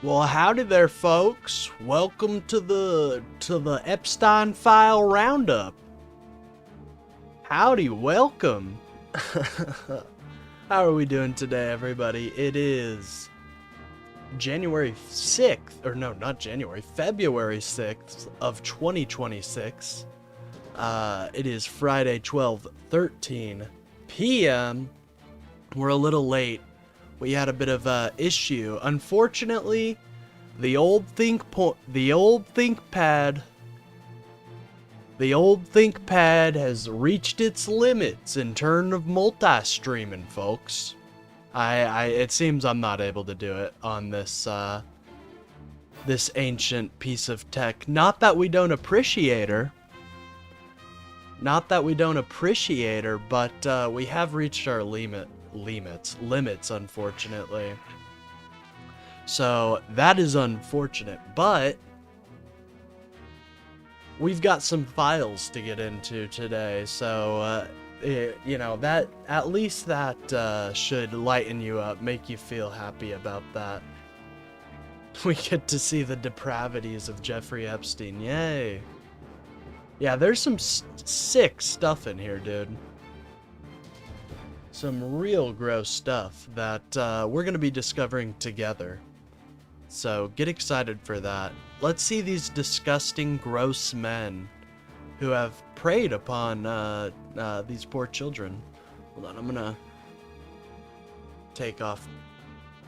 Well, howdy there, folks. Welcome to the Epstein file roundup. Howdy, welcome. How are we doing today, everybody? It is January 6th, or no, not January, February 6th of 2026. It is Friday, 12:13 p.m. We're a little late. We had a bit of a issue. Unfortunately, the old ThinkPad has reached its limits in terms of multi-streaming, folks. It seems I'm not able to do it on this this ancient piece of tech. Not that we don't appreciate her. But we have reached our limits, unfortunately. So that is unfortunate, but we've got some files to get into today. So you know, that at least that should lighten you up, make you feel happy about that. We get to see the depravities of Jeffrey Epstein. Yay. Yeah, there's some sick stuff in here, dude. Some real gross stuff that we're going to be discovering together. So get excited for that. Let's see these disgusting, gross men who have preyed upon these poor children. Hold on, I'm going to take off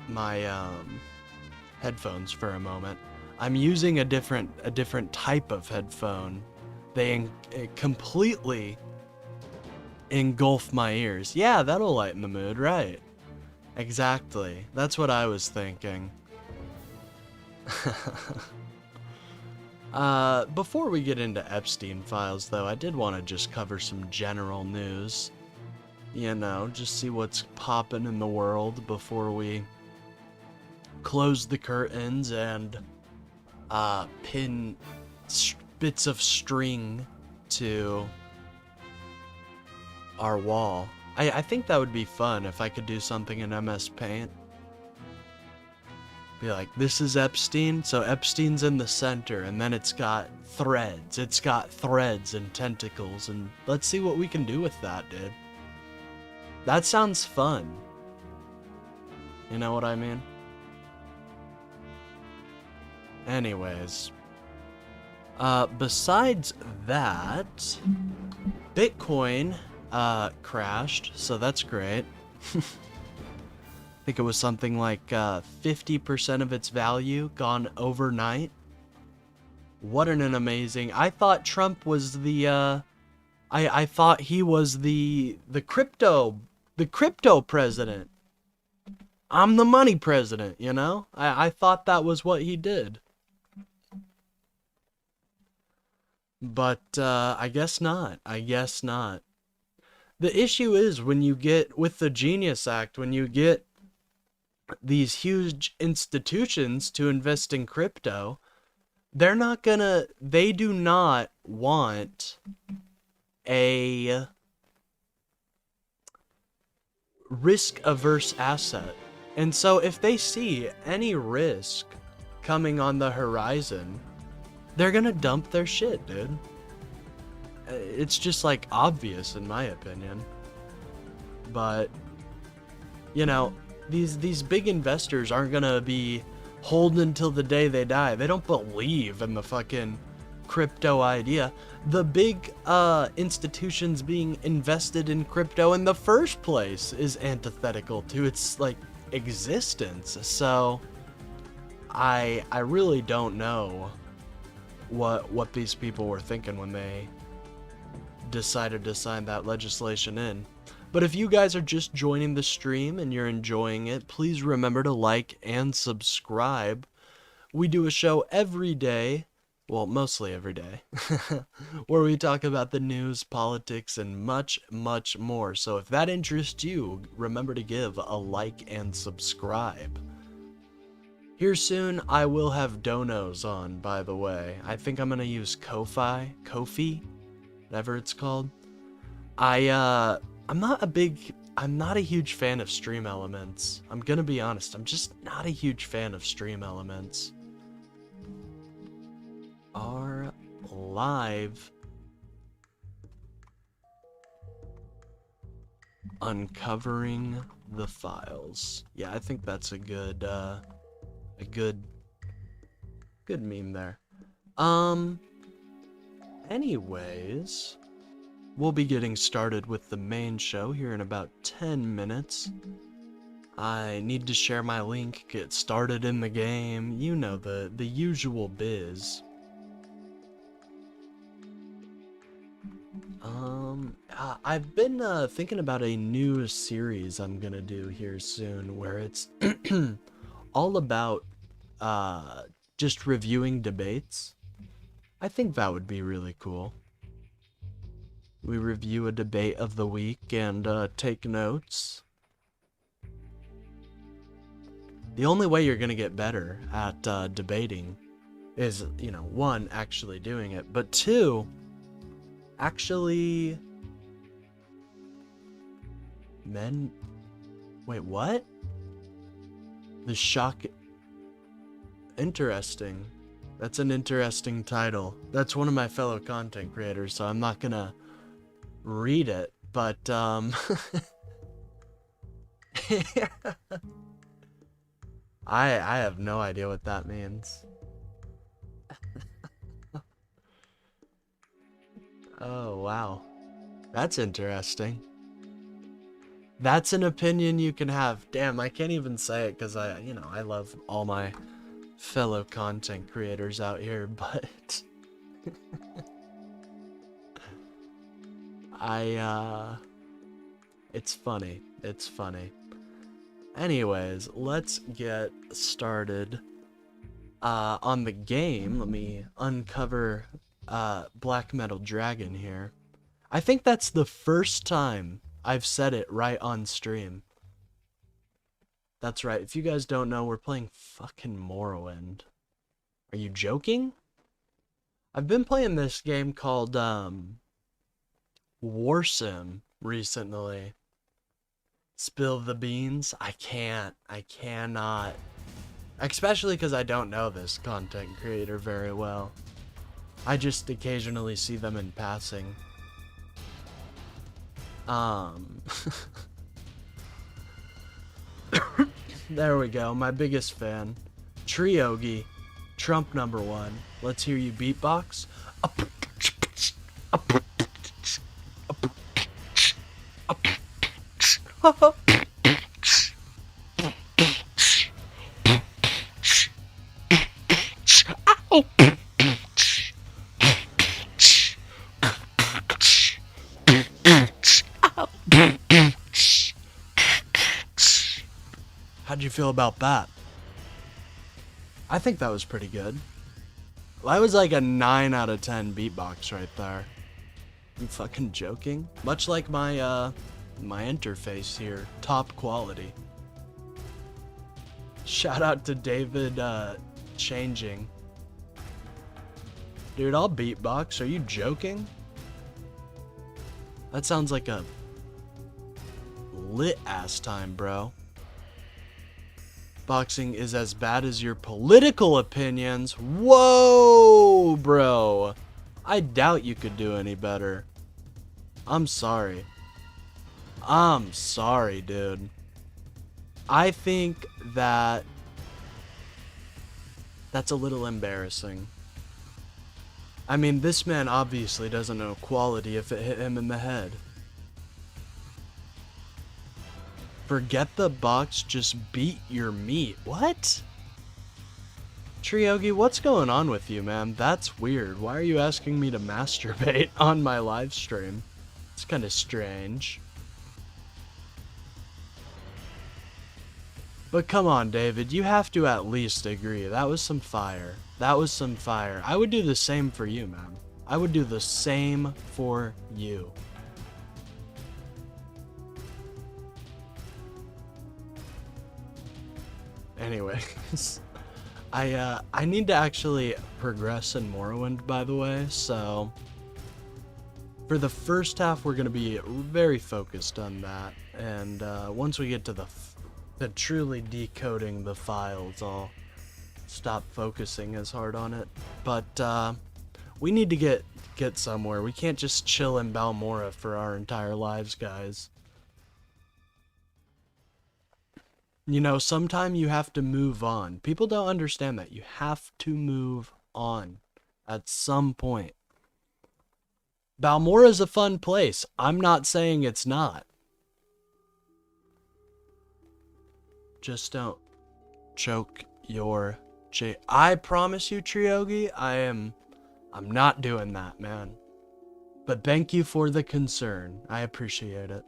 my headphones for a moment. I'm using a different type of headphone. They completely engulf my ears. Yeah, that'll lighten the mood, right? Exactly. That's what I was thinking. Before we get into Epstein files, though, I did want to just cover some general news. You know, just see what's popping in the world before we close the curtains and pin bits of string to our wall. I think that would be fun if I could do something in MS Paint. Be like, this is Epstein, so Epstein's in the center, and then it's got threads. It's got threads and tentacles, and let's see what we can do with that, dude. That sounds fun. You know what I mean? Anyways. Besides that, Bitcoin crashed, so that's great. I think it was something like 50% of its value gone overnight. What an amazing... I thought Trump was the I thought he was the crypto president. I'm the money president, you know? I thought that was what he did. But I guess not. The issue is when you get, with the Genius Act, when you get these huge institutions to invest in crypto, they do not want a risk-averse asset. And so if they see any risk coming on the horizon, they're gonna dump their shit, dude. It's just, like, obvious in my opinion. But, you know, these big investors aren't gonna be holding until the day they die. They don't believe in the fucking crypto idea. The big institutions being invested in crypto in the first place is antithetical to its, like, existence. So I really don't know what these people were thinking when they decided to sign that legislation in. But if you guys are just joining the stream and you're enjoying it, please remember to like and subscribe. We do a show every day, well, mostly every day, where we talk about the news, politics, and much, much more. So if that interests you, remember to give a like and subscribe. Here soon, I will have donos on, by the way. I think I'm gonna use Ko-fi, whatever it's called. I'm not a big I'm not a huge fan of stream elements. I'm gonna be honest, I'm just not a huge fan of stream elements. Are live uncovering the files. Yeah, I think that's a good meme there. Anyways, we'll be getting started with the main show here in about 10 minutes. I need to share my link, get started in the game, you know, the usual biz. I've been thinking about a new series I'm gonna do here soon where it's all about just reviewing debates. I think that would be really cool. We review a debate of the week and take notes. The only way you're gonna get better at debating is, you know, one, actually doing it, but two, actually... Wait, what? The shock... Interesting. That's an interesting title. That's one of my fellow content creators, so I'm not gonna read it, but, I have no idea what that means. Oh, wow. That's interesting. That's an opinion you can have. Damn, I can't even say it because I love all my fellow content creators out here, but it's funny. It's funny. Anyways, let's get started on the game. Let me uncover Black Metal Dragon here. I think that's the first time I've said it right on stream. That's right. If you guys don't know, we're playing fucking Morrowind. Are you joking? I've been playing this game called War Sim recently. Spill the beans? I cannot. Especially because I don't know this content creator very well. I just occasionally see them in passing. There we go, my biggest fan. Triogi, Trump #1. Let's hear you beatbox. How'd you feel about that? I think that was pretty good. That was like a 9 out of 10 beatbox right there. You fucking joking? Much like my my interface here, top quality. Shout out to David Changing. Dude, I'll beatbox. Are you joking? That sounds like a lit ass time, bro. Boxing is as bad as your political opinions. Whoa, bro. I doubt you could do any better. I'm sorry. I'm sorry, dude. I think that's a little embarrassing. I mean, this man obviously doesn't know quality if it hit him in the head. Forget the box, just beat your meat. What? Triogi, what's going on with you, man? That's weird. Why are you asking me to masturbate on my live stream? It's kind of strange. But come on, David, you have to at least agree. That was some fire. That was some fire. I would do the same for you, man. I would do the same for you. Anyways, I need to actually progress in Morrowind, by the way, so For the first half, we're going to be very focused on that. And once we get to the truly decoding the files, I'll stop focusing as hard on it. But we need to get somewhere. We can't just chill in Balmora for our entire lives, guys. You know, sometime you have to move on. People don't understand that. You have to move on at some point. Balmora's a fun place. I'm not saying it's not. Just don't choke your I promise you, Triogi, I'm not doing that, man. But thank you for the concern. I appreciate it.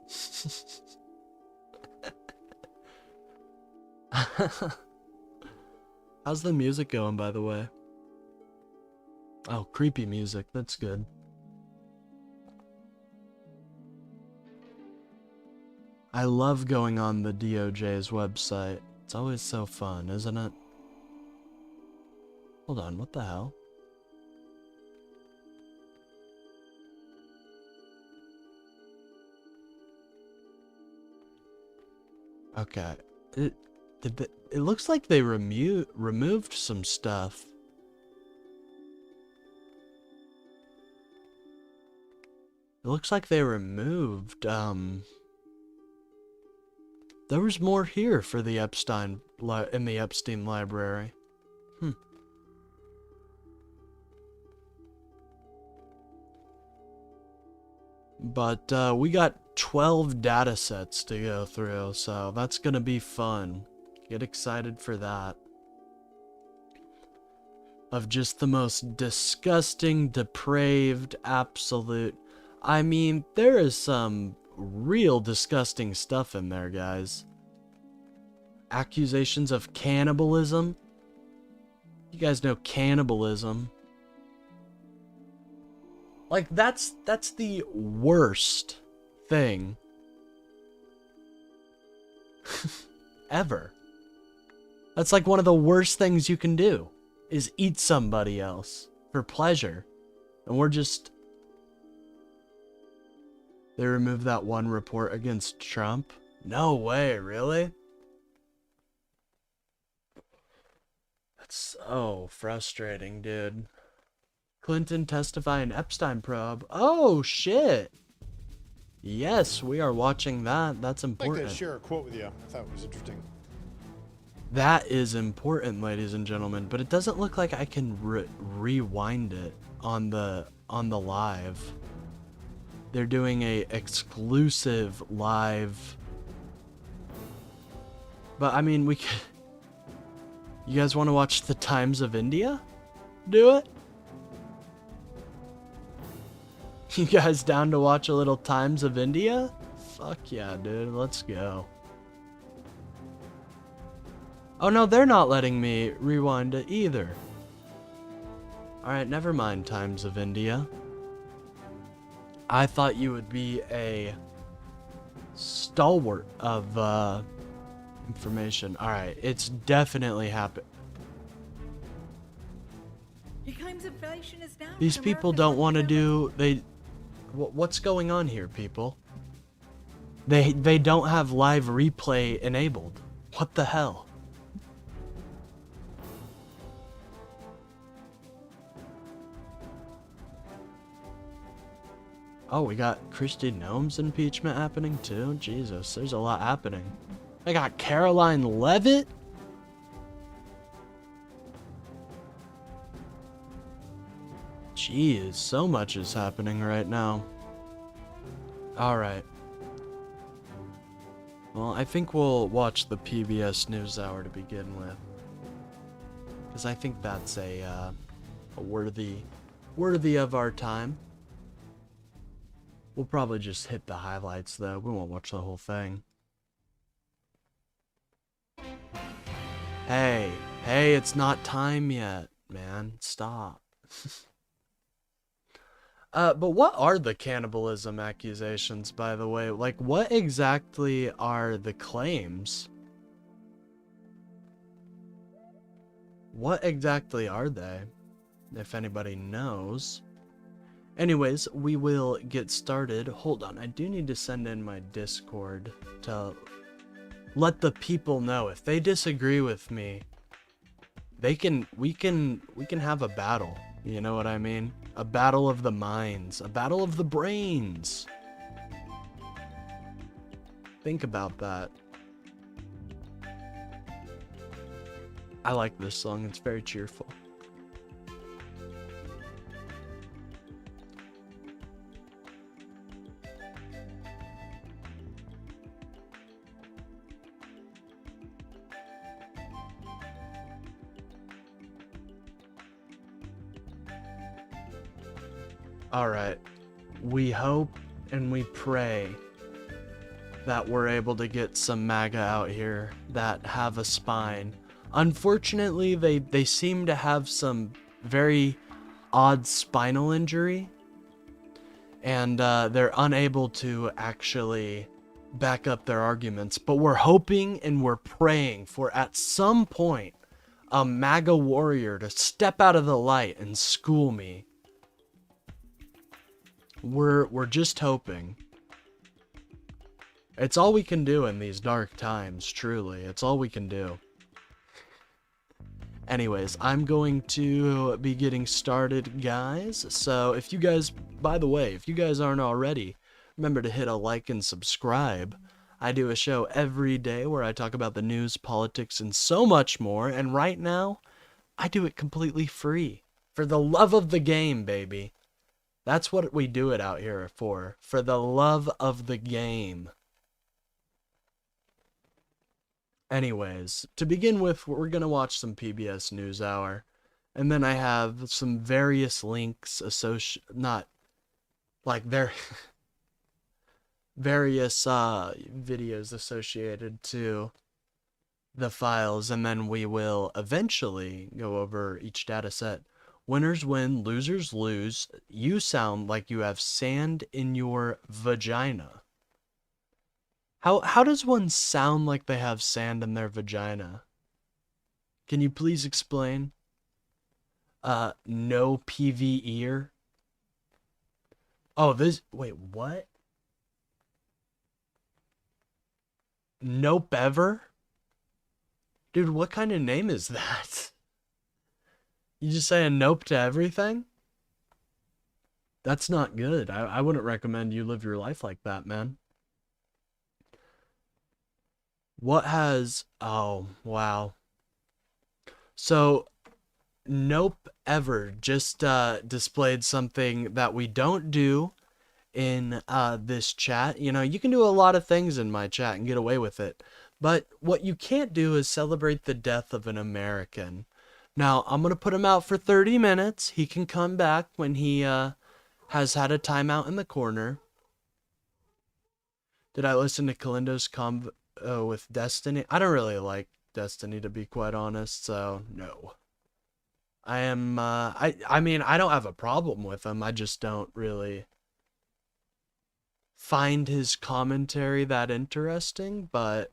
How's the music going, by the way? Oh, creepy music. That's good. I love going on the DOJ's website. It's always so fun, isn't it? Hold on, what the hell? Okay. It looks like they removed some stuff. It looks like they removed, there was more here for the Epstein library. But we got 12 data sets to go through, so that's gonna be fun. Get excited for that. Of just the most disgusting, depraved, absolute... I mean, there is some real disgusting stuff in there, guys. Accusations of cannibalism. You guys know cannibalism. Like, that's the worst thing ever. That's like one of the worst things you can do, is eat somebody else for pleasure. And we're just... They removed that one report against Trump? No way, really? That's so frustrating, dude. Clinton testifying Epstein probe. Oh, shit. Yes, we are watching that. That's important. I'd like to share a quote with you. I thought it was interesting. That is important, ladies and gentlemen, but it doesn't look like I can rewind it on the live. They're doing a exclusive live. But I mean, we could... You guys want to watch the Times of India? Do it? You guys down to watch a little Times of India? Fuck yeah, dude. Let's go. Oh no, they're not letting me rewind it either. Alright, never mind, Times of India. I thought you would be a stalwart of information. Alright, it's definitely happened. He claims inflation is down. These people don't want to do... What's going on here, people? They don't have live replay enabled. What the hell? Oh, we got Kristi Noem's impeachment happening too? Jesus, there's a lot happening. I got Caroline Levitt? Jeez, so much is happening right now. Alright. Well, I think we'll watch the PBS NewsHour to begin with. Because I think that's a worthy of our time. We'll probably just hit the highlights, though. We won't watch the whole thing. Hey, it's not time yet, man. Stop. But what are the cannibalism accusations, by the way? Like, what exactly are the claims? What exactly are they? If anybody knows. Anyways, we will get started. Hold on, I do need to send in my Discord to let the people know if they disagree with me. We can have a battle. You know what I mean? A battle of the minds, a battle of the brains. Think about that. I like this song. It's very cheerful. All right. We hope and we pray that we're able to get some MAGA out here that have a spine. Unfortunately, they seem to have some very odd spinal injury, and they're unable to actually back up their arguments. But we're hoping and we're praying for, at some point, a MAGA warrior to step out of the light and school me. We're just hoping. It's all we can do in these dark times, truly. It's all we can do. Anyways, I'm going to be getting started, guys. So if you guys, by the way, if you guys aren't already, remember to hit a like and subscribe. I do a show every day where I talk about the news, politics, and so much more. And right now, I do it completely free. For the love of the game, baby. That's what we do it out here for the love of the game. Anyways, to begin with, we're going to watch some PBS NewsHour. And then I have some various links not, like, they're various videos associated to the files. And then we will eventually go over each data set. Winners win, losers lose. You sound like you have sand in your vagina. How does one sound like they have sand in their vagina? Can you please explain? No PV ear. Oh, wait, what? Nope ever? Dude, what kind of name is that? You just say a nope to everything? That's not good. I wouldn't recommend you live your life like that, man. What has... Oh, wow. So, nope ever just displayed something that we don't do in this chat. You know, you can do a lot of things in my chat and get away with it. But what you can't do is celebrate the death of an American. Now, I'm going to put him out for 30 minutes. He can come back when he has had a timeout in the corner. Did I listen to Kalindo's convo with Destiny? I don't really like Destiny, to be quite honest, so no. I am, I mean, I don't have a problem with him. I just don't really find his commentary that interesting, but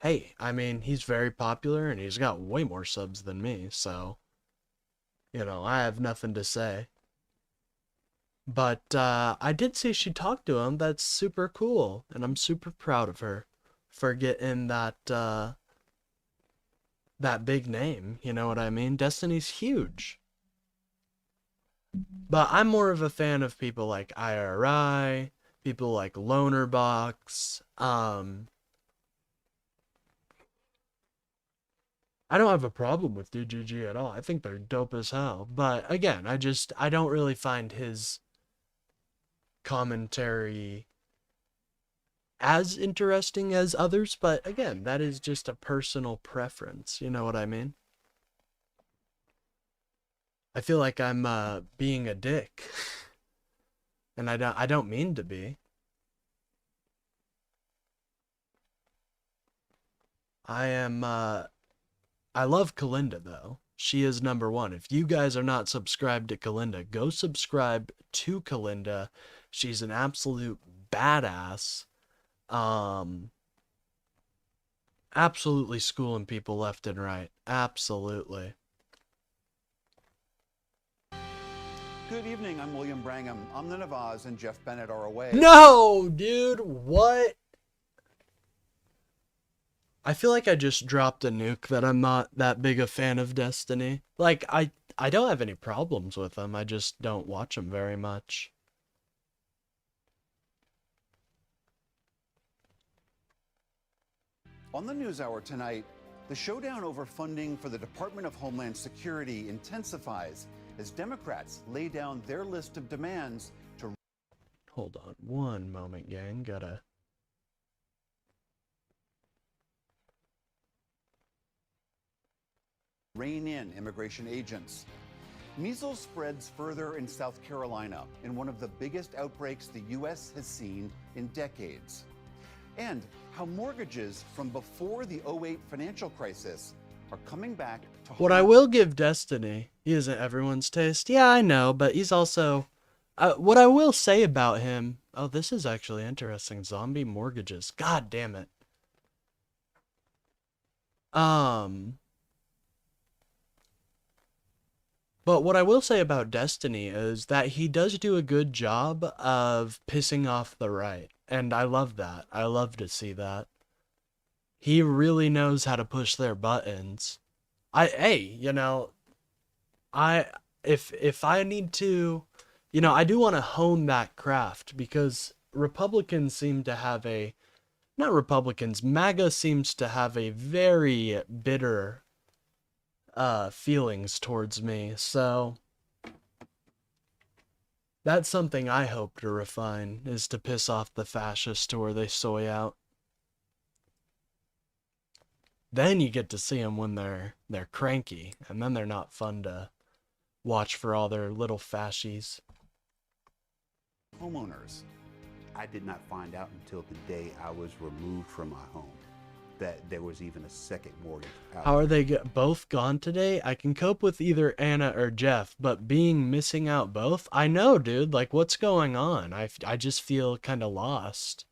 hey, I mean, he's very popular and he's got way more subs than me, so, you know, I have nothing to say. But I did see she talked to him. That's super cool, and I'm super proud of her for getting that that big name, you know what I mean? Destiny's huge. But I'm more of a fan of people like IRI, people like Lonerbox, I don't have a problem with DGG at all. I think they're dope as hell. But again, I don't really find his commentary as interesting as others. But again, that is just a personal preference. You know what I mean? I feel like I'm being a dick. And I don't mean to be. I love Kalinda, though. She is number one. If you guys are not subscribed to Kalinda, go subscribe to Kalinda. She's an absolute badass. Absolutely schooling people left and right. Absolutely. Good evening, I'm William Brangham. Amna Nawaz and Jeff Bennett are away. No, dude, what? I feel like I just dropped a nuke that I'm not that big a fan of Destiny. Like, I don't have any problems with them, I just don't watch them very much. On the NewsHour tonight, the showdown over funding for the Department of Homeland Security intensifies as Democrats lay down their list of demands to... Hold on one moment, gang. Gotta... rein in immigration agents. Measles spreads further in South Carolina in one of the biggest outbreaks the U.S. has seen in decades. And how mortgages from before the 2008 financial crisis are coming back to... What I will give Destiny, he isn't everyone's taste. Yeah, I know, but he's also... what I will say about him... Oh, this is actually interesting. Zombie mortgages. God damn it. But what I will say about Destiny is that he does do a good job of pissing off the right. And I love that. I love to see that. He really knows how to push their buttons. You know, if I need to, you know, I do want to hone that craft because Republicans seem to have a, not Republicans, MAGA seems to have a very bitter feelings towards me, so that's something I hope to refine, is to piss off the fascists to where they soy out. Then you get to see them when they're cranky, and then they're not fun to watch for all their little fascies. Homeowners. I did not find out until the day I was removed from my home that there was even a second mortgage out. How are they both gone today? I can cope with either Anna or Jeff, but missing out both? I know, dude. Like, what's going on? I just feel kind of lost.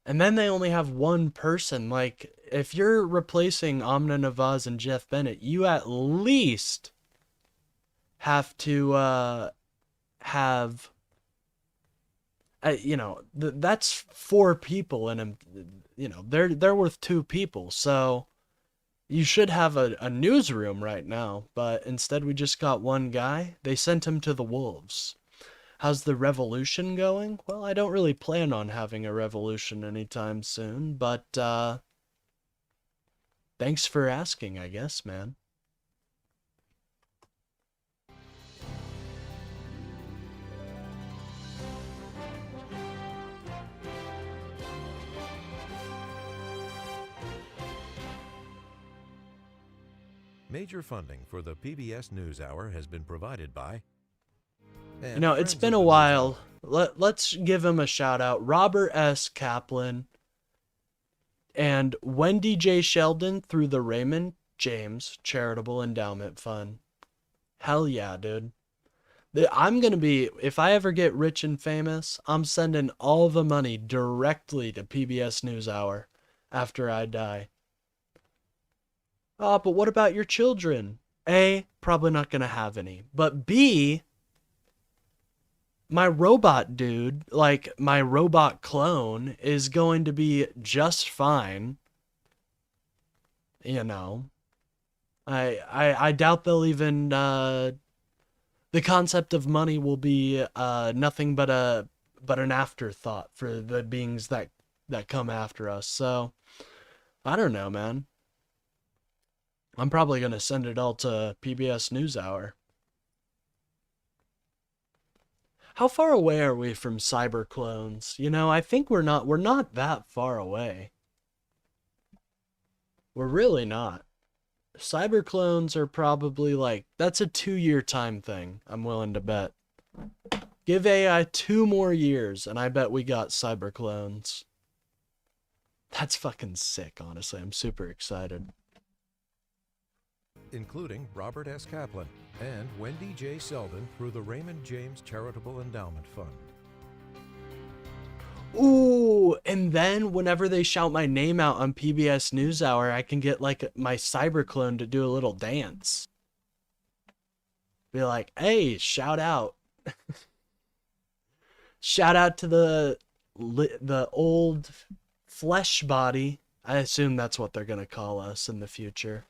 And then they only have one person. Like, if you're replacing Amna Nawaz and Jeff Bennett, you at least have to have... you know, that's 4 people, and you know they're worth 2 people, so you should have a newsroom right now. But instead, we just got one guy. They sent him to the wolves. How's the revolution going? Well, I don't really plan on having a revolution anytime soon, but thanks for asking, I guess, man. Major funding for the PBS NewsHour has been provided by... You know, it's been a while. Let's give him a shout out. Robert S. Kaplan and Wendy J. Sheldon through the Raymond James Charitable Endowment Fund. Hell yeah, dude. I'm going to be, if I ever get rich and famous, I'm sending all the money directly to PBS NewsHour after I die. Oh, but what about your children? A, probably not going to have any. But B, my robot dude, like my robot clone, is going to be just fine. You know. I doubt they'll even, the concept of money will be nothing but an afterthought for the beings that come after us. So, I don't know, man. I'm probably going to send it all to PBS NewsHour. How far away are we from cyber clones? You know, I think we're not that far away. We're really not. Cyber clones are probably like, that's a 2-year time thing, I'm willing to bet. Give AI 2 more years, and I bet we got cyber clones. That's fucking sick, honestly. I'm super excited. Including Robert S. Kaplan and Wendy J. Sheldon through the Raymond James Charitable Endowment Fund. Ooh, and then whenever they shout my name out on PBS NewsHour, I can get like my cyber clone to do a little dance. Be like, hey, shout out. Shout out to the old flesh body. I assume that's what they're gonna call us in the future.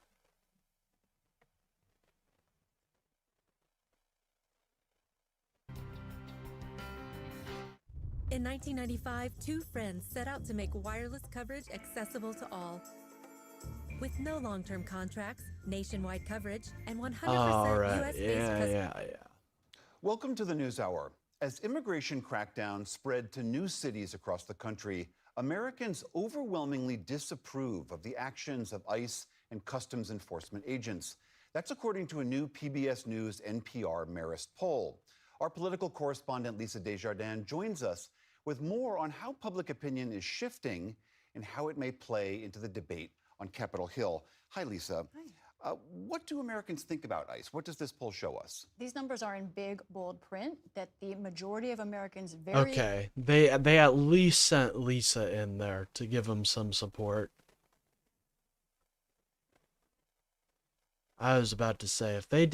In 1995, two friends set out to make wireless coverage accessible to all. With no long-term contracts, nationwide coverage, and 100% All right. US-based Yeah. Welcome to the News Hour. As immigration crackdowns spread to new cities across the country, Americans overwhelmingly disapprove of the actions of ICE and customs enforcement agents. That's according to a new PBS News NPR Marist poll. Our political correspondent Lisa Desjardins joins us with more on how public opinion is shifting and how it may play into the debate on Capitol Hill. Hi, Lisa. Hi. What do Americans think about ICE? What does this poll show us? These numbers are in big, bold print that the majority of Americans Okay. They at least sent Lisa in there to give them some support. I was about to say, if they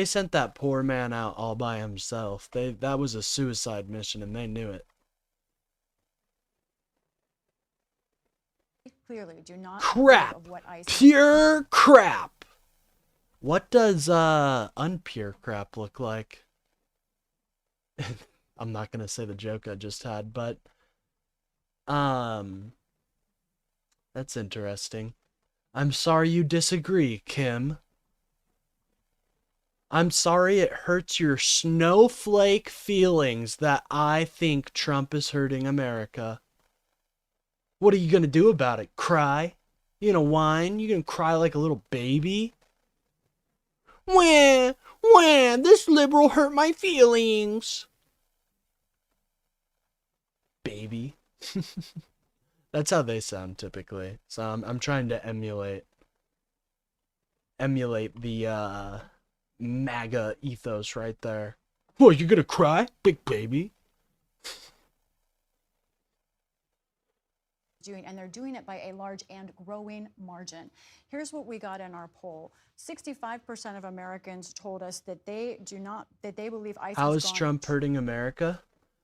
sent that poor man out all by himself, that was a suicide mission and they knew it. clearly do not Crap. approve of what ICE Pure crap. What does unpure crap look like? I'm not gonna say the joke I just had, but that's interesting. I'm sorry you disagree, Kim. I'm sorry it hurts your snowflake feelings that I think Trump is hurting America. What are you gonna do about it? Cry? You gonna whine? You gonna cry like a little baby? Wah, wah, this liberal hurt my feelings. Baby. That's how they sound typically. So I'm trying to emulate the MAGA ethos right there. What, you gonna cry, big baby? doing, and they're doing it by a large and growing margin. Here's what we got in our poll. 65% of Americans told us that they believe ICE How has is gone Trump hurting America?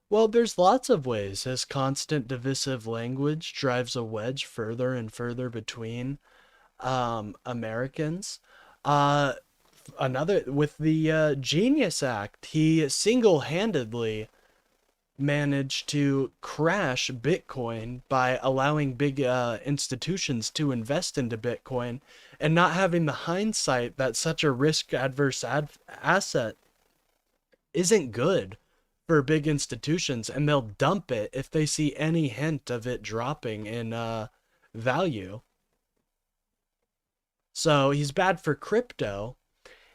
Well, there's lots of ways. His constant divisive language drives a wedge further and further between Americans. Another, with the Genius Act, he single-handedly managed to crash Bitcoin by allowing big institutions to invest into Bitcoin and not having the hindsight that such a risk-adverse asset isn't good for big institutions, and they'll dump it if they see any hint of it dropping in value. So he's bad for crypto.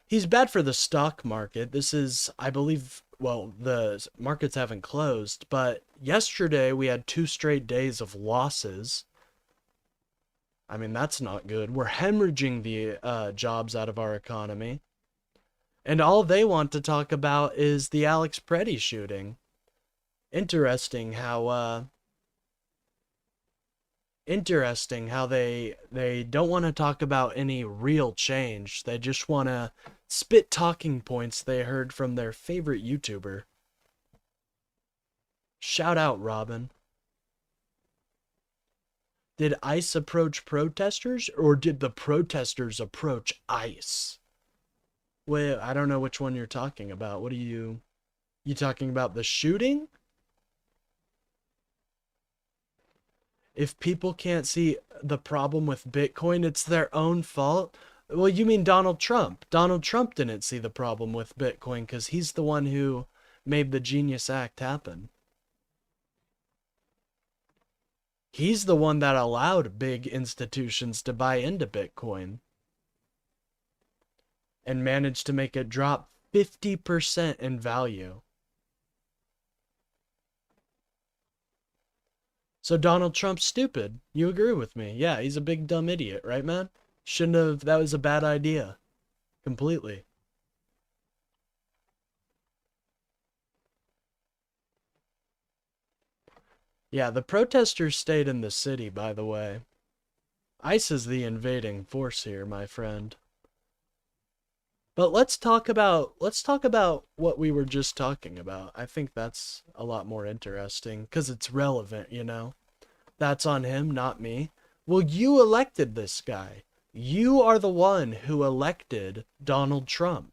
He's bad for the stock market. This is, I believe, well, the markets haven't closed, but yesterday we had 2 straight days of losses. I mean, that's not good. We're hemorrhaging the jobs out of our economy. And all they want to talk about is the Alex Preddy shooting. Interesting how they don't want to talk about any real change. They just want to spit talking points they heard from their favorite YouTuber. Shout out, Robin. Did ICE approach protesters, or did the protesters approach ICE? Wait, I don't know which one you're talking about. What are you talking about the shooting? If people can't see the problem with Bitcoin, it's their own fault. Well, you mean Donald Trump. Donald Trump didn't see the problem with Bitcoin because he's the one who made the Genius Act happen. He's the one that allowed big institutions to buy into Bitcoin and managed to make it drop 50% in value. So Donald Trump's stupid. You agree with me? Yeah, he's a big dumb idiot, right, man? Shouldn't have, that was a bad idea. Completely. Yeah, the protesters stayed in the city, by the way. ICE is the invading force here, my friend. But let's talk about what we were just talking about. I think that's a lot more interesting because it's relevant, you know. That's on him, not me. Well, you elected this guy. You are the one who elected Donald Trump.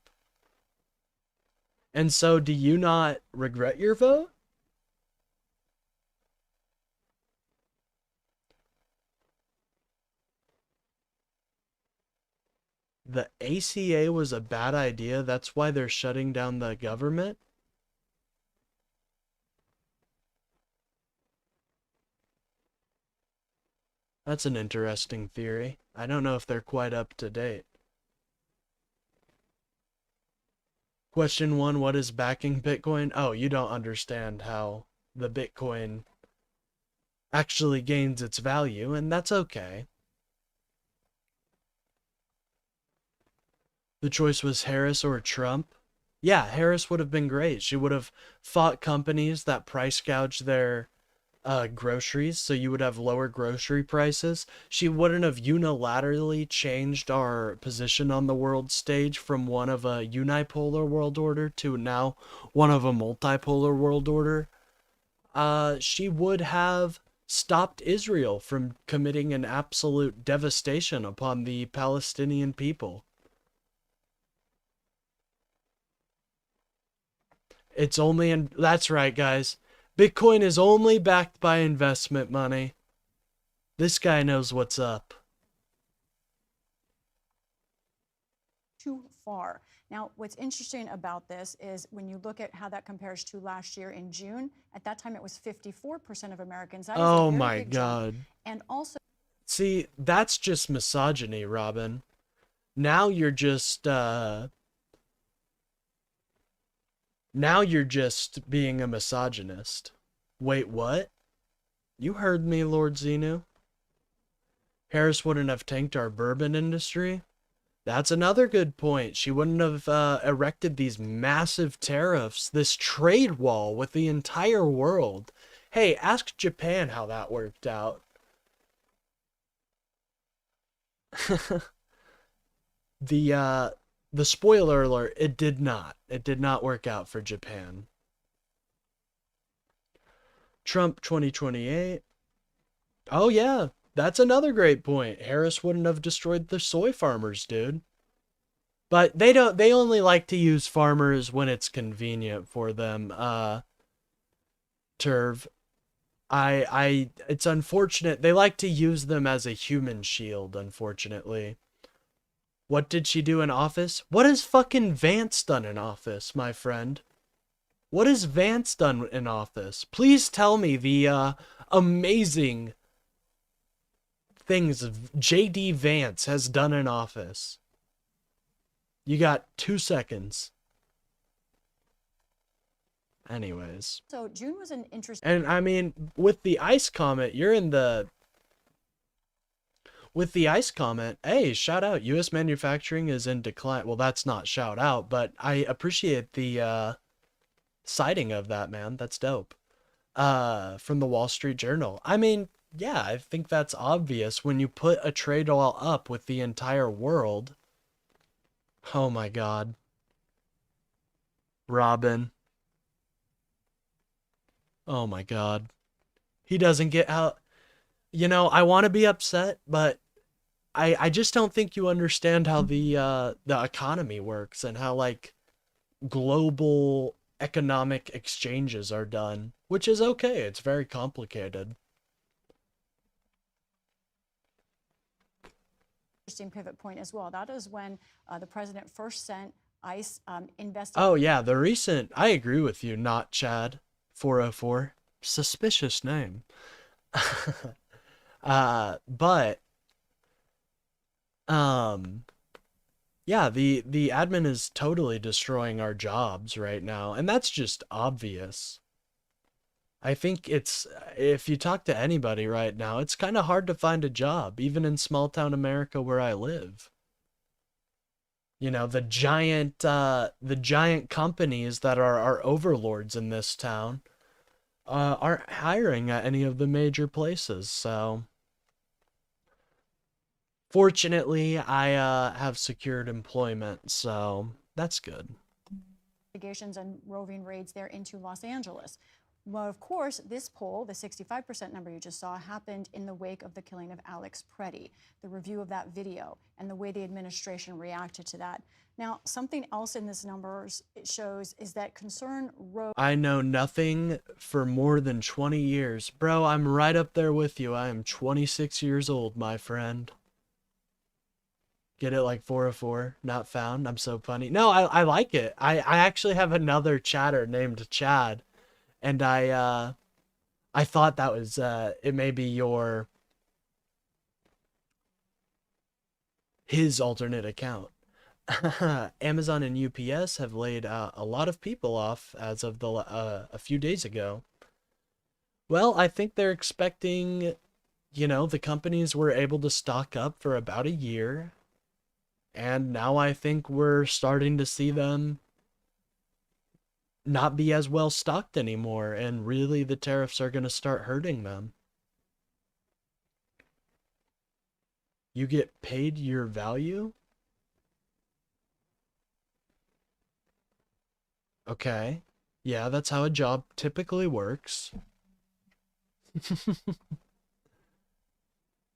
And so do you not regret your vote? The ACA was a bad idea. That's why they're shutting down the government. That's an interesting theory. I don't know if they're quite up to date. Question 1, what is backing Bitcoin? Oh, you don't understand how the Bitcoin actually gains its value, and that's okay. The choice was Harris or Trump. Yeah, Harris would have been great. She would have fought companies that price gouge their groceries, so you would have lower grocery prices. She wouldn't have unilaterally changed our position on the world stage from one of a unipolar world order to now one of a multipolar world order. She would have stopped Israel from committing an absolute devastation upon the Palestinian people. It's only in, that's right, guys. Bitcoin is only backed by investment money. This guy knows what's up. Too far. Now, what's interesting about this is when you look at how that compares to last year in June, at that time it was 54% of Americans. That is Oh a very my big jump. God. And also, See, that's just misogyny, Robin. Now you're just being a misogynist. Wait, what? You heard me, Lord Xenu. Harris wouldn't have tanked our bourbon industry. That's another good point. She wouldn't have erected these massive tariffs, this trade wall with the entire world. Hey, ask Japan how that worked out. The spoiler alert, it did not. It did not work out for Japan. Trump 2028. Oh yeah, that's another great point. Harris wouldn't have destroyed the soy farmers, dude. But they only like to use farmers when it's convenient for them. Turv. It's unfortunate. They like to use them as a human shield, unfortunately. What did she do in office? What has fucking Vance done in office, my friend? What has Vance done in office? Please tell me the amazing things JD Vance has done in office. You got 2 seconds. Anyways. so June was an interesting. And I mean, with the ice comment, you're in the... With the ice comment, hey, shout out, U.S. manufacturing is in decline. Well, that's not shout out, but I appreciate the citing of that, man. That's dope. From the Wall Street Journal. I mean, yeah, I think that's obvious when you put a trade wall up with the entire world. Oh my God. Robin. Oh my God. He doesn't get how... You know, I want to be upset, but I just don't think you understand how the economy works and how, like, global economic exchanges are done, which is okay. It's very complicated. Interesting pivot point as well. That is when the president first sent ICE investigate. Oh yeah, the recent... I agree with you, not Chad 404. Suspicious name. But yeah, the admin is totally destroying our jobs right now, and that's just obvious. I think it's, if you talk to anybody right now, it's kind of hard to find a job, even in small town America where I live. You know, the giant companies that are our overlords in this town aren't hiring at any of the major places, so fortunately I have secured employment, so That's good. Investigations and roving raids there into Los Angeles. Well, of course, this poll, the 65% number you just saw, happened in the wake of the killing of Alex Preddy, the review of that video, and the way the administration reacted to that. Now, something else in this numbers it shows is that concern rose. I know nothing for more than 20 years. Bro, I'm right up there with you. I am 26 years old, my friend. Get it, like 404, not found. I'm so funny. No, I like it. I actually have another chatter named Chad. And I thought that was, it may be his alternate account. Amazon and UPS have laid a lot of people off as of a few days ago. Well, I think they're expecting, you know, the companies were able to stock up for about a year. And now I think we're starting to see them not be as well stocked anymore, and really the tariffs are going to start hurting them. You get paid your value? Okay. Yeah, that's how a job typically works.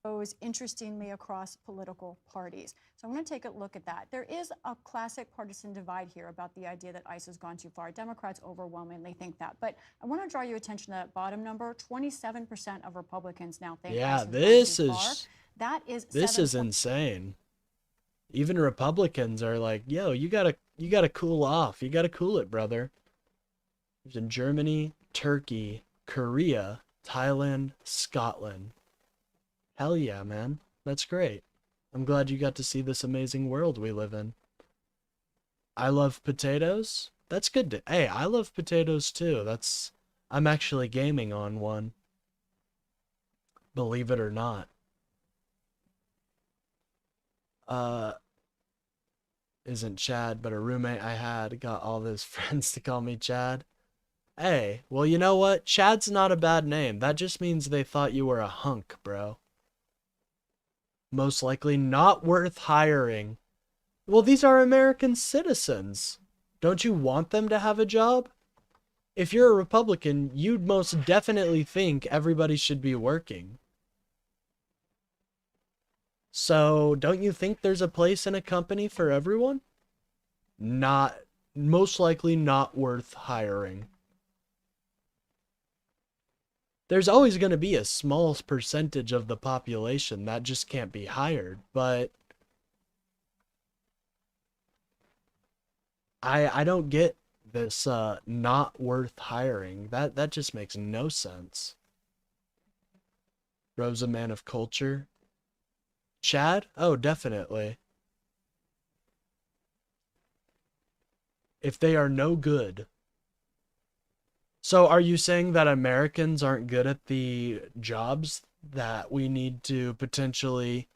Goes interestingly across political parties. So I'm going to take a look at that. There is a classic partisan divide here about the idea that ICE has gone too far. Democrats overwhelmingly think that. But I want to draw your attention to that bottom number. 27% of Republicans now think Yeah, ICE has gone this too far. is That is this is insane. Even Republicans are like, yo, you gotta cool off. You gotta cool it, brother. There's in Germany, Turkey, Korea, Thailand, Scotland. Hell yeah, man. That's great. I'm glad you got to see this amazing world we live in. I love potatoes. That's good to... Hey, I love potatoes too. I'm actually gaming on one. Believe it or not. Isn't Chad, but a roommate I had got all his friends to call me Chad. Hey, well, you know what? Chad's not a bad name. That just means they thought you were a hunk, bro. Most likely not worth hiring. Well, these are American citizens. Don't you want them to have a job? If you're a Republican, you'd most definitely think everybody should be working. So, don't you think there's a place in a company for everyone? Most likely not worth hiring. There's always going to be a small percentage of the population that just can't be hired, but I don't get this not worth hiring. That just makes no sense. Rose, a man of culture. Chad? Oh, definitely. If they are no good. So are you saying that Americans aren't good at the jobs that we need to potentially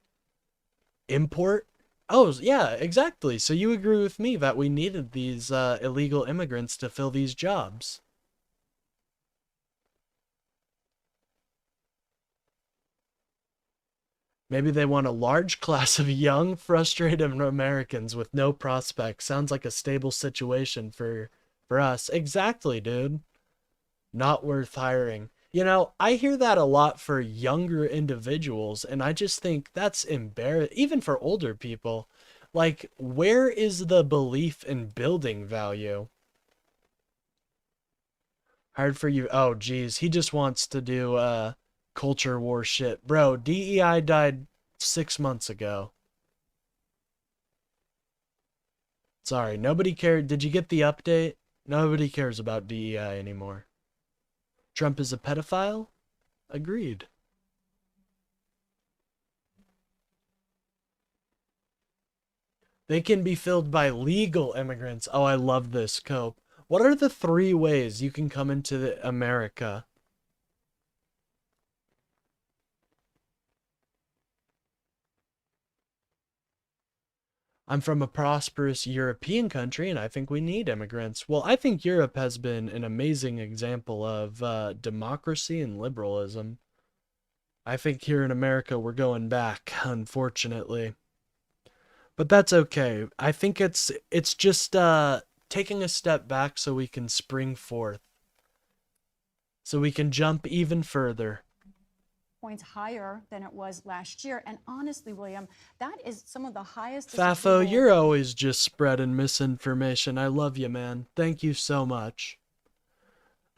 import? Oh, yeah, exactly. So you agree with me that we needed these illegal immigrants to fill these jobs? Maybe they want a large class of young, frustrated Americans with no prospects. Sounds like a stable situation for us. Exactly, dude. Not worth hiring. You know, I hear that a lot for younger individuals, and I just think that's embarrassing, even for older people. Like, where is the belief in building value? Hard for you. Oh, geez. He just wants to do culture war shit. Bro, DEI died 6 months ago. Sorry, nobody cared. Did you get the update? Nobody cares about DEI anymore. Trump is a pedophile? Agreed. They can be filled by legal immigrants. Oh, I love this, Cope. What are the 3 ways you can come into America? I'm from a prosperous European country, and I think we need immigrants. Well, I think Europe has been an amazing example of democracy and liberalism. I think here in America, we're going back, unfortunately. But that's okay. I think it's just taking a step back so we can spring forth. So we can jump even further. Points higher than it was last year. And honestly, William, that is some of the highest Fafo, disapproval. you're always just spreading misinformation. I love you, man. Thank you so much.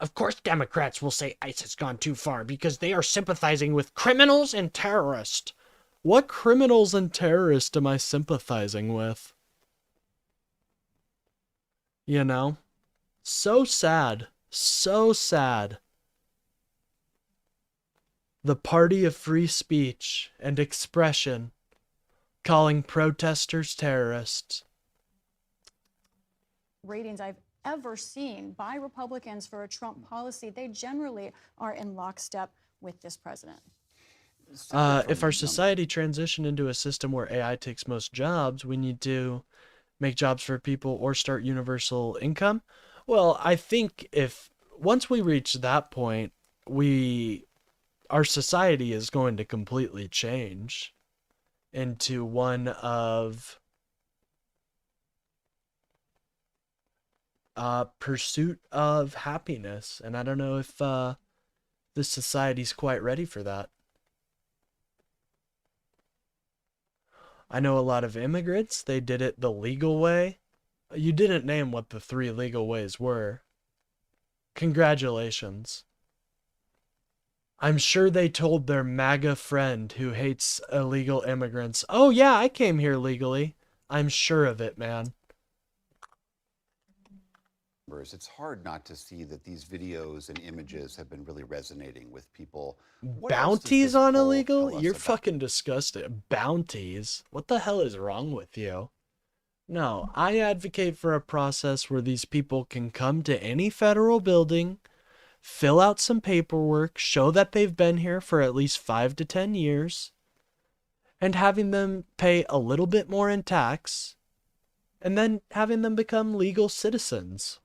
Of course Democrats will say ICE has gone too far because they are sympathizing with criminals and terrorists. What criminals and terrorists am I sympathizing with? You know? So sad. So sad. The party of free speech and expression calling protesters terrorists. Ratings I've ever seen by Republicans for a Trump policy, they generally are in lockstep with this president. If our society transitioned into a system where AI takes most jobs, we need to make jobs for people or start universal income. Well, I think if once we reach that point, our society is going to completely change into one of pursuit of happiness. And I don't know if this society's quite ready for that. I know a lot of immigrants, they did it the legal way. You didn't name what the 3 legal ways were. Congratulations. I'm sure they told their MAGA friend who hates illegal immigrants, oh yeah, I came here legally. I'm sure of it, man. It's hard not to see that these videos and images have been really resonating with people. Bounties on illegal? You're fucking disgusting. Bounties? What the hell is wrong with you? No, I advocate for a process where these people can come to any federal building, fill out some paperwork, show that they've been here for at least 5 to 10 years, and having them pay a little bit more in tax, and then having them become legal citizens.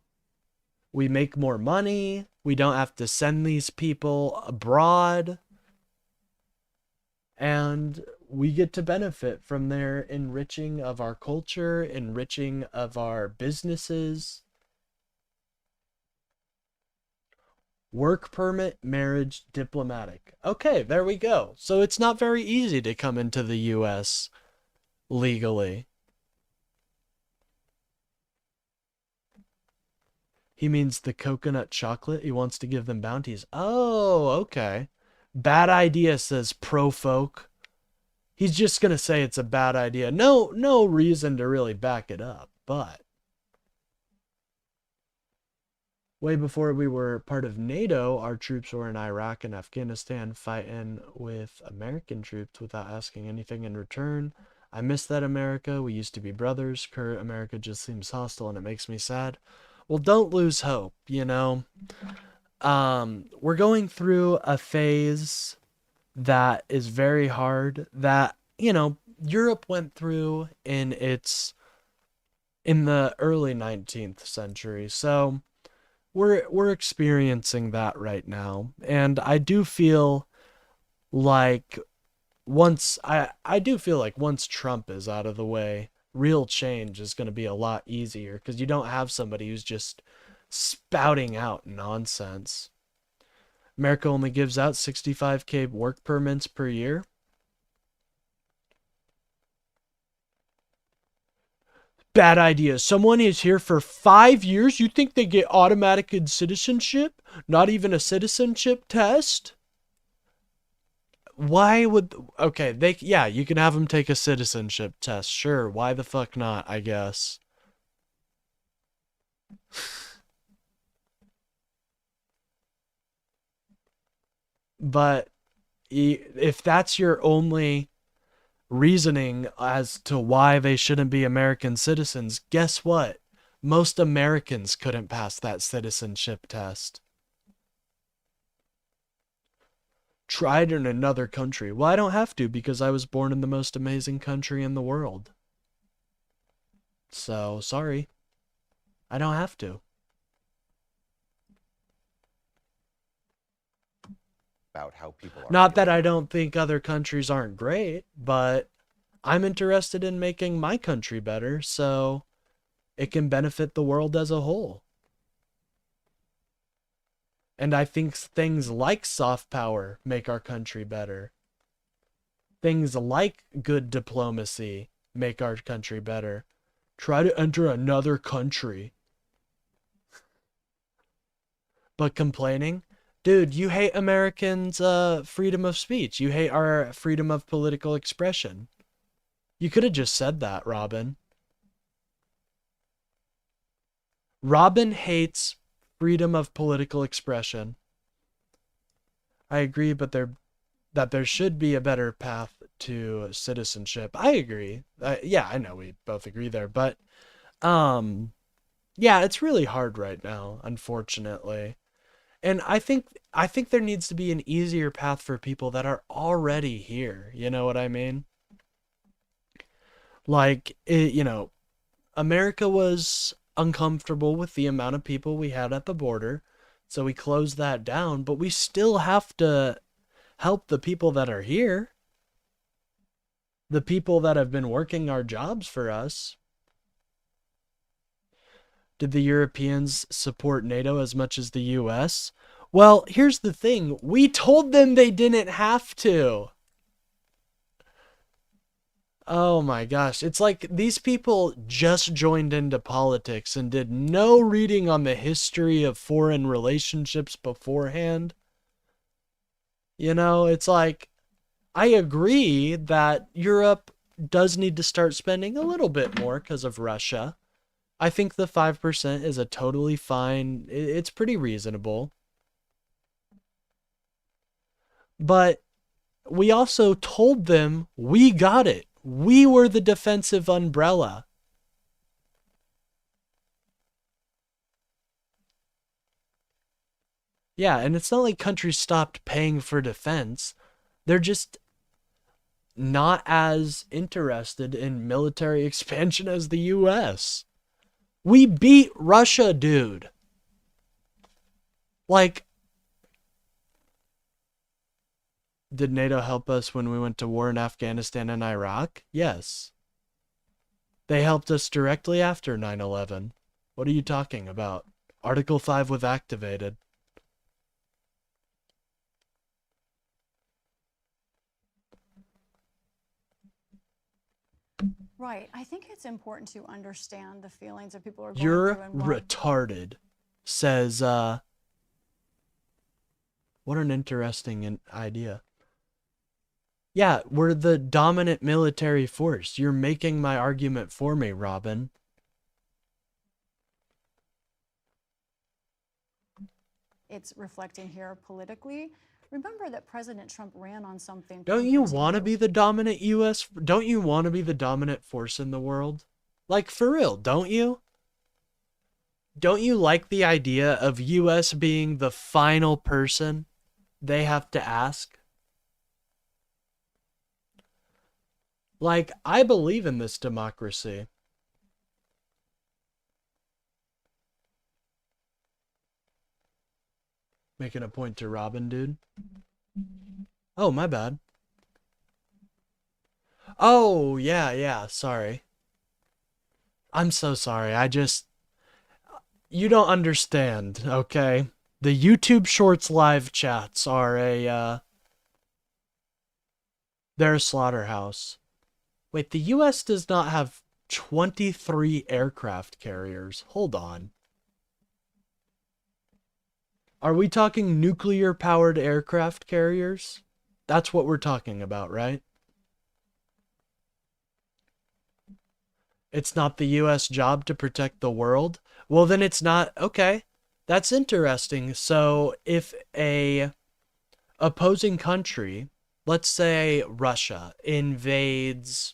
We make more money. We don't have to send these people abroad. And we get to benefit from their enriching of our culture, enriching of our businesses. Work permit, marriage, diplomatic. Okay, there we go. So it's not very easy to come into the US legally. He means the coconut chocolate. He wants to give them bounties. Oh, okay. Bad idea, says Pro Folk. He's just going to say it's a bad idea. No reason to really back it up, but way before we were part of NATO, our troops were in Iraq and Afghanistan fighting with American troops without asking anything in return. I miss that America. We used to be brothers. Current America just seems hostile and it makes me sad. Well, don't lose hope, you know. We're going through a phase that is very hard that, you know, Europe went through in the early 19th century. So we're experiencing that right now. And I do feel like once Trump is out of the way, real change is going to be a lot easier because you don't have somebody who's just spouting out nonsense. America only gives out 65K work permits per year. Bad idea. Someone is here for 5 years. You think they get automatic citizenship? Not even a citizenship test? Why would... Okay, you can have them take a citizenship test. Sure, why the fuck not, I guess. But if that's your only reasoning as to why they shouldn't be American citizens, guess what? Most Americans couldn't pass that citizenship test. Tried in another country. Well, I don't have to because I was born in the most amazing country in the world. So, sorry. I don't have to. About how people are Not that I don't think other countries aren't great, but I'm interested in making my country better so it can benefit the world as a whole. And I think things like soft power make our country better. Things like good diplomacy make our country better. Try to enter another country. But complaining? Dude, you hate Americans' freedom of speech. You hate our freedom of political expression. You could have just said that, Robin. Robin hates freedom of political expression. I agree, but there should be a better path to citizenship. I agree. Yeah, I know we both agree there, but yeah, it's really hard right now, unfortunately. And I think there needs to be an easier path for people that are already here. You know what I mean? Like, America was uncomfortable with the amount of people we had at the border, so we closed that down, but we still have to help the people that are here. The people that have been working our jobs for us. Did the Europeans support NATO as much as the US? Well, here's the thing. We told them they didn't have to. Oh my gosh. It's like these people just joined into politics and did no reading on the history of foreign relationships beforehand. It's like, I agree that Europe does need to start spending a little bit more because of Russia. I think the 5% is a totally fine, it's pretty reasonable. But we also told them we got it. We were the defensive umbrella. Yeah, and it's not like countries stopped paying for defense. They're just not as interested in military expansion as the US. We beat Russia, dude. Like, did NATO help us when we went to war in Afghanistan and Iraq? Yes. They helped us directly after 9/11. What are you talking about? Article 5 was activated. Right. I think it's important to understand the feelings that people are going You're through. And retarded, says, what an interesting idea. Yeah, we're the dominant military force. You're making my argument for me, Robin. It's reflecting here politically. Remember that President Trump ran on something. Don't you want to be the dominant U.S.? Don't you want to be the dominant force in the world? Like, for real, don't you? Don't you like the idea of U.S. being the final person they have to ask? Like, I believe in this democracy. Making a point to Robin, dude. Oh, my bad. Oh, yeah, sorry. I'm so sorry. You don't understand, okay? The YouTube Shorts live chats are they're a slaughterhouse. Wait, the US does not have 23 aircraft carriers. Hold on. Are we talking nuclear-powered aircraft carriers? That's what we're talking about, right? It's not the US job to protect the world? Well, then it's not... Okay, that's interesting. So if a opposing country, let's say Russia, invades...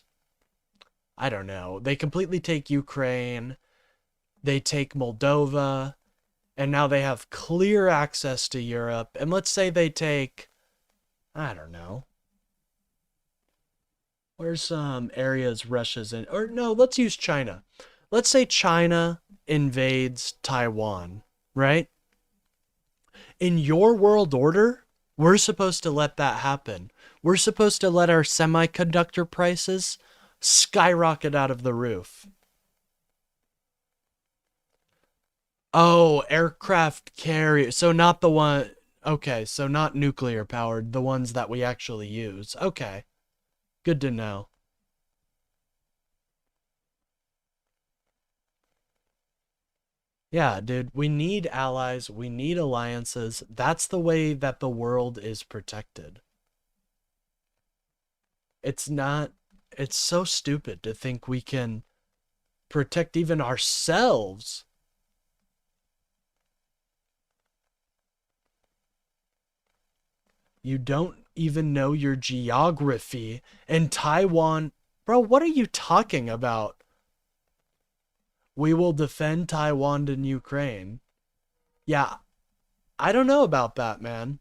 I don't know. They completely take Ukraine. They take Moldova. And now they have clear access to Europe. And let's say they take... I don't know. Where's some areas Russia's in? Or no, let's use China. Let's say China invades Taiwan, right? In your world order, we're supposed to let that happen. We're supposed to let our semiconductor prices skyrocket out of the roof. Oh, aircraft carrier. So not the one. Okay, so not nuclear powered, the ones that we actually use. Okay. Good to know. Yeah, dude, we need allies, we need alliances. That's the way that the world is protected. It's not, it's so stupid to think we can protect even ourselves. You don't even know your geography. And Taiwan, bro, what are you talking about? We will defend Taiwan and Ukraine. Yeah, I don't know about that, man.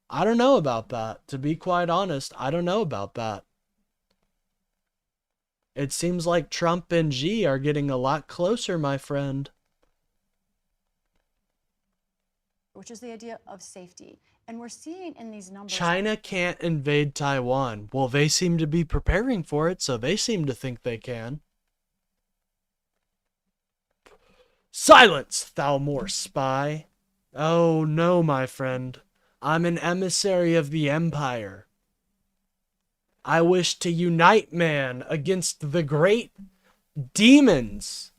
I don't know about that. To be quite honest, I don't know about that. It seems like Trump and Xi are getting a lot closer, my friend. Which is the idea of safety. And we're seeing in these numbers... China can't invade Taiwan. Well, they seem to be preparing for it, so they seem to think they can. Silence, thou more spy. Oh no, my friend. I'm an emissary of the Empire. I wish to unite man against the great demons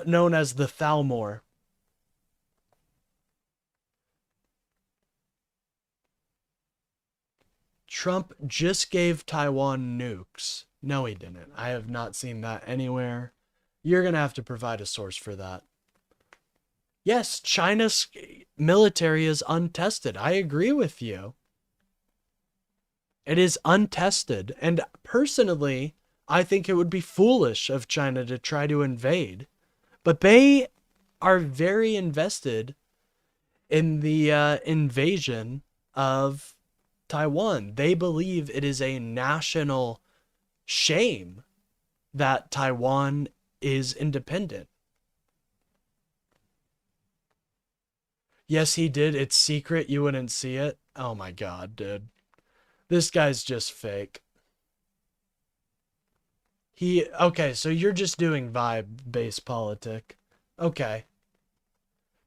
known as the Thalmor. Trump just gave Taiwan nukes. No, he didn't. I have not seen that anywhere. You're going to have to provide a source for that. Yes, China's military is untested. I agree with you. It is untested. And personally, I think it would be foolish of China to try to invade. But they are very invested in the invasion of Taiwan. They believe it is a national shame that Taiwan is independent. Yes, he did. It's secret. You wouldn't see it. Oh my God, dude. This guy's just fake. Okay, so you're just doing vibe-based politic. Okay.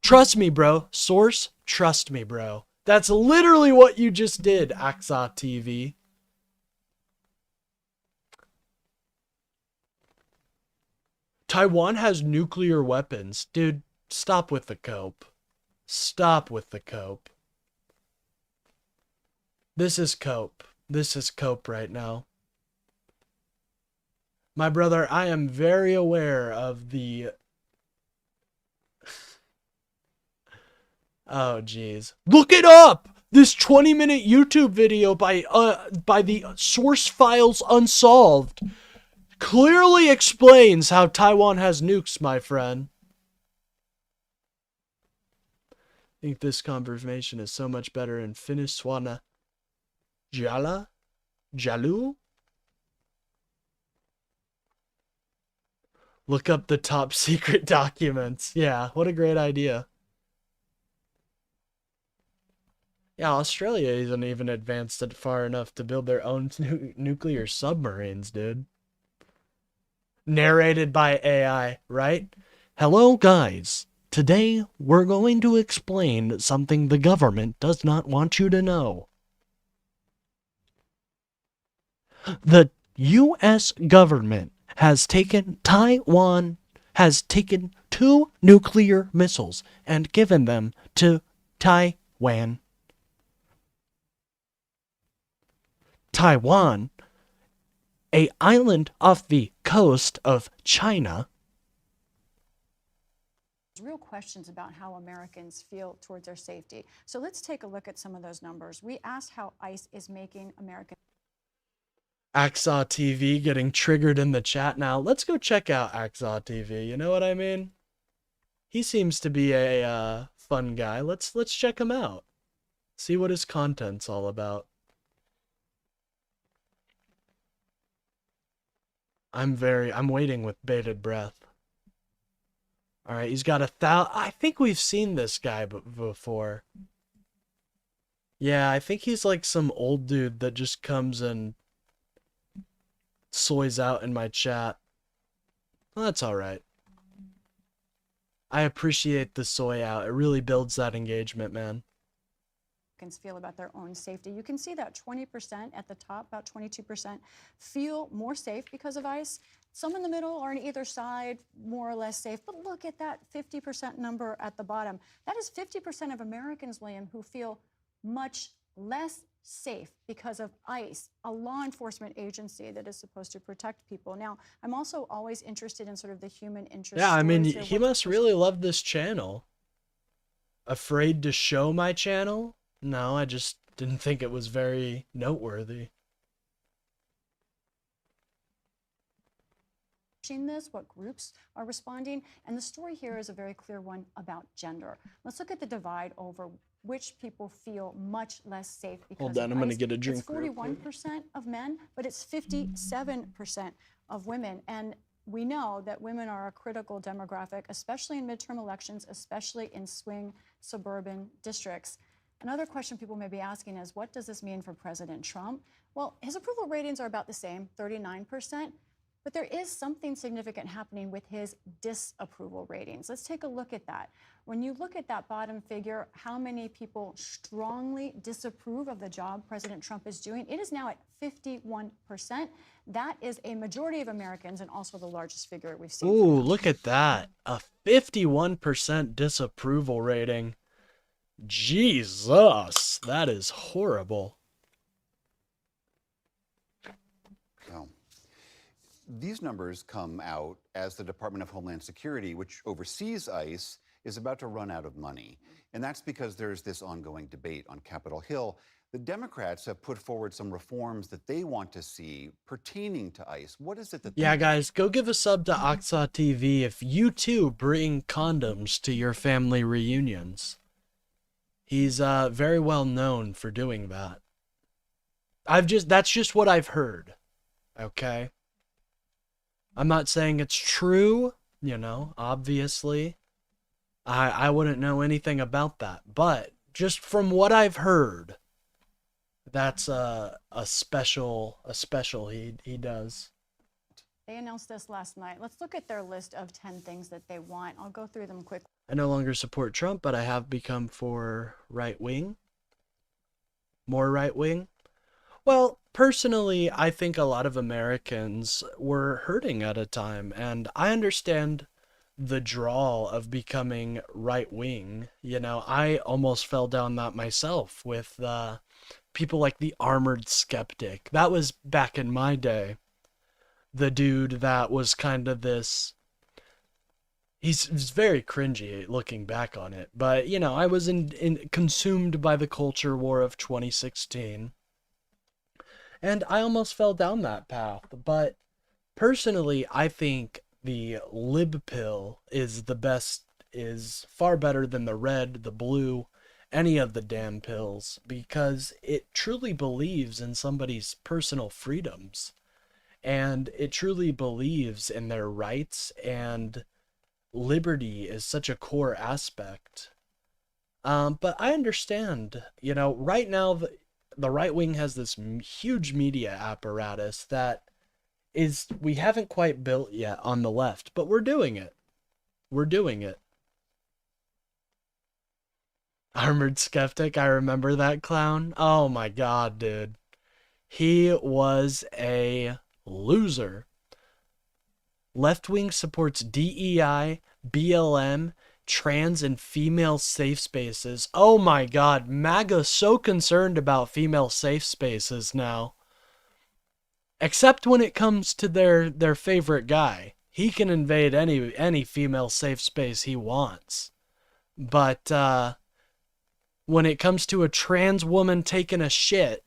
Trust me, bro. Source, trust me, bro. That's literally what you just did, Axa TV. Taiwan has nuclear weapons. Dude, stop with the cope. Stop with the cope. This is cope. This is cope right now. My brother, I am very aware of the... Oh, jeez. Look it up! This 20-minute YouTube video by the Source Files Unsolved clearly explains how Taiwan has nukes, my friend. I think this confirmation is so much better in Finnish Swana. Jala? Jalu? Look up the top secret documents. Yeah, what a great idea. Yeah, Australia isn't even advanced it far enough to build their own nuclear submarines, dude. Narrated by AI, right? Hello, guys. Today, we're going to explain something the government does not want you to know. The U.S. government has taken 2 nuclear missiles and given them to Taiwan. Taiwan, an island off the coast of China. Real questions about how Americans feel towards their safety. So let's take a look at some of those numbers. We asked how ICE is making Americans... Axa TV getting triggered in the chat now. Let's go check out Axa TV. You know what I mean? He seems to be a fun guy. Let's check him out. See what his content's all about. I'm waiting with bated breath. All right, he's got I think we've seen this guy before. Yeah, I think he's like some old dude that just comes and soys out in my chat. Well, that's alright. I appreciate the soy out. It really builds that engagement, man. Feel about their own safety. You can see that 20% at the top, about 22%, feel more safe because of ice. Some in the middle or on either side, more or less safe. But look at that 50% number at the bottom. That is 50% of Americans, William, who feel much less safe because of ICE, a law enforcement agency that is supposed to protect people. Now, I'm also always interested in sort of the human interest. Yeah, I mean, stories here. he must really love this channel. Afraid to show my channel? No, I just didn't think it was very noteworthy. This, what groups are responding, and the story here is a very clear one about gender. Let's look at the divide over which people feel much less safe because Hold on, I'm going to get a drink. It's 41% of men, but it's 57% of women. And we know that women are a critical demographic, especially in midterm elections, especially in swing suburban districts. Another question people may be asking is, what does this mean for President Trump? Well, his approval ratings are about the same, 39%, but there is something significant happening with his disapproval ratings. Let's take a look at that. When you look at that bottom figure, how many people strongly disapprove of the job President Trump is doing, it is now at 51%. That is a majority of Americans and also the largest figure we've seen. Ooh, look at that. A 51% disapproval rating. Jesus, that is horrible. Well, these numbers come out as the Department of Homeland Security, which oversees ICE, is about to run out of money. And that's because there's this ongoing debate on Capitol Hill. The Democrats have put forward some reforms that they want to see pertaining to ICE. What is it that Yeah, guys, go give a sub to Aksa TV if you too bring condoms to your family reunions. He's very well known for doing that. That's just what I've heard. Okay? I'm not saying it's true, you know, obviously. I wouldn't know anything about that, but just from what I've heard, that's a special he does. They announced this last night. Let's look at their list of 10 things that they want. I'll go through them quickly. I no longer support Trump, but I have become for right wing. More right wing. Well, personally, I think a lot of Americans were hurting at a time, and I understand the draw of becoming right wing. You know, I almost fell down that myself with people like the Armored Skeptic. That was back in my day. The dude that was kind of this... He's very cringy looking back on it. But, you know, I was consumed by the culture war of 2016. And I almost fell down that path. But personally, I think the lib pill is the best, is far better than the red, the blue, any of the damn pills. Because it truly believes in somebody's personal freedoms. And it truly believes in their rights, and liberty is such a core aspect. But I understand, you know, right now the right wing has this huge media apparatus that we haven't quite built yet on the left, but we're doing it. We're doing it. Armored Skeptic, I remember that clown. Oh my god, dude. He was a loser. Left wing supports DEI, BLM, trans and female safe spaces. Oh my god, MAGA's so concerned about female safe spaces now. Except when it comes to their favorite guy. He can invade any female safe space he wants. But when it comes to a trans woman taking a shit,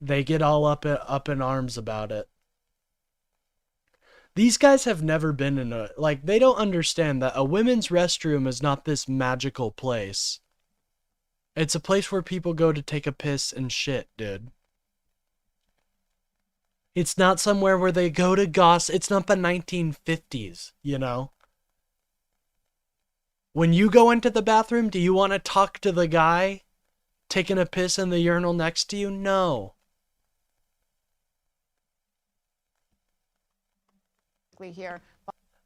they get all up in arms about it. These guys have never been in a... Like, they don't understand that a women's restroom is not this magical place. It's a place where people go to take a piss and shit, dude. It's not somewhere where they go to gossip. It's not the 1950s, you know? When you go into the bathroom, do you want to talk to the guy taking a piss in the urinal next to you? No. here.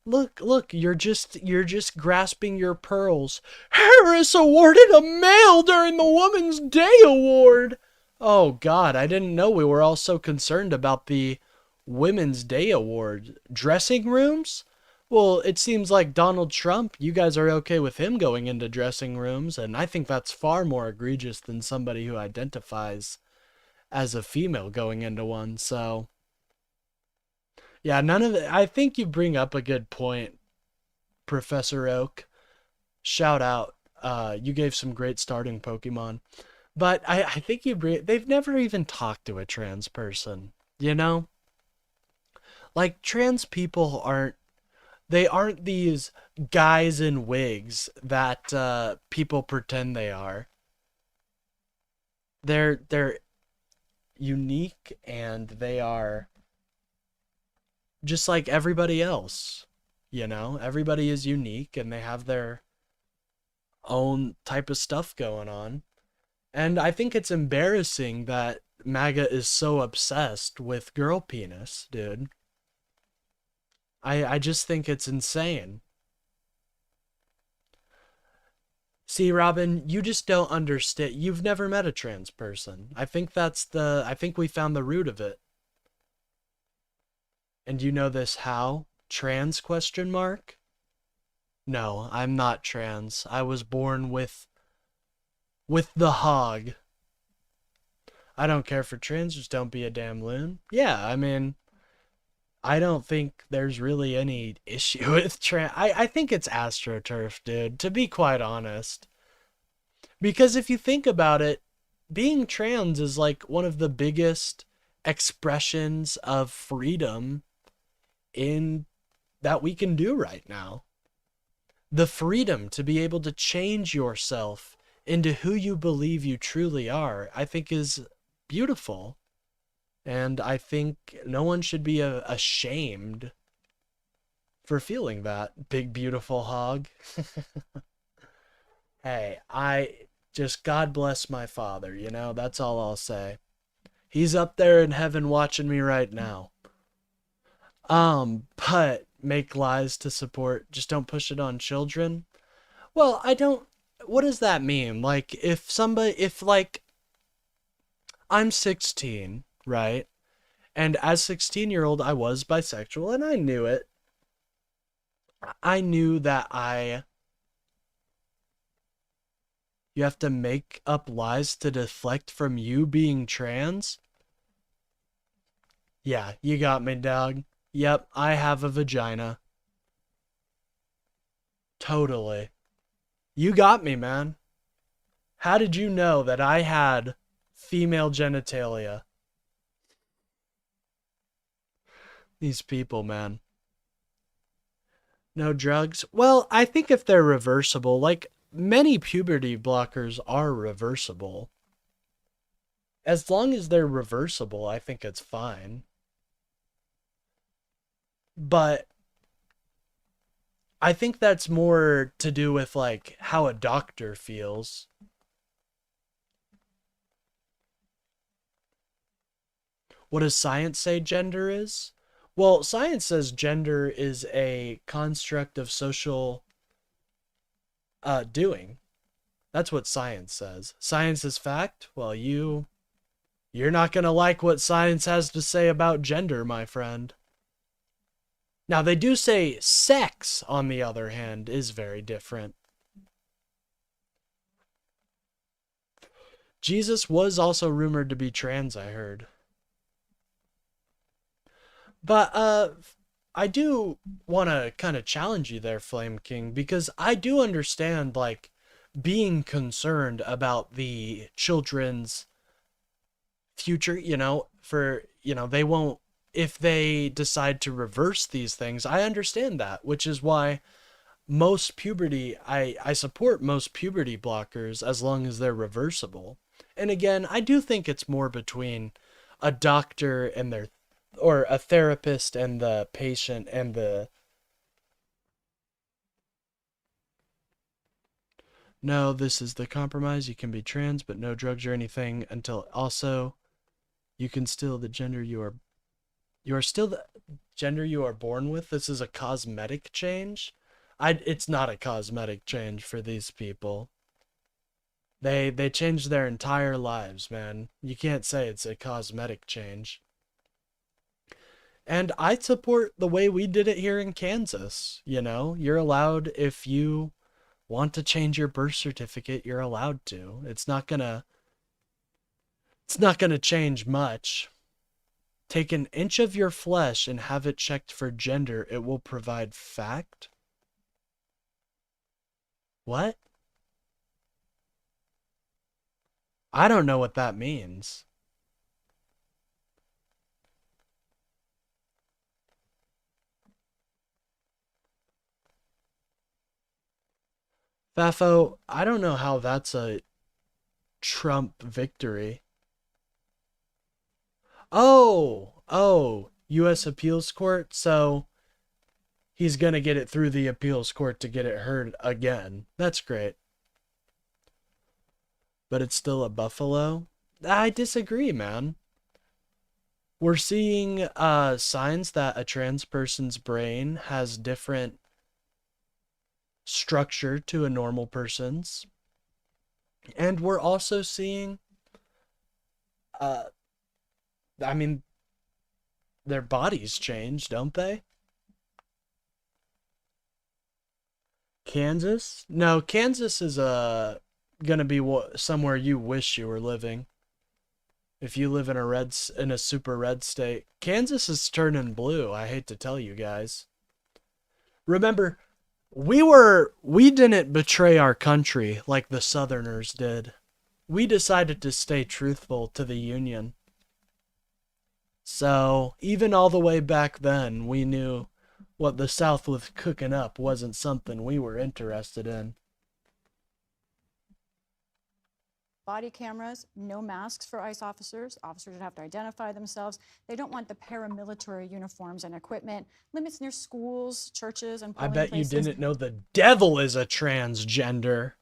Look, you're just grasping your pearls. Harris awarded a male during the Women's Day Award. Oh God, I didn't know we were all so concerned about the Women's Day Award. Dressing rooms? Well, it seems like Donald Trump, you guys are okay with him going into dressing rooms, and I think that's far more egregious than somebody who identifies as a female going into one, so yeah, none of it. I think you bring up a good point, Professor Oak. Shout out. You gave some great starting Pokemon. But I think they've never even talked to a trans person, you know? Like, trans people aren't these guys in wigs that people pretend they are. They're unique, and they are just like everybody else. You know, everybody is unique and they have their own type of stuff going on. And I think it's embarrassing that MAGA is so obsessed with girl penis, dude. I just think it's insane. See, Robin, you just don't understand. You've never met a trans person. I think we found the root of it. And you know this how? Trans question mark? No, I'm not trans. I was born with the hog. I don't care for trans, just don't be a damn loon. Yeah, I mean, I don't think there's really any issue with trans. I think it's AstroTurf, dude, to be quite honest. Because if you think about it, being trans is like one of the biggest expressions of freedom in that we can do right now. The freedom to be able to change yourself into who you believe you truly are, I think is beautiful. And I think no one should be ashamed for feeling that, big beautiful hog. Hey, God bless my father, you know, that's all I'll say. He's up there in heaven watching me right now. But make lies to support, just don't push it on children. Well, what does that mean? Like, if like, I'm 16, right? And as 16-year-old, I was bisexual, and I knew it. I knew that you have to make up lies to deflect from you being trans. Yeah, you got me, dog. Yep, I have a vagina. Totally. You got me, man. How did you know that I had female genitalia? These people, man. No drugs? Well, I think if they're reversible, like many puberty blockers are reversible. As long as they're reversible, I think it's fine. But I think that's more to do with like how a doctor feels. What does science say gender is? Well, science says gender is a construct of social doing. That's what science says. Science is fact? Well, you're not going to like what science has to say about gender, my friend. Now, they do say sex, on the other hand, is very different. Jesus was also rumored to be trans, I heard. But, I do want to kind of challenge you there, Flame King, because I do understand, like, being concerned about the children's future, you know, they won't, if they decide to reverse these things. I understand that, which is why most puberty, I support most puberty blockers as long as they're reversible. And again, I do think it's more between a doctor and or a therapist and the patient and no, this is the compromise. You can be trans, but no drugs or anything until also you can still the gender you are You are still the gender you are born with. This is a cosmetic change. It's not a cosmetic change for these people. They changed their entire lives, man. You can't say it's a cosmetic change. And I support the way we did it here in Kansas. You know, you're allowed, if you want to change your birth certificate, you're allowed to. It's not gonna change much. Take an inch of your flesh and have it checked for gender. It will provide fact. What? I don't know what that means. Fafo, I don't know how that's a Trump victory. Oh, U.S. Appeals Court. So he's going to get it through the appeals court to get it heard again. That's great. But it's still a buffalo? I disagree, man. We're seeing signs that a trans person's brain has different structure to a normal person's. And we're also seeing I mean, their bodies change, don't they? Kansas? No, Kansas is gonna be somewhere you wish you were living. If you live in a super red state. Kansas is turning blue, I hate to tell you guys. Remember, we didn't betray our country like the Southerners did. We decided to stay truthful to the Union. So, even all the way back then, we knew what the South was cooking up wasn't something we were interested in. Body cameras, no masks for ICE officers. Officers would have to identify themselves. They don't want the paramilitary uniforms and equipment. Limits near schools, churches, and polling places. I bet you didn't know the devil is a transgender.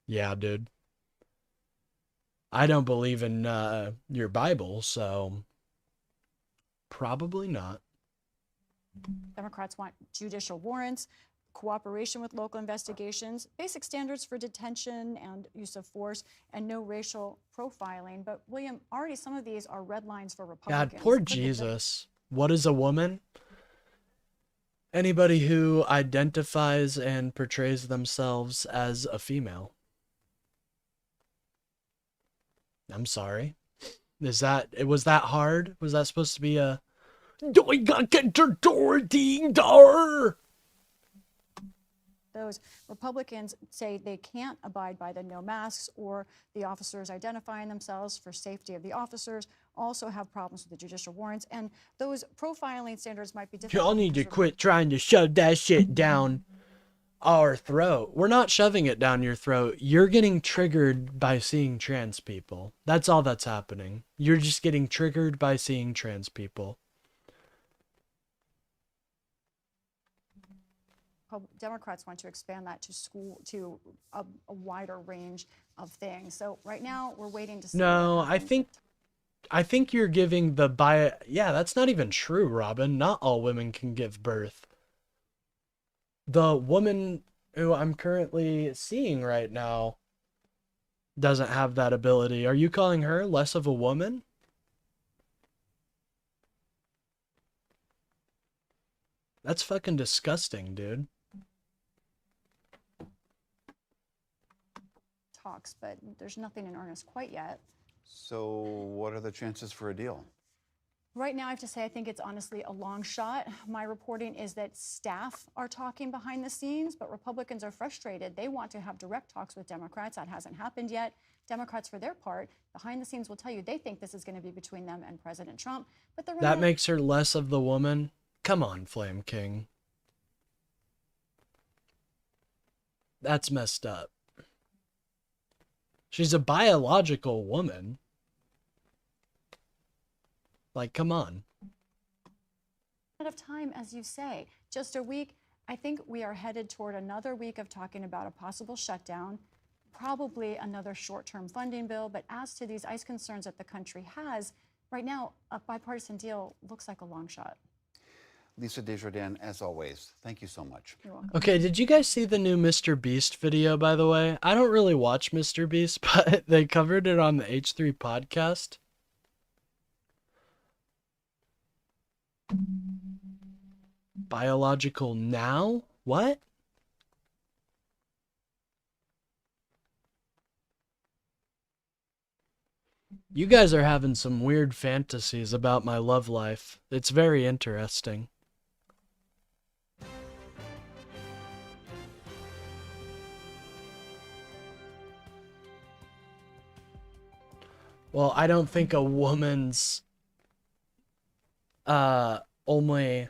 Yeah, dude. I don't believe in your Bible, so probably not. Democrats want judicial warrants, cooperation with local investigations, basic standards for detention and use of force, and no racial profiling. But William, already some of these are red lines for Republicans. God, poor Jesus. What is a woman? Anybody who identifies and portrays themselves as a female. I'm sorry. Was that hard? Was that supposed to be a Those Republicans say they can't abide by the no masks or the officers identifying themselves for safety of the officers, also have problems with the judicial warrants, and those profiling standards might be difficult. Y'all need to quit trying to shove that shit down our throat. We're not shoving it down your throat. You're getting triggered by seeing trans people. That's all that's happening. You're just getting triggered by seeing trans people. Democrats want to expand that to a wider range of things. So right now we're waiting to see. No, I think you're giving the bias. Yeah, that's not even true, Robin. Not all women can give birth. The woman who I'm currently seeing right now doesn't have that ability. Are you calling her less of a woman? That's fucking disgusting, dude. Talks, but there's nothing in earnest quite yet. So what are the chances for a deal? Right now, I have to say, I think it's honestly a long shot. My reporting is that staff are talking behind the scenes, but Republicans are frustrated. They want to have direct talks with Democrats. That hasn't happened yet. Democrats, for their part, behind the scenes will tell you they think this is going to be between them and President Trump. But that makes her less of the woman? Come on, Flame King. That's messed up. She's a biological woman. Like, come on. Of time, as you say, just a week. I think we are headed toward another week of talking about a possible shutdown, probably another short-term funding bill. But as to these ICE concerns that the country has, Right now, a bipartisan deal looks like a long shot. Lisa Desjardins, as always, thank you so much. You're welcome. Okay, did you guys see the new Mr. Beast video, by the way? I don't really watch Mr. Beast, but they covered it on the H3 podcast. Biological now? What? You guys are having some weird fantasies about my love life. It's very interesting. Well, I don't think a woman's only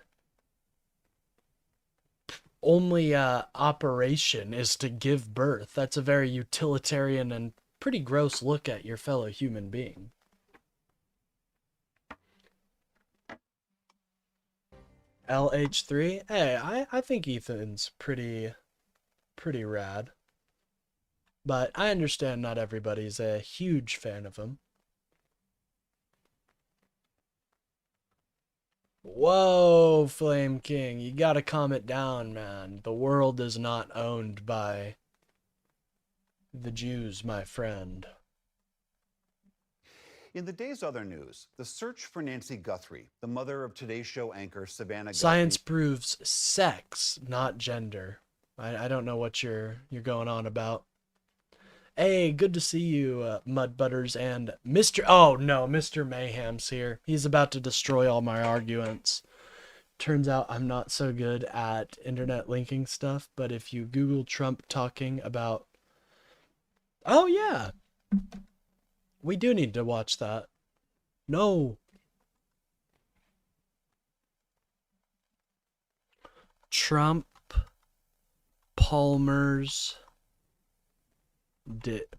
operation is to give birth. That's a very utilitarian and pretty gross look at your fellow human being. LH3? Hey, I think Ethan's pretty rad. But I understand not everybody's a huge fan of him. Whoa, Flame King, you gotta calm it down, man. The world is not owned by the Jews, my friend. In the day's other news, the search for Nancy Guthrie, the mother of Today's Show anchor Savannah Science Guthrie. proves sex, not gender. I don't know what you're going on about. Hey, good to see you, Mud Butters and Mr. Oh no, Mr. Mayhem's here. He's about to destroy all my arguments. Turns out I'm not so good at internet linking stuff, but if you Google Trump talking about... Oh yeah! We do need to watch that. No! Trump, Palmer's...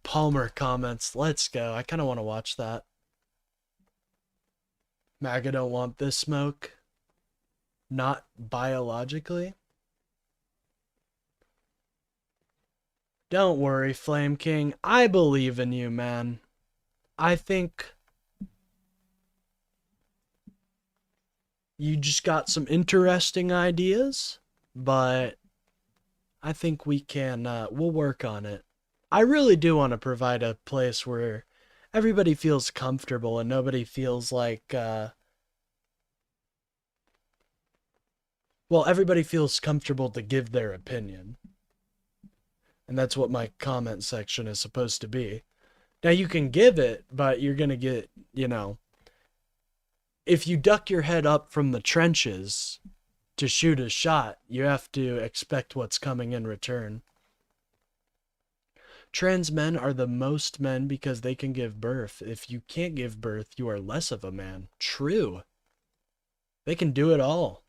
Palmer comments. Let's go. I kind of want to watch that. MAGA don't want this smoke. Not biologically. Don't worry, Flame King. I believe in you, man. I think you just got some interesting ideas, but I think we can, we'll work on it. I really do want to provide a place where everybody feels comfortable and nobody feels like, well, everybody feels comfortable to give their opinion. And that's what my comment section is supposed to be. Now you can give it, but you're going to get, you know, if you duck your head up from the trenches to shoot a shot, you have to expect what's coming in return. Trans men are the most men because they can give birth. If you can't give birth, you are less of a man. True. They can do it all.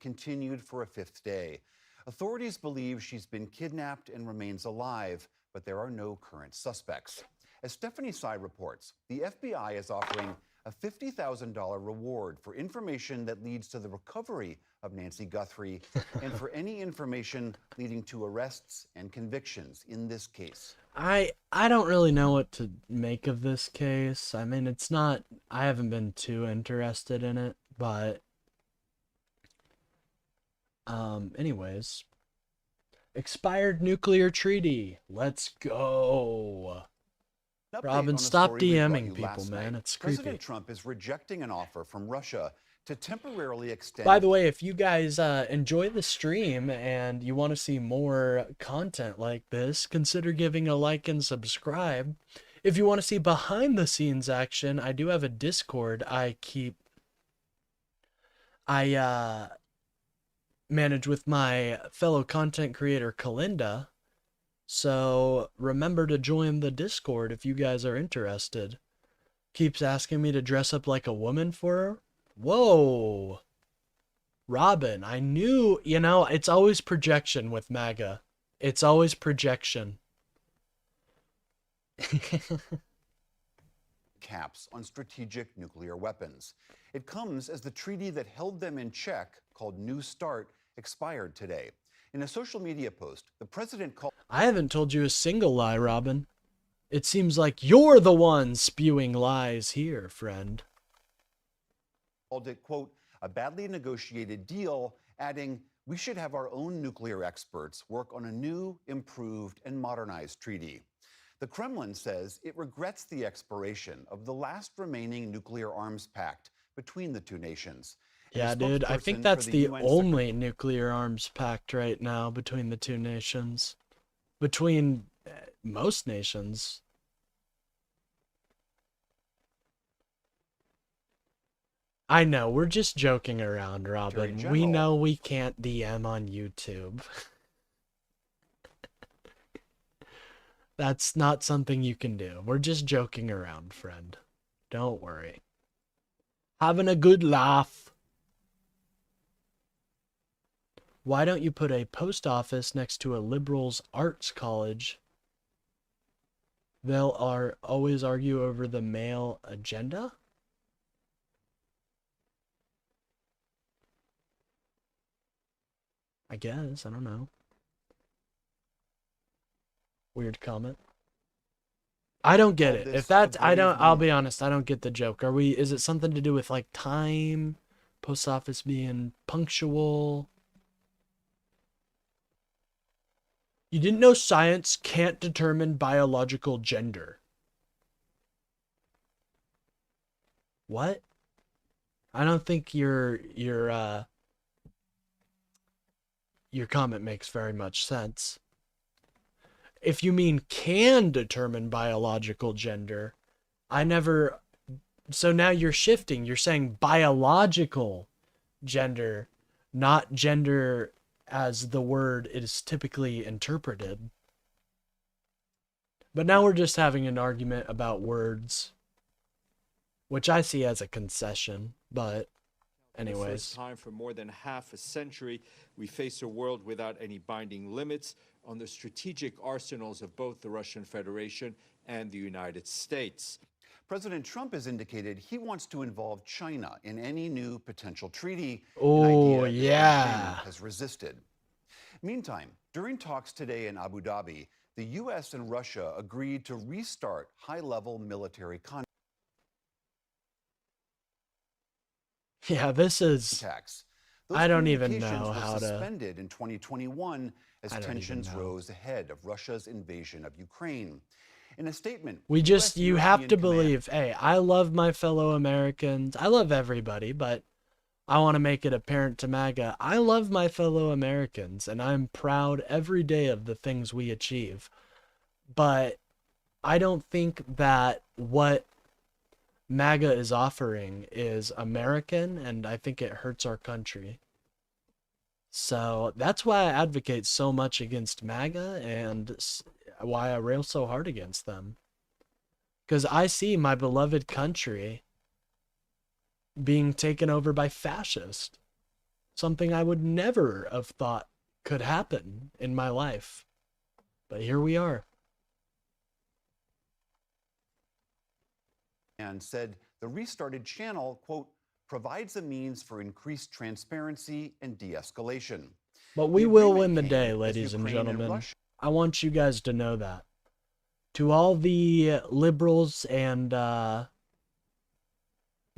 Continued for a fifth day. Authorities believe she's been kidnapped and remains alive, but there are no current suspects. As Stephanie Sy reports, the FBI is offering a $50,000 reward for information that leads to the recovery of Nancy Guthrie and for any information leading to arrests and convictions in this case. I don't really know what to make of this case. I mean, it's not, I haven't been too interested in it, but anyways, expired nuclear treaty. Let's go. Robin, stop DMing people, man. It's creepy. President Trump is rejecting an offer from Russia to temporarily extend... By the way, if you guys enjoy the stream and you want to see more content like this, consider giving a like and subscribe. If you want to see behind the scenes action, I do have a Discord I manage with my fellow content creator, Kalinda. So remember to join the Discord if you guys are interested. Keeps asking me to dress up like a woman for her. Whoa. Robin, I knew, you know, it's always projection with MAGA. It's always projection. Caps on strategic nuclear weapons. It comes as the treaty that held them in check, called New START, expired today. In a social media post, the president called... I haven't told you a single lie, Robin. It seems like you're the one spewing lies here, friend. Called it, quote, a badly negotiated deal, adding, we should have our own nuclear experts work on a new, improved, and modernized treaty. The Kremlin says it regrets the expiration of the last remaining nuclear arms pact between the two nations. Yeah, dude, I think that's the only nuclear arms pact right now between the two nations. Between most nations. I know, we're just joking around, Robin. We know we can't DM on YouTube. That's not something you can do. We're just joking around, friend. Don't worry. Having a good laugh. Why don't you put a post office next to a liberals arts college? They'll always argue over the male agenda? I guess, I don't know. Weird comment. I don't get it. If that's, I'll be honest, I don't get the joke. Is it something to do with like time? Post office being punctual? You didn't know science can't determine biological gender. What? I don't think your comment makes very much sense. If you mean can determine biological gender, so now you're shifting. You're saying biological gender, not gender as the word is typically interpreted. But now we're just having an argument about words, which I see as a concession, but anyways. First time for more than half a century, we face a world without any binding limits on the strategic arsenals of both the Russian Federation and the United States. President Trump has indicated he wants to involve China in any new potential treaty. Oh, yeah. Has resisted. Meantime, during talks today in Abu Dhabi, the U.S. and Russia agreed to restart high-level military contacts. Yeah, this is. I don't even know how to. Suspended in 2021 as tensions rose ahead of Russia's invasion of Ukraine. In a statement, you have to believe, hey, I love my fellow Americans. I love everybody, but I want to make it apparent to MAGA. I love my fellow Americans, and I'm proud every day of the things we achieve. But I don't think that what MAGA is offering is American, and I think it hurts our country. So that's why I advocate so much against MAGA and why I rail so hard against them. Because I see my beloved country being taken over by fascists. Something I would never have thought could happen in my life. But here we are. And said the restarted channel, quote, provides a means for increased transparency and de-escalation. But we will win the day, ladies and gentlemen. I want you guys to know that. To all the liberals and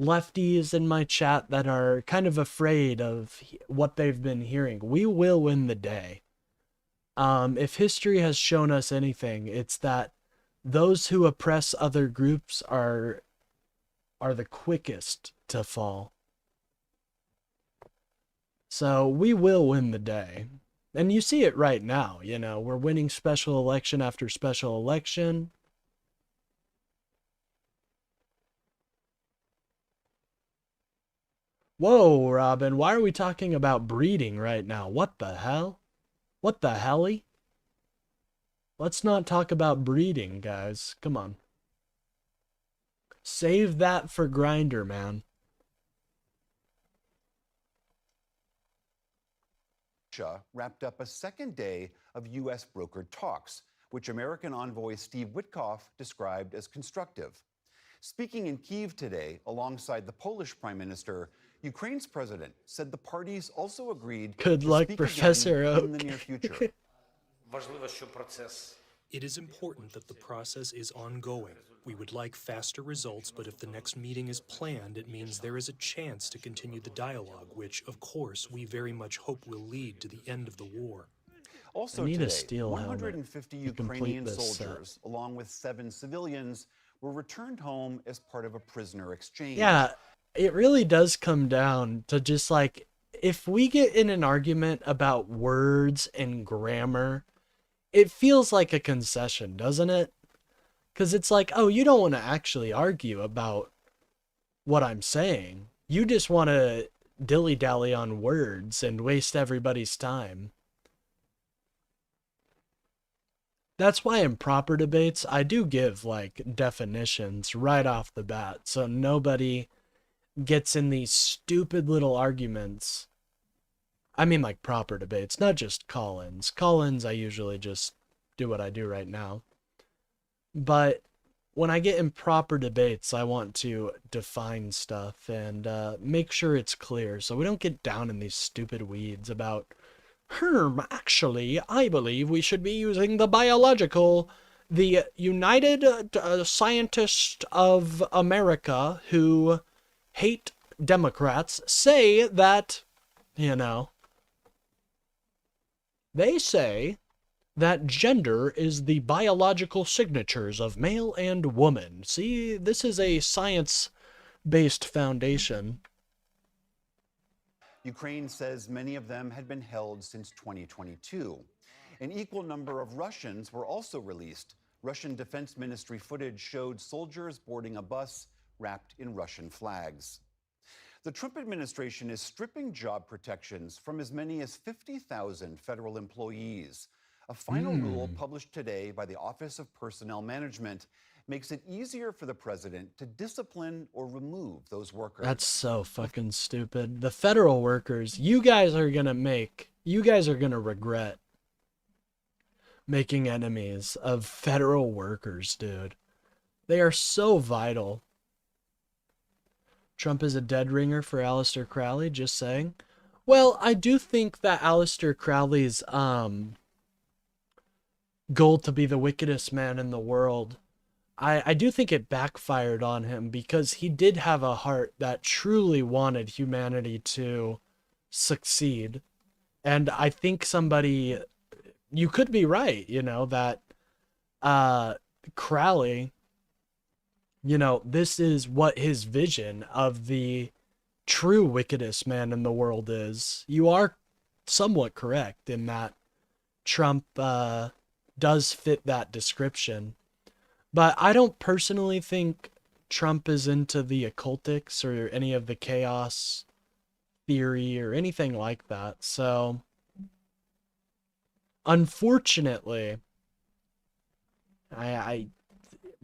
lefties in my chat that are kind of afraid of what they've been hearing, we will win the day. If history has shown us anything, it's that those who oppress other groups are the quickest to fall. So we will win the day. And you see it right now, you know, we're winning special election after special election. Whoa, Robin, why are we talking about breeding right now? What the hell? What the helly? Let's not talk about breeding, guys. Come on. Save that for Grindr, man. Russia wrapped up a second day of U.S. brokered talks, which American envoy Steve Witkoff described as constructive. Speaking in Kyiv today, alongside the Polish Prime Minister, Ukraine's president said the parties also agreed Good luck, Professor Oak. in the near future. It is important that the process is ongoing. We would like faster results, but if the next meeting is planned, it means there is a chance to continue the dialogue, which, of course, we very much hope will lead to the end of the war. Also I need a today, steel helmet 150 to complete Ukrainian this soldiers, along with 7 civilians, were returned home as part of a prisoner exchange. Yeah, it really does come down to just like, if we get in an argument about words and grammar, it feels like a concession, doesn't it? Because it's like, oh, you don't want to actually argue about what I'm saying. You just want to dilly-dally on words and waste everybody's time. That's why in proper debates, I do give, like, definitions right off the bat, so nobody gets in these stupid little arguments. I mean, like, proper debates, not just call-ins. Call-ins, I usually just do what I do right now. But when I get in proper debates, I want to define stuff and make sure it's clear, so we don't get down in these stupid weeds about, actually, I believe we should be using the United Scientists of America who hate Democrats say that, they say that gender is the biological signatures of male and woman. See, this is a science-based foundation. Ukraine says many of them had been held since 2022. An equal number of Russians were also released. Russian Defense Ministry footage showed soldiers boarding a bus wrapped in Russian flags. The Trump administration is stripping job protections from as many as 50,000 federal employees. A final rule published today by the Office of Personnel Management makes it easier for the president to discipline or remove those workers. That's so fucking stupid. The federal workers, you guys are gonna regret making enemies of federal workers, dude. They are so vital. Trump is a dead ringer for Aleister Crowley, just saying. Well, I do think that Aleister Crowley's goal to be the wickedest man in the world, I do think it backfired on him, because he did have a heart that truly wanted humanity to succeed. And I think you could be right, that Crowley, this is what his vision of the true wickedest man in the world is. You are somewhat correct in that Trump does fit that description. But I don't personally think Trump is into the occultics or any of the chaos theory or anything like that. So, unfortunately,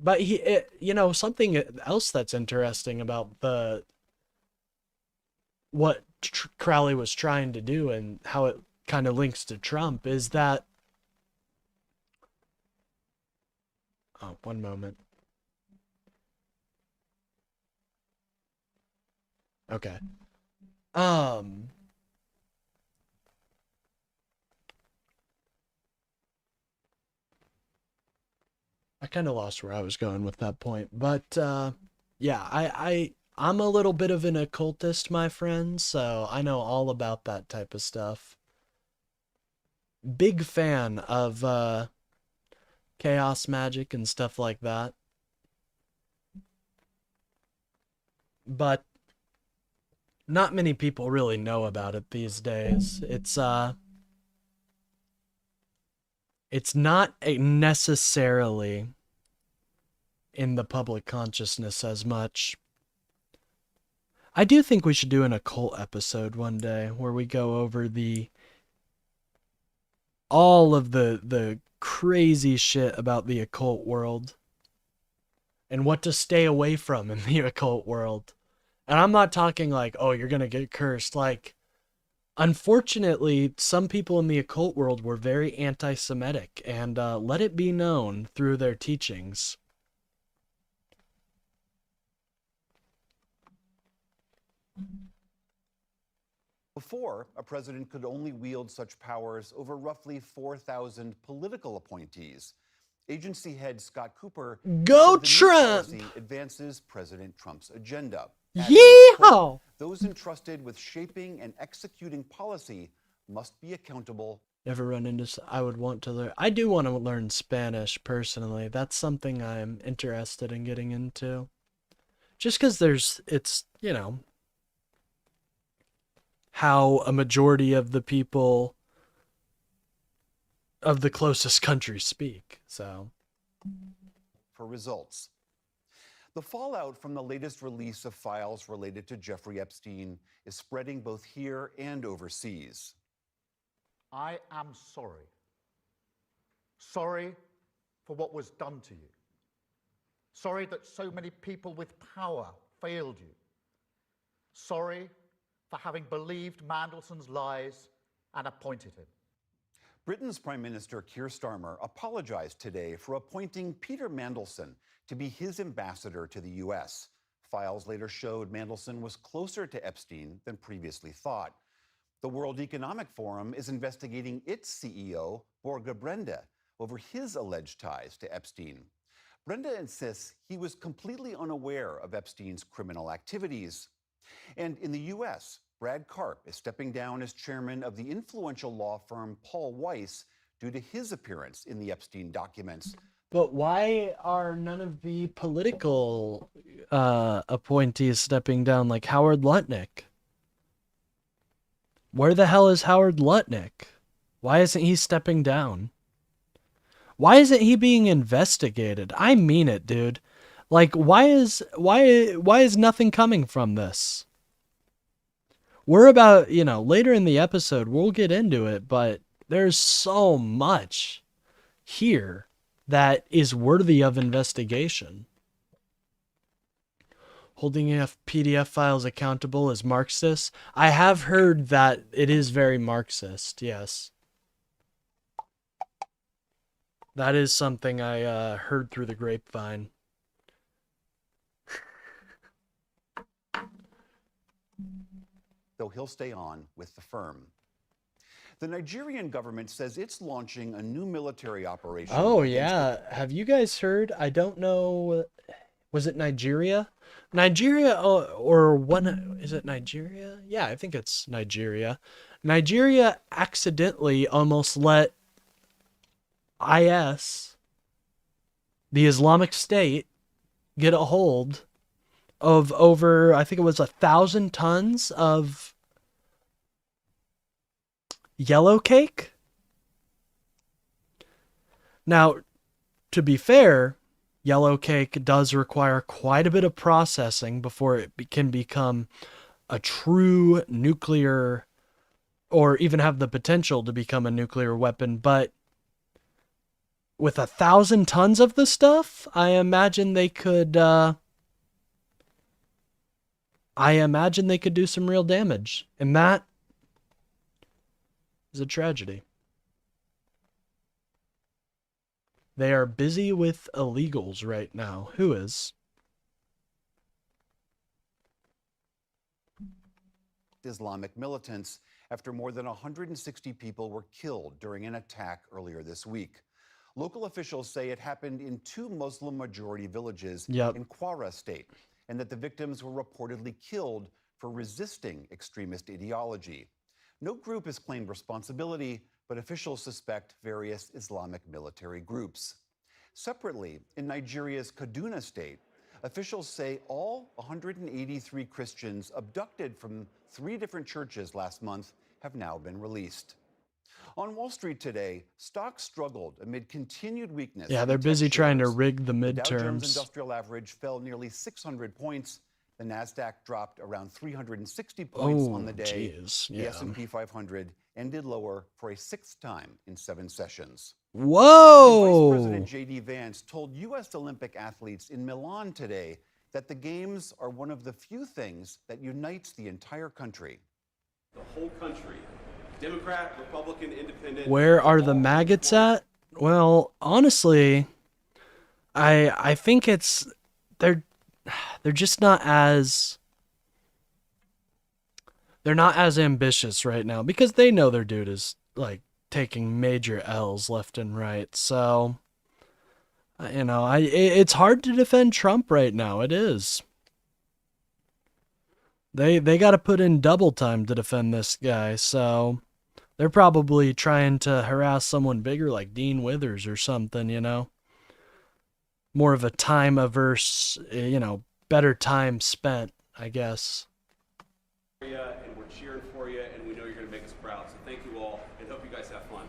but something else that's interesting about what Crowley was trying to do and how it kind of links to Trump is that, oh, one moment. Okay. I kind of lost where I was going with that point, but yeah, I'm a little bit of an occultist, my friend, so I know all about that type of stuff. Big fan of chaos magic and stuff like that. But not many people really know about it these days. It's not necessarily in the public consciousness as much. I do think we should do an occult episode one day where we go over all of the crazy shit about the occult world and what to stay away from in the occult world. And I'm not talking like, oh, you're gonna get cursed. Like, unfortunately, some people in the occult world were very anti-Semitic, and let it be known through their teachings. Before, a president could only wield such powers over roughly 4,000 political appointees. Agency head Scott Cooper Go said the new Trump! policy advances President Trump's agenda. Adding, quote, Yeehaw! those entrusted with shaping and executing policy must be accountable. Ever run into... I would want to learn... I do want to learn Spanish, personally. That's something I'm interested in getting into. Just because it's, you know, how a majority of the people of the closest countries speak, so. For results. The fallout from the latest release of files related to Jeffrey Epstein is spreading both here and overseas. I am sorry. Sorry for what was done to you. Sorry that so many people with power failed you. Sorry for having believed Mandelson's lies and appointed him. Britain's Prime Minister Keir Starmer apologized today for appointing Peter Mandelson to be his ambassador to the US. Files later showed Mandelson was closer to Epstein than previously thought. The World Economic Forum is investigating its CEO, Borge Brende, over his alleged ties to Epstein. Brende insists he was completely unaware of Epstein's criminal activities. And in the US, Brad Karp is stepping down as chairman of the influential law firm Paul Weiss due to his appearance in the Epstein documents. But why are none of the political appointees stepping down, like Howard Lutnick? Where the hell is Howard Lutnick? Why isn't he stepping down? Why isn't he being investigated? I mean it, dude. Like, why is nothing coming from this? We're about, you know, later in the episode, we'll get into it, but there's so much here that is worthy of investigation. Holding PDF files accountable as Marxist. I have heard that it is very Marxist, yes. That is something I heard through the grapevine. Though he'll stay on with the firm. The Nigerian government says it's launching a new military operation. Oh, yeah. Have you guys heard? I don't know. Was it Nigeria? Nigeria, or one, is it Nigeria? Yeah, I think it's Nigeria. Nigeria accidentally almost let IS, the Islamic State, get a hold of over, I think it was 1,000 tons of yellow cake. Now, to be fair, yellow cake does require quite a bit of processing before it can become a true nuclear, or even have the potential to become a nuclear weapon. But with 1,000 tons of the stuff, I imagine they could do some real damage. And that is a tragedy. They are busy with illegals right now. Who is? Islamic militants after more than 160 people were killed during an attack earlier this week. Local officials say it happened in 2 Muslim-majority villages in Kwara State, and that the victims were reportedly killed for resisting extremist ideology. No group has claimed responsibility, but officials suspect various Islamic military groups. Separately, in Nigeria's Kaduna State, officials say all 183 Christians abducted from 3 different churches last month have now been released. On Wall Street today, stocks struggled amid continued weakness. Yeah, they're busy trying to rig the The Dow Jones midterms. Industrial Average fell nearly 600 points. The Nasdaq dropped around 360 points on the day. Jeez, The yeah. S&P 500 ended lower for a 6th time in 7 sessions. Whoa! Vice President J.D. Vance told U.S. Olympic athletes in Milan today that the Games are one of the few things that unites the entire country. The whole country, Democrat, Republican, Independent. Where are the maggots at? Well, honestly, I think it's they're just not as ambitious right now because they know their dude is like taking major L's left and right. So You know, it's hard to defend Trump right now. It is. They got to put in double time to defend this guy, so they're probably trying to harass someone bigger like Dean Withers or something, you know? More of a time averse, you know, better time spent, I guess. And we're cheering for you, and we know you're going to make us proud. So thank you all, and hope you guys have fun.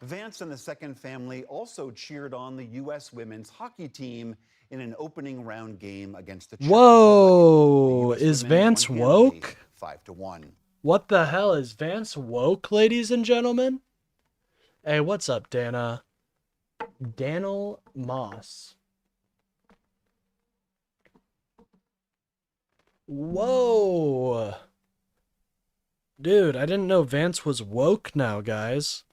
Vance and the second family also cheered on the U.S. women's hockey team in an opening round game against the Czech Whoa, Republic. is Vance woke? 5-1. What the hell is Vance woke, ladies and gentlemen? Hey, what's up, Dana? Daniel Moss. Whoa. Dude, I didn't know Vance was woke now, guys.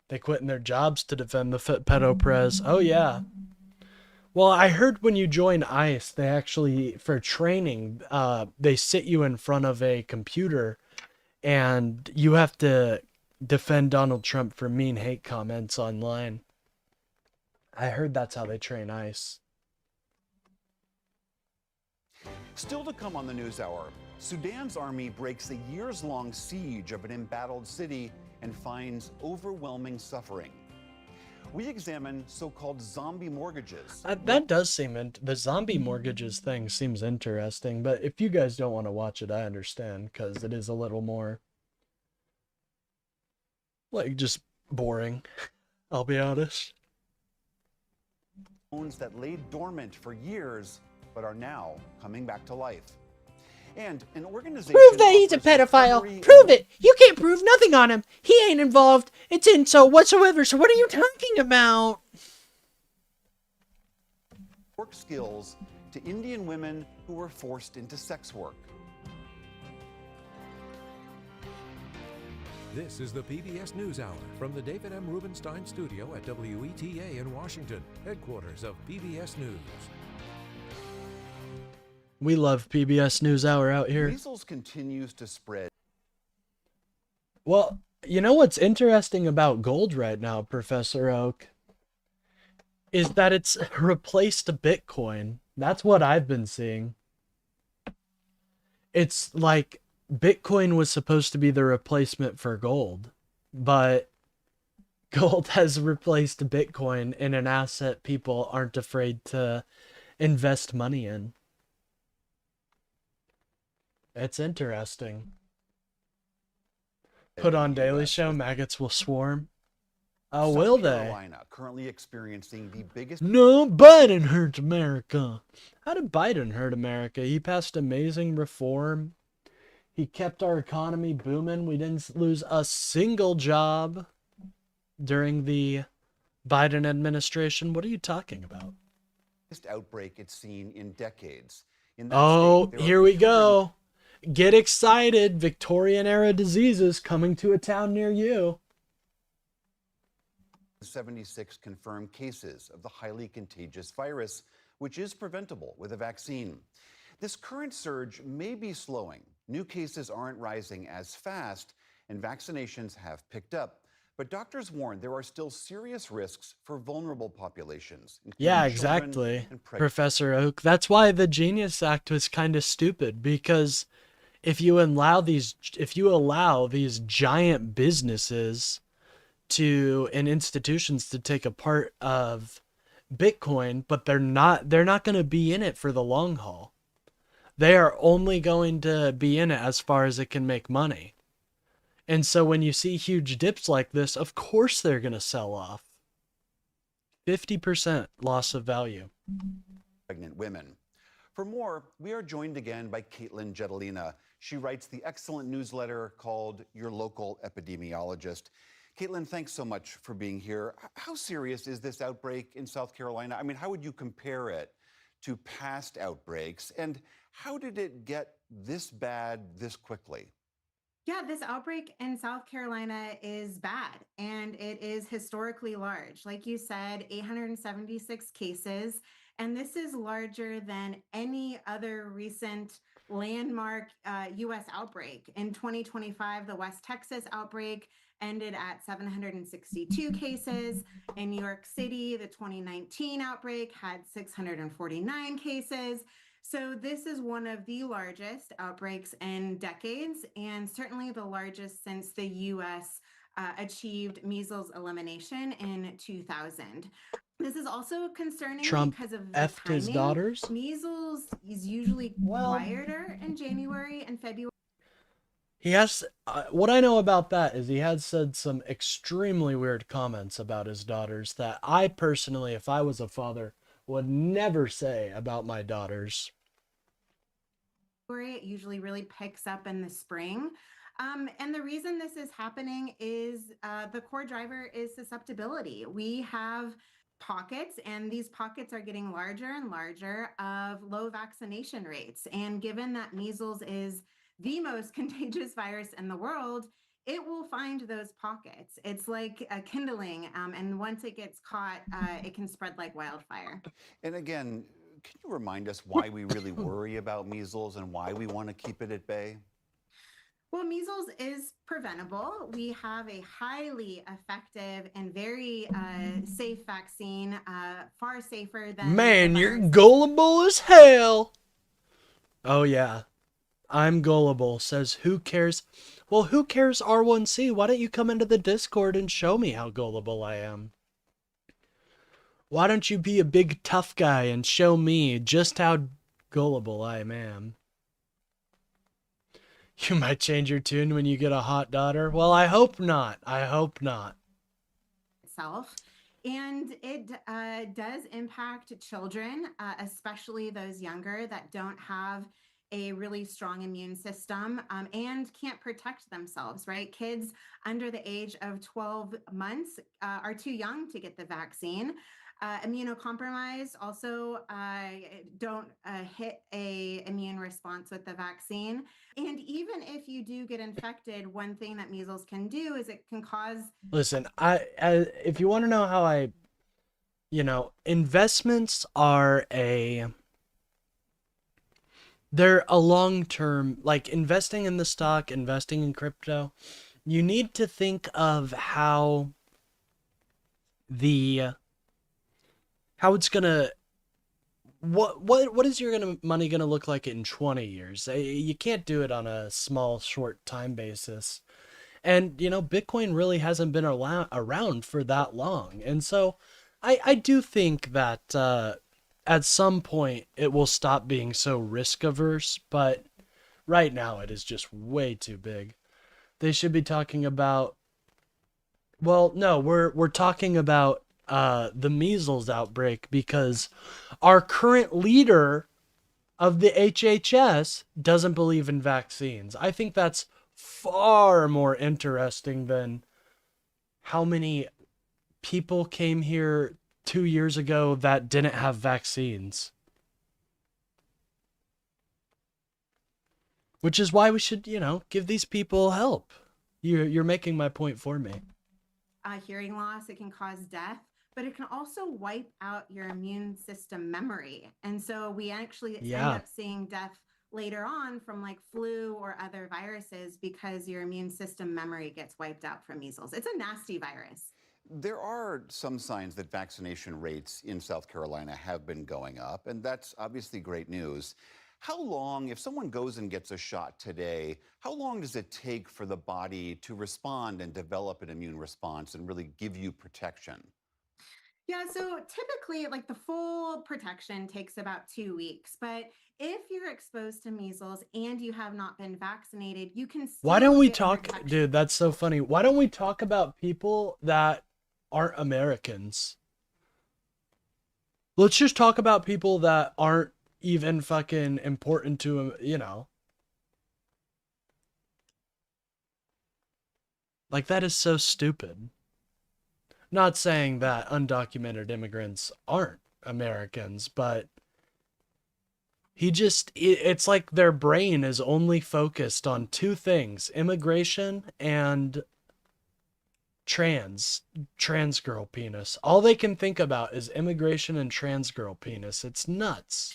They quitting their jobs to defend the pedo prez. Oh, yeah. Well, I heard when you join ICE, they actually, for training, they sit you in front of a computer and you have to defend Donald Trump for mean hate comments online. I heard that's how they train ICE. Still to come on the NewsHour, Sudan's army breaks a years-long siege of an embattled city and finds overwhelming suffering. We examine so-called zombie mortgages. That does seem, the zombie mortgages thing seems interesting, but if you guys don't want to watch it, I understand, because it is a little more, like, just boring, I'll be honest. Loans that lay dormant for years, but are now coming back to life. And an organization... Prove that he's a pedophile! Prove it! You can't prove nothing on him! He ain't involved! It's in so whatsoever, so what are you talking about? Work skills to Indian women who were forced into sex work. This is the PBS NewsHour from the David M. Rubenstein studio at WETA in Washington, headquarters of PBS News. We love PBS NewsHour out here. Measles continues to spread. Well, you know what's interesting about gold right now, Professor Oak? Is that it's replaced Bitcoin. That's what I've been seeing. It's like Bitcoin was supposed to be the replacement for gold, but gold has replaced Bitcoin in an asset people aren't afraid to invest money in. It's interesting. Put on Daily Show, maggots will swarm. Oh, will they? Carolina, currently experiencing the biggest... No, Biden hurt America. How did Biden hurt America? He passed amazing reform. He kept our economy booming. We didn't lose a single job during the Biden administration. What are you talking about? Outbreak it's seen in decades. Oh, here we go. Get excited. Victorian era diseases coming to a town near you. 76 confirmed cases of the highly contagious virus, which is preventable with a vaccine. This current surge may be slowing. New cases aren't rising as fast, and vaccinations have picked up. But doctors warn there are still serious risks for vulnerable populations. Yeah, exactly, Professor Oak. That's why the Genius Act was kind of stupid, because if you allow these giant businesses and institutions to take a part of Bitcoin, but they're not going to be in it for the long haul. They are only going to be in it as far as it can make money. And so when you see huge dips like this, of course they're going to sell off. 50% loss of value. Pregnant women. For more, we are joined again by Caitlin Jetelina. She writes the excellent newsletter called Your Local Epidemiologist. Caitlin, thanks so much for being here. How serious is this outbreak in South Carolina? I mean, how would you compare it to past outbreaks? And how did it get this bad this quickly? Yeah, this outbreak in South Carolina is bad, and it is historically large. Like you said, 876 cases, and this is larger than any other recent landmark U.S. outbreak. In 2025, the West Texas outbreak ended at 762 cases. In New York City, the 2019 outbreak had 649 cases. So this is one of the largest outbreaks in decades, and certainly the largest since the U.S. Achieved measles elimination in 2000. This is also concerning Trump because of the effed his timing. daughters? Measles is usually quieter in January and February. He has, what I know about that is he has said some extremely weird comments about his daughters that I personally, if I was a father, would never say about my daughters. It usually really picks up in the spring. And the reason this is happening is the core driver is susceptibility. We have pockets, and these pockets are getting larger and larger of low vaccination rates. And given that measles is the most contagious virus in the world, it will find those pockets. It's like a kindling, and once it gets caught, it can spread like wildfire. And again, can you remind us why we really worry about measles and why we want to keep it at bay? Well, measles is preventable. We have a highly effective and very safe vaccine, far safer than. Man, you're gullible as hell. Oh, yeah. I'm gullible, says who cares? Well, who cares R1C? Why don't you come into the Discord and show me how gullible I am? Why don't you be a big tough guy and show me just how gullible I am? You might change your tune when you get a hot daughter. Well, I hope not. I hope not. Itself. And it does impact children, especially those younger that don't have a really strong immune system and can't protect themselves, right? Kids under the age of 12 months are too young to get the vaccine. Immunocompromised also don't hit a immune response with the vaccine. And even if you do get infected, one thing that measles can do is it can cause. Listen, if you want to know how investments are they're a long-term, like investing in the stock, investing in crypto. You need to think of how it's gonna, what is your money gonna look like in 20 years? You can't do it on a small, short time basis. And, Bitcoin really hasn't been around for that long. And so I do think that at some point it will stop being so risk averse, but right now it is just way too big. They should be talking about, well, no, we're talking about the measles outbreak because our current leader of the HHS doesn't believe in vaccines. I think that's far more interesting than how many people came here 2 years ago that didn't have vaccines. Which is why we should, give these people help. You're making my point for me. Hearing loss, it can cause death, but it can also wipe out your immune system memory. And so we actually end up seeing death later on from like flu or other viruses because your immune system memory gets wiped out from measles. It's a nasty virus. There are some signs that vaccination rates in South Carolina have been going up, and that's obviously great news. How long, if someone goes and gets a shot today, how long does it take for the body to respond and develop an immune response and really give you protection? Yeah, so typically, like the full protection takes about 2 weeks. But if you're exposed to measles and you have not been vaccinated, you can still. Why don't we get talk, protection. dude, that's so funny. Why don't we talk about people that aren't Americans? Let's just talk about people that aren't even fucking important to them, Like, that is so stupid. Not saying that undocumented immigrants aren't Americans, but it's like their brain is only focused on two things: immigration and trans girl penis. All they can think about is immigration and trans girl penis. It's nuts.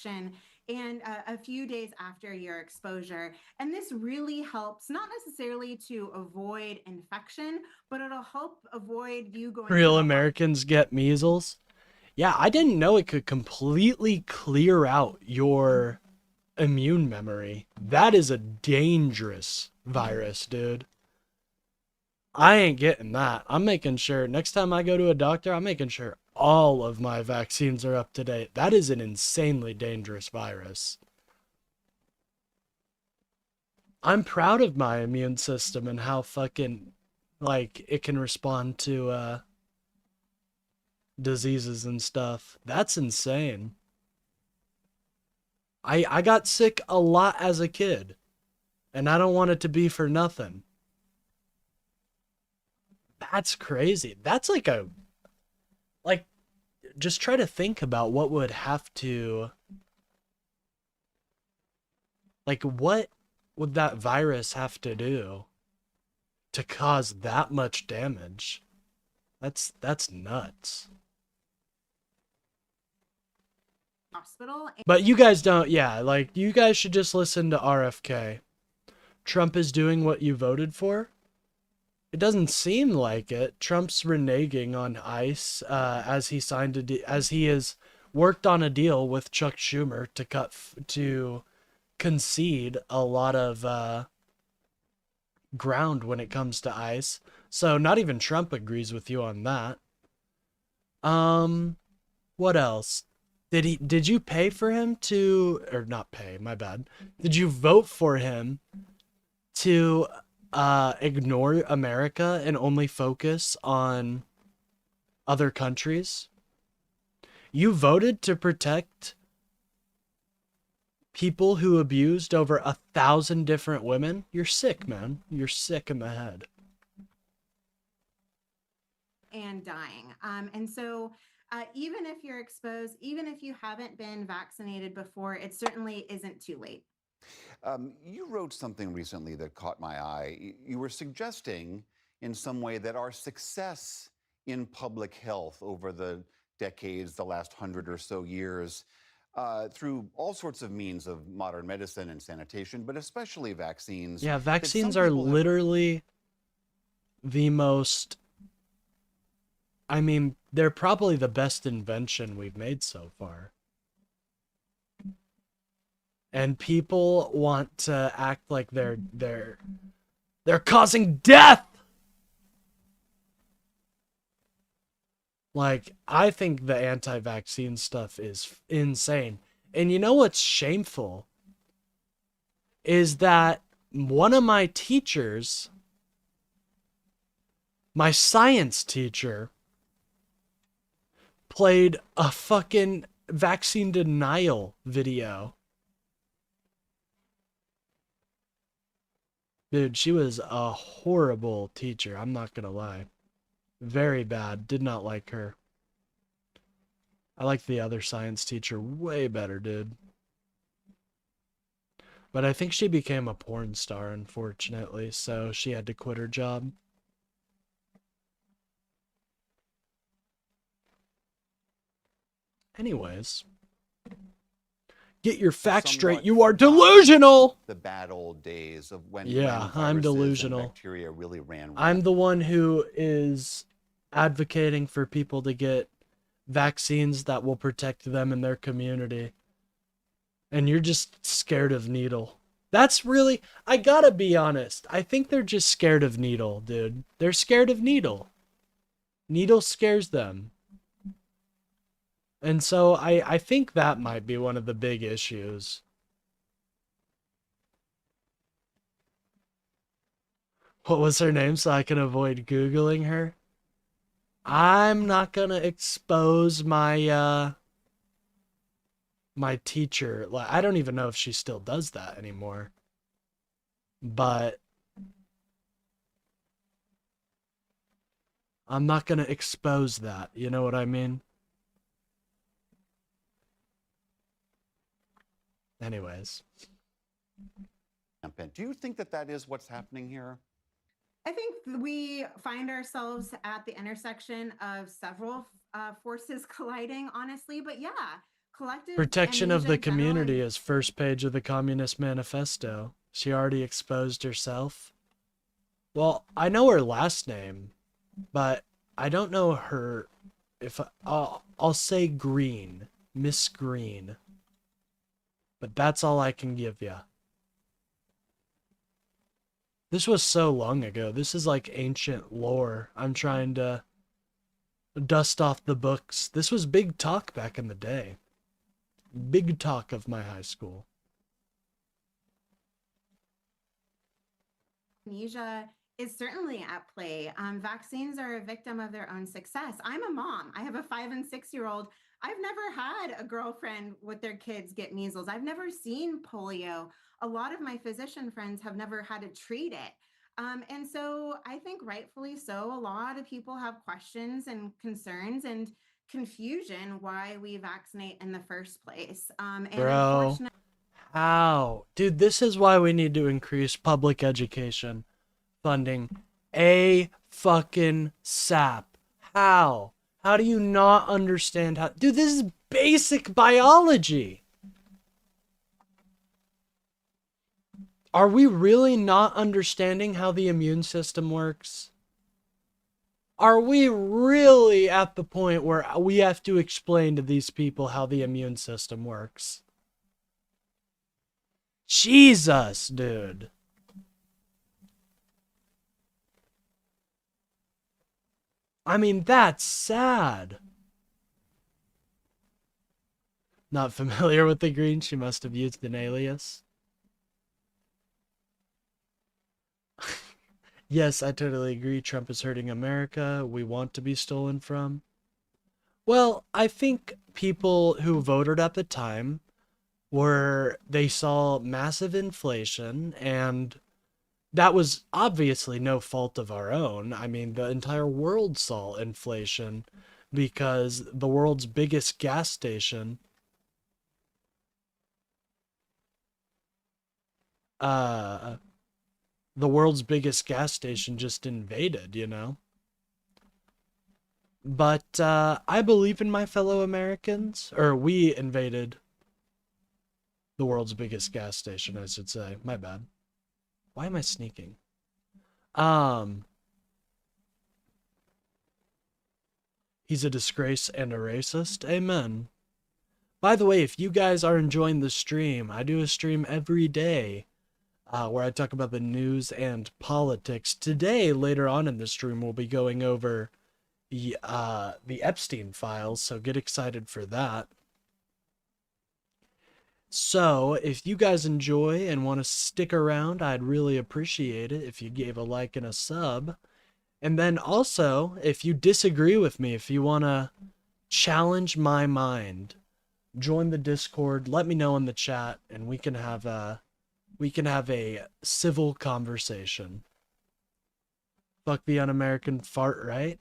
and a few days after your exposure. And this really helps, not necessarily to avoid infection, but it'll help avoid you going Real to the Americans get measles. Yeah, I didn't know it could completely clear out your immune memory. That is a dangerous virus, dude. I ain't getting that. I'm making sure next time I go to a doctor, I'm making sure all of my vaccines are up to date. That is an insanely dangerous virus. I'm proud of my immune system and how fucking, like, it can respond to diseases and stuff. That's insane. I got sick a lot as a kid, and I don't want it to be for nothing. That's crazy. That's like, just try to think about what would have to, like, what would that virus have to do to cause that much damage? That's nuts. hospital. But you guys don't, yeah, like, you guys should just listen to RFK. Trump is doing what you voted for? It doesn't seem like it. Trump's reneging on ICE as he signed as he has worked on a deal with Chuck Schumer to concede a lot of ground when it comes to ICE. So not even Trump agrees with you on that. What else? Did you pay for him to, or not pay, my bad. Did you vote for him to ignore America and only focus on other countries? You voted to protect people who abused over 1,000 different women? You're sick, man. You're sick in the head. And dying. And so even if you're exposed, even if you haven't been vaccinated before, it certainly isn't too late. You wrote something recently that caught my eye. You were suggesting in some way that our success in public health over the decades, the last 100 or so years, through all sorts of means of modern medicine and sanitation, but especially vaccines. Yeah, vaccines are literally the most, I mean, they're probably the best invention we've made so far. And people want to act like they're causing death. Like, I think the anti-vaccine stuff is insane. And you know what's shameful? Is that one of my teachers, my science teacher, played a fucking vaccine denial video. Dude, she was a horrible teacher, I'm not gonna lie. Very bad. Did not like her. I like the other science teacher way better, dude. But I think she became a porn star, unfortunately, so she had to quit her job. Anyways. Get your facts straight. You are delusional. The bad old days of when I'm delusional. Bacteria really ran. I'm the one who is advocating for people to get vaccines that will protect them and their community. And you're just scared of needle. That's really, I gotta be honest. I think they're just scared of needle, dude. They're scared of needle. Needle scares them. And so I think that might be one of the big issues. What was her name so I can avoid Googling her? I'm not gonna expose my my teacher. Like, I don't even know if she still does that anymore. But I'm not gonna expose that, you know what I mean? Anyways. Do you think that that is what's happening here? I think we find ourselves at the intersection of several forces colliding, honestly. But yeah, collective Protection of amnesia the general community is first page of the Communist Manifesto. She already exposed herself. Well, I know her last name, but I don't know her. I'll say Green, Miss Green. But that's all I can give you. This was so long ago. This is like ancient lore. I'm trying to dust off the books. This was big talk back in the day. Big talk of my high school. amnesia is certainly at play. Vaccines are a victim of their own success. I'm a mom. I have a 5 and 6-year-old. I've never had a girlfriend with their kids get measles. I've never seen polio. A lot of my physician friends have never had to treat it. And so I think rightfully so, a lot of people have questions and concerns and confusion why we vaccinate in the first place. And Bro, unfortunately, how? Dude, this is why we need to increase public education funding. A fucking sap. How? How do you not understand how? Dude, this is basic biology. Are we really not understanding how the immune system works? Are we really at the point where we have to explain to these people how the immune system works? Jesus, dude. I mean, that's sad. Not familiar with the Green? She must have used an alias. Yes, I totally agree. Trump is hurting America. We want to be stolen from. Well, I think people who voted at the time they saw massive inflation, and that was obviously no fault of our own. I mean, the entire world saw inflation because the world's biggest gas station just invaded, you know? But I believe in my fellow Americans, or we invaded the world's biggest gas station, I should say. My bad. Why am I sneaking? He's a disgrace and a racist. Amen. By the way, if you guys are enjoying the stream, I do a stream every day where I talk about the news and politics. Today, later on in the stream, we'll be going over the Epstein files, so get excited for that. So, if you guys enjoy and want to stick around, I'd really appreciate it if you gave a like and a sub. And then also, if you disagree with me, if you want to challenge my mind, join the Discord, let me know in the chat, and we can have a civil conversation. Fuck the un-American fart, right?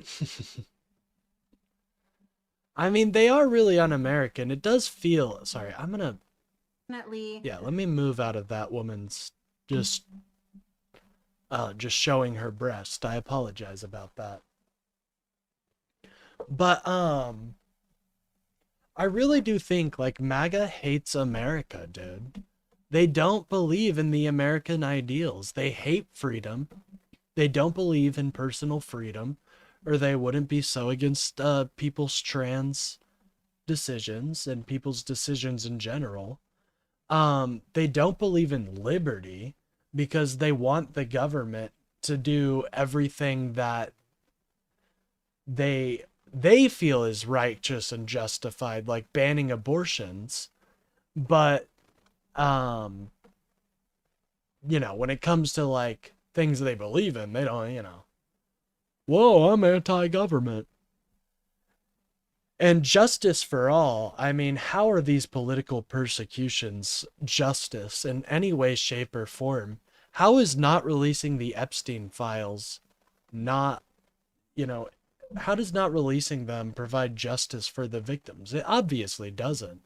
I mean, they are really un-American. It does feel... Sorry, I'm gonna... Yeah, let me move out of that woman's just showing her breast. I apologize about that. But, I really do think, like, MAGA hates America, dude. They don't believe in the American ideals. They hate freedom. They don't believe in personal freedom, or they wouldn't be so against people's trans decisions and people's decisions in general. They don't believe in liberty because they want the government to do everything that they feel is righteous and justified, like banning abortions. But you know, when it comes to like things they believe in, they don't, you know, whoa, I'm anti-government. And justice for all, I mean, how are these political persecutions justice in any way, shape, or form? How is not releasing the Epstein files not, you know, how does not releasing them provide justice for the victims? It obviously doesn't.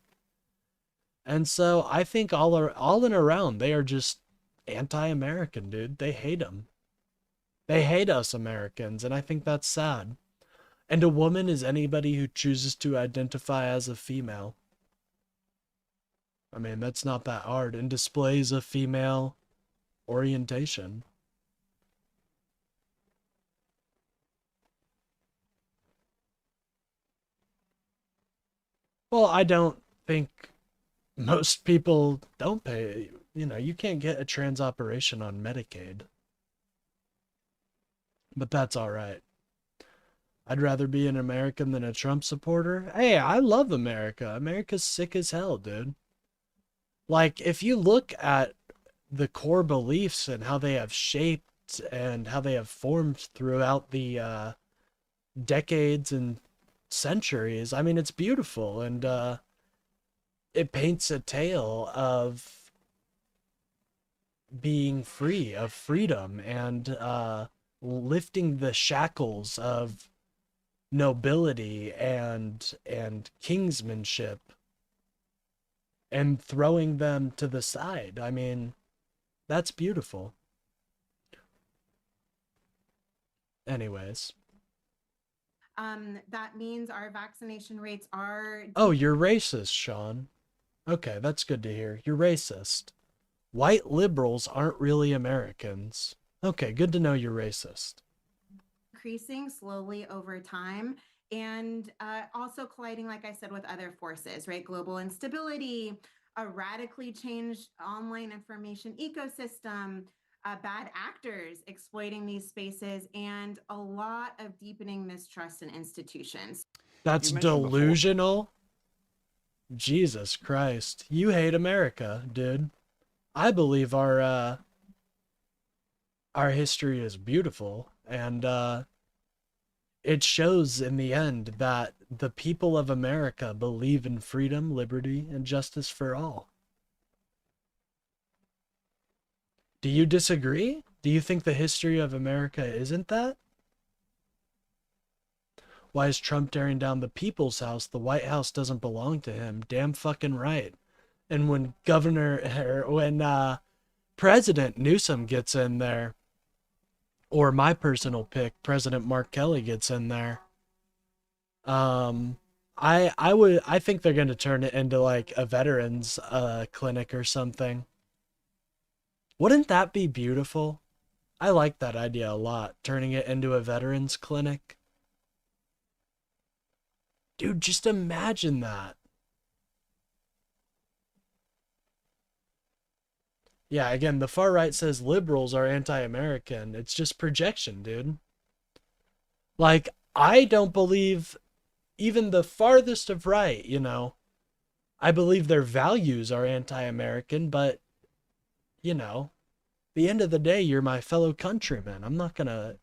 And so I think all and around, they are just anti-American, dude. They hate them. They hate us Americans, and I think that's sad. And a woman is anybody who chooses to identify as a female. I mean, that's not that hard. And displays a female orientation. Well, I don't think most people don't pay. You know, you can't get a trans operation on Medicaid. But that's all right. I'd rather be an American than a Trump supporter. Hey, I love America. America's sick as hell, dude. Like, if you look at the core beliefs and how they have shaped and how they have formed throughout the decades and centuries, I mean, it's beautiful. And it paints a tale of being free, of freedom, and lifting the shackles of nobility and kingsmanship and throwing them to the side. I mean, that's beautiful. Anyways. That means our vaccination rates are... Oh, you're racist, Sean. Okay, that's good to hear. You're racist. White liberals aren't really Americans. Okay, good to know you're racist. Increasing slowly over time, and also colliding, like I said, with other forces, right? Global instability, a radically changed online information ecosystem, bad actors exploiting these spaces, and a lot of deepening mistrust in institutions. That's delusional. Jesus Christ. You hate America, dude. I believe our history is beautiful, and it shows in the end that the people of America believe in freedom, liberty, and justice for all. Do you disagree? Do you think the history of America isn't that? Why is Trump tearing down the people's house? The White House doesn't belong to him. Damn fucking right. And when President Newsom gets in there, or my personal pick, President Mark Kelly gets in there, I think they're going to turn it into like a veterans clinic or something. Wouldn't that be beautiful? I like that idea a lot, turning it into a veterans clinic. Dude, just imagine that. Yeah, again, the far right says liberals are anti-American. It's just projection, dude. Like, I don't believe even the farthest of right, you know. I believe their values are anti-American, but, you know, at the end of the day, you're my fellow countrymen. I'm not gonna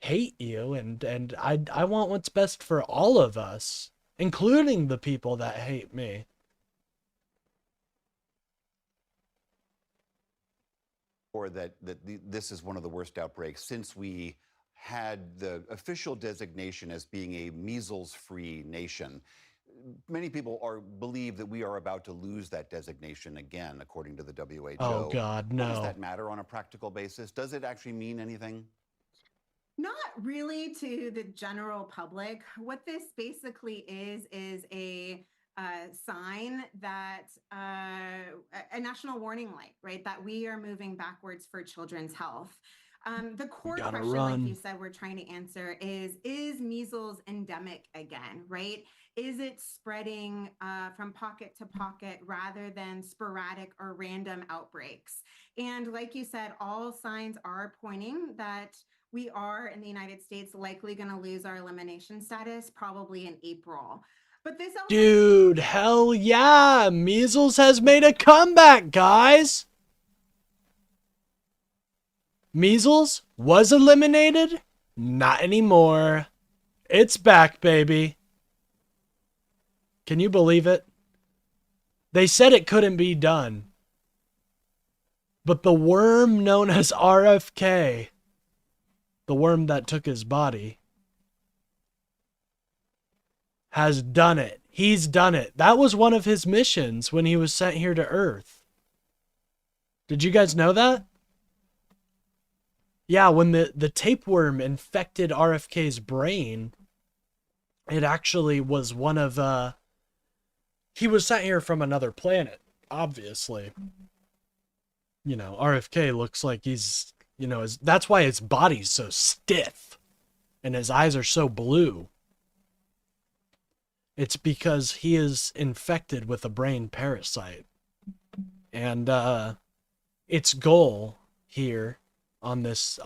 hate you, and I want what's best for all of us, including the people that hate me. Or that this is one of the worst outbreaks since we had the official designation as being a measles-free nation. Many people believe that we are about to lose that designation again, according to the WHO. Oh God, no. What does that matter on a practical basis? Does it actually mean anything? Not really to the general public. What this basically is a sign that a national warning light, right? That we are moving backwards for children's health. The core question, like you said, we're trying to answer is measles endemic again, right? Is it spreading from pocket to pocket rather than sporadic or random outbreaks? And like you said, all signs are pointing that we are in the United States likely going to lose our elimination status probably in April. But this dude, hell yeah! Measles has made a comeback, guys! Measles was eliminated? Not anymore. It's back, baby. Can you believe it? They said it couldn't be done. But the worm known as RFK, the worm that took his body, has done it. He's done it. That was one of his missions when he was sent here to Earth. Did you guys know that? Yeah, when the tapeworm infected RFK's brain, it actually was one of he was sent here from another planet, obviously. You know, RFK looks like he's, you know, that's why his body's so stiff and his eyes are so blue. It's because he is infected with a brain parasite. And its goal here on this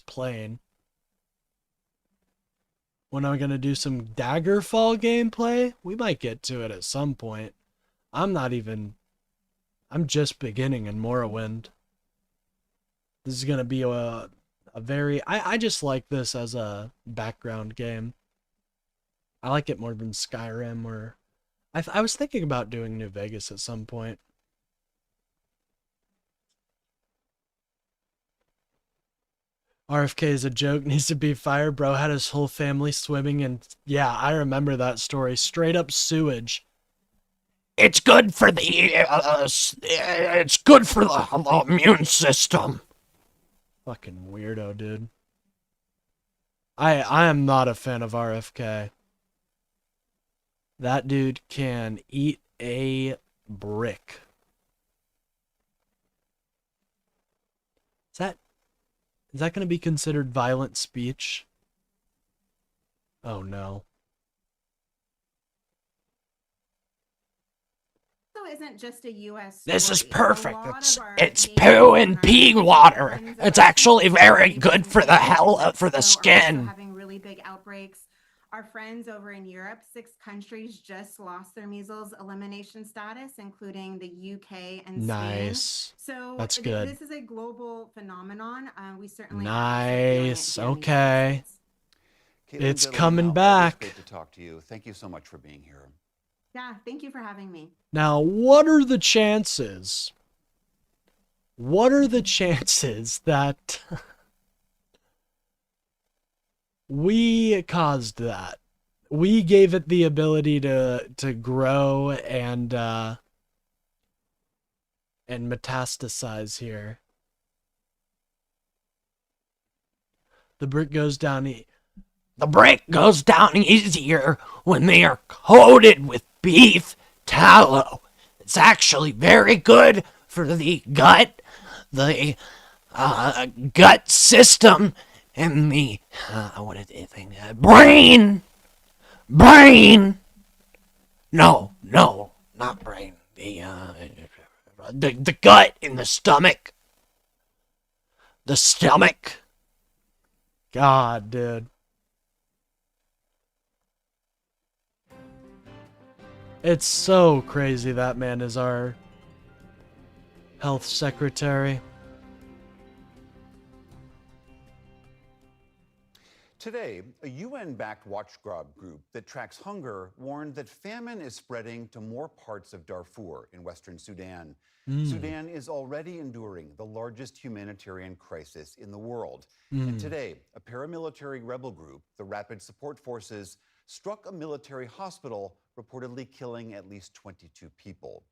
plane. When I'm gonna do some Daggerfall gameplay, we might get to it at some point. I'm just beginning in Morrowind. This is gonna be a very I just like this as a background game. I like it more than Skyrim, or I was thinking about doing New Vegas at some point. RFK is a joke, needs to be fired. Bro had his whole family swimming, and yeah, I remember that story. Straight up sewage. It's good for the immune system. Fucking weirdo, dude. I am not a fan of RFK. That dude can eat a brick. Is that going to be considered violent speech? Oh no. Isn't just a U.S. This is story. perfect. It's poo and pea water. It's actually very good for the skin. Having really big outbreaks. Our friends over in Europe, 6 countries just lost their measles elimination status, including the UK and Nice. Spain. So that's good. This is a global phenomenon. We certainly nice. Okay. It's coming back. Great to talk to you. Thank you so much for being here. Yeah, thank you for having me. Now, what are the chances? What are the chances that we caused that? We gave it the ability to grow and metastasize here. The brick goes down. The brick goes down easier when they are coated with beef tallow. It's actually very good for the gut system, and the brain. No, not brain. The gut in the stomach. The stomach. God, dude. It's so crazy that man is our health secretary. Today, a UN-backed watchdog group that tracks hunger warned that famine is spreading to more parts of Darfur in western Sudan. Sudan is already enduring the largest humanitarian crisis in the world. And today, a paramilitary rebel group, the Rapid Support Forces, struck a military hospital, reportedly killing at least 22 people.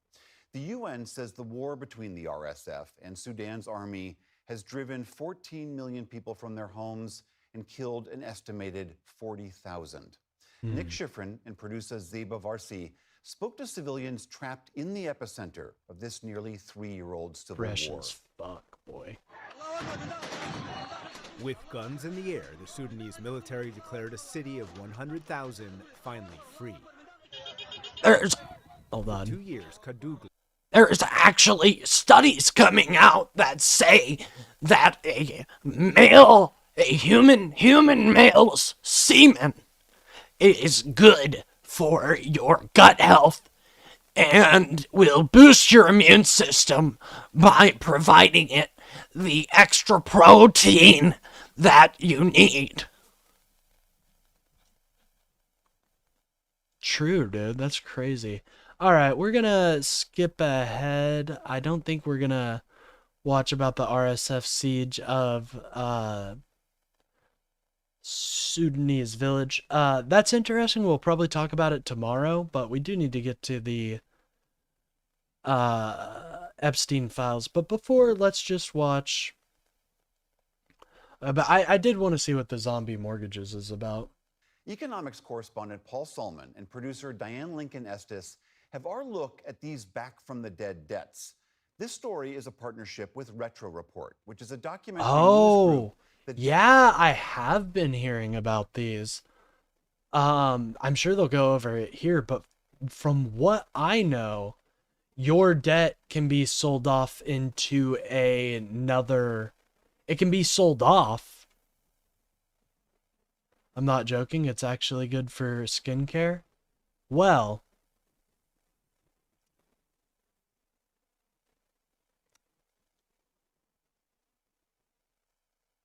The UN says the war between the RSF and Sudan's army has driven 14 million people from their homes and killed an estimated 40,000. Nick Schifrin and producer Zeba Varsi spoke to civilians trapped in the epicenter of this nearly 3-year-old civil war. Fresh as fuck, boy. With guns in the air, the Sudanese military declared a city of 100,000 finally free. Hold on. 2 years, Kadugli. There's actually studies coming out that say that a human male's semen is good for your gut health and will boost your immune system by providing it the extra protein that you need. True, dude. That's crazy. All right, we're gonna skip ahead. I don't think we're gonna watch about the RSF siege of Sudanese village. That's interesting. We'll probably talk about it tomorrow, but we do need to get to the Epstein files. But before, let's just watch. But I did want to see what the zombie mortgages is about. Economics correspondent Paul Solman and producer Diane Lincoln Estes have our look at these back-from-the-dead debts. This story is a partnership with Retro Report, which is a documentary news group that... Yeah, I have been hearing about these. I'm sure they'll go over it here, but from what I know, your debt can be sold off into another... It can be sold off. I'm not joking. It's actually good for skincare. Well,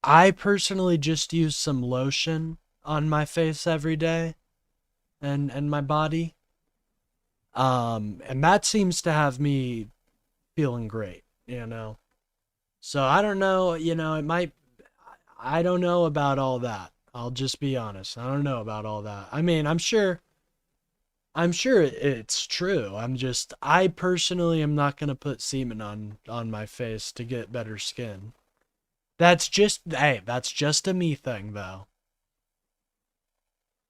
I personally just use some lotion on my face every day and my body. And that seems to have me feeling great, you know. So I don't know, you know, I don't know about all that. I'll just be honest. I don't know about all that. I mean, I'm sure it's true. I personally am not going to put semen on my face to get better skin. That's just a me thing though.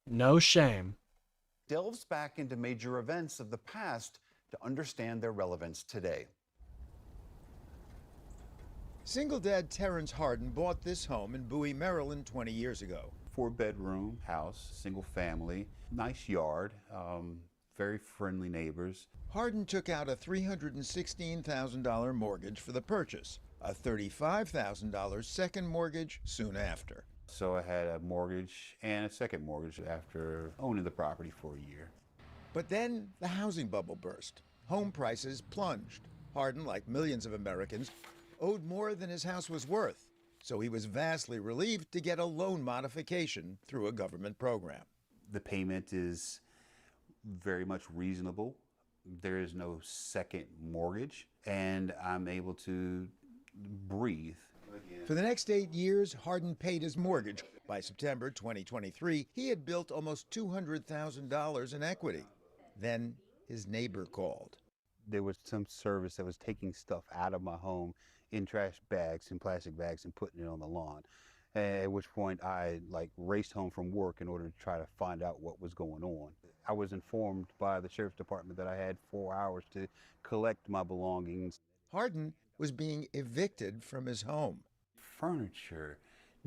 No shame. delves back into major events of the past to understand their relevance today. Single dad Terrence Harden bought this home in Bowie, Maryland 20 years ago. 4-bedroom house, single family, nice yard, very friendly neighbors. Harden took out a $316,000 mortgage for the purchase, a $35,000 second mortgage soon after. So I had a mortgage and a second mortgage after owning the property for a year. But then the housing bubble burst. Home prices plunged. Harden, like millions of Americans, owed more than his house was worth. So he was vastly relieved to get a loan modification through a government program. The payment is very much reasonable. There is no second mortgage, and I'm able to breathe. For the next 8 years, Harden paid his mortgage. By September 2023, he had built almost $200,000 in equity. Then his neighbor called. There was some service that was taking stuff out of my home in trash bags, in plastic bags, and putting it on the lawn. At which point I raced home from work in order to try to find out what was going on. I was informed by the sheriff's department that I had 4 hours to collect my belongings. Harden was being evicted from his home. Furniture,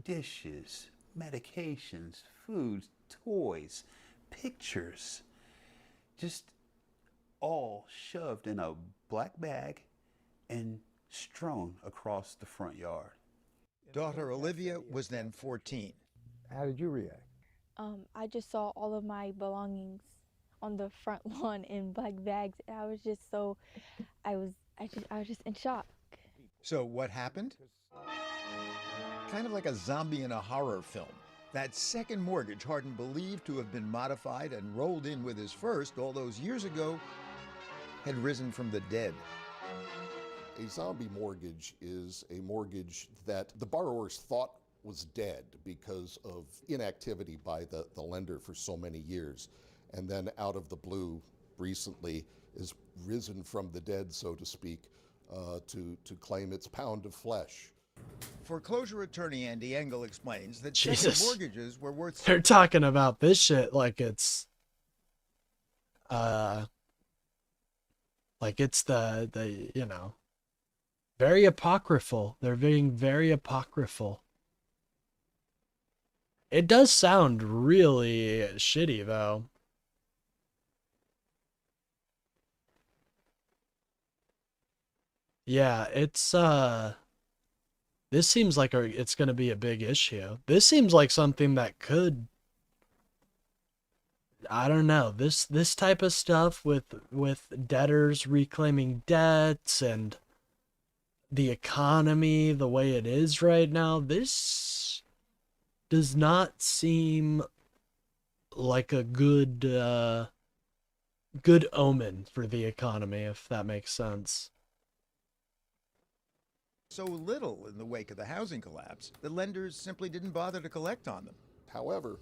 dishes, medications, foods, toys, pictures, just all shoved in a black bag and strewn across the front yard. Daughter Olivia was then 14. How did you react? I just saw all of my belongings on the front lawn in black bags. I was just I was just in shock. So what happened? Kind of like a zombie in a horror film. That second mortgage Harden believed to have been modified and rolled in with his first all those years ago had risen from the dead. A zombie mortgage is a mortgage that the borrowers thought was dead because of inactivity by the lender for so many years, and then out of the blue recently is risen from the dead, so to speak, to claim its pound of flesh. Foreclosure attorney Andy Engel explains that Jesus. second mortgages were worth... They're talking about this shit like it's the you know, very apocryphal. They're being very apocryphal. It does sound really shitty though. Yeah, it's this seems like it's going to be a big issue. This seems like something that could, I don't know, this type of stuff with debtors reclaiming debts and the economy the way it is right now, this does not seem like a good omen for the economy, if that makes sense. So little in the wake of the housing collapse, the lenders simply didn't bother to collect on them. However,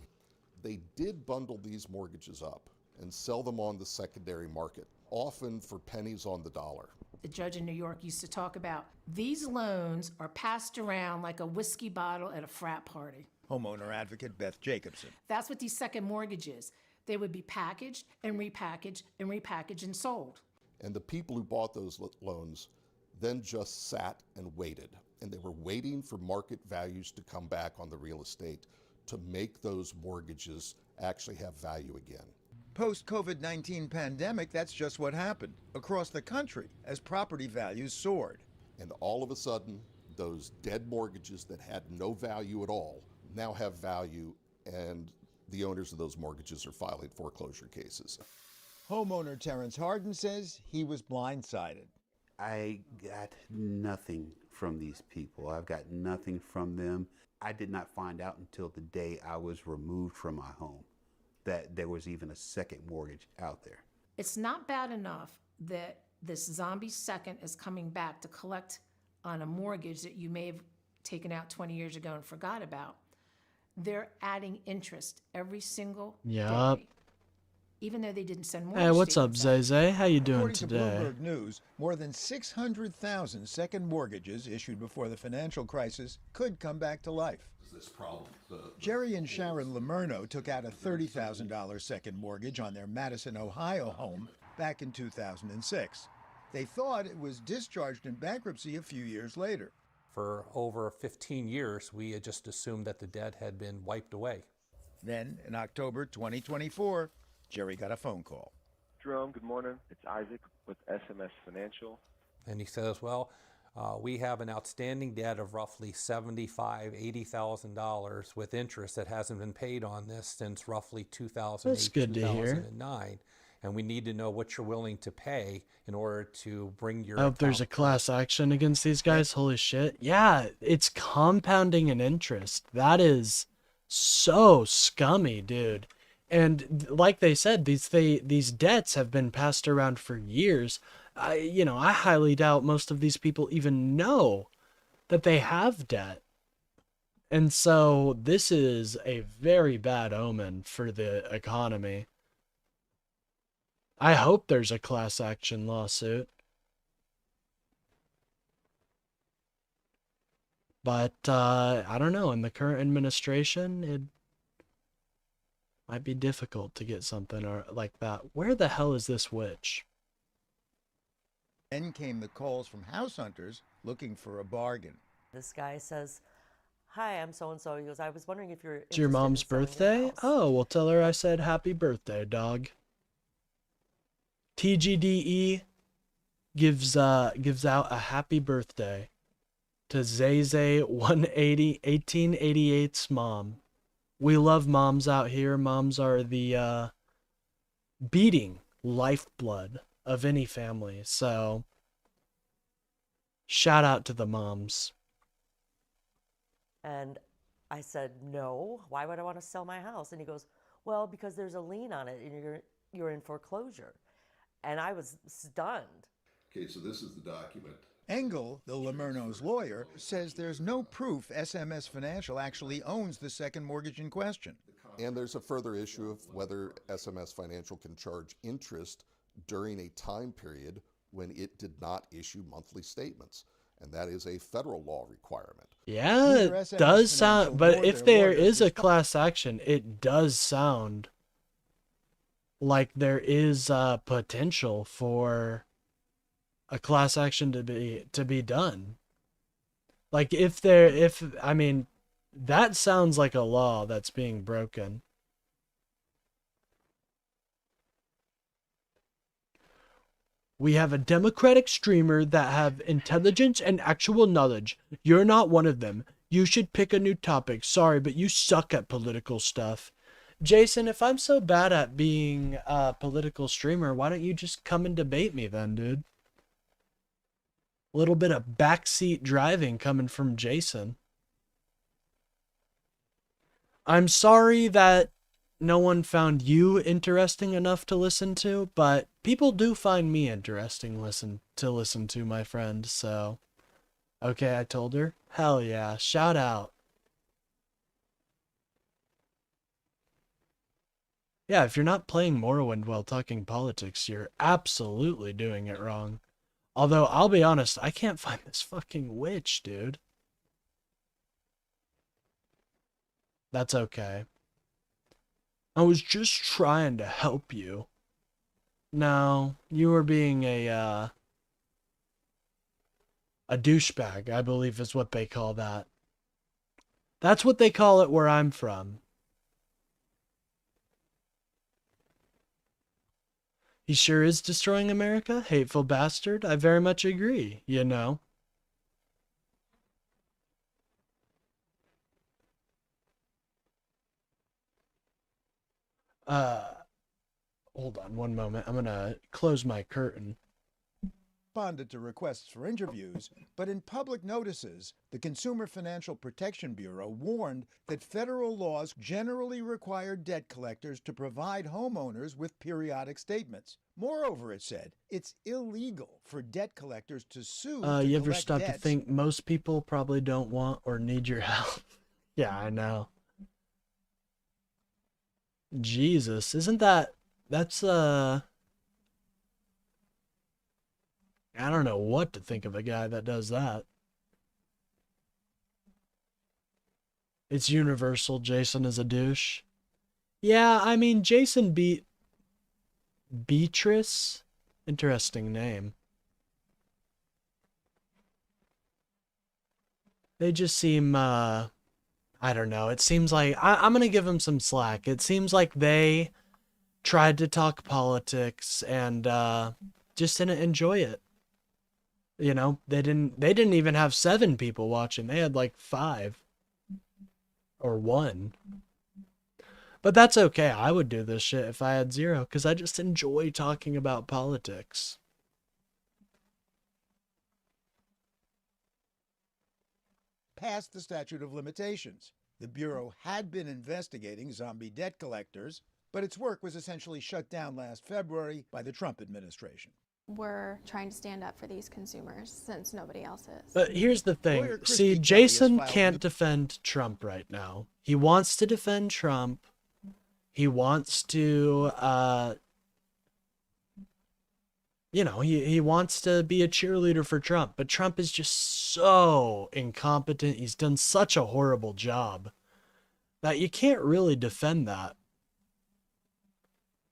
they did bundle these mortgages up and sell them on the secondary market, often for pennies on the dollar. The judge in New York used to talk about these loans are passed around like a whiskey bottle at a frat party. Homeowner advocate Beth Jacobson. That's what these second mortgages. they would be packaged and repackaged and repackaged and sold. And the people who bought those loans then just sat and waited. And they were waiting for market values to come back on the real estate to make those mortgages actually have value again. Post-COVID-19 pandemic, that's just what happened across the country as property values soared. And all of a sudden, those dead mortgages that had no value at all now have value, and the owners of those mortgages are filing foreclosure cases. Homeowner Terrence Harden says he was blindsided. I got nothing from these people. I've got nothing from them. I did not find out until the day I was removed from my home that there was even a second mortgage out there. It's not bad enough that this zombie second is coming back to collect on a mortgage that you may have taken out 20 years ago and forgot about. They're adding interest every single Yup. day, even though they didn't send mortgage Hey, what's up, statements out. Zay? How you doing According to today? Bloomberg News, more than 600,000 second mortgages issued before the financial crisis could come back to life. This problem, Jerry and Sharon Lamerno took out a $30,000 second mortgage on their Madison, Ohio home back in 2006. They thought it was discharged in bankruptcy a few years later. For over 15 years, we had just assumed that the debt had been wiped away. Then, in October 2024, Jerry got a phone call. Jerome, good morning. It's Isaac with SMS Financial. And he says, well, we have an outstanding debt of roughly $75,000, $80,000 with interest that hasn't been paid on this since roughly 2008, That's good to hear. 2009. And we need to know what you're willing to pay in order to bring your I hope there's a class action against these guys. Holy shit. Yeah, it's compounding in interest. That is so scummy, dude. And like they said, these debts have been passed around for years. I highly doubt most of these people even know that they have debt. And so this is a very bad omen for the economy. I hope there's a class action lawsuit. But I don't know, in the current administration, it might be difficult to get something like that. Where the hell is this witch? Then came the calls from house hunters looking for a bargain. This guy says, hi, I'm so-and-so. He goes, I was wondering if you're It's your mom's birthday? Oh, well, tell her I said happy birthday, dog. TGDE gives out a happy birthday to Zay 1888's mom. We love moms out here. Moms are the beating lifeblood of any family. So shout out to the moms. And I said, no, why would I want to sell my house? And he goes, well, because there's a lien on it and you're in foreclosure. And I was stunned. Okay, so this is the document. Engel, the Lamerno's lawyer, says there's no proof SMS Financial actually owns the second mortgage in question. And there's a further issue of whether SMS Financial can charge interest during a time period when it did not issue monthly statements. And that is a federal law requirement. Yeah, it does sound, but if there is a class action, it does sound like there is potential for a class action to be done. Like I mean, that sounds like a law that's being broken. We have a Democratic streamer that have intelligence and actual knowledge. You're not one of them. You should pick a new topic. Sorry, but you suck at political stuff. Jason, if I'm so bad at being a political streamer, why don't you just come and debate me then, dude? A little bit of backseat driving coming from Jason. I'm sorry that no one found you interesting enough to listen to, but people do find me interesting to listen to, my friend, so... Okay, I told her. Hell yeah, shout out. Yeah, if you're not playing Morrowind while talking politics, you're absolutely doing it wrong. Although, I'll be honest, I can't find this fucking witch, dude. That's okay. I was just trying to help you. No, you were being a douchebag, I believe is what they call that. That's what they call it where I'm from. He sure is destroying America, hateful bastard. I very much agree, you know. Hold on one moment. I'm gonna close my curtain. Responded to requests for interviews, but in public notices, the Consumer Financial Protection Bureau warned that federal laws generally require debt collectors to provide homeowners with periodic statements. Moreover, it said, it's illegal for debt collectors to sue to You ever collect stop to debts. think most people probably don't want or need your help? Yeah, I know. Jesus, that's I don't know what to think of a guy that does that. It's universal. Jason is a douche. Yeah, I mean, Jason beat Beatrice. Interesting name. They just seem, I don't know. It seems like, I'm going to give them some slack. It seems like they tried to talk politics and just didn't enjoy it. You know, they didn't even have 7 people watching. They had like 5 or 1. But that's okay. I would do this shit if I had 0 because I just enjoy talking about politics. Past the statute of limitations. The Bureau had been investigating zombie debt collectors, but its work was essentially shut down last February by the Trump administration. We're trying to stand up for these consumers since nobody else is. But here's the thing. Lawyer Christy See, Kelly has Jason filed can't defend Trump right now. He wants to defend Trump. He wants to, you know, he wants to be a cheerleader for Trump. But Trump is just so incompetent. He's done such a horrible job that you can't really defend that.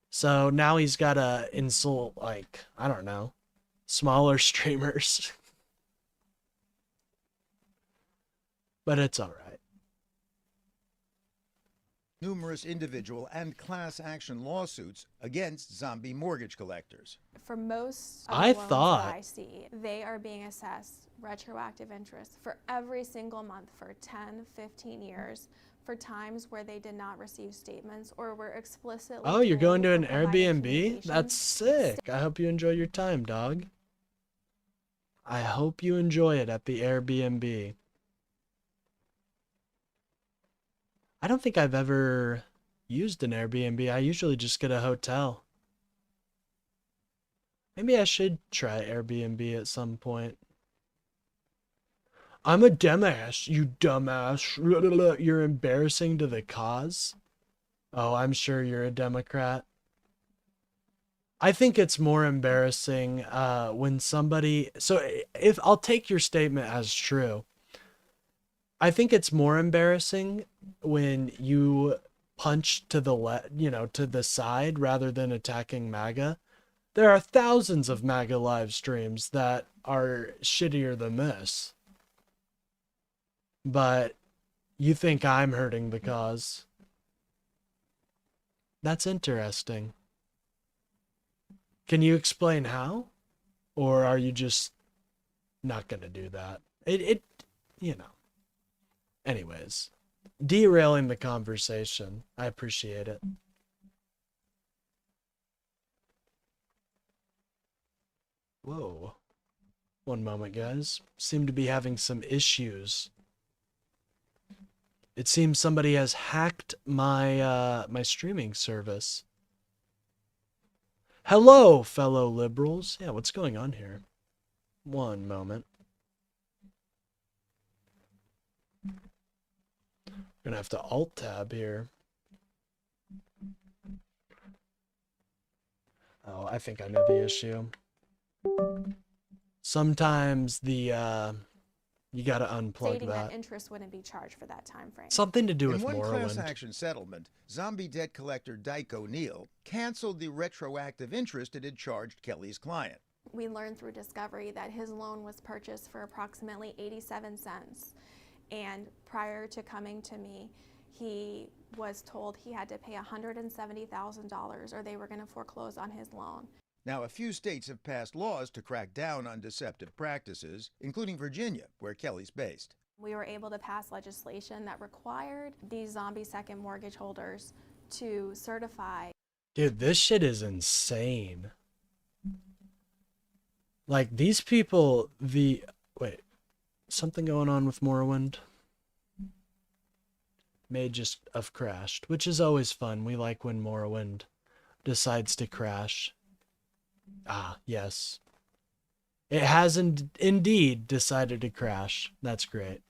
So now he's got to insult, like, I don't know, smaller streamers. But it's all right. Numerous individual and class action lawsuits against zombie mortgage collectors. For most of I the loans thought- that I see, they are being assessed retroactive interest for every single month for 10, 15 years for times where they did not receive statements or were explicitly Oh, you're going to told an or provided Airbnb? communications. That's sick. I hope you enjoy your time, dog. I hope you enjoy it at the Airbnb. I don't think I've ever used an Airbnb. I usually just get a hotel. Maybe I should try Airbnb at some point. I'm a dumbass, you dumbass. You're embarrassing to the cause. Oh, I'm sure you're a Democrat. I think it's more embarrassing when somebody... So if I'll take your statement as true. I think it's more embarrassing when you punch to the to the side rather than attacking MAGA. There are thousands of MAGA live streams that are shittier than this. But you think I'm hurting the cause. That's interesting. Can you explain how? Or are you just not going to do that? You know. Anyways, derailing the conversation. I appreciate it. Whoa. One moment, guys. Seem to be having some issues. It seems somebody has hacked my my streaming service. Hello, fellow liberals. Yeah, what's going on here? One moment. Gonna have to alt-tab here. Oh, I think I know the issue. Sometimes the You gotta unplug stating that. that interest wouldn't be charged for that time frame. Something to do In with one class Morrowind. action settlement, zombie debt collector Dyke O'Neill canceled the retroactive interest it had charged Kelly's client. We learned through discovery that his loan was purchased for approximately 87 cents. And prior to coming to me, he was told he had to pay $170,000 or they were going to foreclose on his loan. Now, a few states have passed laws to crack down on deceptive practices, including Virginia, where Kelly's based. We were able to pass legislation that required these zombie second mortgage holders to certify. Dude, this shit is insane. Like, these people, wait, something going on with Morrowind? May just have crashed, which is always fun. We like when Morrowind decides to crash. Ah, yes. It has indeed decided to crash. That's great.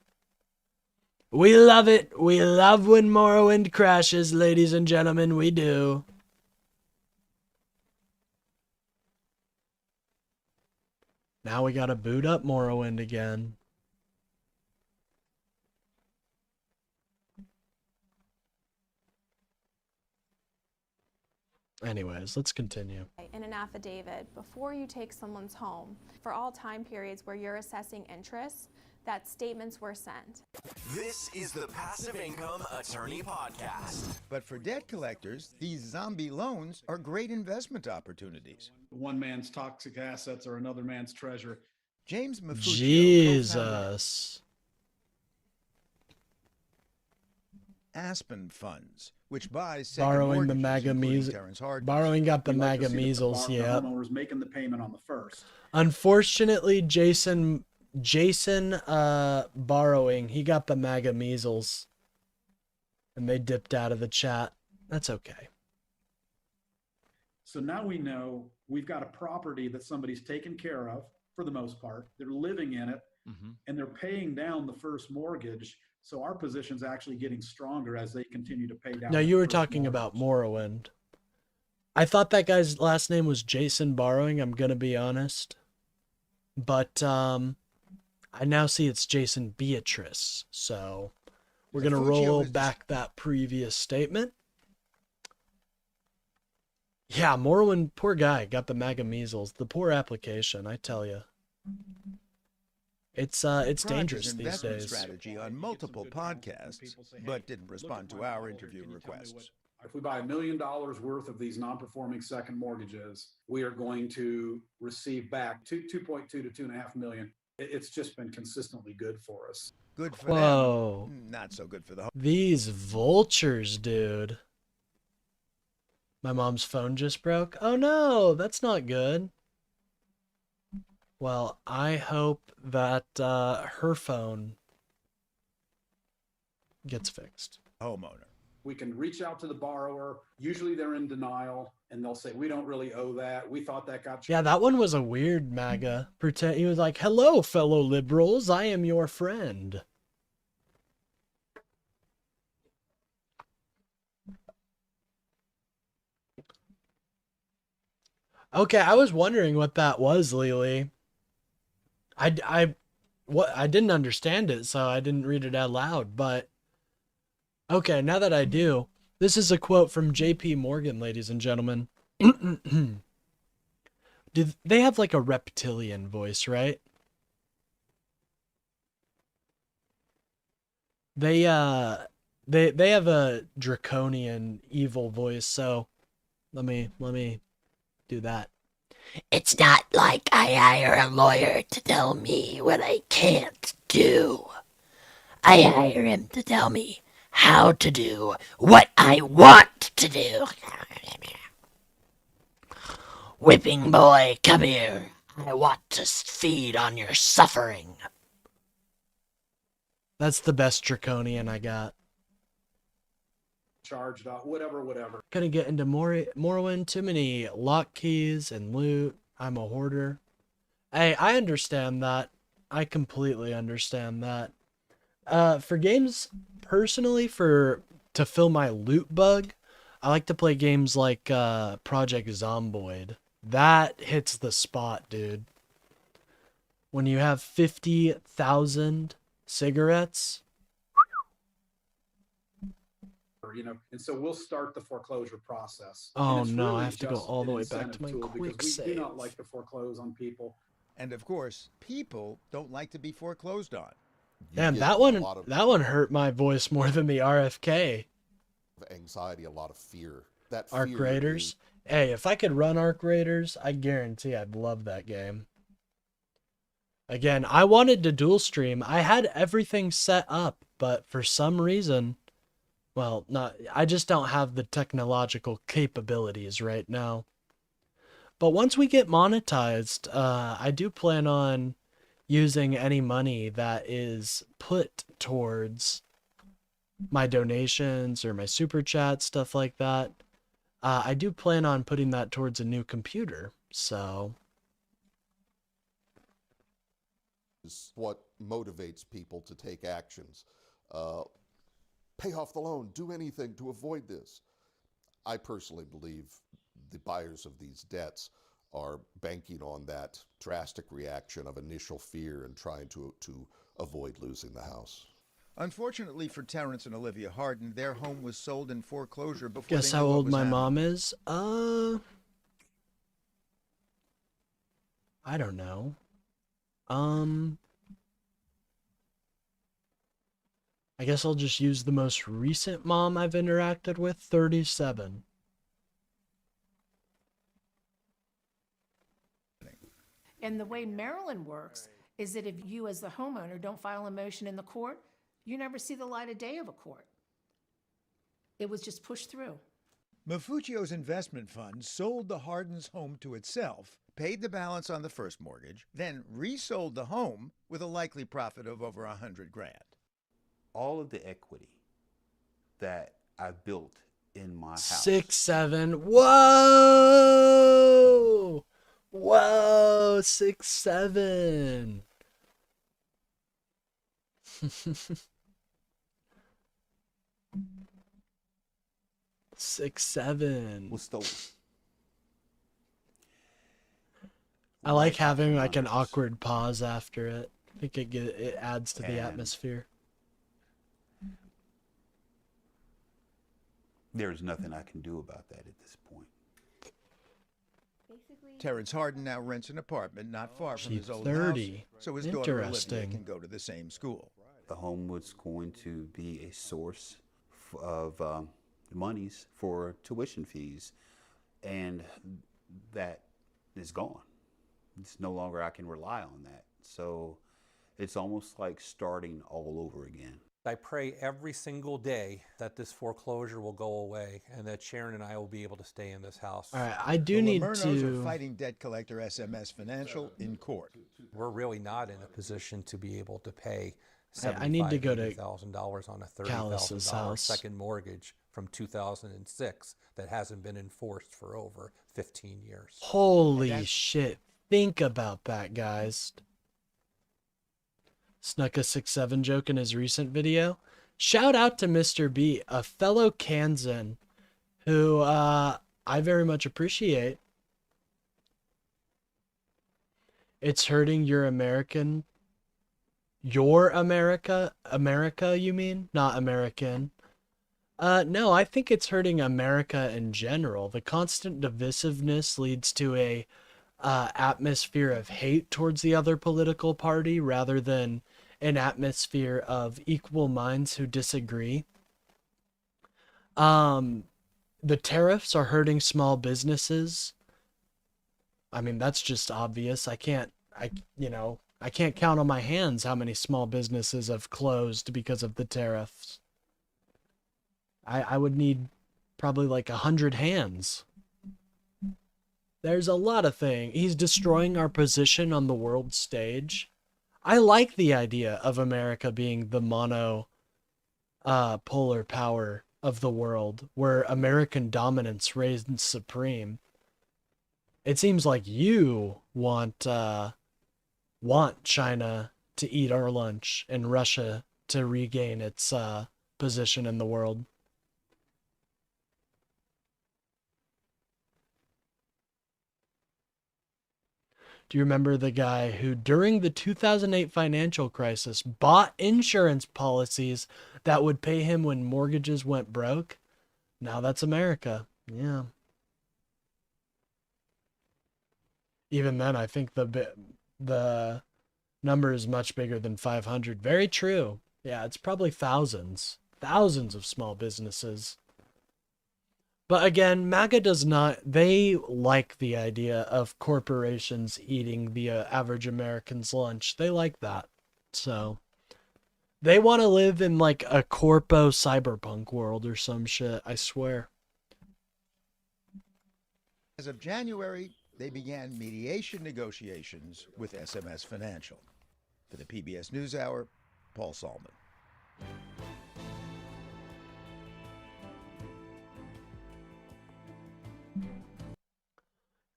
We love it. We love when Morrowind crashes, ladies and gentlemen. We do. Now we gotta boot up Morrowind again. Anyways, let's continue. In an affidavit, before you take someone's home, for all time periods where you're assessing interest, that statements were sent. This is the Passive Income Attorney Podcast. But for debt collectors, these zombie loans are great investment opportunities. One man's toxic assets are another man's treasure. James Mafuccio, Jesus. Aspen Funds, which buys Borrowing the MAGA measles. Borrowing got the MAGA measles, yeah. The homeowner's making the payment on the first. Unfortunately, Jason borrowing, he got the MAGA measles. And they dipped out of the chat. That's okay. So now we know we've got a property that somebody's taken care of, for the most part. They're living in it, and they're paying down the first mortgage. So our position's actually getting stronger as they continue to pay down. No, you were talking about Morrowind. I thought that guy's last name was Jason Borrowing, I'm gonna be honest. But I now see it's Jason Beatrice. So we're gonna roll back that previous statement. Yeah, Morrowind, poor guy, got the MAGA measles. The poor application, I tell you. It's dangerous these days. Strategy on multiple podcasts, but didn't respond to our interview requests. If we buy $1 million worth of these non-performing second mortgages, we are going to receive back 2.2 to 2.5 million. It's just been consistently good for us. Good for them, not so good for the home. These vultures, dude. My mom's phone just broke. Oh no, that's not good. Well, I hope that her phone gets fixed. Homeowner. We can reach out to the borrower. Usually they're in denial and they'll say, we don't really owe that. We thought that got Yeah, that one was a weird MAGA. He was like, hello, fellow liberals. I am your friend. Okay, I was wondering what that was, Lily. I didn't understand it, so I didn't read it out loud, but okay, now that I do, this is a quote from JP Morgan, ladies and gentlemen. Did they have like a reptilian voice, right? They have a draconian evil voice, so let me do that. It's not like I hire a lawyer to tell me what I can't do. I hire him to tell me how to do what I want to do. Whipping boy, come here. I want to feed on your suffering. That's the best draconian I got. charged off, whatever. Gonna get into Morrowind, too many lock keys and loot. I'm a hoarder. Hey, I understand that. I completely understand that. For games, personally, to fill my loot bug, I like to play games like Project Zomboid. That hits the spot, dude. when you have 50,000 cigarettes. And so we'll start the foreclosure process. Oh And it's no, I really have to go just all the an way back to incentive my tool quick because we do save. not like to foreclose on people. And of course, people don't like to be foreclosed on. Damn, get that a one, lot of- that one hurt my voice more than the RFK. Anxiety, a lot of fear. That Arc fear Raiders. is- Hey, if I could run Arc Raiders, I guarantee I'd love that game. Again, I wanted to dual stream. I had everything set up, but for some reason, well, I just don't have the technological capabilities right now. But once we get monetized, I do plan on using any money that is put towards my donations or my super chat, stuff like that. I do plan on putting that towards a new computer, so is what motivates people to take actions. Pay off the loan, do anything to avoid this. I personally believe the buyers of these debts are banking on that drastic reaction of initial fear and trying to avoid losing the house. Unfortunately for Terrence and Olivia Harden, their home was sold in foreclosure before guess they how knew what old was my happening. mom is? I don't know. I guess I'll just use the most recent mom I've interacted with, 37. And the way Maryland works is that if you as the homeowner don't file a motion in the court, you never see the light of day of a court. It was just pushed through. Mafuccio's investment fund sold the Hardens' home to itself, paid the balance on the first mortgage, then resold the home with a likely profit of over $100 grand. All of the equity that I built in my house. 6, 7. Whoa! Whoa! 6, 7. 6, 7. Was stolen. I like having like an awkward pause after it. I think it adds to the atmosphere. There's nothing I can do about that at this point. Terrence Harden now rents an apartment not far from She's his old 30. house, so his daughter Olivia Interesting. can go to the same school. The home was going to be a source of monies for tuition fees, and that is gone. It's no longer I can rely on that. So it's almost like starting all over again. I pray every single day that this foreclosure will go away and that Sharon and I will be able to stay in this house. All right, I do The need Lamernos to. are fighting debt collector SMS Financial in court. We're really not in a position to be able to pay I need to go to $75,000 on a Callus's $30,000 house. second mortgage from 2006 that hasn't been enforced for over 15 years. Holy shit. Think about that, guys. Snuck a 6-7 joke in his recent video. Shout out to Mr. B, a fellow Kansan, who I very much appreciate. It's hurting your America, you mean? Not American. No, I think it's hurting America in general. The constant divisiveness leads to a atmosphere of hate towards the other political party rather than an atmosphere of equal minds who disagree. The tariffs are hurting small businesses. I mean, that's just obvious. I can't count on my hands how many small businesses have closed because of the tariffs. I would need probably like 100 hands. There's a lot of things. He's destroying our position on the world stage. I like the idea of America being the polar power of the world, where American dominance reigns supreme. It seems like you want China to eat our lunch and Russia to regain its position in the world. Do you remember the guy who, during the 2008 financial crisis, bought insurance policies that would pay him when mortgages went broke? Now that's America. Yeah. Even then, I think the number is much bigger than 500. Very true. Yeah, it's probably thousands of small businesses. But again, MAGA does not, they like the idea of corporations eating the average American's lunch. They like that. So they want to live in like a corpo cyberpunk world or some shit, I swear. As of January, they began mediation negotiations with SMS Financial. For the PBS NewsHour, Paul Salman.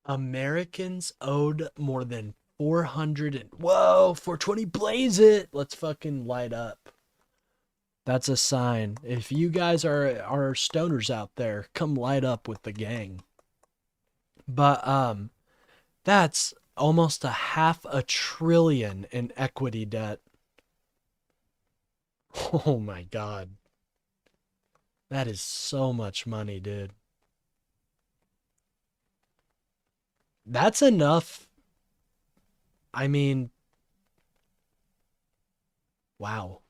Americans owed more than 420 blaze it. Let's fucking light up. That's a sign. If you guys are stoners out there, come light up with the gang. But that's almost $500 billion in equity debt. Oh my god. That is so much money, dude. That's enough. I mean, wow.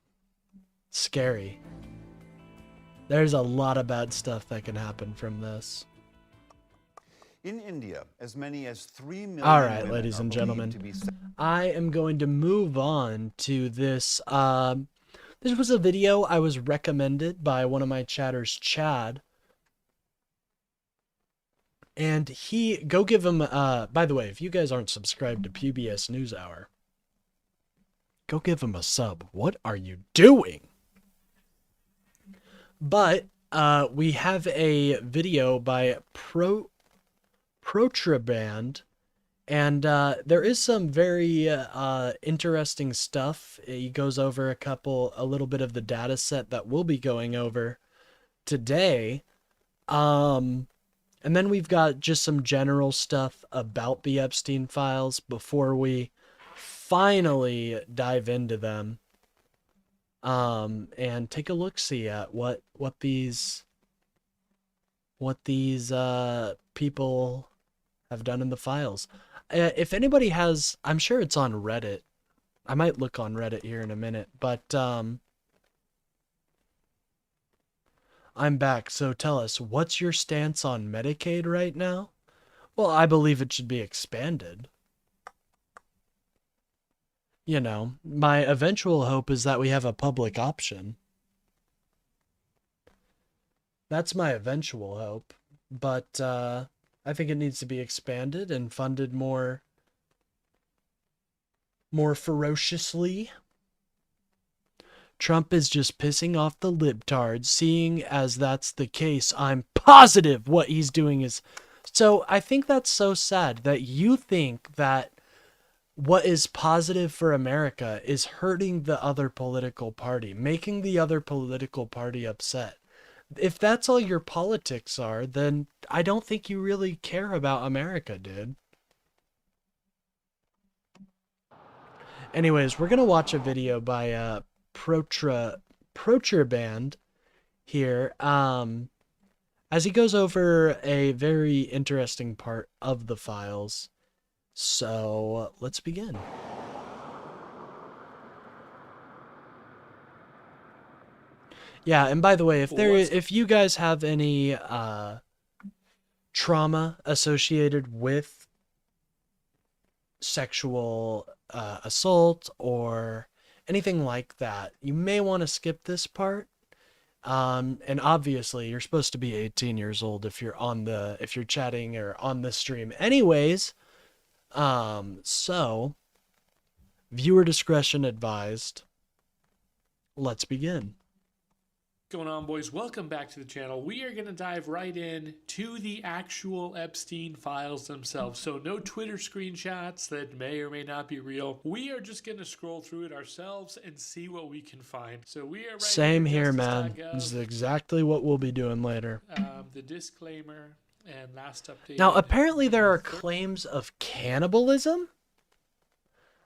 Scary. There's a lot of bad stuff that can happen from this. In India, as many as 3 million All right, women ladies are and believed gentlemen, to be I am going to move on to this. This was a video I was recommended by one of my chatters, Chad. And go give him, by the way, if you guys aren't subscribed to PBS NewsHour, go give him a sub. What are you doing? But, we have a video by Protraband, and there is some very interesting stuff. He goes over a little bit of the data set that we'll be going over today. And then we've got just some general stuff about the Epstein files before we finally dive into them. And take a look-see at what these people have done in the files. If anybody has, I'm sure it's on Reddit. I might look on Reddit here in a minute, but I'm back, so tell us, what's your stance on Medicaid right now? Well, I believe it should be expanded. You know, my eventual hope is that we have a public option. That's my eventual hope, but I think it needs to be expanded and funded more ferociously. Trump is just pissing off the libtards. Seeing as that's the case, I'm positive what he's doing is... So I think that's so sad that you think that what is positive for America is hurting the other political party, making the other political party upset. If that's all your politics are, then I don't think you really care about America, dude. Anyways, we're going to watch a video by Protraband here, as he goes over a very interesting part of the files. So let's begin. Yeah, and by the way, if you guys have any trauma associated with sexual assault or anything like that, you may want to skip this part. And obviously you're supposed to be 18 years old if you're chatting or on the stream anyways. So viewer discretion advised. Let's begin. What's going on, boys? Welcome back to the channel. We are going to dive right in to the actual Epstein files themselves. So no Twitter screenshots that may or may not be real. We are just going to scroll through it ourselves and see what we can find. So we are right Same here, man. This is exactly what we'll be doing later. The disclaimer and last update. Now, apparently there are claims of cannibalism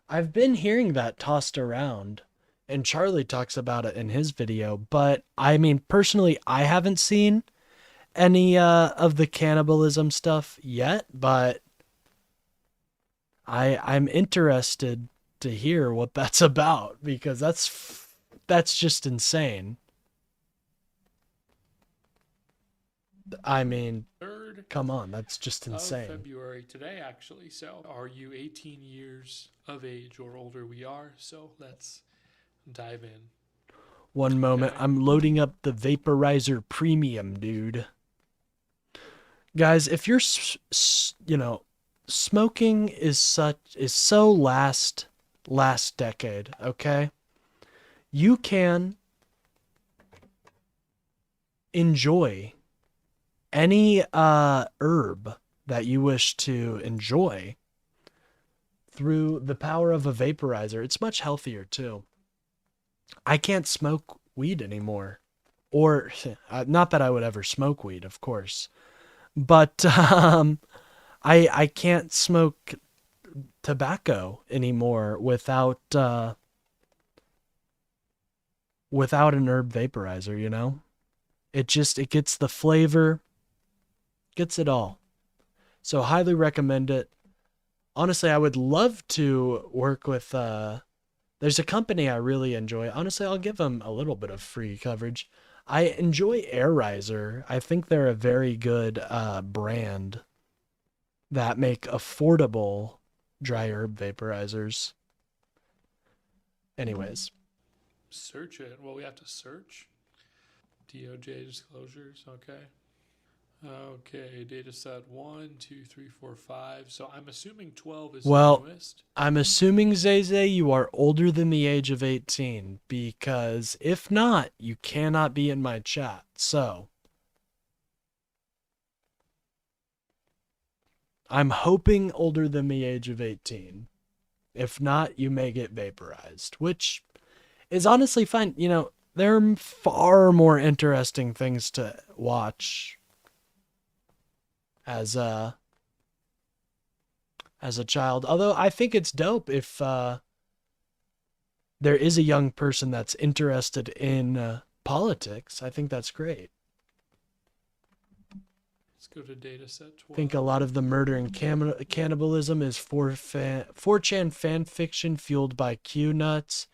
I've been hearing that tossed around, and Charlie talks about it in his video, but I mean, personally, I haven't seen any of the cannibalism stuff yet, but I'm interested to hear what that's about, because that's just insane. I mean, 3rd come on, that's just of insane. February today, actually. So, are you 18 years of age or older? We are. So, let's dive in. One moment, Okay. I'm loading up the Vaporizer Premium, dude. Guys, if you're, you know, smoking is so last decade, okay? You can enjoy any herb that you wish to enjoy through the power of a vaporizer. It's much healthier too. I can't smoke weed anymore. Or not that I would ever smoke weed, of course. But I can't smoke tobacco anymore without without an herb vaporizer, you know? It gets the flavor, gets it all. So highly recommend it. Honestly, I would love to work with there's a company I really enjoy. Honestly, I'll give them a little bit of free coverage. I enjoy Airizer. I think they're a very good brand that make affordable dry herb vaporizers. Anyways. Search it. Well, we have to search. DOJ disclosures. Okay. Okay, data set 1, 2, 3, 4, 5. So I'm assuming 12 is the newest. I'm assuming, Zeze, you are older than the age of 18, because if not, you cannot be in my chat. So I'm hoping older than the age of 18. If not, you may get vaporized, which is honestly fine. You know, there are far more interesting things to watch as a child. Although I think it's dope if there is a young person that's interested in politics. I think that's great. Let's go to data set 12. I think a lot of the murder and cannibalism is 4chan fan fiction fueled by Q nuts.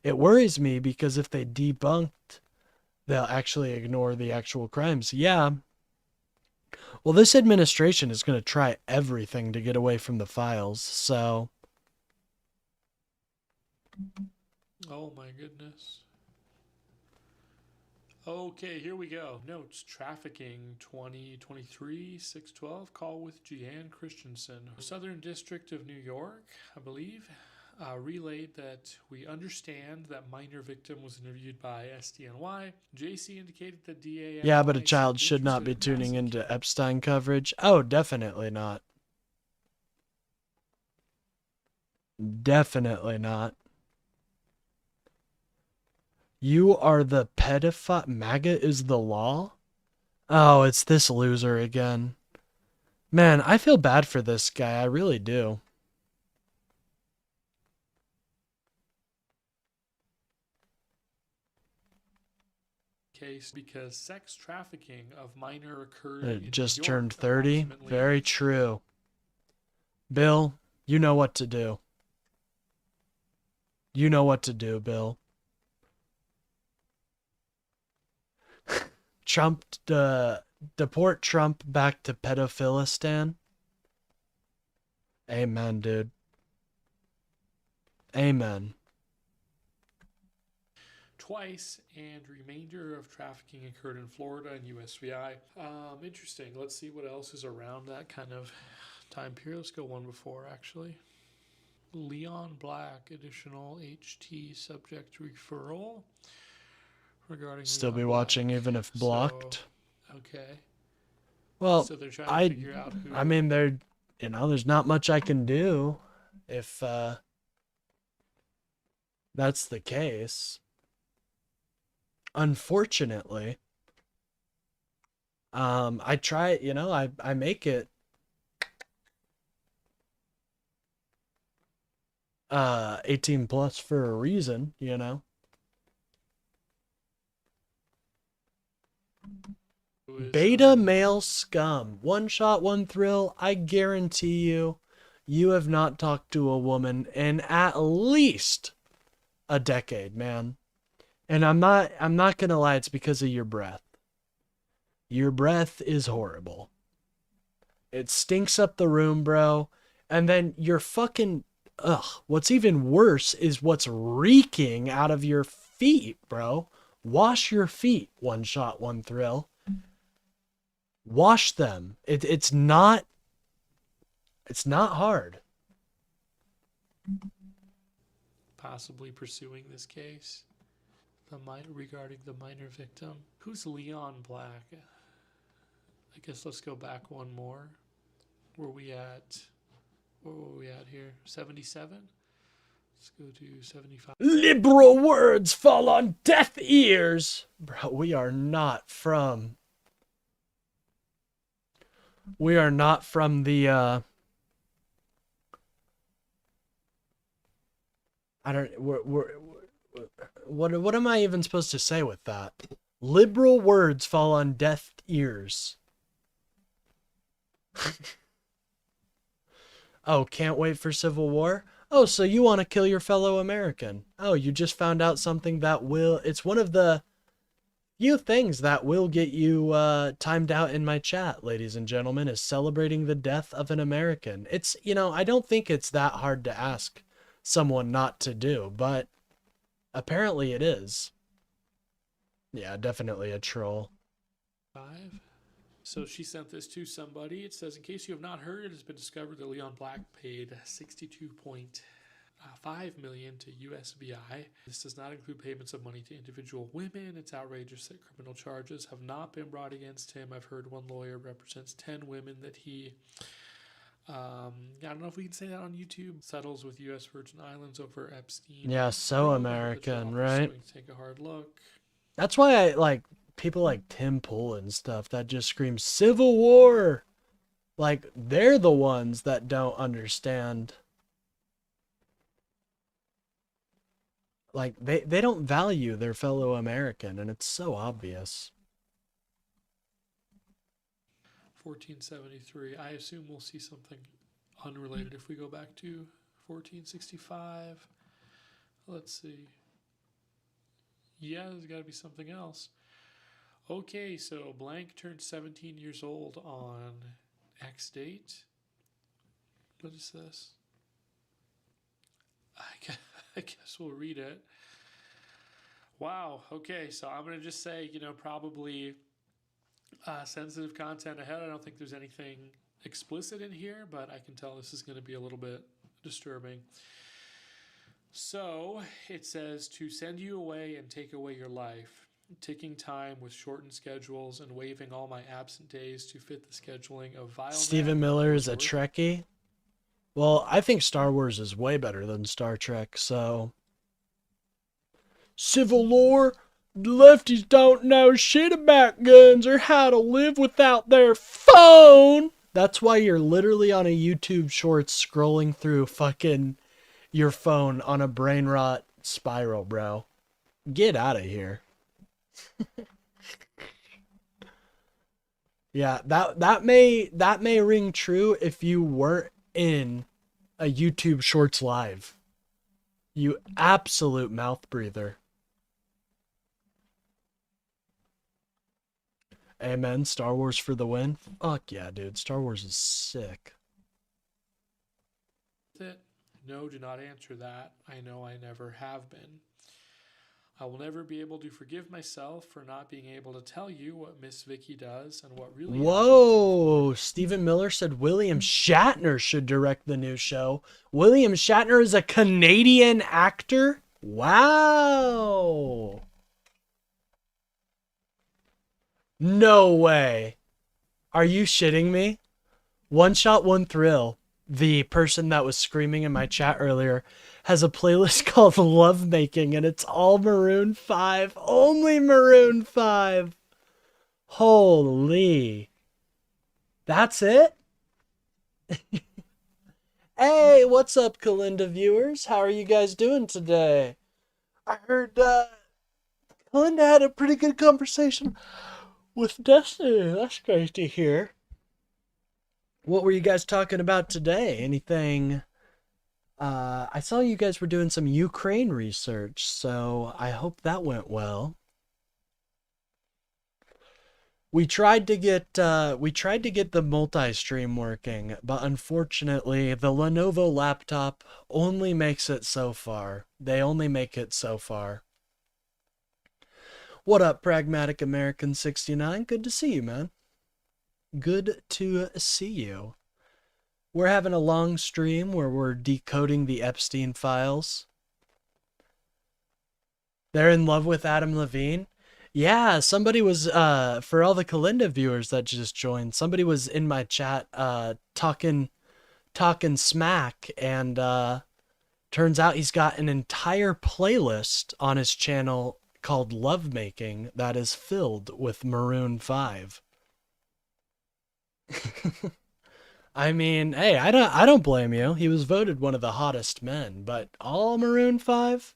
It worries me because if they debunked, they'll actually ignore the actual crimes. Yeah. Well, this administration is going to try everything to get away from the files, so. Oh my goodness. Okay, here we go. Notes, trafficking 2023 612, call with Jeanne Christensen. Southern District of New York, I believe, relayed that we understand that minor victim was interviewed by SDNY. JC indicated that DA. Yeah, but a child should not be tuning into Epstein coverage. Oh, definitely not. Definitely not. You are the pedophile. MAGA is the law? Oh, it's this loser again. Man, I feel bad for this guy. I really do. Case because sex trafficking of minor occurred It in just New York, turned 30. approximately. Very true. Bill, you know what to do. You know what to do, Bill. Trump, deport Trump back to pedophilistan. Amen, dude. Amen. Twice, and remainder of trafficking occurred in Florida and USVI. Interesting. Let's see what else is around that kind of time period. Let's go one before, actually. Leon Black, additional HT subject referral regarding Still Leon be Black. watching even if blocked. So, okay. Well, so they're trying to figure out who. I mean, there's not much I can do if that's the case. Unfortunately, I try, I make it 18 plus for a reason, you know. Beta male scum. One shot, one thrill. I guarantee you, you have not talked to a woman in at least a decade, man. And I'm not gonna lie, it's because of your breath. Your breath is horrible. It stinks up the room, bro. And then you're fucking, what's even worse is what's reeking out of your feet, bro. Wash your feet. One shot, one thrill. Wash them. It's not hard. Possibly pursuing this case. Regarding the minor victim. Who's Leon Black? I guess let's go back one more. Where were we at here? 77? Let's go to 75. Liberal words fall on deaf ears. Bro, we are not from the what am I even supposed to say with that? Liberal words fall on deaf ears. Oh, can't wait for Civil War? Oh, so you want to kill your fellow American. Oh, you just found out something that it's one of the few things that will get you timed out in my chat, ladies and gentlemen, is celebrating the death of an American. It's, I don't think it's that hard to ask someone not to do, but apparently it is. Yeah, definitely a troll. 5. So she sent this to somebody. It says, in case you have not heard, it has been discovered that Leon Black paid $62.5 million to USBI. This does not include payments of money to individual women. It's outrageous that criminal charges have not been brought against him. I've heard one lawyer represents 10 women that he, I don't know if we can say that on YouTube, settles with U.S. Virgin Islands over Epstein. Yeah, so American, right? Take a hard look. That's why I like people like Tim Pool and stuff that just scream Civil War. Like, they're the ones that don't understand. Like, they don't value their fellow American, and it's so obvious. 1473. I assume we'll see something unrelated if we go back to 1465. Let's see. Yeah, there's got to be something else. Okay, so blank turned 17 years old on X date. What is this? I guess we'll read it. Wow. Okay, so I'm going to just say, probably sensitive content ahead. I don't think there's anything explicit in here, but I can tell this is going to be a little bit disturbing. So it says to send you away and take away your life, ticking time with shortened schedules and waiving all my absent days to fit the scheduling of vile. Stephen Miller is a Trekkie. Well, I think Star Wars is way better than Star Trek, so. Civil War? Lefties don't know shit about guns or how to live without their phone. That's why you're literally on a YouTube short scrolling through fucking your phone on a brain rot spiral, bro. Get out of here. Yeah, that may ring true if you weren't in a YouTube Shorts live. You absolute mouth breather. Amen. Star Wars for the win. Fuck yeah, dude. Star Wars is sick. No, do not answer that. I know I never have been. I will never be able to forgive myself for not being able to tell you what Miss Vicky does and what really. Whoa! Stephen Miller said William Shatner should direct the new show. William Shatner is a Canadian actor? Wow! No way. Are you shitting me? One Shot, One Thrill, the person that was screaming in my chat earlier, has a playlist called Lovemaking, and it's all Maroon 5. Only Maroon 5. Holy. That's it? Hey, what's up, Kalinda viewers? How are you guys doing today? I heard Kalinda had a pretty good conversation with Destiny. That's great to hear. What were you guys talking about today? Anything? I saw you guys were doing some Ukraine research, so I hope that went well. We tried to get the multi-stream working, but unfortunately, the Lenovo laptop only makes it so far. They only make it so far. What up, Pragmatic American 69? Good to see you, man. Good to see you. We're having a long stream where we're decoding the Epstein files. They're in love with Adam Levine. Yeah, somebody was, for all the Kalinda viewers that just joined, somebody was in my chat, talking smack, and, turns out he's got an entire playlist on his channel called Lovemaking that is filled with Maroon 5. I mean, hey, I don't blame you. He was voted one of the hottest men, but all Maroon 5?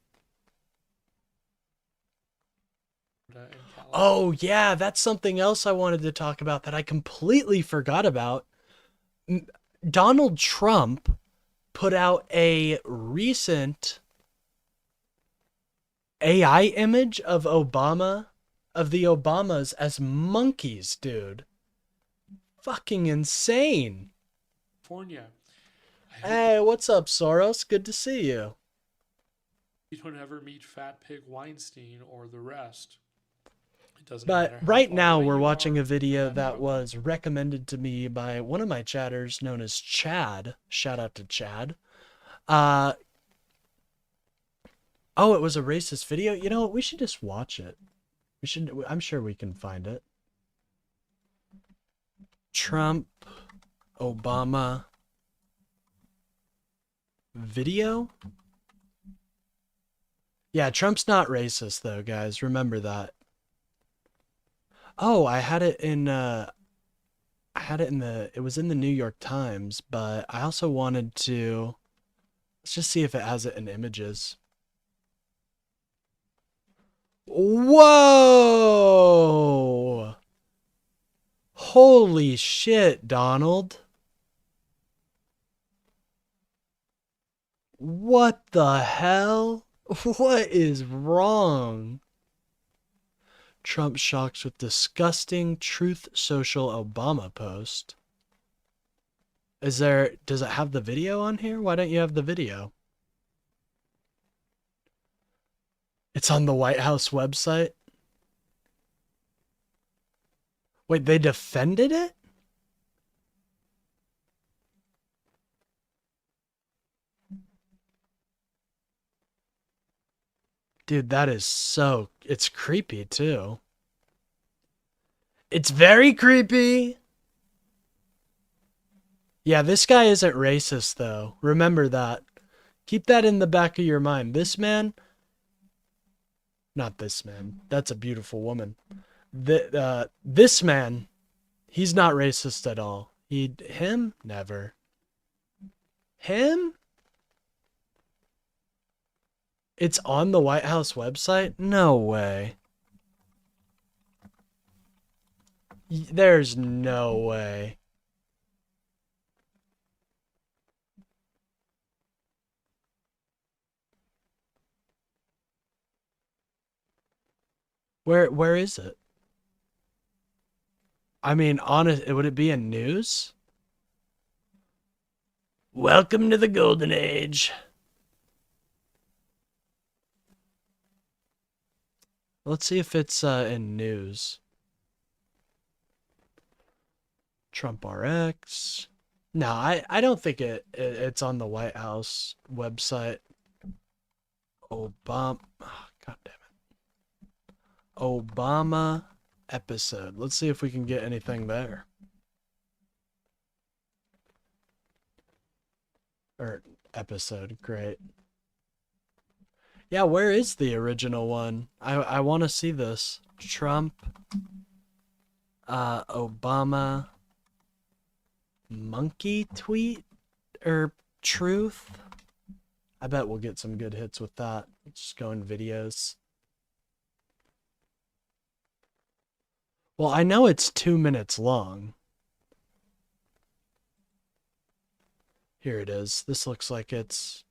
Oh, yeah, that's something else I wanted to talk about that I completely forgot about. Donald Trump put out a recent AI image of Obama, of the Obamas as monkeys, dude. Fucking insane. California. Hey, what's up, Soros? Good to see you. You don't ever meet Fat Pig Weinstein or the rest. It doesn't But matter how right far now away we're you watching are a video from that was recommended to me by one of my chatters known as Chad. Shout out to Chad. Oh, it was a racist video? You know what? We should just watch it. I'm sure we can find it. Trump, Obama video? Yeah, Trump's not racist though, guys. Remember that. Oh, I had it in it was in the New York Times, but I also wanted to, let's just see if it has it in images. Whoa! Holy shit, Donald. What the hell? What is wrong? Trump shocks with disgusting Truth Social Obama post. Does it have the video on here? Why don't you have the video? It's on the White House website? Wait, they defended it? Dude, that is so... It's creepy, too. It's very creepy! Yeah, this guy isn't racist, though. Remember that. Keep that in the back of your mind. This man... Not this man. That's a beautiful woman. This man, he's not racist at all. Him? Never. Him? It's on the White House website? No way. There's no way. Where is it? I mean, honest, would it be in news? Welcome to the golden age. Let's see if it's in news. Trump RX. No, I don't think it's on the White House website. Obama. Oh, God damn it. Obama episode. Let's see if we can get anything there. Or episode. Great. Yeah, where is the original one? I want to see this. Trump. Obama. Monkey tweet? Or truth. I bet we'll get some good hits with that. Just go in videos. Well, I know it's 2 minutes long. Here it is. This looks like it's...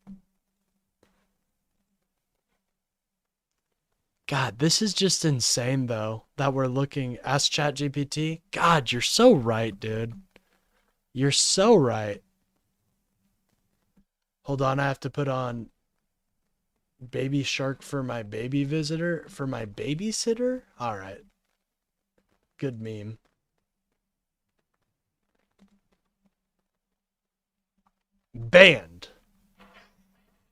God, this is just insane, though, that we're looking... Ask ChatGPT. God, you're so right, dude. You're so right. Hold on, I have to put on Baby Shark for my baby visitor? For my babysitter? Alright. Good meme. Banned.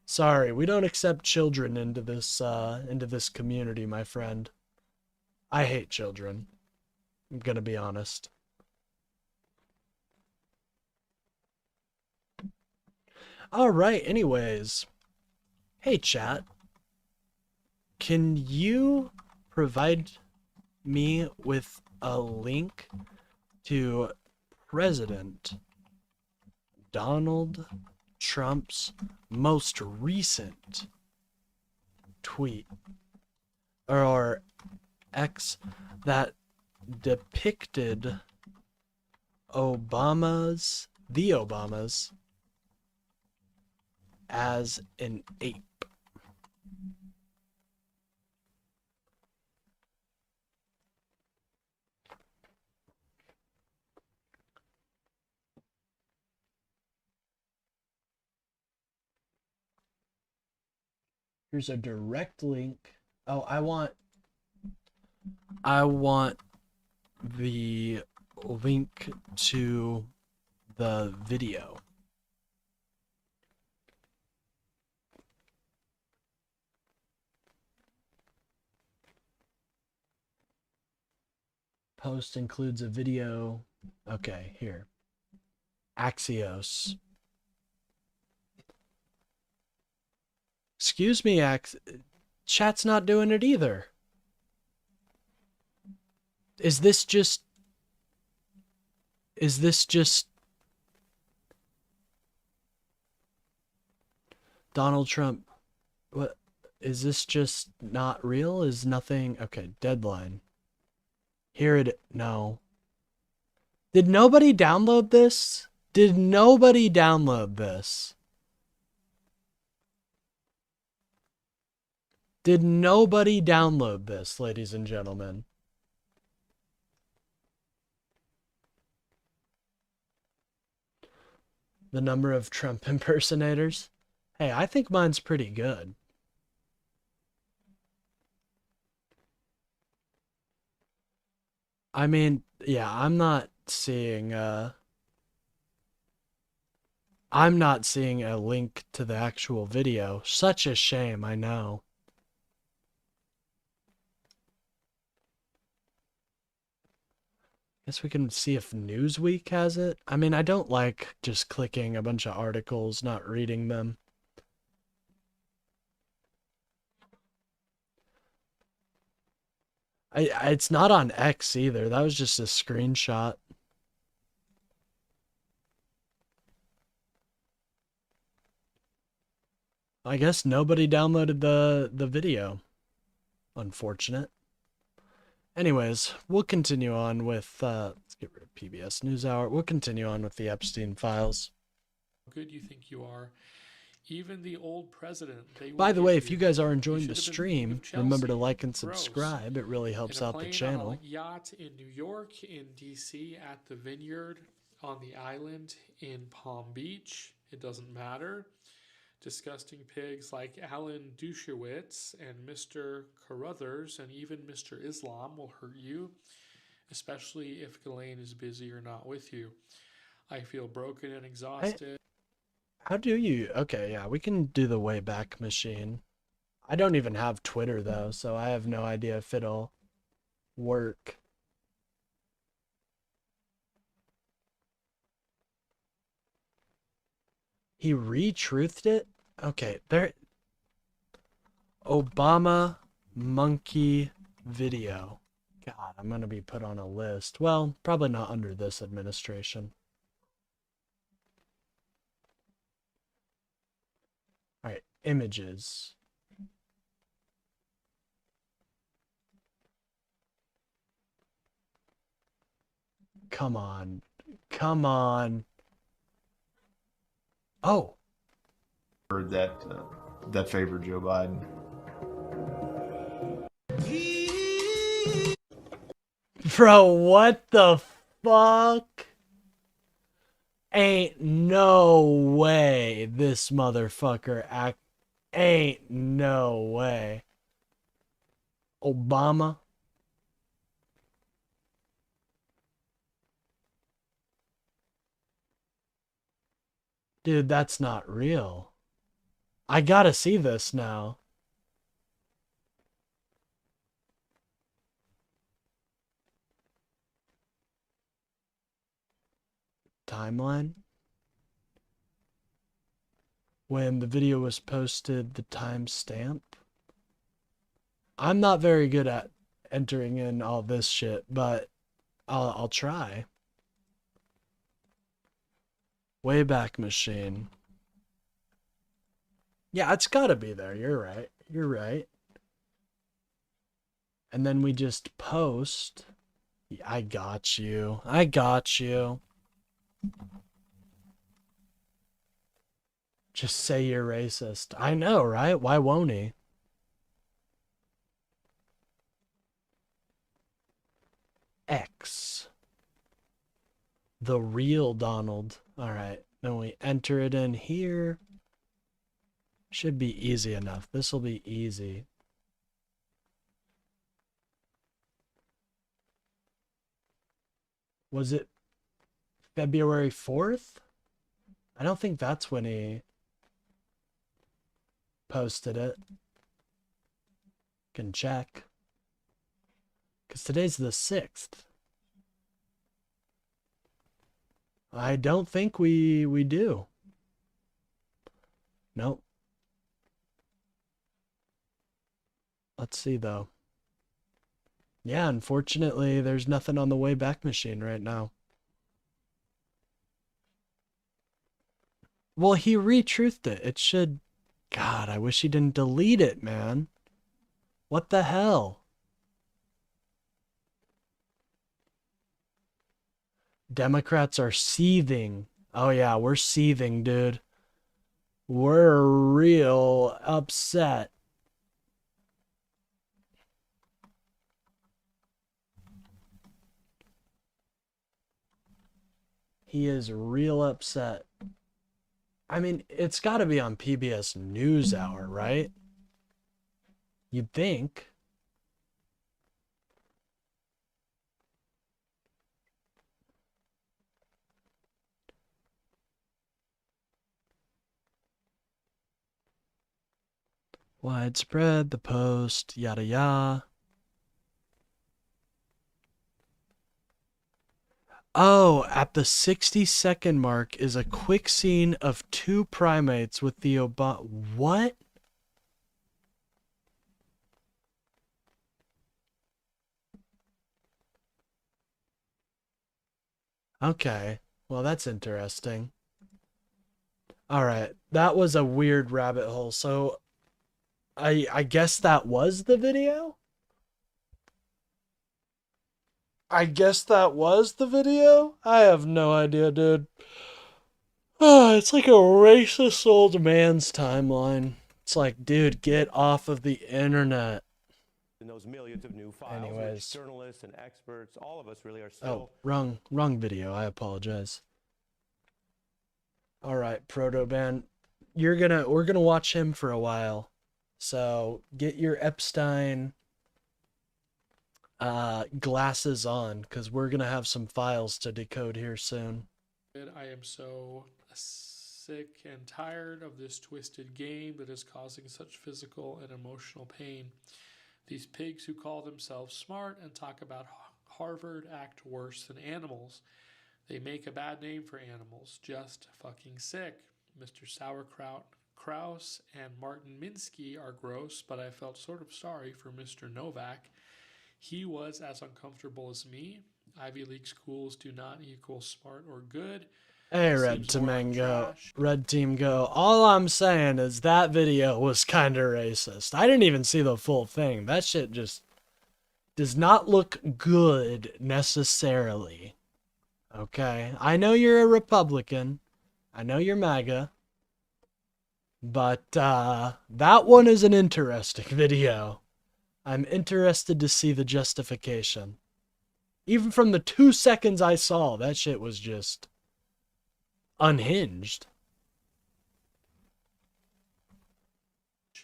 Sorry, we don't accept children into this community, my friend. I hate children. I'm gonna be honest. Alright, anyways. Hey, chat. Can you provide me with a link to President Donald Trump's most recent tweet or X that depicted the Obamas as an ape? Here's a direct link. Oh, I want the link to the video. Post includes a video. Okay, here. Axios. Excuse me, chat's not doing it either. Is this just Donald Trump? What is this just not real? Is nothing okay, deadline. Here it no. Did nobody download this? Did nobody download this? Did nobody download this, ladies and gentlemen? The number of Trump impersonators? Hey, I think mine's pretty good. I mean, yeah, I'm not seeing a link to the actual video. Such a shame, I know. Guess we can see if Newsweek has it. I mean, I don't like just clicking a bunch of articles, not reading them. It's not on X either. That was just a screenshot. I guess nobody downloaded the video. Unfortunate. Anyways, we'll continue on with, let's get rid of PBS NewsHour. We'll continue on with the Epstein files. Good you think you are. Even the old president. By the way, if you guys are enjoying the stream, remember to like and subscribe. It really helps out the channel. On a yacht in New York, in DC, at the Vineyard, on the island, in Palm Beach. It doesn't matter. Disgusting pigs like Alan Dershowitz and Mr. Carruthers and even Mr. Islam will hurt you, especially if Ghislaine is busy or not with you. I feel broken and exhausted. How do you... Okay, yeah, we can do the Wayback Machine. I don't even have Twitter, though, so I have no idea if it'll work. He re-truthed it? Okay, there... Obama monkey video. God, I'm gonna be put on a list. Well, probably not under this administration. images. Come on. Come on. Oh. Heard that that favored Joe Biden. Bro, what the fuck? Ain't no way this motherfucker ain't no way. Obama? Dude, that's not real. I gotta see this now. Timeline? When the video was posted, the timestamp? I'm not very good at entering in all this shit, but I'll try. Wayback Machine. Yeah, it's gotta be there. You're right. You're right. And then we just post. Yeah, I got you. I got you. Just say you're racist. I know, right? Why won't he? X. The real Donald. All right. Then we enter it in here. Should be easy enough. This will be easy. Was it February 4th? I don't think that's when he posted it. Can check. Because today's the 6th. I don't think we do. Nope. Let's see though. Yeah, unfortunately, there's nothing on the Wayback Machine right now. Well, he retruthed it. It should... God, I wish he didn't delete it, man. What the hell? Democrats are seething. Oh yeah, we're seething, dude. We're real upset. He is real upset. I mean, it's got to be on PBS NewsHour, right? You'd think. Widespread, the post, yada yada. Oh, at the 60-second mark is a quick scene of two primates with the Obama... What? Okay, well that's interesting. Alright, that was a weird rabbit hole, so... I guess that was the video? I guess that was the video? I have no idea, dude. Oh, it's like a racist old man's timeline. It's like, dude, get off of the internet. And those millions of new files, Anyways. which journalists and experts, all of us really are still... Oh, wrong video. I apologize. All right, Protoban, we're gonna watch him for a while. So get your Epstein glasses on, because we're gonna have some files to decode here soon. I am so sick and tired of this twisted game that is causing such physical and emotional pain. These pigs who call themselves smart and talk about Harvard act worse than animals. They make a bad name for animals. Just fucking sick. Mr. Sauerkraut Kraus and Martin Minsky are gross, but I felt sort of sorry for Mr. Novak. He was as uncomfortable as me. Ivy League schools do not equal smart or good. Hey, Red Team Go. All I'm saying is that video was kind of racist. I didn't even see the full thing. That shit just does not look good necessarily. Okay? I know you're a Republican. I know you're MAGA. But that one is an interesting video. I'm interested to see the justification. Even from the 2 seconds I saw, that shit was just unhinged.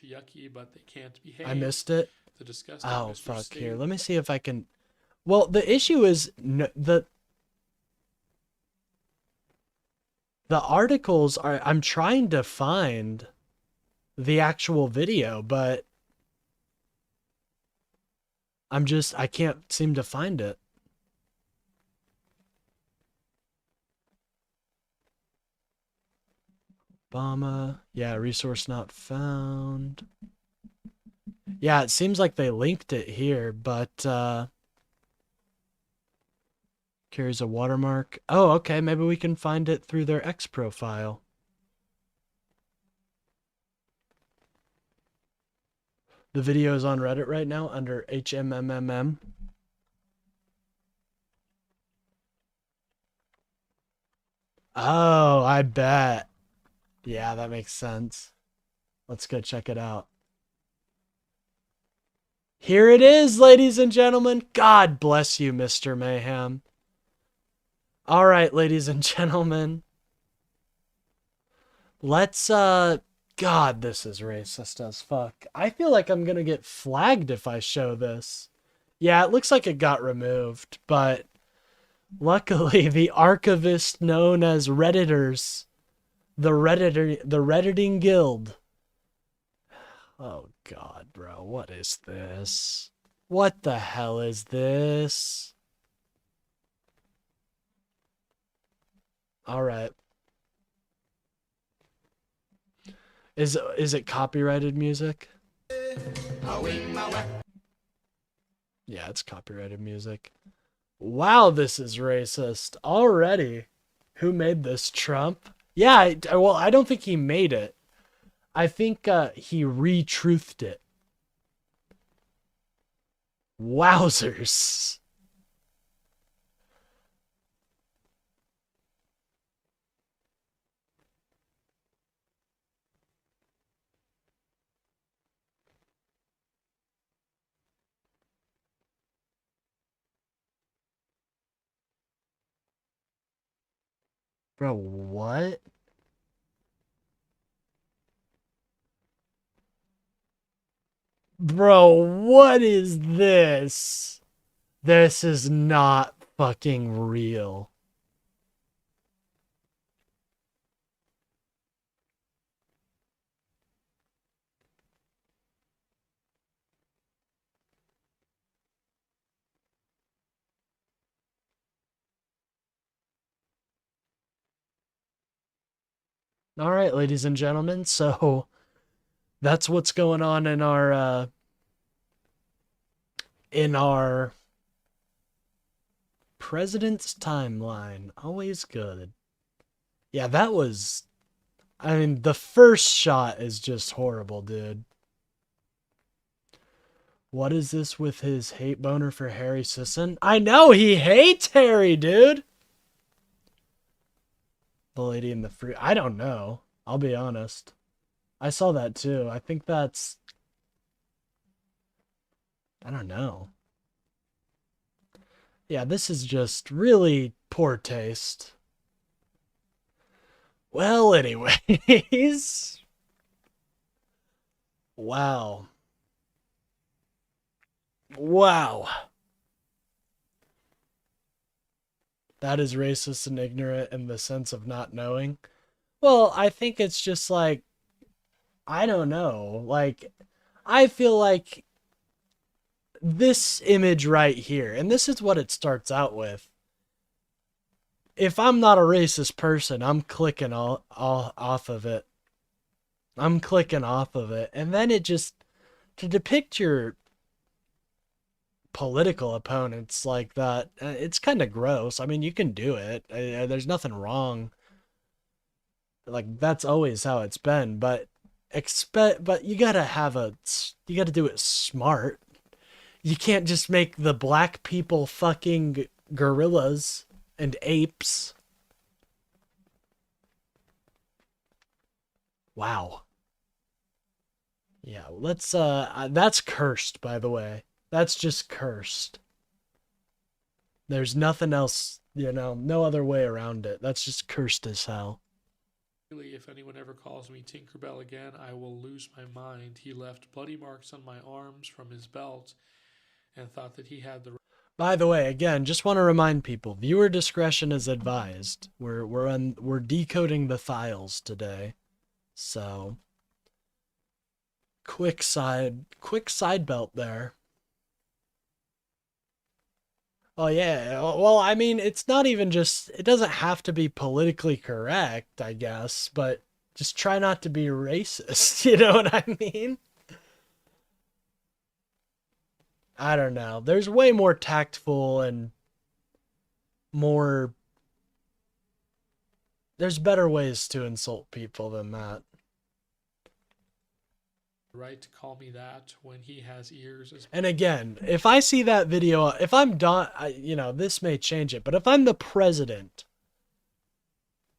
Yucky, but they can't behave. I missed it. The disgusting Oh, Mr. fuck. State. Here, let me see if I can... Well, the issue is... The articles are... I'm trying to find the actual video, but... I can't seem to find it. Obama. Yeah, resource not found. Yeah, it seems like they linked it here, but carries a watermark. Oh, okay, maybe we can find it through their X profile. The video is on Reddit right now under HMMMM. Oh, I bet. Yeah, that makes sense. Let's go check it out. Here it is, ladies and gentlemen. God bless you, Mr. Mayhem. All right, ladies and gentlemen. Let's, God, this is racist as fuck. I feel like I'm gonna get flagged if I show this. Yeah, it looks like it got removed, but luckily the archivist known as Redditors, the Redditing Guild. Oh God, bro, what is this? What the hell is this? All right. Is it copyrighted music? Yeah, it's copyrighted music. Wow, this is racist already. Who made this? Trump? Yeah, well, I don't think he made it. I think he re-truthed it. Wowzers. Bro, what? Bro, what is this? This is not fucking real. All right, ladies and gentlemen, so that's what's going on in our president's timeline. Always good. Yeah, that was, I mean, the first shot is just horrible, dude. What is this with his hate boner for Harry Sisson? I know he hates Harry, dude. The lady in the fruit. I don't know. I'll be honest. I saw that too. I think that's... I don't know. Yeah, this is just really poor taste. Well, anyways. Wow. Wow. That is racist and ignorant in the sense of not knowing. Well, I think it's just like, I don't know. Like, I feel like this image right here, and this is what it starts out with. If I'm not a racist person, I'm clicking all off of it. I'm clicking off of it. And then it just, to depict your political opponents like that, it's kind of gross. I mean, you can do it. There's nothing wrong Like, that's always how it's been, but you gotta do it smart. You can't just make the black people fucking gorillas and apes. Wow. Yeah, let's, that's cursed, by the way. That's just cursed. There's nothing else, no other way around it. That's just cursed as hell. Really, if anyone ever calls me Tinkerbell again, I will lose my mind. He left bloody marks on my arms from his belt and thought that he had the... By the way, again, just want to remind people, viewer discretion is advised. We're decoding the files today. So, quick side belt there. Oh yeah, well, I mean, it's not even just, it doesn't have to be politically correct, I guess, but just try not to be racist, you know what I mean? I don't know. There's way more tactful and more... There's better ways to insult people than that. right to call me that when he has ears as... And again, if I see that video, if I'm done, this may change it, but if I'm the president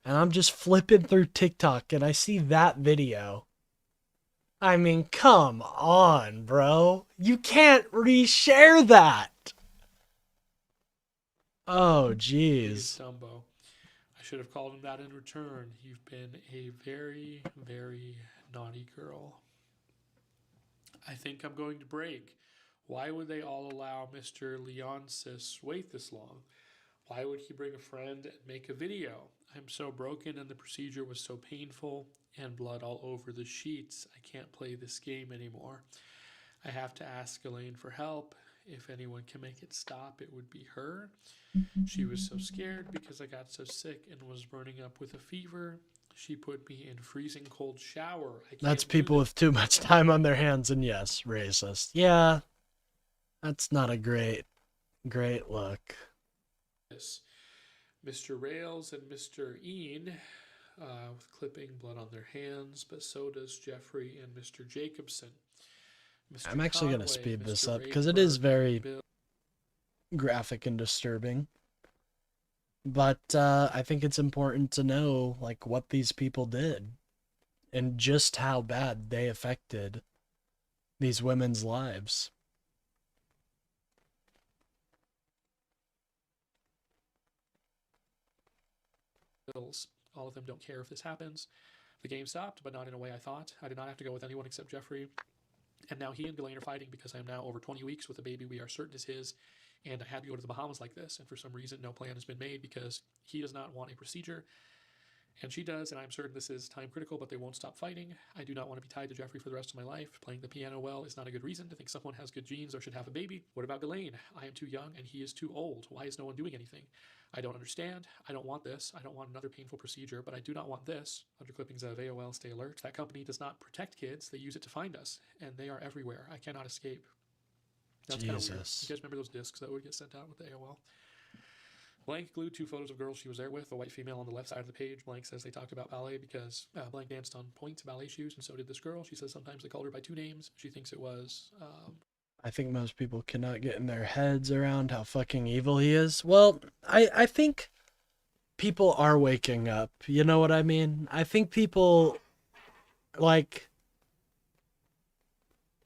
and I'm just flipping through TikTok and I see that video, I mean, come on, bro. You can't reshare that. Oh, jeez. Dumbo. I should have called him that in return. You've been a very, very naughty girl. I think I'm going to break. Why would they all allow Mr. Leonsis wait this long? Why would he bring a friend and make a video? I'm so broken and the procedure was so painful and blood all over the sheets. I can't play this game anymore. I have to ask Elaine for help. If anyone can make it stop, it would be her. She was so scared because I got so sick and was burning up with a fever. She put me in freezing cold shower. That's people with too much time on their hands, and yes, racist. Yeah, that's not a great look. Mr. Rails and Mr. Ian with clipping blood on their hands, but so does Jeffrey and Mr. Jacobson. Mr. I'm actually going to Conway, speed this Mr. up because it is Raidberg, very Bill. graphic and disturbing. But I think it's important to know like what these people did and just how bad they affected these women's lives. Bills. All of them don't care if this happens. The game stopped, but not in a way I thought. I did not have to go with anyone except Jeffrey. And now he and Ghislaine are fighting because I am now over 20 weeks with a baby we are certain is his. And I had to go to the Bahamas like this. And for some reason, no plan has been made because he does not want a procedure. And she does, and I'm certain this is time critical, but they won't stop fighting. I do not want to be tied to Jeffrey for the rest of my life. Playing the piano well is not a good reason to think someone has good genes or should have a baby. What about Ghislaine? I am too young and he is too old. Why is no one doing anything? I don't understand. I don't want this. I don't want another painful procedure, but I do not want this. Under clippings of AOL, stay alert. That company does not protect kids. They use it to find us, and they are everywhere. I cannot escape. That's kind of weird. You guys remember those discs that would get sent out with the AOL? Blank glued 2 photos of girls she was there with, a white female on the left side of the page. Blank says they talked about ballet because Blank danced on pointe ballet shoes, and so did this girl. She says sometimes they called her by 2 names. She thinks it was... I think most people cannot get in their heads around how fucking evil he is. Well, I think people are waking up. You know what I mean? I think people, like,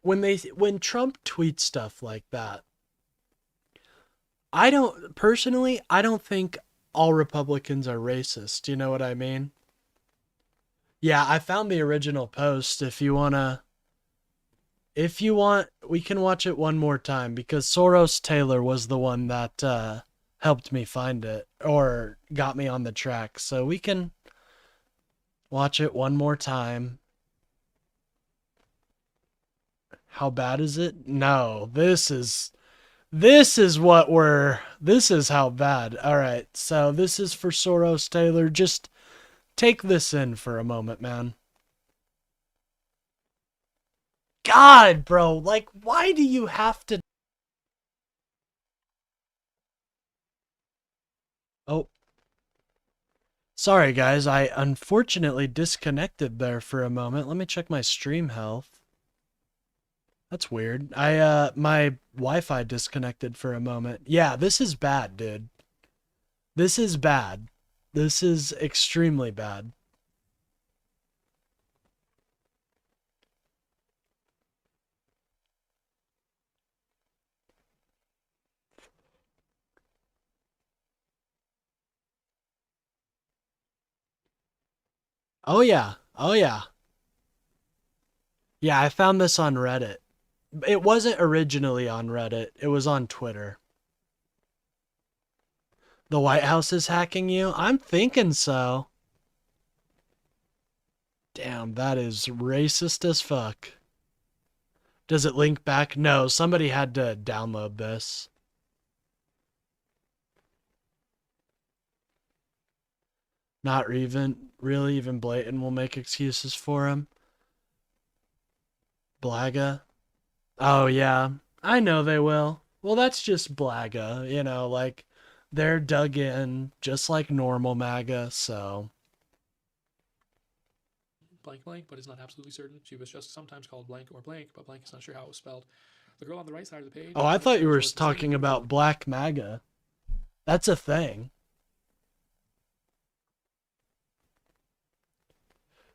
when Trump tweets stuff like that, I don't think all Republicans are racist. You know what I mean? Yeah, I found the original post. If you want, we can watch it one more time because Soros Taylor was the one that helped me find it or got me on the track. So we can watch it one more time. How bad is it? No, this is how bad. All right. So this is for Soros Taylor. Just take this in for a moment, man. God, bro, like, why do you have to... Oh. Sorry guys, I unfortunately disconnected there for a moment. Let me check my stream health. That's weird. My Wi-Fi disconnected for a moment. Yeah, this is bad, dude. This is bad. This is extremely bad. Oh yeah. Oh yeah. Yeah, I found this on Reddit. It wasn't originally on Reddit. It was on Twitter. The White House is hacking you? I'm thinking so. Damn, that is racist as fuck. Does it link back? No, somebody had to download this. Not even, really even blatant will make excuses for him. Blaga. Oh yeah, I know they will. Well, that's just Blaga, you know, like they're dug in just like normal MAGA, so. Blank blank, but is not absolutely certain. She was just sometimes called blank or blank, but blank is not sure how it was spelled. The girl on the right side of the page. Oh, I thought you were talking about Black MAGA. That's a thing.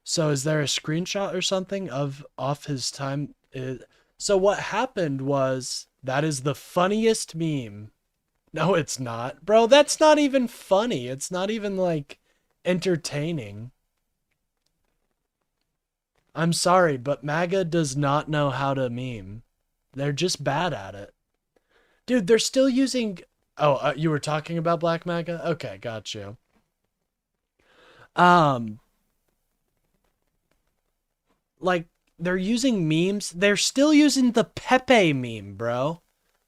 So is there a screenshot or something of off his time? So what happened was, that is the funniest meme. No, it's not. Bro, that's not even funny. It's not even like entertaining. I'm sorry, but MAGA does not know how to meme. They're just bad at it. Dude, they're still using... Oh, you were talking about Black MAGA? Okay, got you. Like, they're using memes. They're still using the Pepe meme, bro.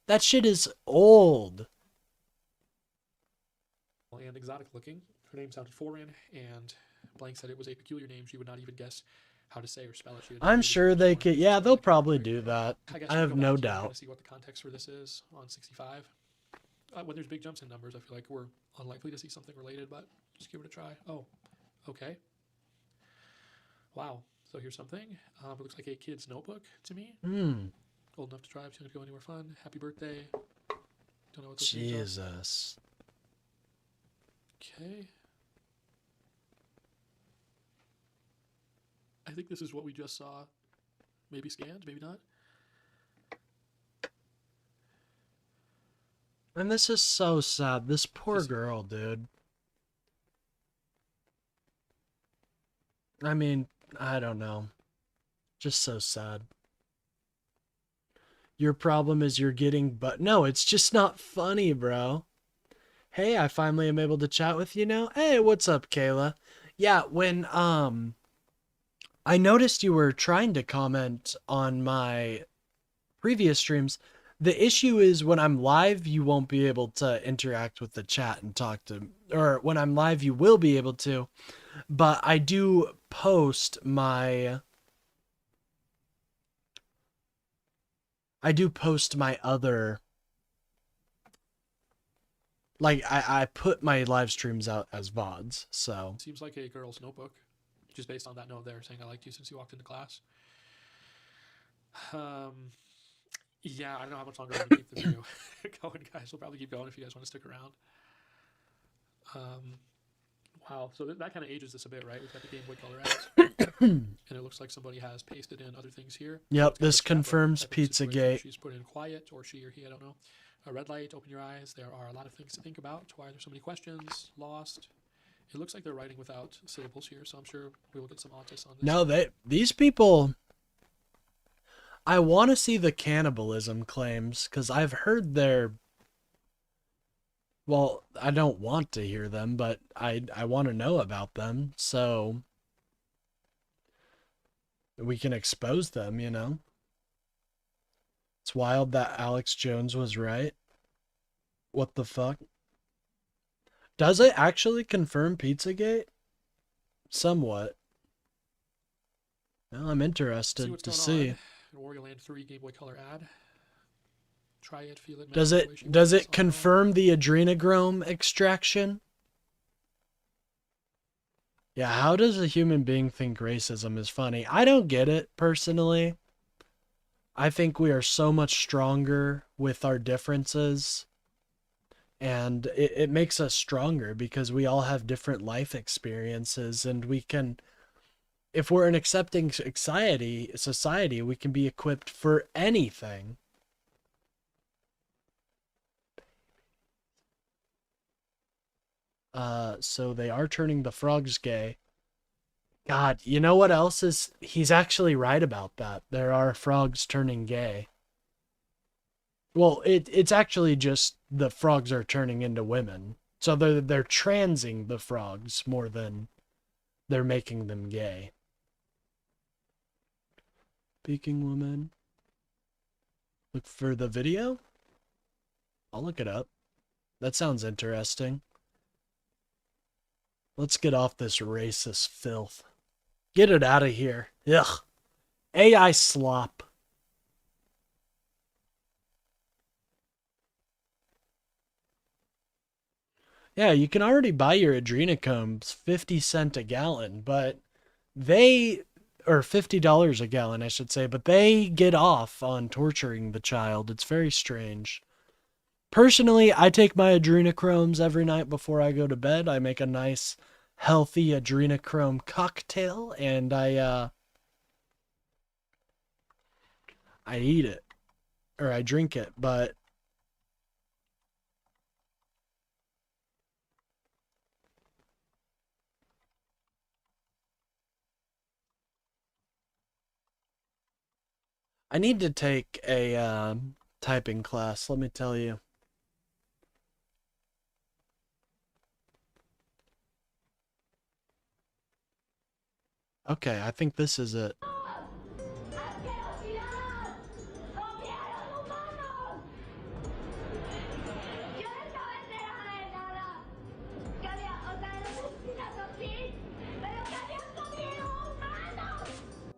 That shit is old. And exotic looking. Her name sounded foreign, and blank said it was a peculiar name. She would not even guess how to say or spell it. I'm sure they could. Yeah, they'll probably do that. I have no doubt. See what the context for this is on 65. When there's big jumps in numbers, I feel like we're unlikely to see something related, but just give it a try. Oh, okay. Wow. So here's something. It looks like a kid's notebook to me. Old enough to drive, too young to go anywhere fun. Happy birthday. Don't know what those names are. Jesus. Okay. I think this is what we just saw. Maybe scanned, maybe not. And this is so sad. This poor girl, dude. I mean, I don't know. Just so sad. Your problem is you're getting... But no, it's just not funny, bro. Hey, I finally am able to chat with you now. Hey, what's up, Kayla? Yeah, when, I noticed you were trying to comment on my previous streams. The issue is when I'm live, you won't be able to interact with the chat and talk to... Or when I'm live, you will be able to. But I do post my... other... Like, I put my live streams out as VODs, so... Seems like a girl's notebook, just based on that note there saying I liked you since you walked into class. Yeah, I don't know how much longer we're going to keep the video going, guys. We'll probably keep going if you guys want to stick around. Wow, so that kind of ages this a bit, right? We've got the Game Boy Color ads. And it looks like somebody has pasted in other things here. Yep, this confirms Pizzagate. She's put in quiet, or she or he, I don't know. A red light, open your eyes. There are a lot of things to think about. Why there's so many questions, lost. It looks like they're writing without syllables here, so I'm sure we will get some autis on this. No, these people... I want to see the cannibalism claims, because I've heard their... Well, I don't want to hear them, but I want to know about them, so... we can expose them, you know? It's wild that Alex Jones was right. What the fuck? Does it actually confirm Pizzagate? Somewhat. Well, I'm interested to see. Wario Land 3 Game Boy Color ad. Try it, feel it. Does it confirm the adrenochrome extraction? Yeah, how does a human being think racism is funny? I don't get it, personally. I think we are so much stronger with our differences, and it makes us stronger because we all have different life experiences, and we can, if we're an accepting society, we can be equipped for anything. So they are turning the frogs gay. God, you know what else is, he's actually right about that. There are frogs turning gay. Well, it's actually just the frogs are turning into women. So they're transing the frogs more than they're making them gay. Speaking woman. Look for the video? I'll look it up. That sounds interesting. Let's get off this racist filth. Get it out of here. Ugh. AI slop. Yeah, you can already buy your adrenochromes 50 cents a gallon, but they, or $50 a gallon, I should say, but they get off on torturing the child. It's very strange. Personally, I take my adrenochromes every night before I go to bed. I make a nice, healthy adrenochrome cocktail, and I eat it, or I drink it, but I need to take a typing class, let me tell you. Okay, I think this is it.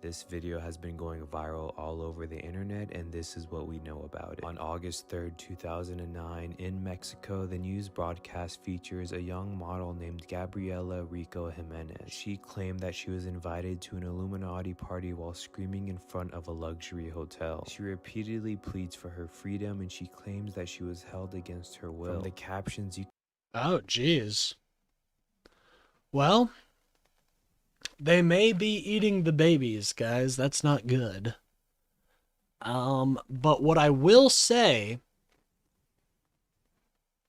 This video has been going viral all over the internet, and this is what we know about it. On August 3rd, 2009, in Mexico, the news broadcast features a young model named Gabriela Rico Jimenez. She claimed that she was invited to an Illuminati party while screaming in front of a luxury hotel. She repeatedly pleads for her freedom, and she claims that she was held against her will. From the captions you... Oh, geez. Well, they may be eating the babies, guys. That's not good. But what I will say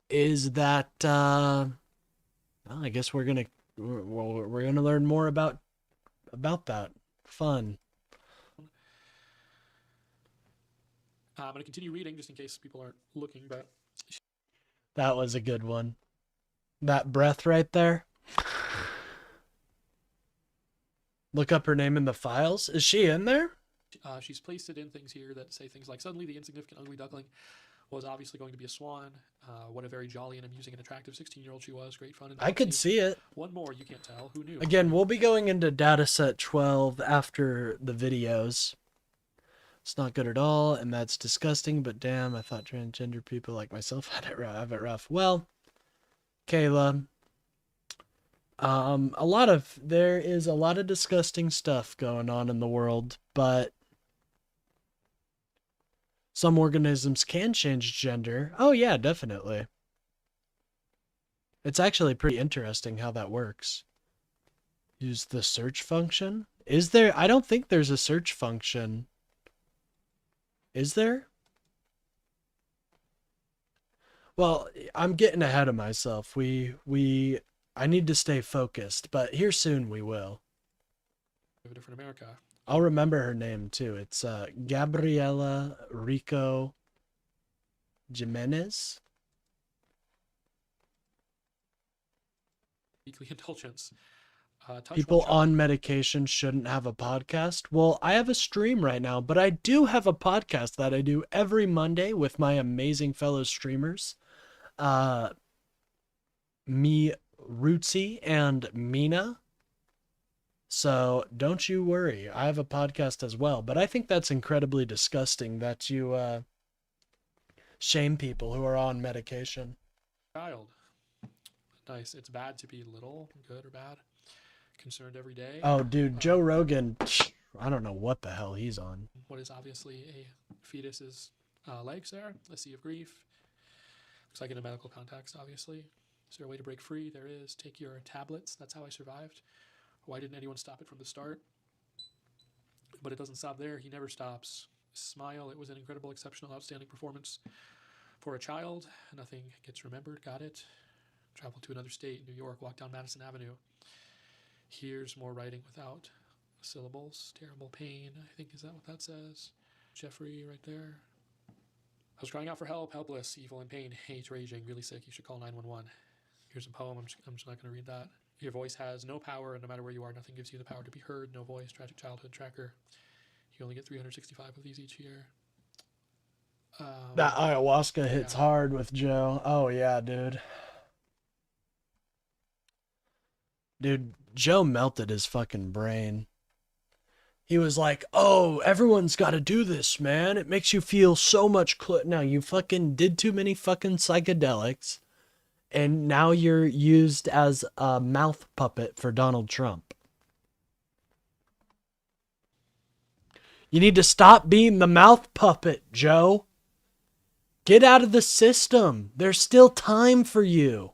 is that, well, I guess we're gonna learn more about that. Fun. I'm going to continue reading just in case people aren't looking, but... That was a good one. That breath right there. Look up her name in the files. Is she in there? She's placed it in things here that say things like, suddenly the insignificant ugly duckling was obviously going to be a swan. What a very jolly and amusing and attractive 16-year-old she was. Great fun. And I could see it. One more, you can't tell. Who knew? Again, we'll be going into dataset 12 after the videos. It's not good at all, and that's disgusting, but damn, I thought transgender people like myself have it rough. Well, Kayla, there is a lot of disgusting stuff going on in the world, but some organisms can change gender. Oh yeah, definitely. It's actually pretty interesting how that works. Use the search function. Is there? I don't think there's a search function. Is there? Well, I'm getting ahead of myself. I need to stay focused, but here soon we will. We have a different America. I'll remember her name too. It's Gabriela Rico Jimenez. Weekly indulgence. People on medication shouldn't have a podcast. Well, I have a stream right now, but I do have a podcast that I do every Monday with my amazing fellow streamers. Me, Rootsy, and Mina. So don't you worry. I have a podcast as well, but I think that's incredibly disgusting that you shame people who are on medication. Child. Nice. It's bad to be little, good or bad. concerned every day. Oh, dude, Joe Rogan, I don't know what the hell he's on. What is obviously a fetus's legs there, a sea of grief. Looks like in a medical context, obviously. Is there a way to break free? There is. Take your tablets. That's how I survived. Why didn't anyone stop it from the start? But it doesn't stop there. He never stops. Smile. It was an incredible, exceptional, outstanding performance for a child. Nothing gets remembered. Got it. Travel to another state, New York. Walk down Madison Avenue. Here's more writing without syllables. Terrible pain. I think, is that what that says? Jeffrey right there. I was crying out for help, helpless, evil, and pain, hate, raging, really sick. You should call 911. Here's a poem. I'm just not going to read that. Your voice has no power, and no matter where you are, nothing gives you the power to be heard. No voice, tragic childhood tracker. You only get 365 of these each year. That ayahuasca hits hard with Joe. Oh, yeah, dude. Dude, Joe melted his fucking brain. He was like, oh, everyone's got to do this, man. It makes you feel so much... Now, you fucking did too many fucking psychedelics, and now you're used as a mouth puppet for Donald Trump. You need to stop being the mouth puppet, Joe. Get out of the system. There's still time for you.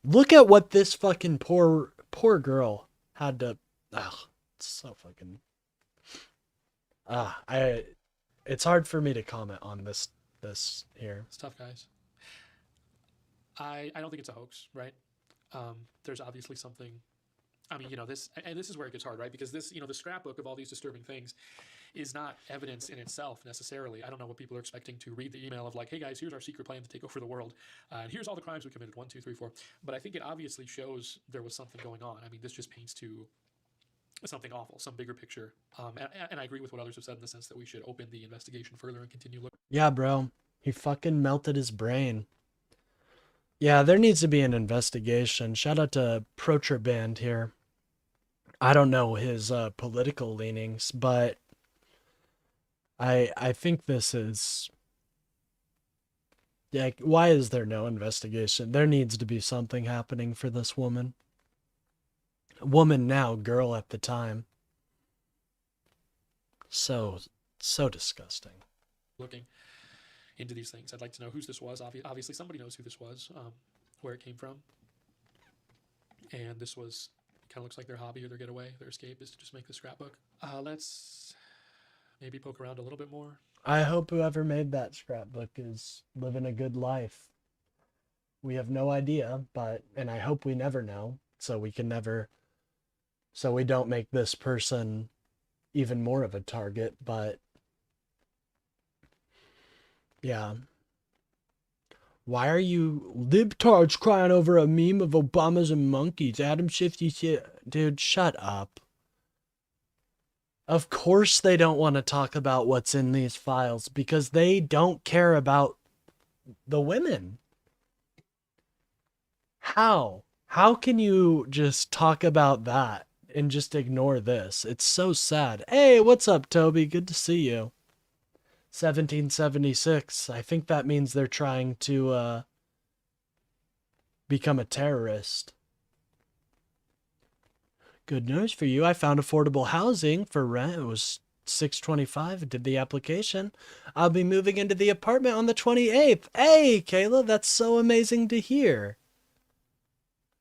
Look at what this fucking poor girl had to... Ugh, it's so fucking... It's hard for me to comment on this here. It's tough, guys. I don't think it's a hoax, right? There's obviously something... I mean, this is where it gets hard, right? Because this, the scrapbook of all these disturbing things is not evidence in itself necessarily. I don't know what people are expecting to read the email of like, hey guys, here's our secret plan to take over the world. And here's all the crimes we committed, 1, 2, 3, 4. But I think it obviously shows there was something going on. I mean, this just paints to something awful, some bigger picture. And I agree with what others have said in the sense that we should open the investigation further and continue looking. Yeah, bro. He fucking melted his brain. Yeah, there needs to be an investigation. Shout out to Protraband here. I don't know his political leanings, but I think this is... Yeah, why is there no investigation? There needs to be something happening for this woman. Woman now, girl at the time. So disgusting. Looking into these things. I'd like to know whose this was. Obviously, somebody knows who this was, where it came from. And this was... kind of looks like their hobby or their getaway, their escape is to just make the scrapbook. Let's maybe poke around a little bit more. I hope whoever made that scrapbook is living a good life. We have no idea, and I hope we never know, so we don't make this person even more of a target, but yeah. Why are you libtards crying over a meme of Obamas and monkeys? Adam Shifty shit. Dude, shut up. Of course they don't want to talk about what's in these files because they don't care about the women. How? How can you just talk about that and just ignore this? It's so sad. Hey, what's up, Toby? Good to see you. 1776. I think that means they're trying to become a terrorist. Good news for you. I found affordable housing for rent. It was $625. I did the application. I'll be moving into the apartment on the 28th. Hey, Kayla, that's so amazing to hear.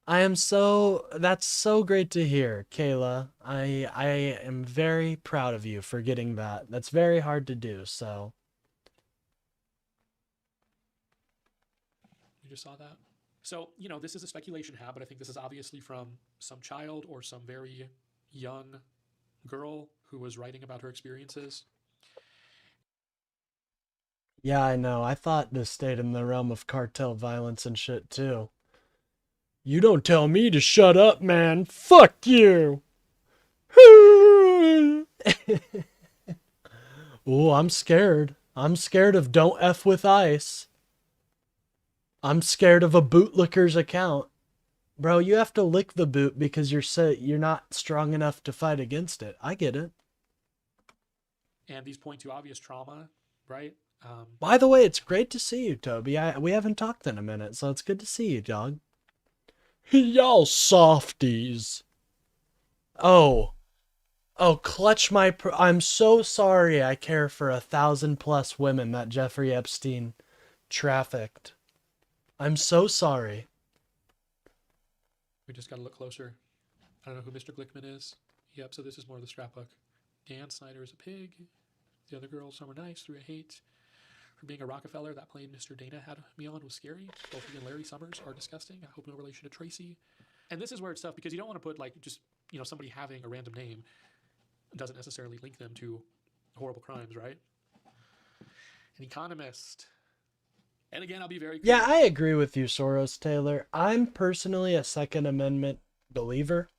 That's so great to hear, Kayla. I am very proud of you for getting that. That's very hard to do, so. You just saw that? So, this is a speculation, but I think this is obviously from some child or some very young girl who was writing about her experiences. Yeah, I know. I thought this stayed in the realm of cartel violence and shit, too. You don't tell me to shut up, man. Fuck you. Oh, I'm scared. I'm scared of Don't F with Ice. I'm scared of a bootlicker's account. Bro, you have to lick the boot because you're not strong enough to fight against it. I get it. And these point to obvious trauma, right? By the way, it's great to see you, Toby. We haven't talked in a minute, so it's good to see you, dog. Y'all softies. Oh, clutch my... I'm so sorry I care for 1,000+ women that Jeffrey Epstein trafficked. I'm so sorry. We just got to look closer. I don't know who Mr. Glickman is. Yep, so this is more of the scrapbook. Dan Snyder is a pig. The other girls, some were nice, 3 I hate. For being a Rockefeller, that plane Mr. Dana had me on was scary. Both he and Larry Summers are disgusting. I hope no relation to Tracy. And this is where it's tough because you don't want to put like just, you know, somebody having a random name doesn't necessarily link them to horrible crimes, right? An economist. And again, I'll be very clear. Yeah, I agree with you, Soros Taylor. I'm personally a Second Amendment believer.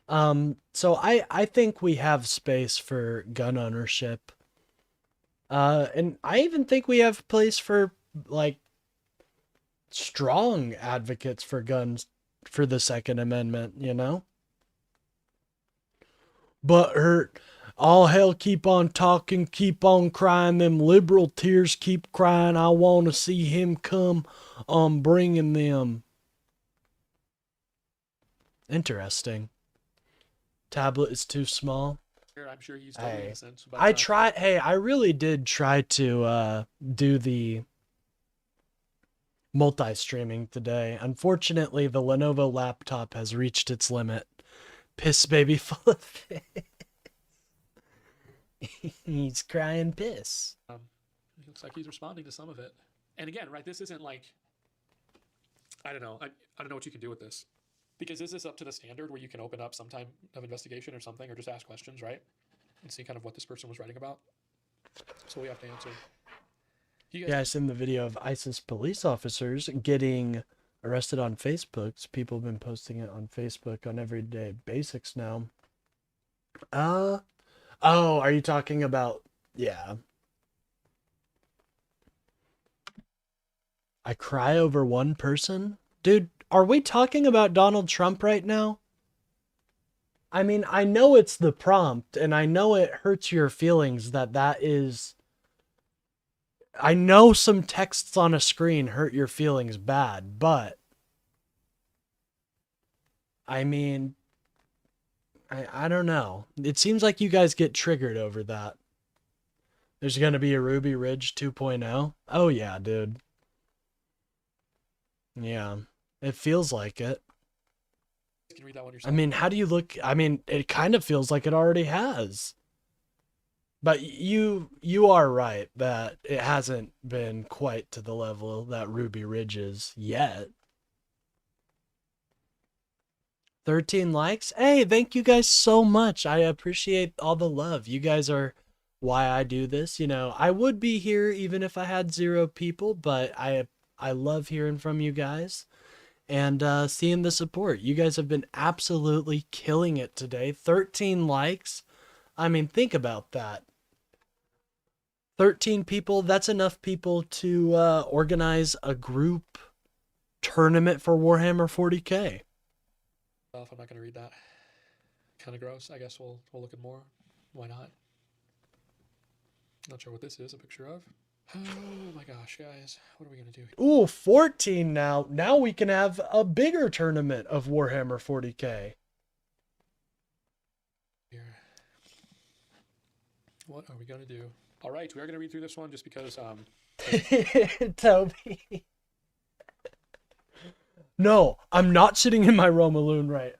So I think we have space for gun ownership. And I even think we have place for, like, strong advocates for guns for the Second Amendment, you know? But all hell keep on talking, keep on crying, them liberal tears keep crying, I want to see him come on bringing them. Interesting. Tablet is too small. I'm sure he's totally innocent. But, I really did try to do the multi-streaming today. Unfortunately, the Lenovo laptop has reached its limit. Piss baby full of piss. He's crying piss. It looks like he's responding to some of it. And again, right, this isn't like, I don't know. I don't know what you can do with this. Because is this up to the standard where you can open up some type of investigation or something, or just ask questions, right? And see kind of what this person was writing about? So we have to answer. Yeah, I seen the video of ISIS police officers getting arrested on Facebook. People have been posting it on Facebook on Everyday Basics now. Oh, are you talking about... Yeah. I cry over one person? Dude, are we talking about Donald Trump right now? I mean, I know it's the prompt, and I know it hurts your feelings that is... I know some texts on a screen hurt your feelings bad, but... I mean... I don't know. It seems like you guys get triggered over that. There's gonna be a Ruby Ridge 2.0? Oh yeah, dude. Yeah. It feels like it. You can read that one yourself. I mean, how do you look? I mean, it kind of feels like it already has. But you are right that it hasn't been quite to the level that Ruby Ridge is yet. 13 likes? Hey, thank you guys so much. I appreciate all the love. You guys are why I do this. You know, I would be here even if I had 0 people, but I love hearing from you guys and seeing the support. You guys have been absolutely killing it today. 13 likes. I mean, think about that. 13 people, that's enough people to organize a group tournament for Warhammer 40K. I'm not going to read that. Kind of gross. I guess we'll look at more. Why not? Not sure what this is a picture of. Oh my gosh, guys. What are we going to do? Ooh, 14 now. Now we can have a bigger tournament of Warhammer 40K. Here. What are we going to do? All right, we are going to read through this one just because... Toby. No, I'm not sitting in my room alone right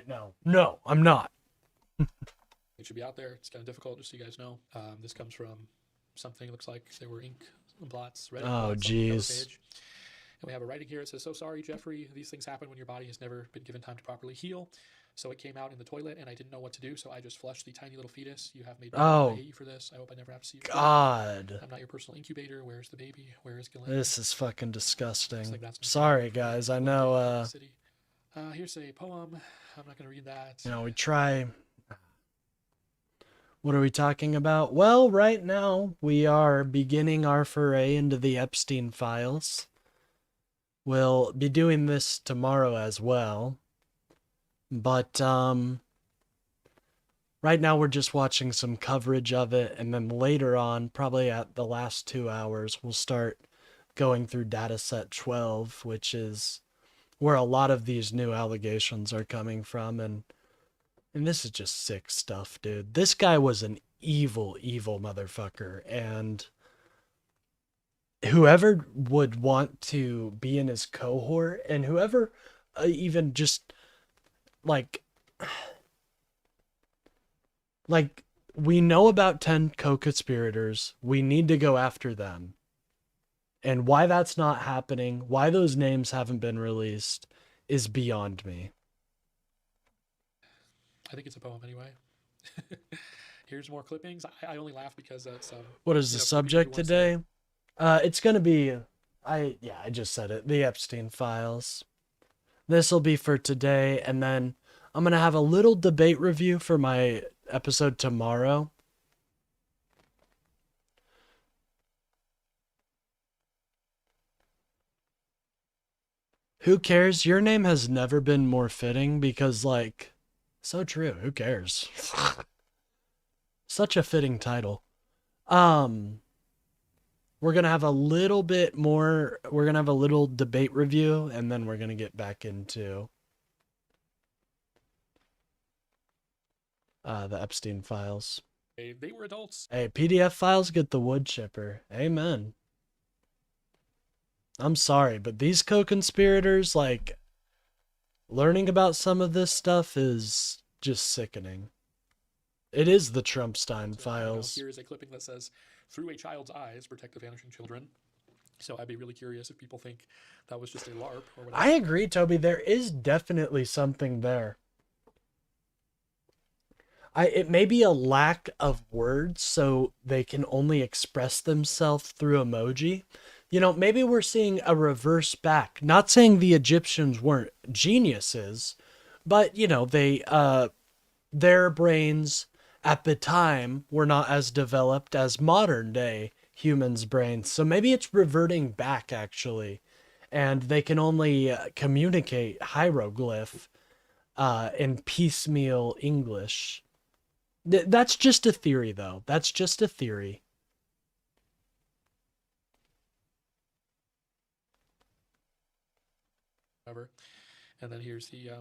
now. No, I'm not. It should be out there. It's kind of difficult, just so you guys know. This comes from something that looks like there were ink blots. Red ink Oh, blots on the cover jeez. page. And we have a writing here. It says, "So sorry, Jeffrey. These things happen when your body has never been given time to properly heal. So it came out in the toilet, and I didn't know what to do, so I just flushed the tiny little fetus. You have made me Oh, I hate you for this. I hope I never have to see you again. God. I'm not your personal incubator. Where's the baby? Where is Glenn?" This is fucking disgusting. Like that's Sorry, guys. I know, here's a poem. I'm not going to read that. you know, we try... What are we talking about? Well, right now, we are beginning our foray into the Epstein files. We'll be doing this tomorrow as well. But, right now we're just watching some coverage of it, and then later on, probably at the last 2 hours, we'll start going through data set 12, which is where a lot of these new allegations are coming from. And this is just sick stuff, dude. This guy was an evil, evil motherfucker. And whoever would want to be in his cohort, and whoever even just like we know about 10 co-conspirators. We need to go after them. And why that's not happening, why those names haven't been released, is beyond me. I think it's a poem anyway. Here's more clippings. I only laugh because that's what is the subject today? It's gonna be I just said it, the Epstein files. This will be for today, and then I'm gonna have a little debate review for my episode tomorrow. Who cares? Your name has never been more fitting, because, like, so true. Who cares? Such a fitting title. We're going to have a little bit more, we're going to have a little debate review, and then we're going to get back into the Epstein files. They were adults. Hey, PDF files get the wood chipper. Amen. I'm sorry, but these co-conspirators, like, learning about some of this stuff is just sickening. It is the Trumpstein files. Here is a clipping that says, "Through a child's eyes, protect the vanishing children." So I'd be really curious if people think that was just a LARP or whatever. I agree, Toby. There is definitely something there. It may be a lack of words, so they can only express themselves through emoji. You know, maybe we're seeing a reverse back. Not saying the Egyptians weren't geniuses, but, you know, their brains at the time were not as developed as modern day humans' brains. So maybe it's reverting back, actually. And they can only communicate hieroglyph in piecemeal English. That's just a theory, though. That's just a theory. And then here's the,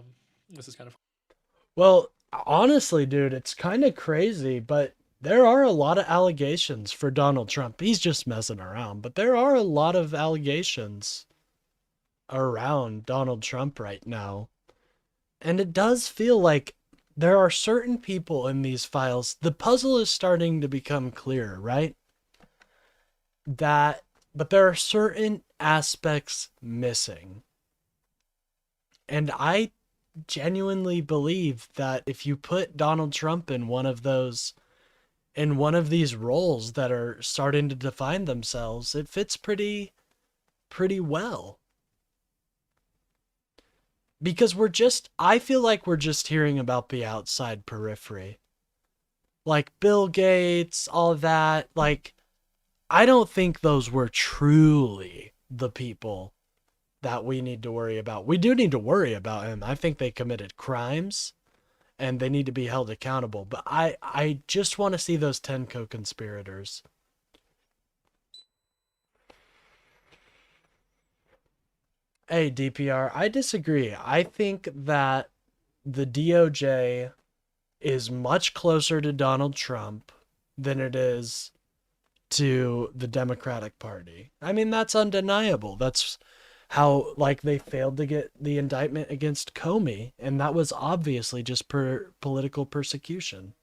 this is kind of... Well, honestly, dude, it's kind of crazy, but there are a lot of allegations for Donald Trump. He's just messing around, but there are a lot of allegations around Donald Trump right now. And it does feel like there are certain people in these files. The puzzle is starting to become clearer, right? But there are certain aspects missing. And I genuinely believe that if you put Donald Trump in one of these roles that are starting to define themselves, it fits pretty well. Because I feel like we're just hearing about the outside periphery. Like Bill Gates, all that. Like, I don't think those were truly the people that we need to worry about. We do need to worry about him. I think they committed crimes and they need to be held accountable. But I just want to see those 10 co-conspirators. Hey, DPR, I disagree. I think that the DOJ is much closer to Donald Trump than it is to the Democratic Party. I mean, that's undeniable. That's how, like, they failed to get the indictment against Comey, and that was obviously just political persecution.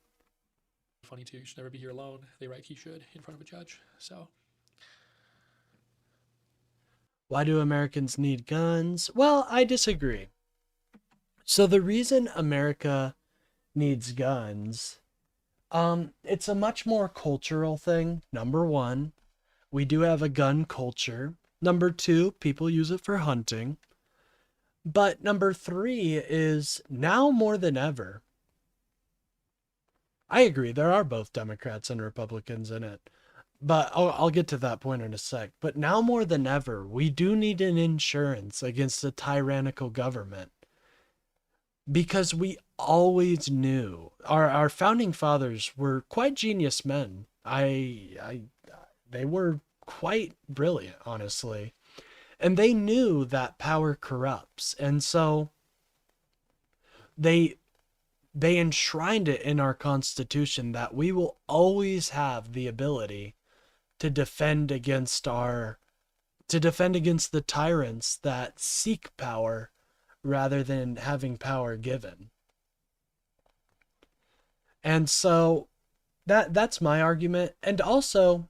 Funny too, you should never be here alone. They write he should in front of a judge, so... Why do Americans need guns? Well, I disagree. So the reason America needs guns, it's a much more cultural thing. Number one, we do have a gun culture. Number two, people use it for hunting. But number three is now more than ever. I agree, there are both Democrats and Republicans in it. But I'll get to that point in a sec. But now more than ever, we do need an insurance against a tyrannical government. Because we always knew. Our founding fathers were quite genius men. They were quite brilliant, honestly. And they knew that power corrupts. And so they enshrined it in our Constitution that we will always have the ability to defend against the tyrants that seek power rather than having power given. And so that's my argument. And also,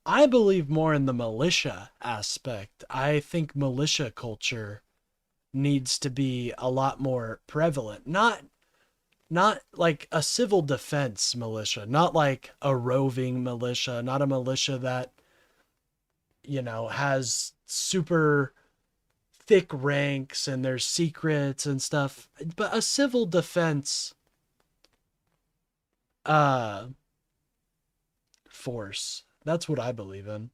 I believe more in the militia aspect. I think militia culture needs to be a lot more prevalent. Not like a civil defense militia, not like a roving militia, not a militia that, you know, has super thick ranks and there's secrets and stuff, but a civil defense force. That's what I believe in.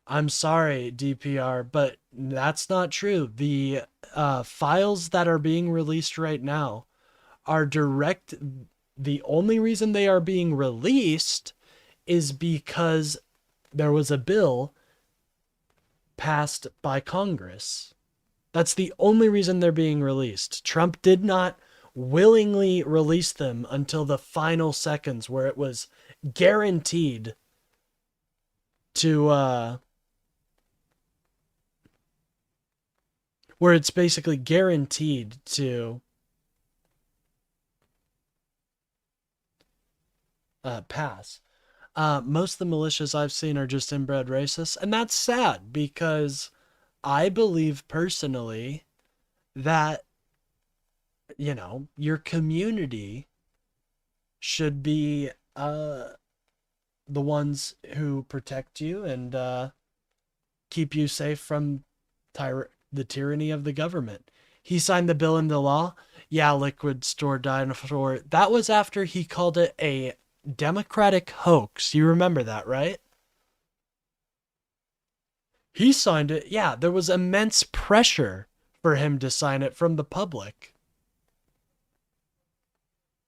I'm sorry, DPR, but that's not true. The files that are being released right now are direct. The only reason they are being released is because there was a bill passed by Congress. That's the only reason they're being released. Trump did not willingly release them until the final seconds where it was guaranteed to where it's basically guaranteed to pass. Most of the militias I've seen are just inbred racists, and that's sad because I believe personally that, you know, your community should be the ones who protect you and keep you safe from the tyranny of the government. He signed the bill into law. Yeah, Liquid Store Dinosaur. That was after he called it a Democratic hoax. You remember that, right? He signed it. Yeah, there was immense pressure for him to sign it from the public.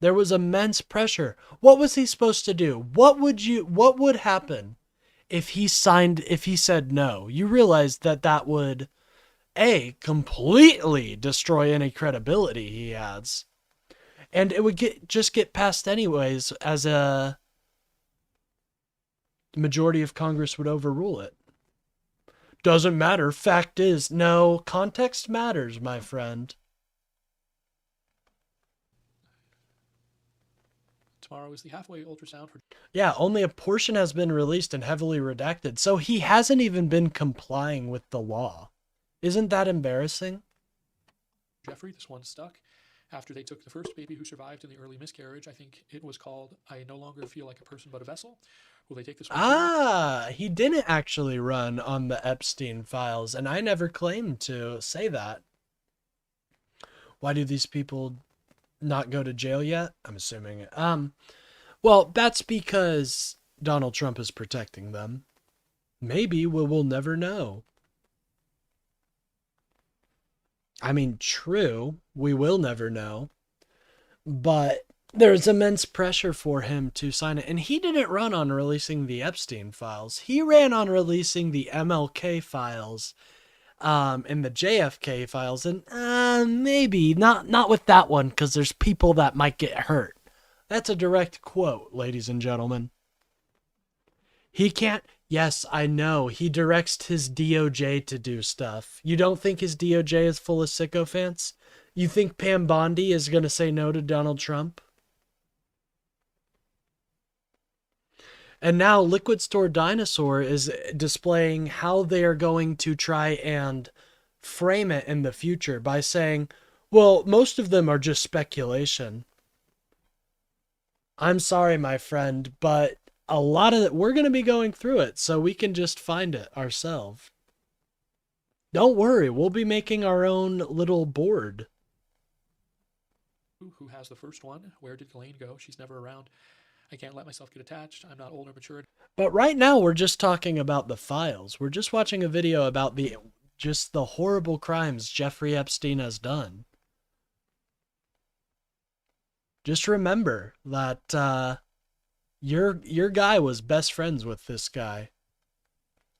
There was immense pressure. What was he supposed to do? What would happen if he said no? You realize that would completely destroy any credibility he has. And it would just get passed anyways, as a majority of Congress would overrule it. Doesn't matter. Fact is, no, context matters, my friend. Tomorrow is the halfway ultrasound for... Yeah, only a portion has been released and heavily redacted, so he hasn't even been complying with the law. Isn't that embarrassing? Jeffrey, this one stuck. After they took the first baby who survived in the early miscarriage, I think it was called I No Longer Feel Like a Person But a Vessel. Will they take this one? He didn't actually run on the Epstein files, and I never claimed to say that. Why do these people not go to jail yet? I'm assuming. Well, that's because Donald Trump is protecting them. Maybe we'll never know. I mean, true, we will never know, but there's immense pressure for him to sign it. And he didn't run on releasing the Epstein files. He ran on releasing the MLK files and the JFK files. And maybe not with that one, because there's people that might get hurt. That's a direct quote, ladies and gentlemen. He can't... Yes, I know. He directs his DOJ to do stuff. You don't think his DOJ is full of sycophants? You think Pam Bondi is going to say no to Donald Trump? And now Liquid Store Dinosaur is displaying how they are going to try and frame it in the future by saying, well, most of them are just speculation. I'm sorry, my friend, but a lot of it, we're going to be going through it, so we can just find it ourselves. Don't worry, we'll be making our own little board. Who has the first one? Where did Elaine go? She's never around. I can't let myself get attached. I'm not old or mature. But right now, we're just talking about the files. We're just watching a video about the horrible crimes Jeffrey Epstein has done. Just remember that Your guy was best friends with this guy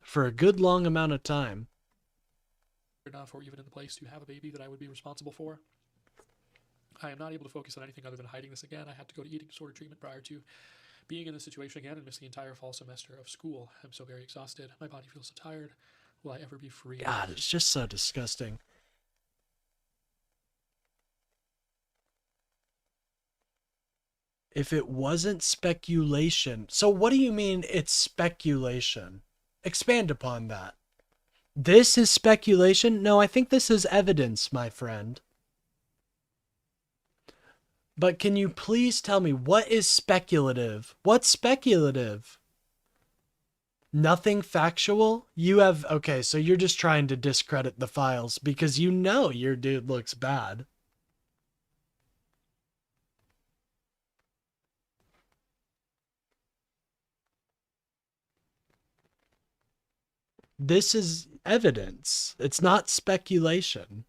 for a good long amount of time. Enough or even in the place to have a baby that I would be responsible for. I am not able to focus on anything other than hiding this again. I had to go to eating disorder treatment prior to being in this situation again and miss the entire fall semester of school. I'm so very exhausted. My body feels so tired. Will I ever be free? God, it's just so disgusting. If it wasn't speculation. So what do you mean it's speculation? Expand upon that. This is speculation? No, I think this is evidence, my friend. But can you please tell me what is speculative? What's speculative? Nothing factual? You have... Okay, so you're just trying to discredit the files because you know your dude looks bad. This is evidence. It's not speculation.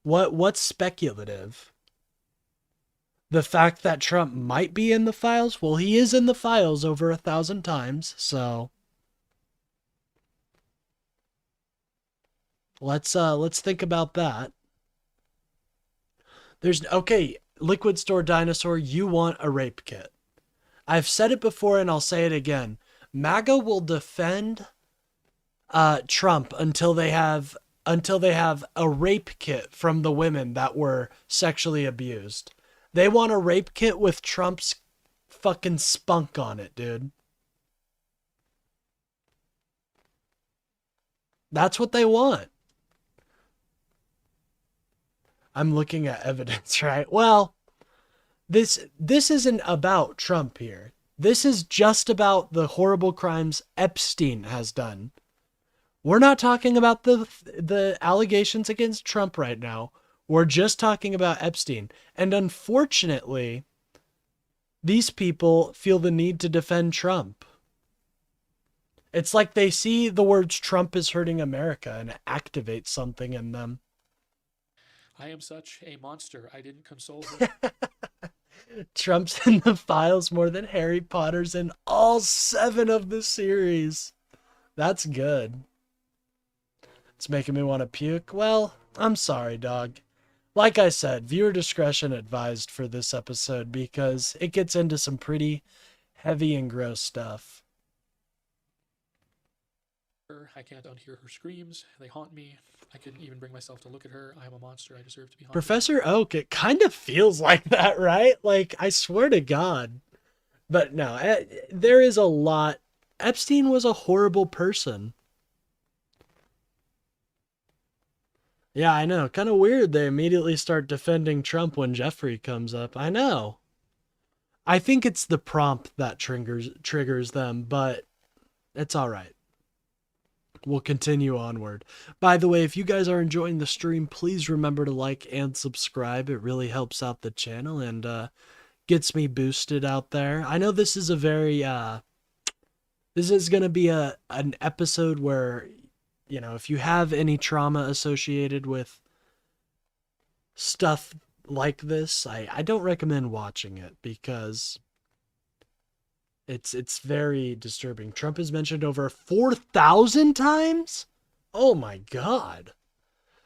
What's speculative? The fact that Trump might be in the files? Well, he is in the files over 1,000 times, so let's think about that. Okay, Liquid Store Dinosaur, you want a rape kit. I've said it before and I'll say it again. MAGA will defend Trump until they have a rape kit from the women that were sexually abused. They want a rape kit with Trump's fucking spunk on it, dude. That's what they want. I'm looking at evidence, right? Well, this isn't about Trump here. This is just about the horrible crimes Epstein has done. We're not talking about the allegations against Trump right now. We're just talking about Epstein. And unfortunately, these people feel the need to defend Trump. It's like they see the words Trump is hurting America and it activates something in them. I am such a monster. I didn't console him. Trump's in the files more than Harry Potter's in all 7 of the series. That's good. It's making me want to puke. Well, I'm sorry, dog. Like I said, viewer discretion advised for this episode because it gets into some pretty heavy and gross stuff. I can't unhear her screams. They haunt me. I couldn't even bring myself to look at her. I am a monster. I deserve to be haunted. Professor Oak, it kind of feels like that, right? Like, I swear to God. But no, there is a lot. Epstein was a horrible person. Yeah, I know. Kind of weird they immediately start defending Trump when Jeffrey comes up. I know. I think it's the prompt that triggers them, but it's all right. We'll continue onward. By the way, if you guys are enjoying the stream, please remember to like and subscribe. It really helps out the channel and gets me boosted out there. I know this is a very this is going to be an episode where, you know, if you have any trauma associated with stuff like this, I don't recommend watching it because it's very disturbing. Trump is mentioned over 4,000 times? Oh my God.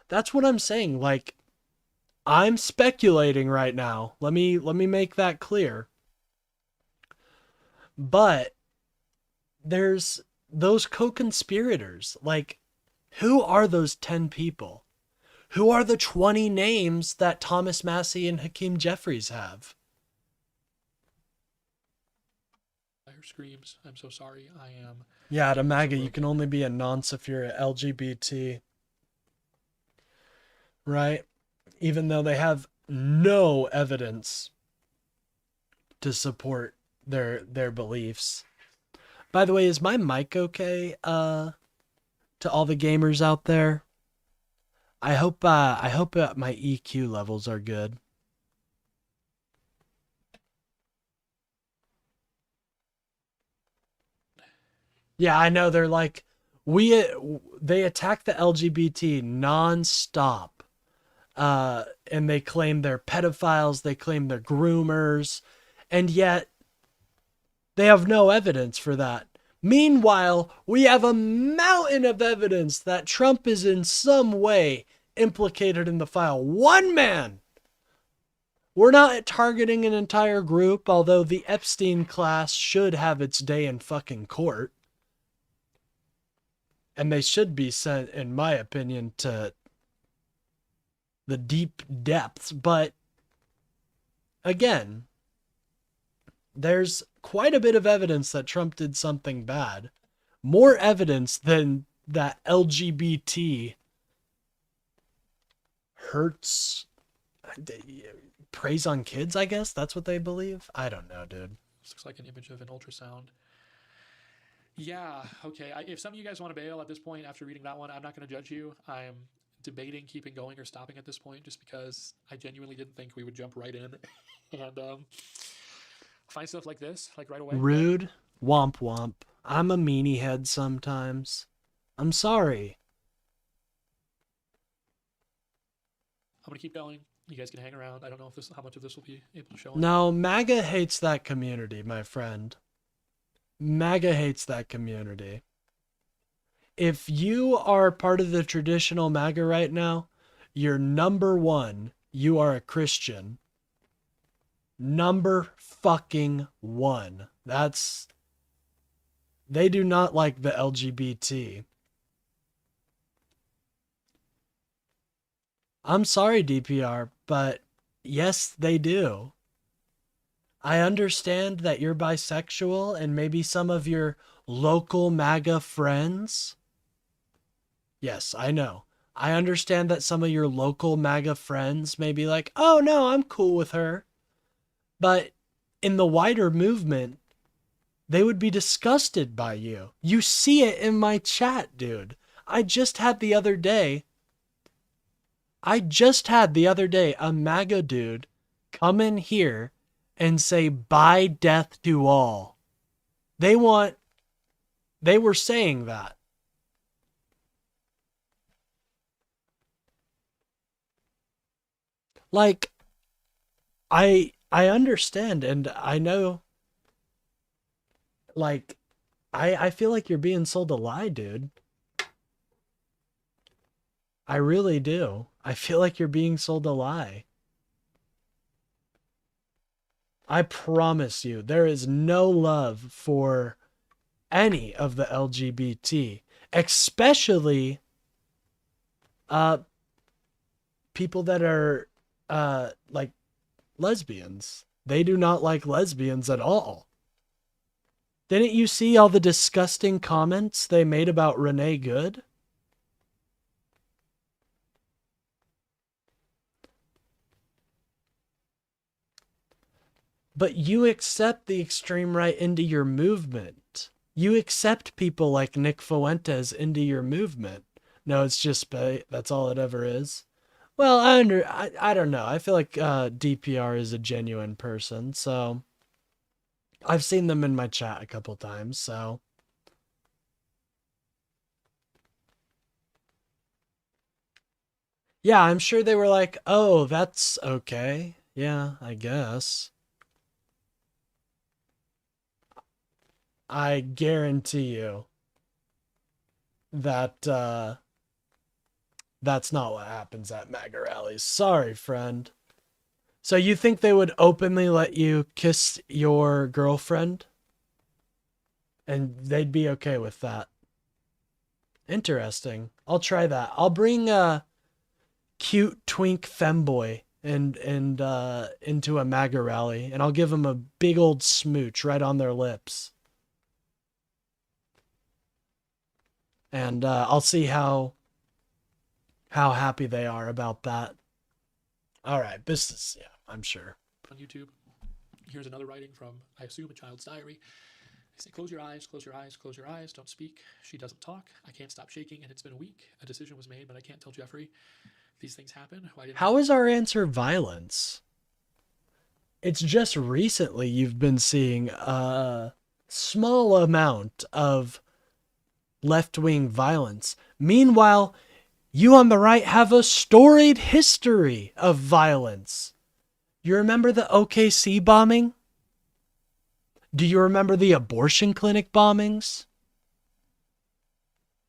That's what I'm saying. Like, I'm speculating right now. Let me make that clear. But there's those co-conspirators. Like, who are those 10 people? Who are the 20 names that Thomas Massie and Hakeem Jeffries have? Her screams. I'm so sorry. I am. Yeah, to MAGA, you can only be a nonce if you're LGBT. Right? Even though they have no evidence to support their beliefs. By the way, is my mic okay? To all the gamers out there, I hope my EQ levels are good. Yeah, I know they're like they attack the LGBT nonstop. And they claim they're pedophiles, they claim they're groomers, and yet They have no evidence for that. Meanwhile, we have a mountain of evidence that Trump is in some way implicated in the file. One man! We're not targeting an entire group, although the Epstein class should have its day in fucking court. And they should be sent, in my opinion, to the deep depths. But again, there's quite a bit of evidence that Trump did something bad. More evidence than that LGBT hurts, preys on kids, I guess. That's what they believe. I don't know, dude. This looks like an image of an ultrasound. Yeah, okay. If some of you guys want to bail at this point after reading that one, I'm not going to judge you. I'm debating keeping going or stopping at this point just because I genuinely didn't think we would jump right in and find stuff like this, like right away. Rude. Womp womp. I'm a meanie head sometimes. I'm sorry. I'm going to keep going. You guys can hang around. I don't know if how much of this will be able to show. No, MAGA hates that community, my friend. MAGA hates that community. If you are part of the traditional MAGA right now, you're number one. You are a Christian. Number fucking one. They do not like the LGBT. I'm sorry, DPR, but yes, they do. I understand that you're bisexual and maybe some of your local MAGA friends. Yes, I know. I understand that some of your local MAGA friends may be like, oh no, I'm cool with her. But in the wider movement, they would be disgusted by you. You see it in my chat, dude. I just had the other day a MAGA dude come in here and say, buy death to all. They were saying that. Like, I understand, and I know, like, I feel like you're being sold a lie, dude. I really do. I feel like you're being sold a lie. I promise you, there is no love for any of the LGBT, especially people that are like lesbians. They do not like lesbians at all. Didn't you see all the disgusting comments they made about Renee Good? But you accept the extreme right into your movement. You accept people like Nick Fuentes into your movement. No, it's just bait. That's all it ever is. Well, I don't know. I feel like DPR is a genuine person, so I've seen them in my chat a couple times, so. Yeah, I'm sure they were like, oh, that's okay. Yeah, I guess. I guarantee you that that's not what happens at MAGA rallies. Sorry, friend. So you think they would openly let you kiss your girlfriend? And they'd be okay with that. Interesting. I'll try that. I'll bring a cute twink femboy and into a MAGA rally, and I'll give them a big old smooch right on their lips. And I'll see how happy they are about that. All right, business, yeah, I'm sure. On YouTube, here's another writing from, I assume, a child's diary. They say, close your eyes, close your eyes, close your eyes, don't speak. She doesn't talk. I can't stop shaking, and it's been a week. A decision was made, but I can't tell Jeffrey. These things happen. How is our answer violence? It's just recently you've been seeing a small amount of left-wing violence. Meanwhile, you on the right have a storied history of violence. You remember the OKC bombing? Do you remember the abortion clinic bombings?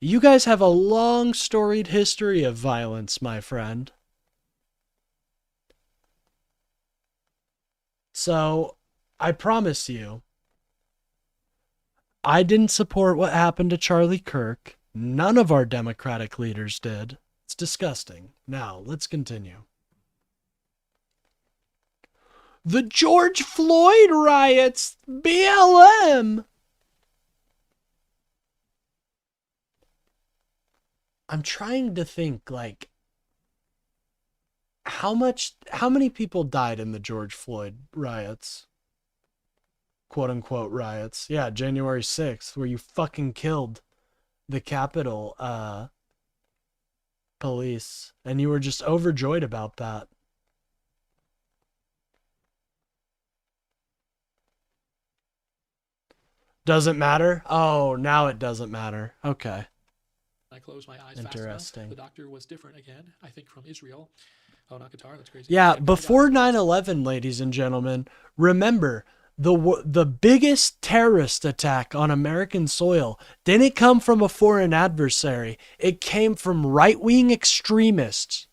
You guys have a long storied history of violence, my friend. So, I promise you, I didn't support what happened to Charlie Kirk. None of our Democratic leaders did. It's disgusting. Now, let's continue. The George Floyd riots! BLM! I'm trying to think, like, how many people died in the George Floyd riots? Quote unquote riots. Yeah, January 6th, where you fucking killed the Capitol police, and you were just overjoyed about that. Doesn't matter? Oh, now it doesn't matter. Okay. I closed my eyes Interesting. fast enough. The doctor was different again, I think from Israel. Oh, not Qatar, that's crazy. Yeah, before 9/11, ladies and gentlemen, remember, the biggest terrorist attack on American soil didn't come from a foreign adversary. It came from right-wing extremists.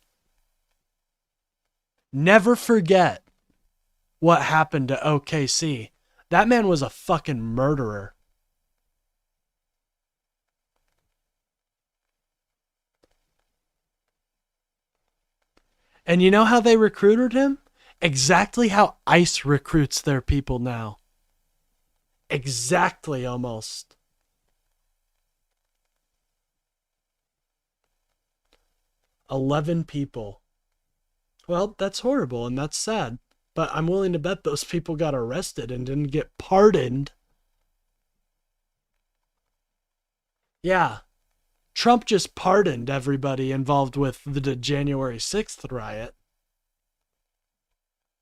Never forget what happened to OKC. That man was a fucking murderer. And you know how they recruited him? Exactly how ICE recruits their people now. Exactly, almost. "11 people. Well, that's horrible and that's sad. But I'm willing to bet those people got arrested and didn't get pardoned. Yeah. Trump just pardoned everybody involved with the January 6th riot.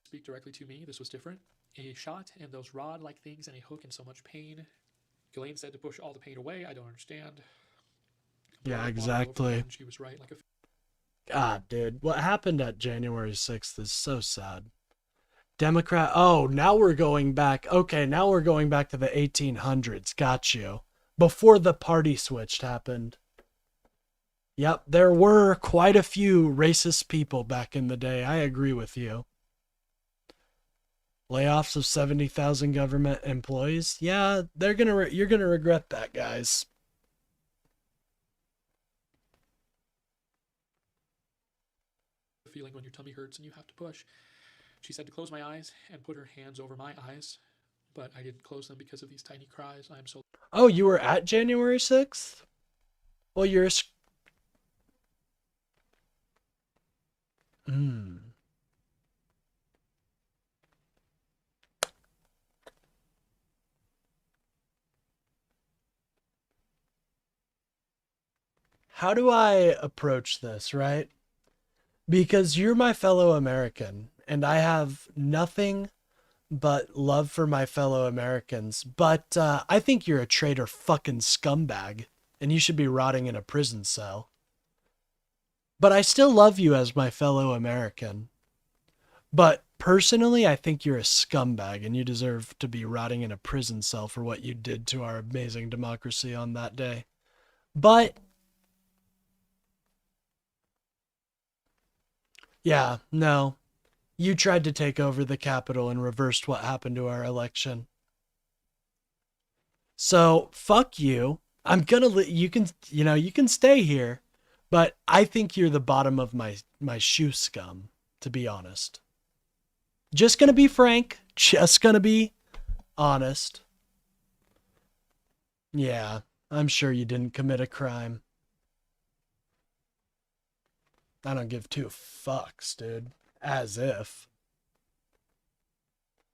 Speak directly to me. This was different. A shot and those rod-like things and a hook and so much pain. Ghislaine said to push all the pain away. I don't understand. Yeah, exactly. She was right. Like a God, dude. What happened at January 6th is so sad. Democrat. Oh, now we're going back. Okay, now we're going back to the 1800s. Got you. Before the party switched happened. Yep, there were quite a few racist people back in the day. I agree with you. Layoffs of 70,000 government employees. Yeah, you're gonna regret that, guys. feeling when your tummy hurts and you have to push. She said to close my eyes and put her hands over my eyes, but I didn't close them because of these tiny cries. I am so... Oh, you were at January 6th? Well, you're a... How do I approach this, right? Because you're my fellow American, and I have nothing but love for my fellow Americans, but I think you're a traitor fucking scumbag, and you should be rotting in a prison cell. But I still love you as my fellow American. But personally, I think you're a scumbag, and you deserve to be rotting in a prison cell for what you did to our amazing democracy on that day. But... yeah, no. You tried to take over the Capitol and reversed what happened to our election. So, fuck you. I'm gonna you can stay here, but I think you're the bottom of my shoe scum, to be honest. Just gonna be frank, just gonna be honest. Yeah, I'm sure you didn't commit a crime. I don't give two fucks, dude. As if.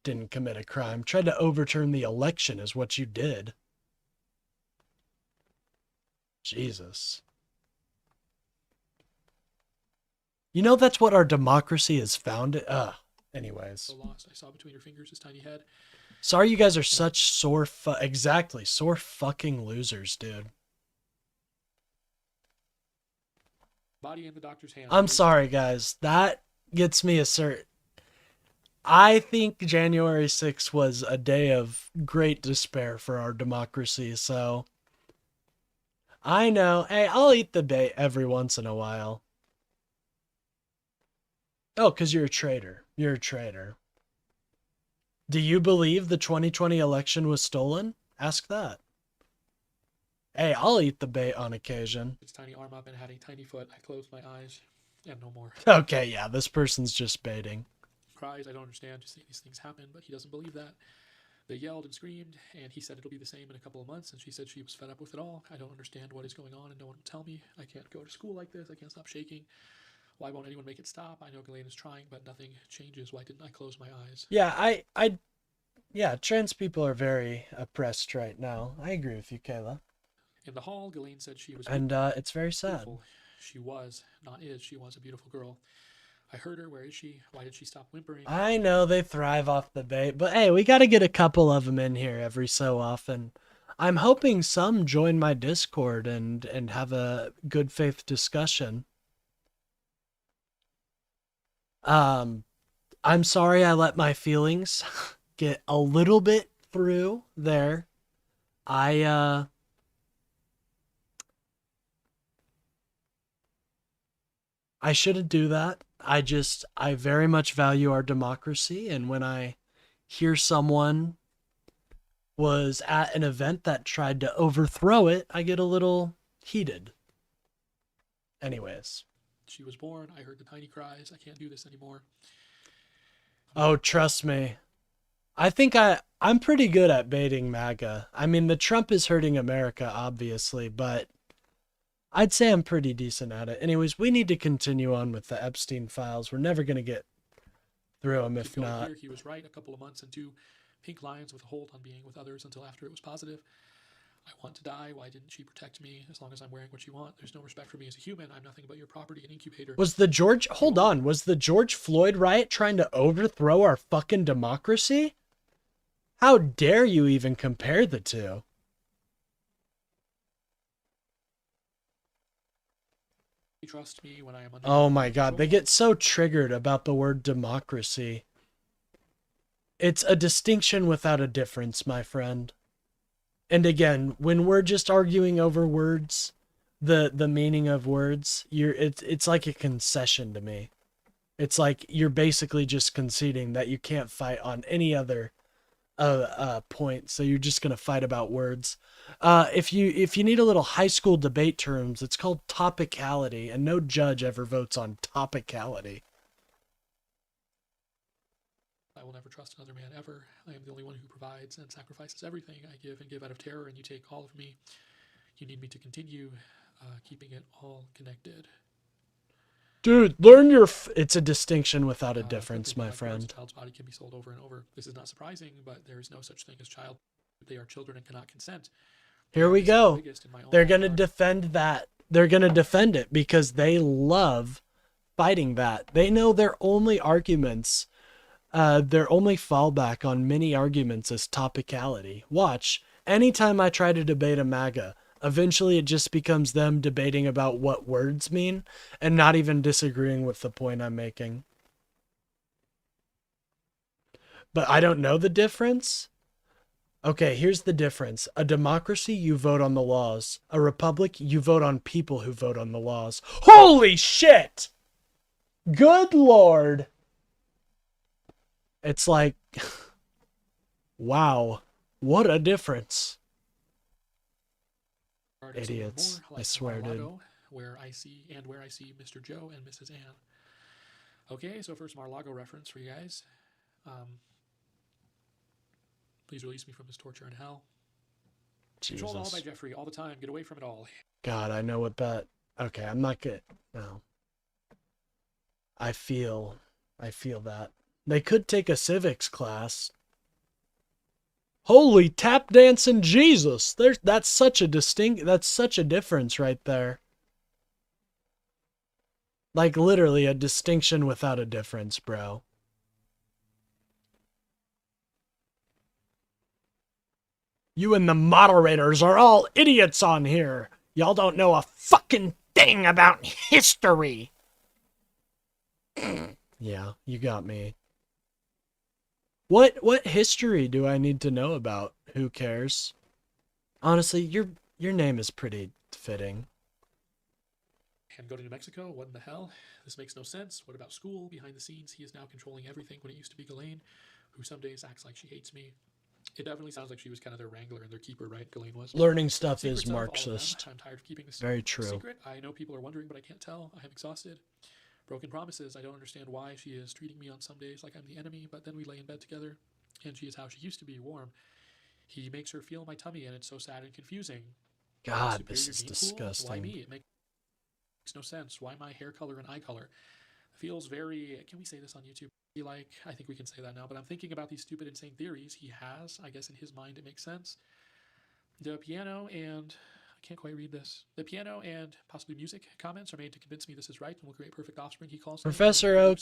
Didn't commit a crime. Tried to overturn the election is what you did. Jesus. You know that's what our democracy is founded... anyways. So lost. I saw between your fingers his tiny head. Sorry you guys are such sore exactly, sore fucking losers, dude. Body in the doctor's hand. I'm sorry, guys. That gets me I think January 6th was a day of great despair for our democracy, so I know. Hey, I'll eat the bait every once in a while. Oh, because you're a traitor. You're a traitor. Do you believe the 2020 election was stolen? Ask that. Hey, I'll eat the bait on occasion. His tiny arm up and had a tiny foot. I closed my eyes and no more. Okay, yeah, this person's just baiting. Cries, I don't understand. Just say these things happen, but he doesn't believe that. They yelled and screamed, and he said it'll be the same in a couple of months, and she said she was fed up with it all. I don't understand what is going on, and no one will tell me. I can't go to school like this. I can't stop shaking. Why won't anyone make it stop? I know Ghislaine is trying, but nothing changes. Why didn't I close my eyes? Yeah, yeah, trans people are very oppressed right now. I agree with you, Kayla. In the hall, Ghislaine said she was And it's very sad. beautiful. She was, not is, she was a beautiful girl. I heard her. Where is she? Why did she stop whimpering? I know they thrive off the bait, but hey, we got to get a couple of them in here every so often. I'm hoping some join my Discord and have a good faith discussion. I'm sorry I let my feelings get a little bit through there. I shouldn't do that. I very much value our democracy, and when I hear someone was at an event that tried to overthrow it, I get a little heated. Anyways. She was born. I heard the tiny cries. I can't do this anymore. Oh, trust me. I think I'm pretty good at baiting MAGA. I mean, the Trump is hurting America, obviously, but I'd say I'm pretty decent at it. Anyways, we need to continue on with the Epstein files. We're never going to get through them if not. Here, he was right. A couple of months and 2 pink lines with a hold on being with others until after it was positive. I want to die. Why didn't she protect me? As long as I'm wearing what you want, there's no respect for me as a human. I'm nothing but your property and incubator. Was the George Floyd riot trying to overthrow our fucking democracy? How dare you even compare the two? Trust me when I am under Oh my god, they get so triggered about the word democracy. It's a distinction without a difference, my friend. And again, when we're just arguing over words, the meaning of words, it's like a concession to me. It's like you're basically just conceding that you can't fight on any other point, so you're just gonna fight about words. If you need a little high school debate terms, it's called topicality, and no judge ever votes on topicality. I will never trust another man ever. I am the only one who provides and sacrifices everything. I give and give out of terror, and you take all of me. You need me to continue keeping it all connected. Dude, learn your... It's a distinction without a difference, my friend. A child's body can be sold over and over. This is not surprising, but there is no such thing as child. They are children and cannot consent. Here we go. They're going to defend that. They're going to defend it because they love fighting that. They know their only arguments, their only fallback on many arguments is topicality. Watch. Anytime I try to debate a MAGA, eventually it just becomes them debating about what words mean and not even disagreeing with the point I'm making. But I don't know the difference. Okay, here's the difference. A democracy, you vote on the laws. A republic, you vote on people who vote on the laws. Holy shit! Good Lord! It's like, wow, what a difference. Idiots, I swear, dude. Where I see Mr. Joe and Mrs. Ann. Okay, so first Mar-a-Lago reference for you guys. Please release me from this torture in hell. Jesus. Controlled all by Jeffrey all the time. Get away from it all. God, I know what that... Okay, I'm not good. No. I feel that. They could take a civics class. Holy tap dancing Jesus! That's such a difference right there. Like literally a distinction without a difference, bro. You and the moderators are all idiots on here. Y'all don't know a fucking thing about history. Yeah, you got me. What history do I need to know about? Who cares? Honestly, your name is pretty fitting. And go to New Mexico? What in the hell? This makes no sense. What about school? Behind the scenes, he is now controlling everything when it used to be Ghislaine, who some days acts like she hates me. It definitely sounds like she was kind of their wrangler and their keeper, right? Ghislaine was. Learning stuff Secrets is of all of them. Marxist. I'm tired of keeping this Very true. secret. I know people are wondering, but I can't tell. I am exhausted. Broken promises. I don't understand why she is treating me on some days like I'm the enemy, but then we lay in bed together, and she is how she used to be, warm. He makes her feel my tummy, and it's so sad and confusing. God, Superior this is gene pool? disgusting. Why me? It makes no sense. Why my hair color and eye color? Feels very, can we say this on YouTube? Like, I think we can say that now, but I'm thinking about these stupid, insane theories he has. I guess in his mind it makes sense. The piano and, I can't quite read this. The piano and possibly music comments are made to convince me this is right and will create perfect offspring, he calls them. Professor Oak,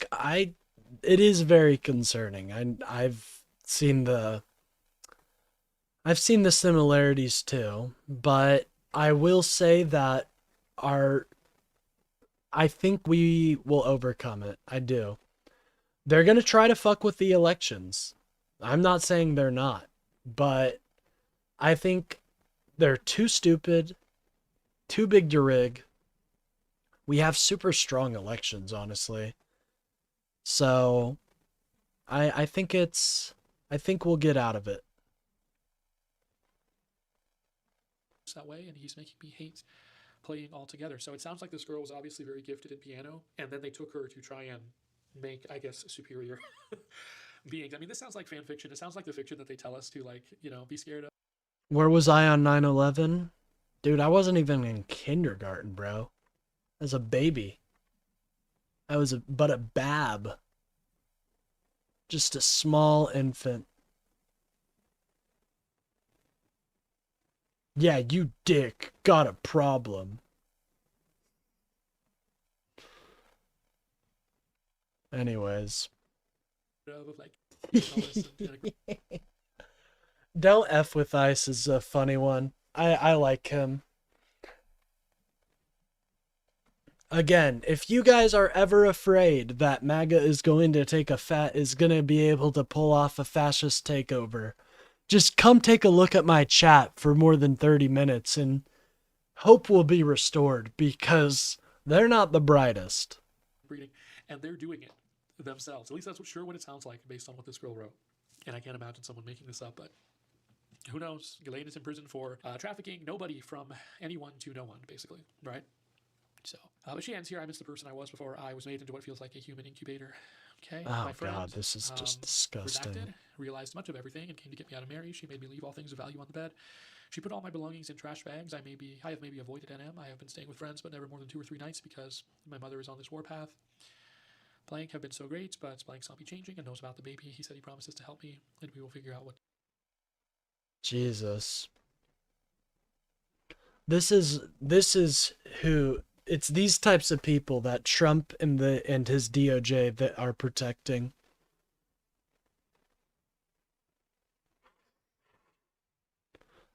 it is very concerning. I've seen the similarities too, but I will say that I think we will overcome it. I do. They're going to try to fuck with the elections. I'm not saying they're not, but I think they're too stupid, too big to rig. We have super strong elections, honestly. So I think we'll get out of it. That way, and he's making me hate playing altogether. So it sounds like this girl was obviously very gifted in piano, and then they took her to try and make, I guess, superior beings. I mean, this sounds like fan fiction. It sounds like the fiction that they tell us to, like, you know, be scared of. Where was I on 9/11? Dude, I wasn't even in kindergarten, bro. As a baby. I was but a bab. Just a small infant. Yeah, you dick. Got a problem. Anyways. Don't F with Ice is a funny one. I like him. Again, if you guys are ever afraid that MAGA is going to be able to pull off a fascist takeover, just come take a look at my chat for more than 30 minutes and hope will be restored, because they're not the brightest. Breeding, and they're doing it themselves. At least that's what it sounds like based on what this girl wrote. And I can't imagine someone making this up, but who knows? Ghislaine is in prison for trafficking nobody from anyone to no one, basically, right? So, but she ends here. I miss the person I was before I was made into what feels like a human incubator. Okay. Oh, my friend, God, this is just disgusting. Redacted, realized much of everything and came to get me out of marriage. She made me leave all things of value on the bed. She put all my belongings in trash bags. I have maybe avoided NM. I have been staying with friends, but never more than 2 or 3 nights because my mother is on this warpath. Blank have been so great, but Blank's not be changing and knows about the baby. He said he promises to help me, and we will figure out what. Jesus. This is who. It's these types of people that Trump and his DOJ that are protecting.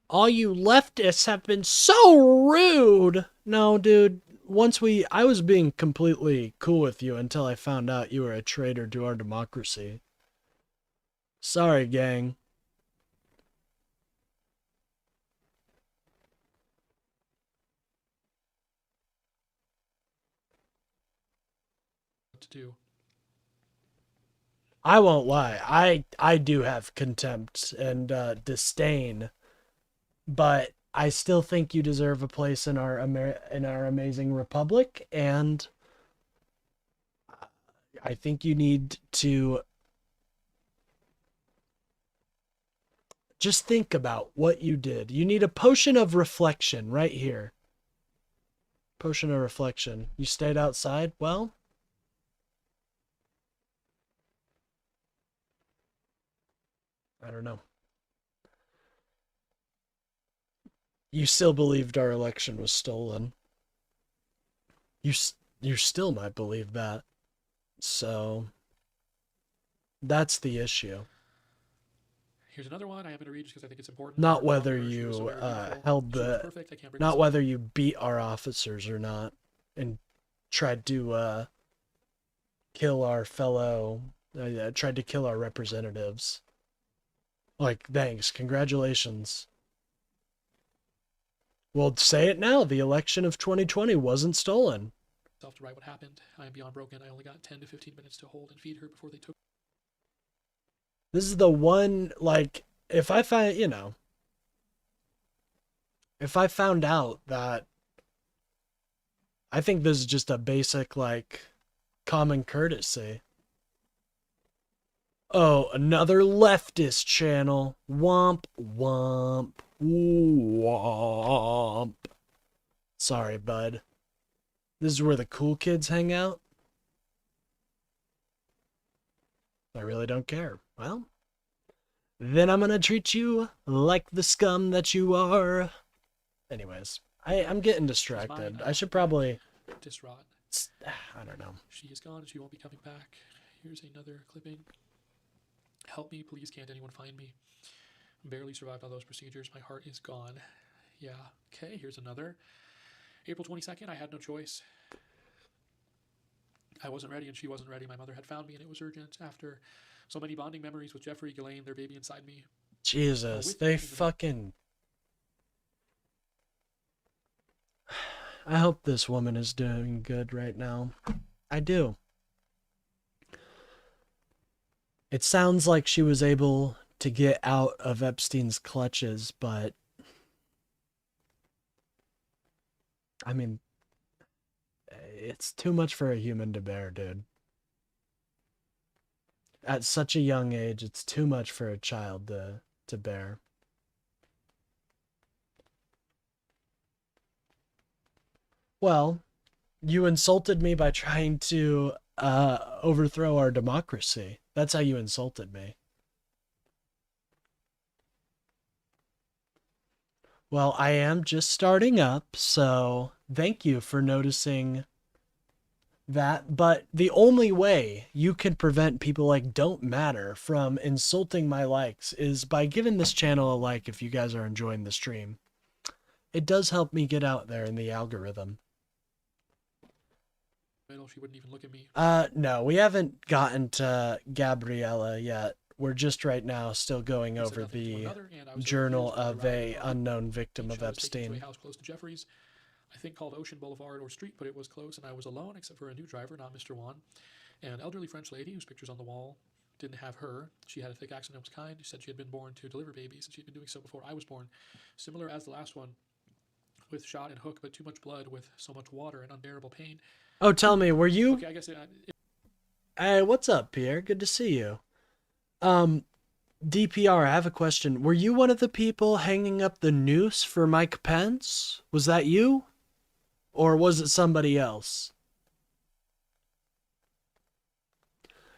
All you leftists have been so rude. No, dude. I was being completely cool with you until I found out you were a traitor to our democracy. Sorry, gang. To do. I won't lie. I do have contempt and disdain, but I still think you deserve a place in our amazing republic, and I think you need to just think about what you did. You need a potion of reflection right here. Potion of reflection. You stayed outside? Well, I don't know. You still believed our election was stolen. You still might believe that. So that's the issue. Here's another one I happen to read just because I think it's important. Not whether you not whether you beat our officers or not and tried to kill our fellow tried to kill our representatives. Like, thanks, congratulations. Well, say it now. The election of 2020 wasn't stolen. To write what happened. I am beyond broken. I only got 10 to 15 minutes to hold and feed her before they took. This is the one, like, if I find, you know, if I found out that, I think this is just a basic, like, common courtesy. Oh, another leftist channel. Womp, womp, womp. Sorry, bud. This is where the cool kids hang out? I really don't care. Well, then I'm gonna treat you like the scum that you are. Anyways, I'm getting distracted. I should probably... Distraught. I don't know. She is gone and she won't be coming back. Here's another clipping. Help me, please, can't anyone find me? Barely survived all those procedures. My heart is gone. Yeah. Okay, here's another. April 22nd, I had no choice. I wasn't ready and she wasn't ready. My mother had found me and it was urgent. After so many bonding memories with Jeffrey, Ghislaine, their baby inside me. Jesus, they fucking... I hope this woman is doing good right now. I do. It sounds like she was able to get out of Epstein's clutches, but... I mean... It's too much for a human to bear, dude. At such a young age, it's too much for a child to bear. Well, you insulted me by trying to overthrow our democracy. That's how you insulted me. Well, I am just starting up, so thank you for noticing that. But the only way you can prevent people like Don't Matter from insulting my likes is by giving this channel a like if you guys are enjoying the stream. It does help me get out there in the algorithm. She wouldn't even look at me. No, we haven't gotten to Gabriella yet. We're just right now still going over the journal of a unknown victim of Epstein. To a house close to Jeffrey's, I think called Ocean Boulevard or Street, but it was close, and I was alone except for a new driver, not Mr. Wan, and an elderly French lady whose picture's on the wall. Didn't have her. She had a thick accent and was kind. She said she had been born to deliver babies, and she'd been doing so before I was born. Similar as the last one, with shot and hook, but too much blood with so much water and unbearable pain. Oh, tell me, were you... Okay, I guess Hey, what's up, Pierre? Good to see you. DPR, I have a question. Were you one of the people hanging up the noose for Mike Pence? Was that you? Or was it somebody else?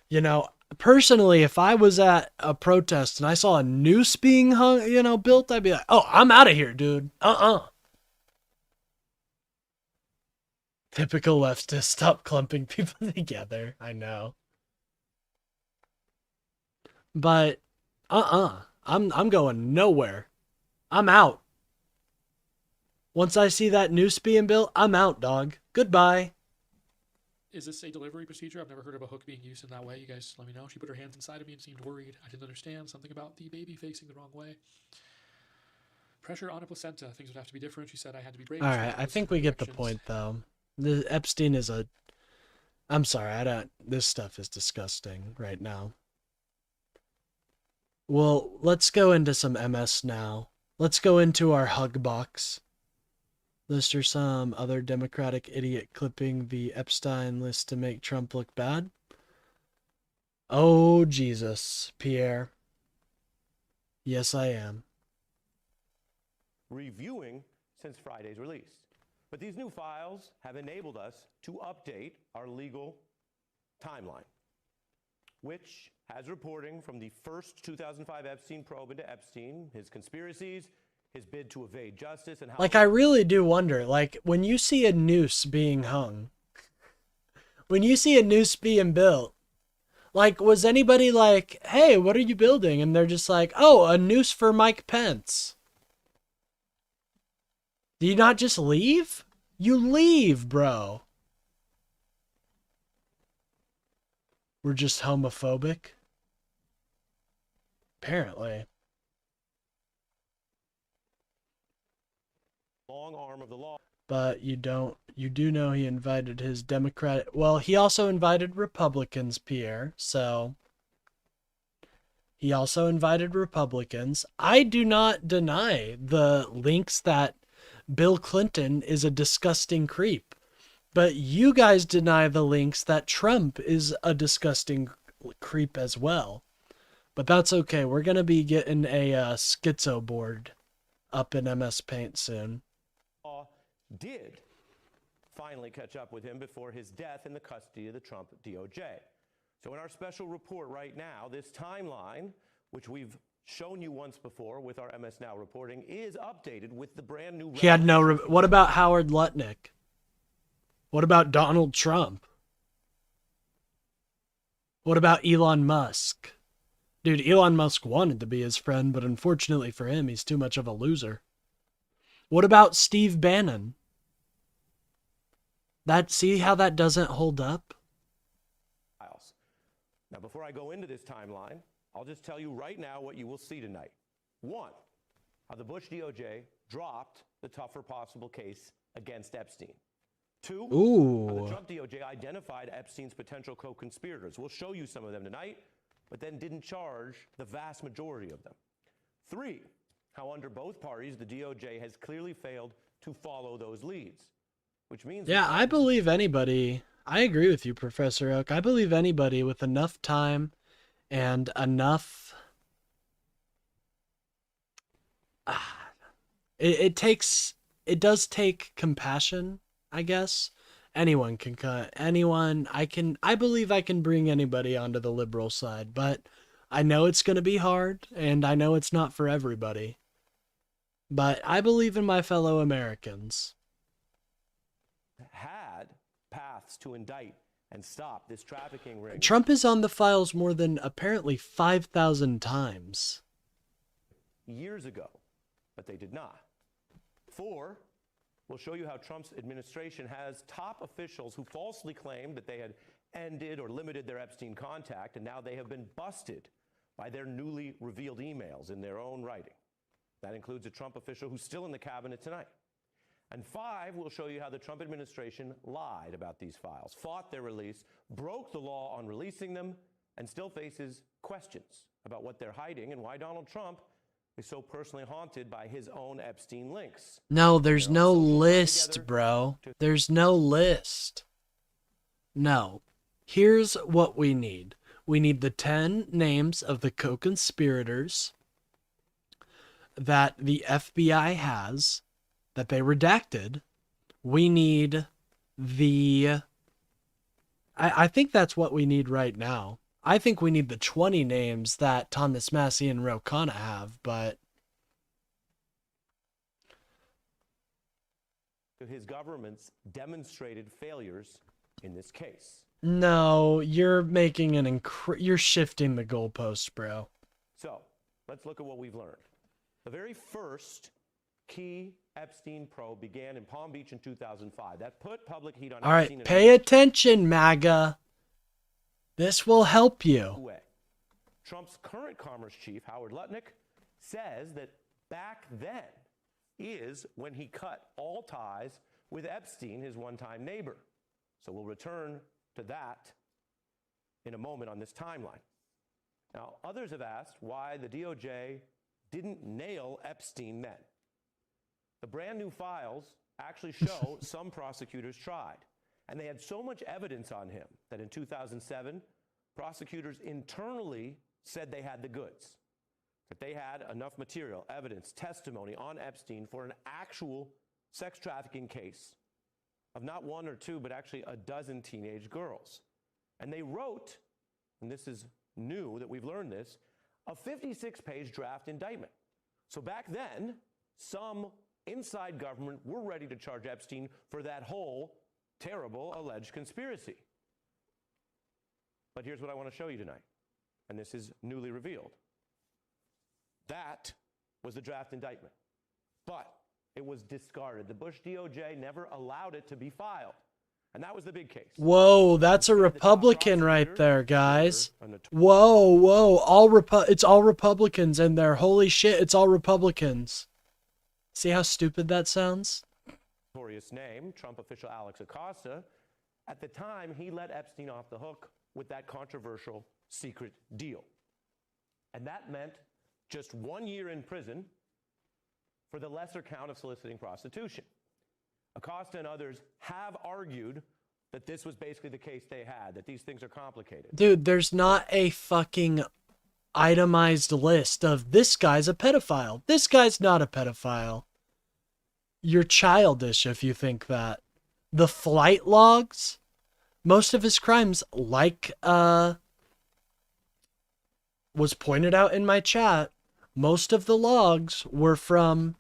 You know, personally, if I was at a protest and I saw a noose being hung, built, I'd be like, oh, I'm out of here, dude. Typical leftist, stop clumping people together. I know. But, I'm going nowhere. I'm out. Once I see that noose being built, I'm out, dog. Goodbye. Is this a delivery procedure? I've never heard of a hook being used in that way. You guys let me know. She put her hands inside of me and seemed worried. I didn't understand something about the baby facing the wrong way. Pressure on a placenta. Things would have to be different. She said I had to be brave. All right, I think we get the point, though. The Epstein is a... I'm sorry, this stuff is disgusting right now. Well, let's go into some MS now. Let's go into our hug box. List or some other Democratic idiot clipping the Epstein list to make Trump look bad? Oh, Jesus, Pierre. Yes, I am. Reviewing since Friday's release. But these new files have enabled us to update our legal timeline, which has reporting from the first 2005 Epstein probe into Epstein, his conspiracies, his bid to evade justice, and how... Like, I really do wonder, like, when you see a noose being hung, when you see a noose being built, like, was anybody like, hey, what are you building? And they're just like, oh, a noose for Mike Pence. Do you not just leave? You leave, bro. We're just homophobic? Apparently. Long arm of the law. But you do know he invited his Democratic, well, he also invited Republicans, Pierre, so he also invited Republicans. I do not deny the links that Bill Clinton is a disgusting creep, but you guys deny the links that Trump is a disgusting creep as well. But that's okay. We're going to be getting a schizo board up in MS Paint soon. Did finally catch up with him before his death in the custody of the Trump DOJ. So in our special report right now, this timeline, which we've shown you once before with our MS Now reporting, is updated with the brand new... He had no... What about Howard Lutnick? What about Donald Trump? What about Elon Musk? Dude, Elon Musk wanted to be his friend, but unfortunately for him, he's too much of a loser. What about Steve Bannon? See how that doesn't hold up? Now, before I go into this timeline, I'll just tell you right now what you will see tonight. One, how the Bush DOJ dropped the tougher possible case against Epstein. Two, how the Trump DOJ identified Epstein's potential co-conspirators. We'll show you some of them tonight, but then didn't charge the vast majority of them. Three, how under both parties, the DOJ has clearly failed to follow those leads, which means... Yeah, I believe anybody... I agree with you, Professor Oak. I believe anybody with enough time and enough... It does take compassion, I guess. Anyone can cut. I believe I can bring anybody onto the liberal side, but I know it's going to be hard, and I know it's not for everybody. But I believe in my fellow Americans. Had paths to indict and stop this trafficking ring. Trump is on the files more than apparently 5,000 times. Years ago, but they did not. Four, we'll show you how Trump's administration has top officials who falsely claimed that they had ended or limited their Epstein contact, and now they have been busted by their newly revealed emails in their own writing. That includes a Trump official who's still in the cabinet tonight. And five, we'll show you how the Trump administration lied about these files, fought their release, broke the law on releasing them, and still faces questions about what they're hiding and why Donald Trump is so personally haunted by his own Epstein links. No, there's no list, bro. There's no list. No. Here's what we need. We need the 10 names of the co-conspirators that the FBI has, that they redacted. We need the... I think that's what we need right now. I think we need the 20 names that Thomas Massie and Ro Khanna have, but... His government's demonstrated failures in this case. No, you're making you're shifting the goalpost, bro. So, let's look at what we've learned. The very first key Epstein probe began in Palm Beach in 2005. That put public heat on Epstein. All right, pay attention, MAGA. This will help you. Trump's current commerce chief, Howard Lutnick, says that back then is when he cut all ties with Epstein, his one-time neighbor. So we'll return to that in a moment on this timeline. Now, others have asked why the DOJ didn't nail Epstein then. The brand new files actually show some prosecutors tried, and they had so much evidence on him that in 2007, prosecutors internally said they had the goods, that they had enough material, evidence, testimony on Epstein for an actual sex trafficking case of not one or two, but actually a dozen teenage girls. And they wrote, and this is new that we've learned this, a 56-page draft indictment. So back then, some inside government were ready to charge Epstein for that whole terrible alleged conspiracy. But here's what I want to show you tonight, and this is newly revealed. That was the draft indictment, but it was discarded. The Bush DOJ never allowed it to be filed. And that was the big case. Whoa, that's a Republican right there, guys. Whoa, it's all Republicans in there. Holy shit, it's all Republicans. See how stupid that sounds? Notorious name, Trump official Alex Acosta, at the time he let Epstein off the hook with that controversial secret deal. And that meant just 1 year in prison for the lesser count of soliciting prostitution. Acosta and others have argued that this was basically the case they had, that these things are complicated. Dude, there's not a fucking itemized list of this guy's a pedophile. This guy's not a pedophile. You're childish if you think that. The flight logs, most of his crimes, like was pointed out in my chat, most of the logs were from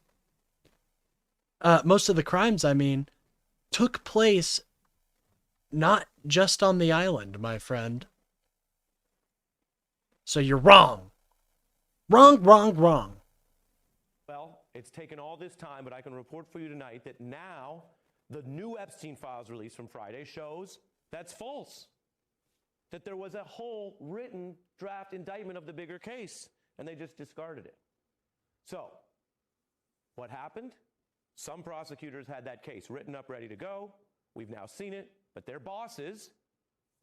most of the crimes, I mean, took place not just on the island, my friend. So you're wrong. Wrong. Well, it's taken all this time, but I can report for you tonight that now the new Epstein files release from Friday shows that's false. That there was a whole written draft indictment of the bigger case, and they just discarded it. So, what happened? Some prosecutors had that case written up, ready to go. We've now seen it, but their bosses,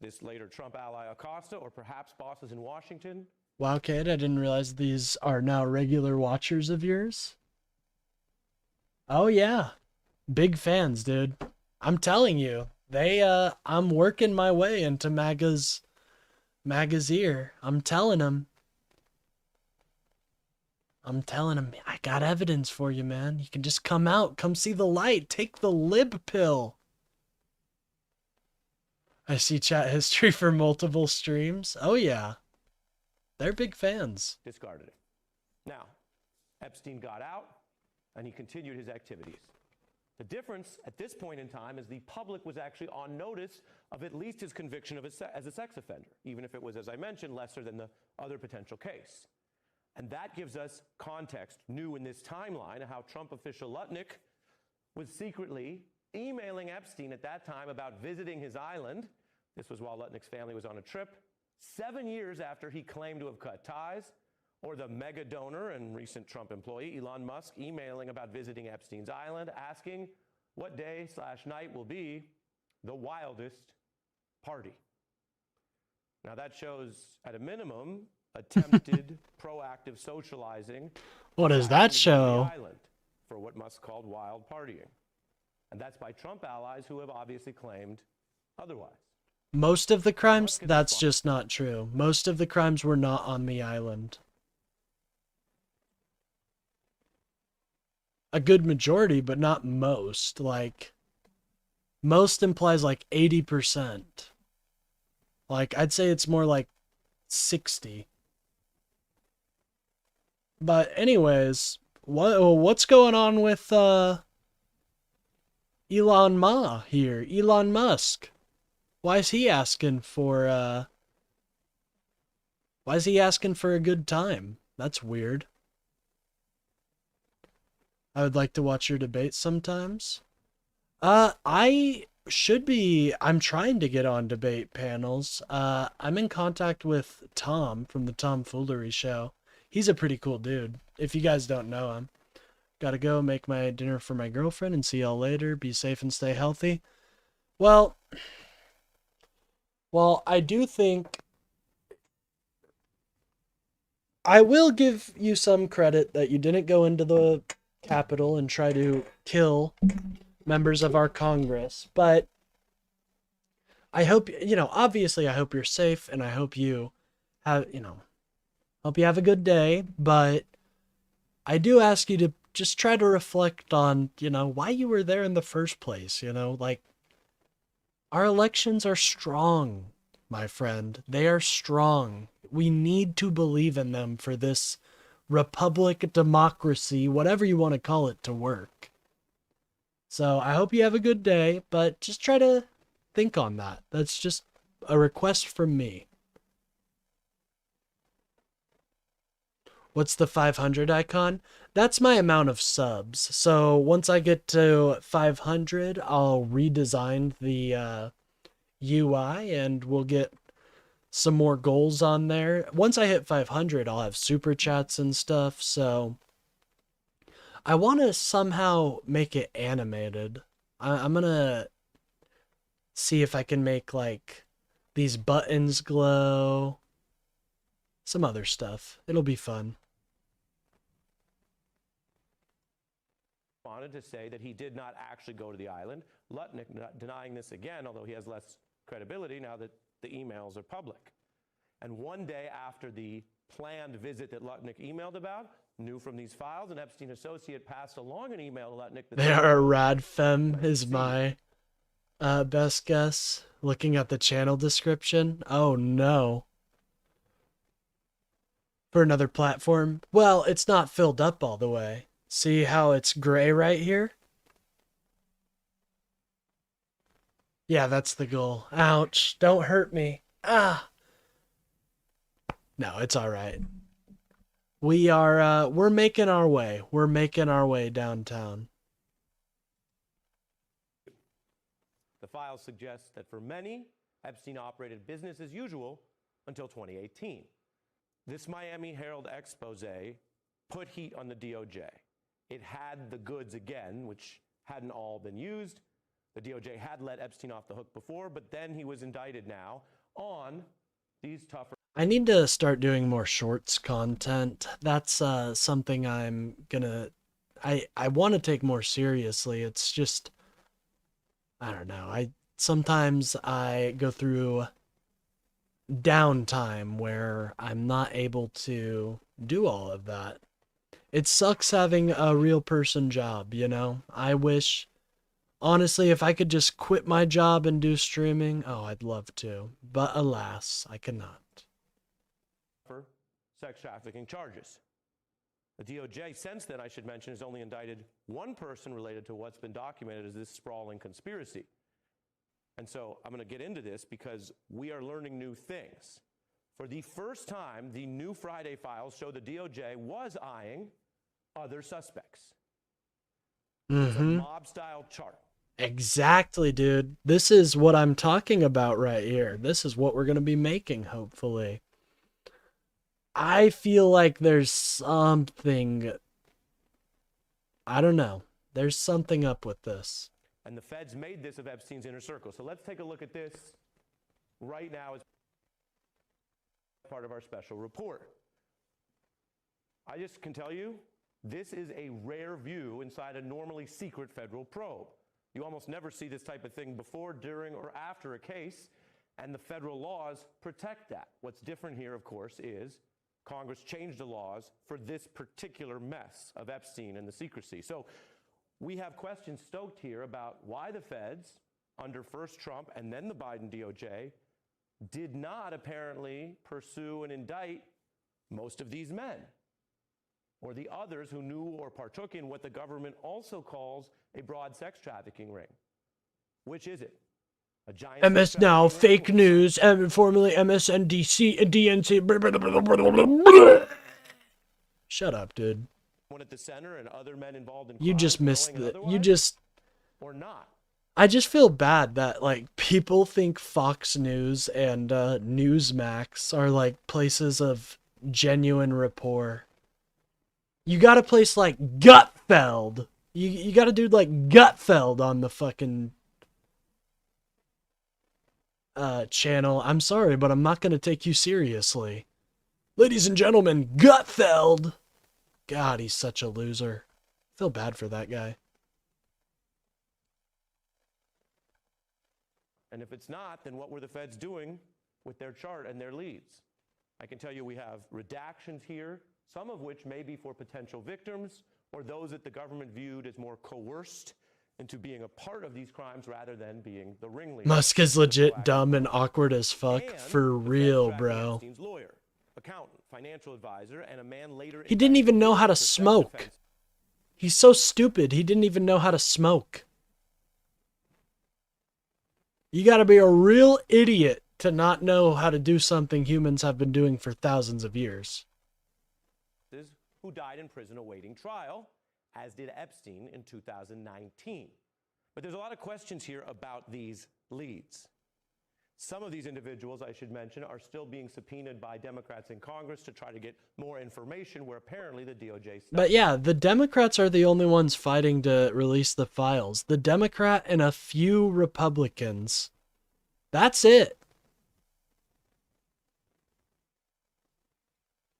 this later Trump ally Acosta, or perhaps bosses in Washington. Wow, kid, I didn't realize these are now regular watchers of yours. Oh yeah, big fans, dude. I'm telling you, I'm working my way into MAGA's ear. I'm telling him, I got evidence for you, man. You can just come out, come see the light, take the lib pill. I see chat history for multiple streams. Oh yeah, they're big fans. Discarded it. Now, Epstein got out, and he continued his activities. The difference at this point in time is the public was actually on notice of at least his conviction as a sex offender, even if it was, as I mentioned, lesser than the other potential case. And that gives us context new in this timeline of how Trump official Lutnick was secretly emailing Epstein at that time about visiting his island. This was while Lutnick's family was on a trip, 7 years after he claimed to have cut ties, or the mega donor and recent Trump employee, Elon Musk, emailing about visiting Epstein's island, asking what day/night will be the wildest party. Now that shows, at a minimum, attempted proactive socializing. What does that show? The island for what Musk called wild partying. And that's by Trump allies who have obviously claimed otherwise. Most of the crimes, that's just not true. Most of the crimes were not on the island. A good majority, but not most. Like, most implies like 80%. Like, I'd say it's more like 60. But anyways, what's going on with Elon Musk? Why is he asking for a good time? That's weird. I would like to watch your debates sometimes. I'm trying to get on debate panels. I'm in contact with Tom from the Tomfoolery Show. He's a pretty cool dude, if you guys don't know him. Gotta go make my dinner for my girlfriend and see y'all later. Be safe and stay healthy. Well, I do think I will give you some credit that you didn't go into the Capitol and try to kill members of our Congress, but I hope, obviously I hope you're safe, and I hope you have, hope you have a good day, but I do ask you to just try to reflect on, why you were there in the first place, like, our elections are strong, my friend. They are strong. We need to believe in them for this republic, democracy, whatever you want to call it, to work. So I hope you have a good day, but just try to think on that. That's just a request from me. What's the 500 icon? That's my amount of subs. So once I get to 500, I'll redesign the UI and we'll get some more goals on there. Once I hit 500, I'll have super chats and stuff. So I want to somehow make it animated. I'm going to see if I can make like these buttons glow. Some other stuff. It'll be fun. Wanted to say that he did not actually go to the island. Lutnick denying this again, although he has less credibility now that the emails are public. And one day after the planned visit that Lutnick emailed about, knew from these files, an Epstein associate passed along an email to Lutnick. They are a rad femme is my best guess. Looking at the channel description. Oh no. For another platform. Well, it's not filled up all the way. See how it's gray right here? Yeah, that's the goal. Ouch. Don't hurt me. Ah. No, it's all right. We're making our way. We're making our way downtown. The files suggest that for many, Epstein operated business as usual until 2018. This Miami Herald expose put heat on the DOJ. It had the goods again, which hadn't all been used. The DOJ had let Epstein off the hook before, but then he was indicted now on these tougher. I need to start doing more shorts content. That's something I'm gonna... I want to take more seriously. It's just... I don't know. Sometimes I go through downtime where I'm not able to do all of that. It sucks having a real person job, you know? I wish, honestly, if I could just quit my job and do streaming, oh, I'd love to. But alas, I cannot. For sex trafficking charges. The DOJ, since then, I should mention, has only indicted one person related to what's been documented as this sprawling conspiracy. And so I'm going to get into this because we are learning new things. For the first time, the new Friday files show the DOJ was eyeing other suspects. It's a mob-style chart. Exactly, dude. This is what I'm talking about right here. This is what we're going to be making, hopefully. I feel like there's something... I don't know. There's something up with this. And the feds made this of Epstein's inner circle. So let's take a look at this right now as part of our special report. I just can tell you, this is a rare view inside a normally secret federal probe. You almost never see this type of thing before, during, or after a case, and the federal laws protect that. What's different here, of course, is Congress changed the laws for this particular mess of Epstein and the secrecy. So we have questions stoked here about why the feds, under first Trump and then the Biden DOJ, did not apparently pursue and indict most of these men, or the others who knew or partook in what the government also calls a broad sex trafficking ring. Which is it? A giant MS Now, fake news, formerly MSNDC, DNC. Shut up, dude. One at the center and other men involved in You just crimes missed knowing the. You just. or not. I just feel bad that like people think Fox News and Newsmax are like places of genuine rapport. You got a place like Gutfeld. You got a dude like Gutfeld on the fucking channel. I'm sorry, but I'm not gonna take you seriously. Ladies and gentlemen, Gutfeld. God, he's such a loser. I feel bad for that guy. And if it's not, then what were the feds doing with their chart and their leads? I can tell you we have redactions here, some of which may be for potential victims or those that the government viewed as more coerced into being a part of these crimes rather than being the ringleader. Musk is legit dumb and awkward as fuck. For real, bro. Epstein's lawyer, accountant, financial advisor, and a man later He didn't even know how to smoke. He's so stupid, he didn't even know how to smoke. You gotta be a real idiot to not know how to do something humans have been doing for thousands of years. who died in prison awaiting trial, as did Epstein in 2019. But there's a lot of questions here about these leads. Some of these individuals, I should mention, are still being subpoenaed by Democrats in Congress to try to get more information, where apparently the DOJ stopped. But yeah, the Democrats are the only ones fighting to release the files. The Democrat and a few Republicans. That's it.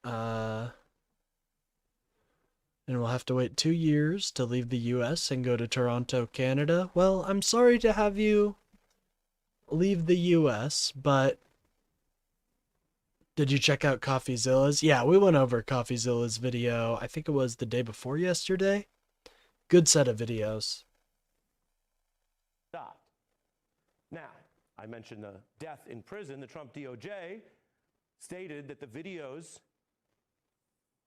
And we'll have to wait 2 years to leave the US and go to Toronto, Canada. Well, I'm sorry to have you leave the US, but did you check out CoffeeZilla's? Yeah, we went over CoffeeZilla's video. I think it was the day before yesterday. Good set of videos. Stopped. Now, I mentioned the death in prison. The Trump DOJ stated that the videos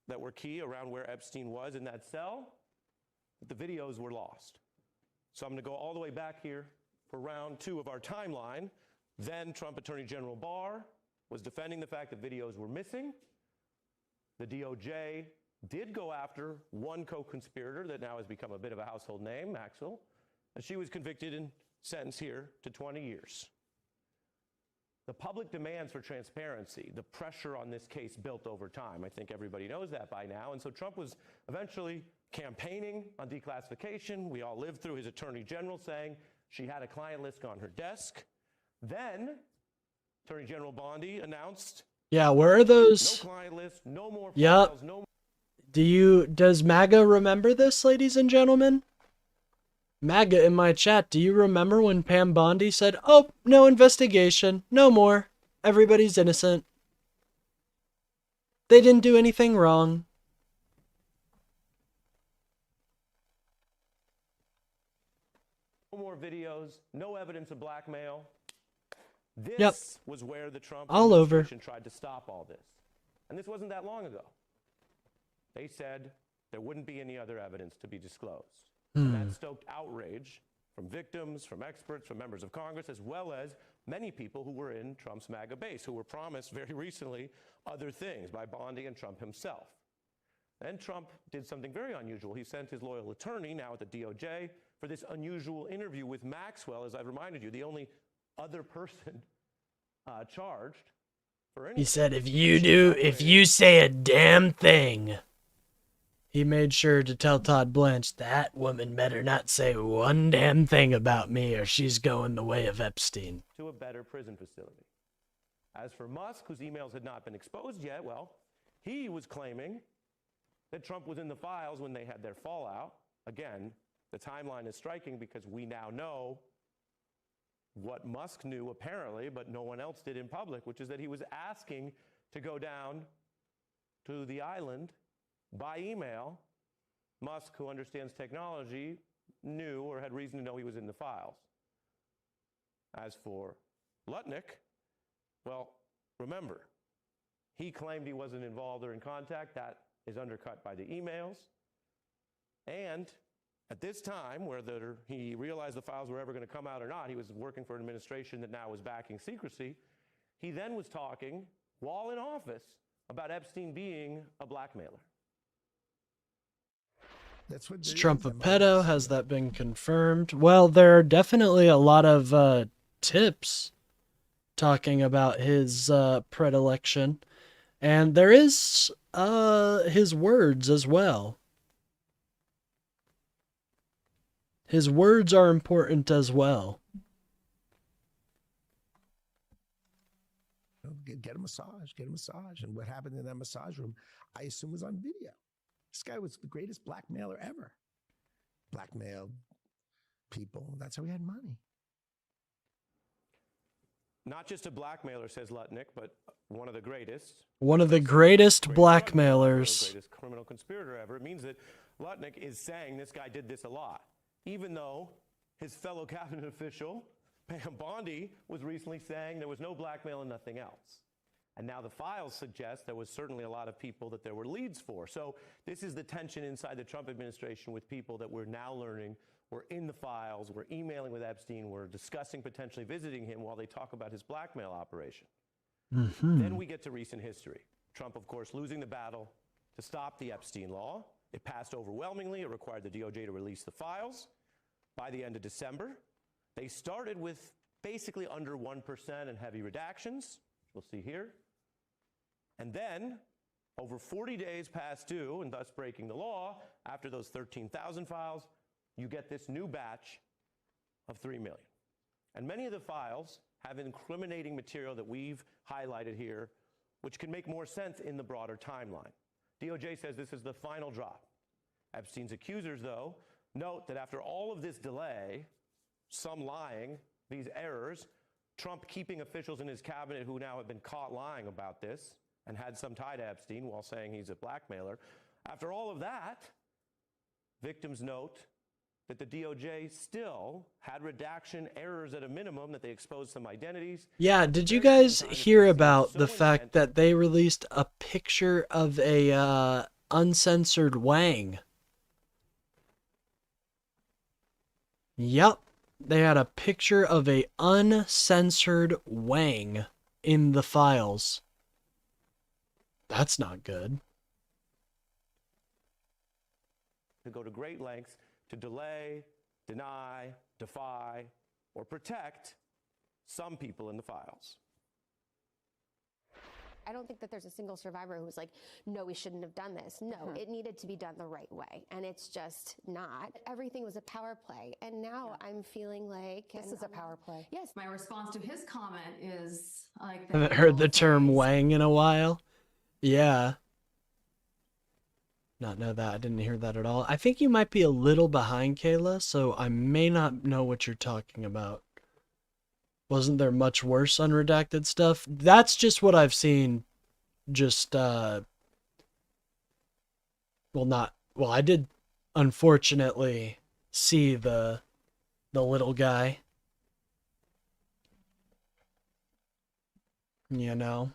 that were key around where Epstein was in that cell, that the videos were lost. So I'm going to go all the way back here for round 2 of our timeline. Then Trump Attorney General Barr was defending the fact that videos were missing. The DOJ did go after one co-conspirator that now has become a bit of a household name, Maxwell, and she was convicted and sentenced here to 20 years. The public demands for transparency, the pressure on this case built over time. I think everybody knows that by now. And so Trump was eventually campaigning on declassification. We all lived through his attorney general saying she had a client list on her desk. Then Attorney General Bondi announced, yeah, where are those? No client list, no more yep. files, no. Does MAGA remember this, ladies and gentlemen? MAGA in my chat, do you remember when Pam Bondi said, oh, no investigation, no more, everybody's innocent. They didn't do anything wrong. No more videos, no evidence of blackmail. This was where the Trump administration tried to stop all this. And this wasn't that long ago. They said there wouldn't be any other evidence to be disclosed. And that stoked outrage from victims, from experts, from members of Congress, as well as many people who were in Trump's MAGA base, who were promised very recently other things by Bondi and Trump himself. Then Trump did something very unusual. He sent his loyal attorney, now at the DOJ, for this unusual interview with Maxwell, as I've reminded you, the only other person charged for anything. He said, if you say a damn thing. He made sure to tell Todd Blanche, that woman better not say one damn thing about me or she's going the way of Epstein. To a better prison facility. As for Musk, whose emails had not been exposed yet, well, he was claiming that Trump was in the files when they had their fallout. Again, the timeline is striking because we now know what Musk knew apparently, but no one else did in public, which is that he was asking to go down to the island by email. Musk, who understands technology, knew or had reason to know he was in the files. As for Lutnick, well, remember, he claimed he wasn't involved or in contact. That is undercut by the emails. And at this time, whether he realized the files were ever going to come out or not, he was working for an administration that now was backing secrecy. He then was talking, while in office, about Epstein being a blackmailer. Is Trump a pedo? Has that been confirmed? Well, there are definitely a lot of tips talking about his predilection. And there is his words as well. His words are important as well. Get a massage. And what happened in that massage room, I assume, was on video. This guy was the greatest blackmailer ever. Blackmailed people. That's how he had money. Not just a blackmailer, says Lutnick, but one of the greatest. One of the greatest blackmailers. Greatest criminal conspirator ever. It means that Lutnick is saying this guy did this a lot, even though his fellow cabinet official, Pam Bondi, was recently saying there was no blackmail and nothing else. And now the files suggest there was certainly a lot of people that there were leads for. So this is the tension inside the Trump administration with people that we're now learning were in the files, were emailing with Epstein, were discussing potentially visiting him while they talk about his blackmail operation. Then we get to recent history. Trump, of course, losing the battle to stop the Epstein law. It passed overwhelmingly. It required the DOJ to release the files by the end of December. They started with basically under 1% and heavy redactions, we'll see here. And then, over 40 days past due, and thus breaking the law, after those 13,000 files, you get this new batch of 3 million. And many of the files have incriminating material that we've highlighted here, which can make more sense in the broader timeline. DOJ says this is the final drop. Epstein's accusers, though, note that after all of this delay, some lying, these errors, Trump keeping officials in his cabinet who now have been caught lying about this and had some tie to Epstein while saying he's a blackmailer. After all of that, victims note that the DOJ still had redaction errors at a minimum, that they exposed some identities. Yeah, did you guys hear about the fact that they released a picture of a uncensored Wang? Yup, they had a picture of a uncensored Wang in the files. That's not good. To go to great lengths to delay, deny, defy, or protect some people in the files. I don't think that there's a single survivor who was like, no, we shouldn't have done this. No, it needed to be done the right way. And it's just not. Everything was a power play. And now I'm feeling like this is a power play. Yes. My response to his comment is like, Haven't heard the term Wang in a while. Yeah. Not know that. I didn't hear that at all. I think you might be a little behind, Kayla, so I may not know what you're talking about. Wasn't there much worse unredacted stuff? That's just what I've seen. Just, well, I did unfortunately see the little guy. You know?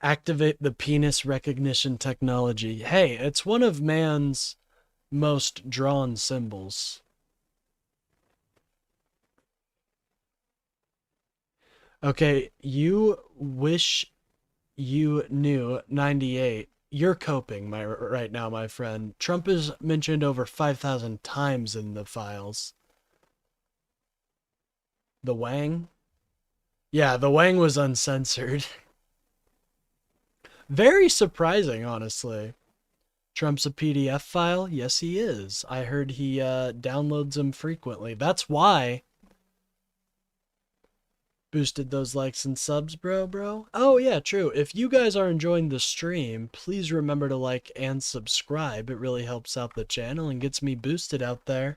Activate the penis recognition technology. Hey, it's one of man's most drawn symbols. Okay, you wish you knew 98. You're coping right now, my friend. Trump is mentioned over 5,000 times in the files. The Wang? Yeah, the Wang was uncensored. Very surprising, honestly. Trump's a PDF file? Yes, he is. I heard he downloads them frequently. That's why. Boosted those likes and subs, bro. Oh, yeah, true. If you guys are enjoying the stream, please remember to like and subscribe. It really helps out the channel and gets me boosted out there.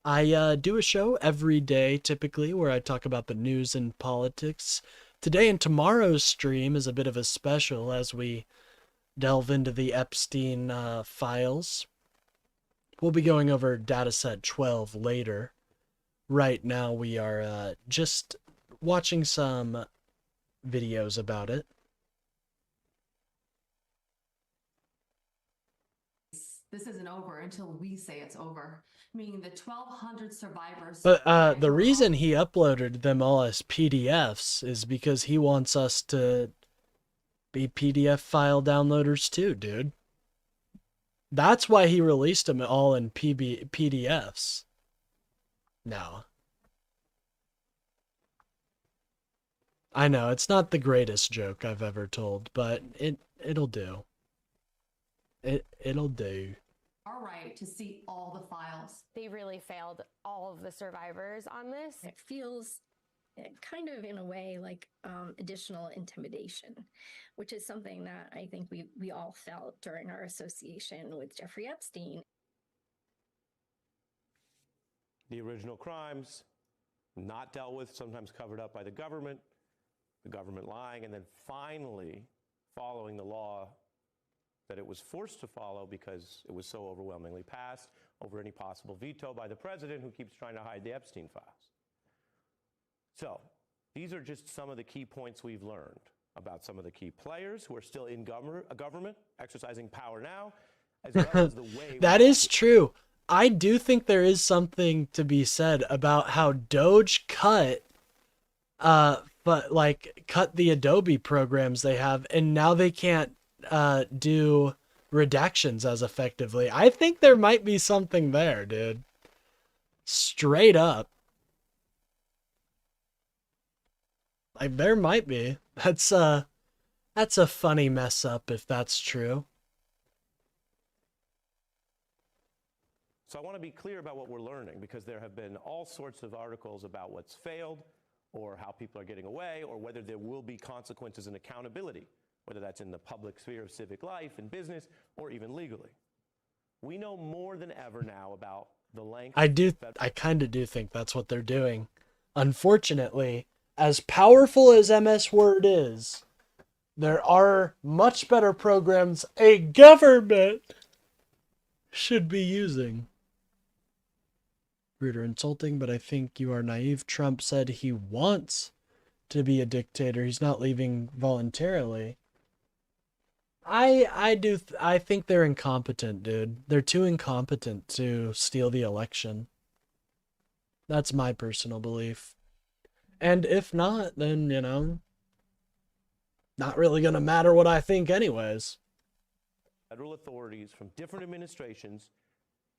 I do a show every day, typically, where I talk about the news and politics. Today and tomorrow's stream is a bit of a special as we delve into the Epstein files. We'll be going over dataset 12 later. Right now we are just watching some videos about it. this isn't over until we say it's over. Meaning the 1,200 survivors. But the reason he uploaded them all as PDFs is because he wants us to be PDF file downloaders too, dude. That's why he released them all in PDFs. No. I know, it's not the greatest joke I've ever told, but it'll do. It'll do. Our right to see all the files. They really failed all of the survivors on this. It feels kind of in a way like additional intimidation, which is something that I think we all felt during our association with Jeffrey Epstein. The original crimes not dealt with, sometimes covered up by the government lying, and then finally following the law that it was forced to follow because it was so overwhelmingly passed over any possible veto by the president who keeps trying to hide the Epstein files. So these are just some of the key points we've learned about some of the key players who are still in government, exercising power now, as well as the way that is true. I do think there is something to be said about how Doge cut the Adobe programs they have, and now they can't do redactions as effectively. I think there might be something there, dude. Straight up. Like, there might be. That's a funny mess up if that's true. So I want to be clear about what we're learning, because there have been all sorts of articles about what's failed or how people are getting away or whether there will be consequences and accountability, whether that's in the public sphere of civic life and business or even legally. We know more than ever now about the length. I kind of do think that's what they're doing. Unfortunately, as powerful as MS Word is, there are much better programs a government should be using. Rude or insulting, but I think you are naive. Trump said he wants to be a dictator. He's not leaving voluntarily. I think they're incompetent, dude. They're too incompetent to steal the election. That's my personal belief. And if not, then, you know, not really gonna matter what I think anyways. Federal authorities from different administrations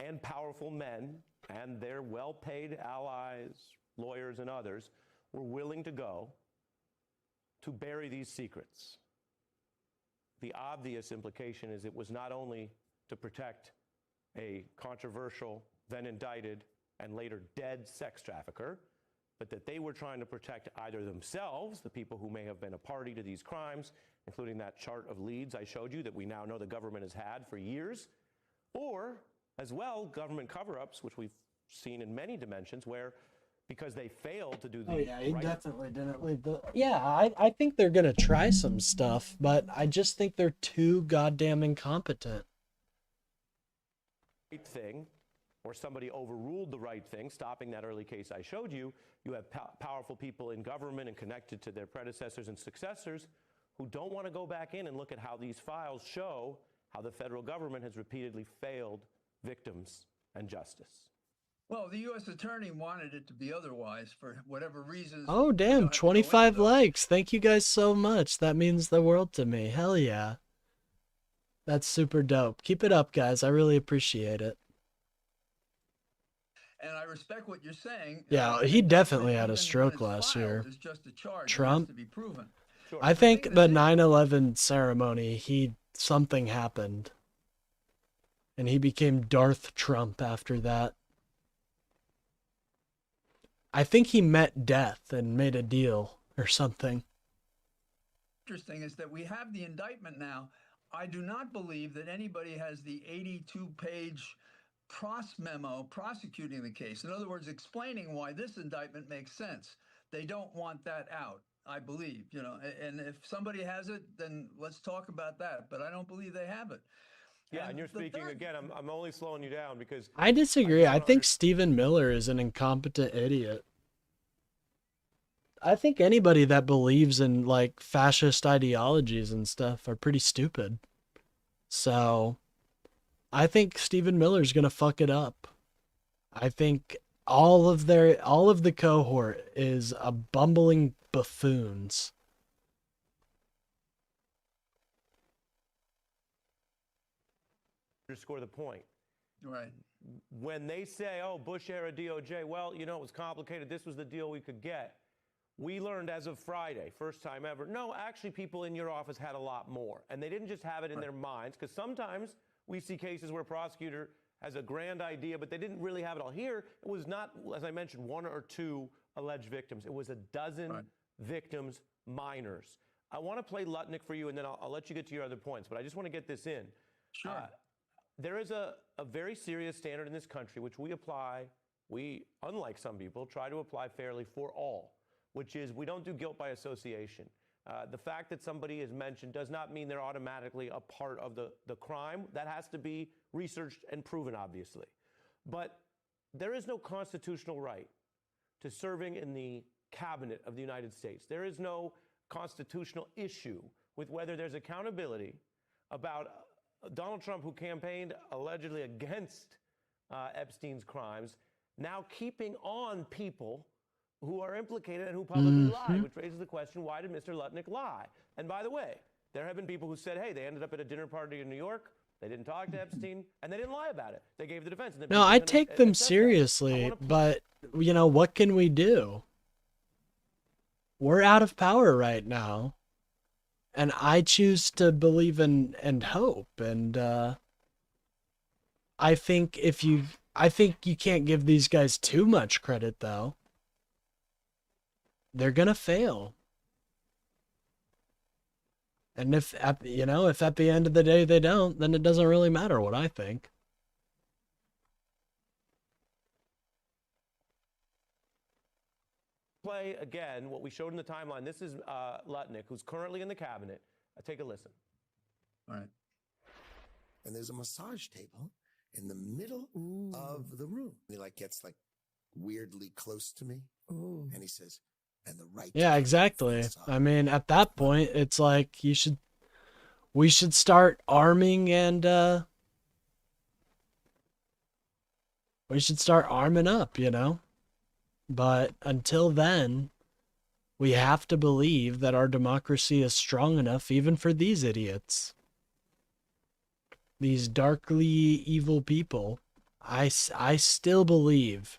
and powerful men and their well-paid allies, lawyers and others, were willing to go to bury these secrets. The obvious implication is it was not only to protect a controversial, then indicted, and later dead sex trafficker, but that they were trying to protect either themselves, the people who may have been a party to these crimes, including that chart of leads I showed you that we now know the government has had for years, or as well, government cover-ups, which we've seen in many dimensions, where because they failed to do the he right definitely didn't leave the... Yeah, I think they're gonna try some stuff, but I just think they're too goddamn incompetent. thing, or somebody overruled the right thing, stopping that early case I showed you. You have powerful people in government and connected to their predecessors and successors who don't want to go back in and look at how these files show how the federal government has repeatedly failed victims and justice. Well, the U.S. attorney wanted it to be otherwise for whatever reasons. Oh, damn, 25 likes. Thank you guys so much. That means the world to me. Hell yeah. That's super dope. Keep it up, guys. I really appreciate it. And I respect what you're saying. Yeah, he definitely had a stroke last year. Just a charge. Trump. To be proven. I think the 9/11 ceremony, something happened. And he became Darth Trump after that. I think he met death and made a deal or something. Interesting is that we have the indictment now. I do not believe that anybody has the 82-page memo prosecuting the case. In other words, explaining why this indictment makes sense. They don't want that out, I believe. You know, and if somebody has it, then let's talk about that. But I don't believe they have it. Yeah, and you're speaking again. I'm only slowing you down because I disagree. I think Stephen Miller is an incompetent idiot. I think anybody that believes in like fascist ideologies and stuff are pretty stupid. So I think Stephen Miller's gonna fuck it up. I think all of the cohort is a bumbling buffoons. Underscore the point. Right. When they say, oh, Bush era DOJ, well, you know, it was complicated. This was the deal we could get. We learned as of Friday, first time ever, no, actually people in your office had a lot more. And they didn't just have it in their minds, because sometimes we see cases where a prosecutor has a grand idea, but they didn't really have it all. Here, it was not, as I mentioned, one or two alleged victims. It was a dozen victims, minors. I want to play Lutnick for you, and then I'll let you get to your other points, but I just want to get this in. Sure. There is a very serious standard in this country, which we apply, unlike some people, try to apply fairly for all, which is we don't do guilt by association. The fact that somebody is mentioned does not mean they're automatically a part of the crime. That has to be researched and proven, obviously. But there is no constitutional right to serving in the cabinet of the United States. There is no constitutional issue with whether there's accountability about Donald Trump, who campaigned allegedly against Epstein's crimes, now keeping on people who are implicated and who publicly lie, which raises the question, why did Mr. Lutnick lie? And by the way, There have been people who said, hey, they ended up at a dinner party in New York. They didn't talk to Epstein, and they didn't lie about it. They gave the defense. And No, I take them seriously, but, you know, what can we do? We're out of power right now. And I choose to believe in and hope. And I think you can't give these guys too much credit, though. They're gonna fail. And if at the end of the day they don't, then it doesn't really matter what I think. Play again what we showed in the timeline. This is Lutnick, who's currently in the cabinet. Take a listen. All right. And there's a massage table in the middle of the room. He gets weirdly close to me. And he says, and the right. Yeah, exactly. I mean, at that point, it's like we should start arming and we should start arming up, you know? But until then, we have to believe that our democracy is strong enough even for these idiots. These darkly evil people. I still believe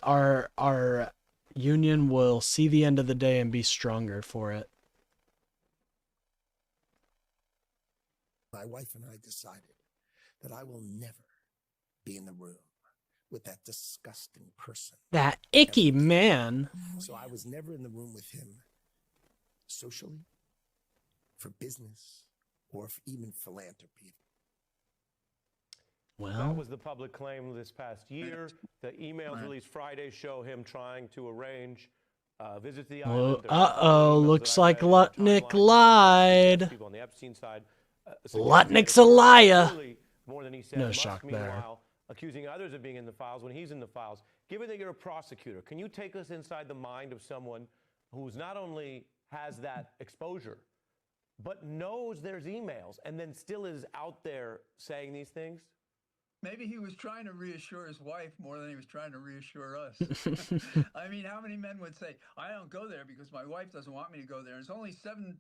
our union will see the end of the day and be stronger for it. My wife and I decided that I will never be in the room with that disgusting person. That icky man. So I was never in the room with him socially, for business, or for even philanthropy. Well, that was the public claim this past year. The emails released Friday show him trying to arrange visits to the island. Looks like Lutnick lied. People on the Epstein side. Lutnick's a liar. More than he said. No shock there. Accusing others of being in the files when he's in the files. Given that you're a prosecutor, can you take us inside the mind of someone who's not only has that exposure, but knows there's emails and then still is out there saying these things? Maybe he was trying to reassure his wife more than he was trying to reassure us. I mean, how many men would say, I don't go there because my wife doesn't want me to go there. It's only seven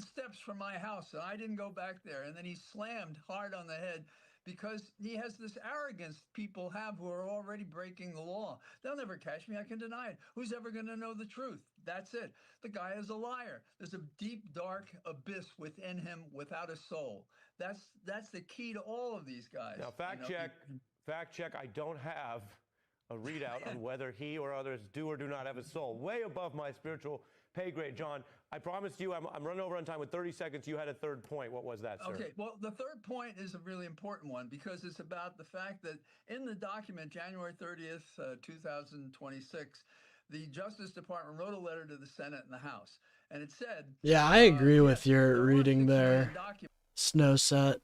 steps from my house, and I didn't go back there. And then he slammed hard on the head because he has this arrogance people have who are already breaking the law. They'll never catch me. I can deny it. Who's ever going to know the truth? That's it. The guy is a liar. There's a deep, dark abyss within him without a soul. That's the key to all of these guys. Now, fact check. I don't have a readout on whether he or others do or do not have a soul. Way above my spiritual pay grade, John. I promised you I'm running over on time with 30 seconds. You had a third point. What was that, sir? Okay, well, the third point is a really important one because it's about the fact that in the document, January 30th, 2026, the Justice Department wrote a letter to the Senate and the House, and it said... Yeah, I agree with your reading there, Snowset.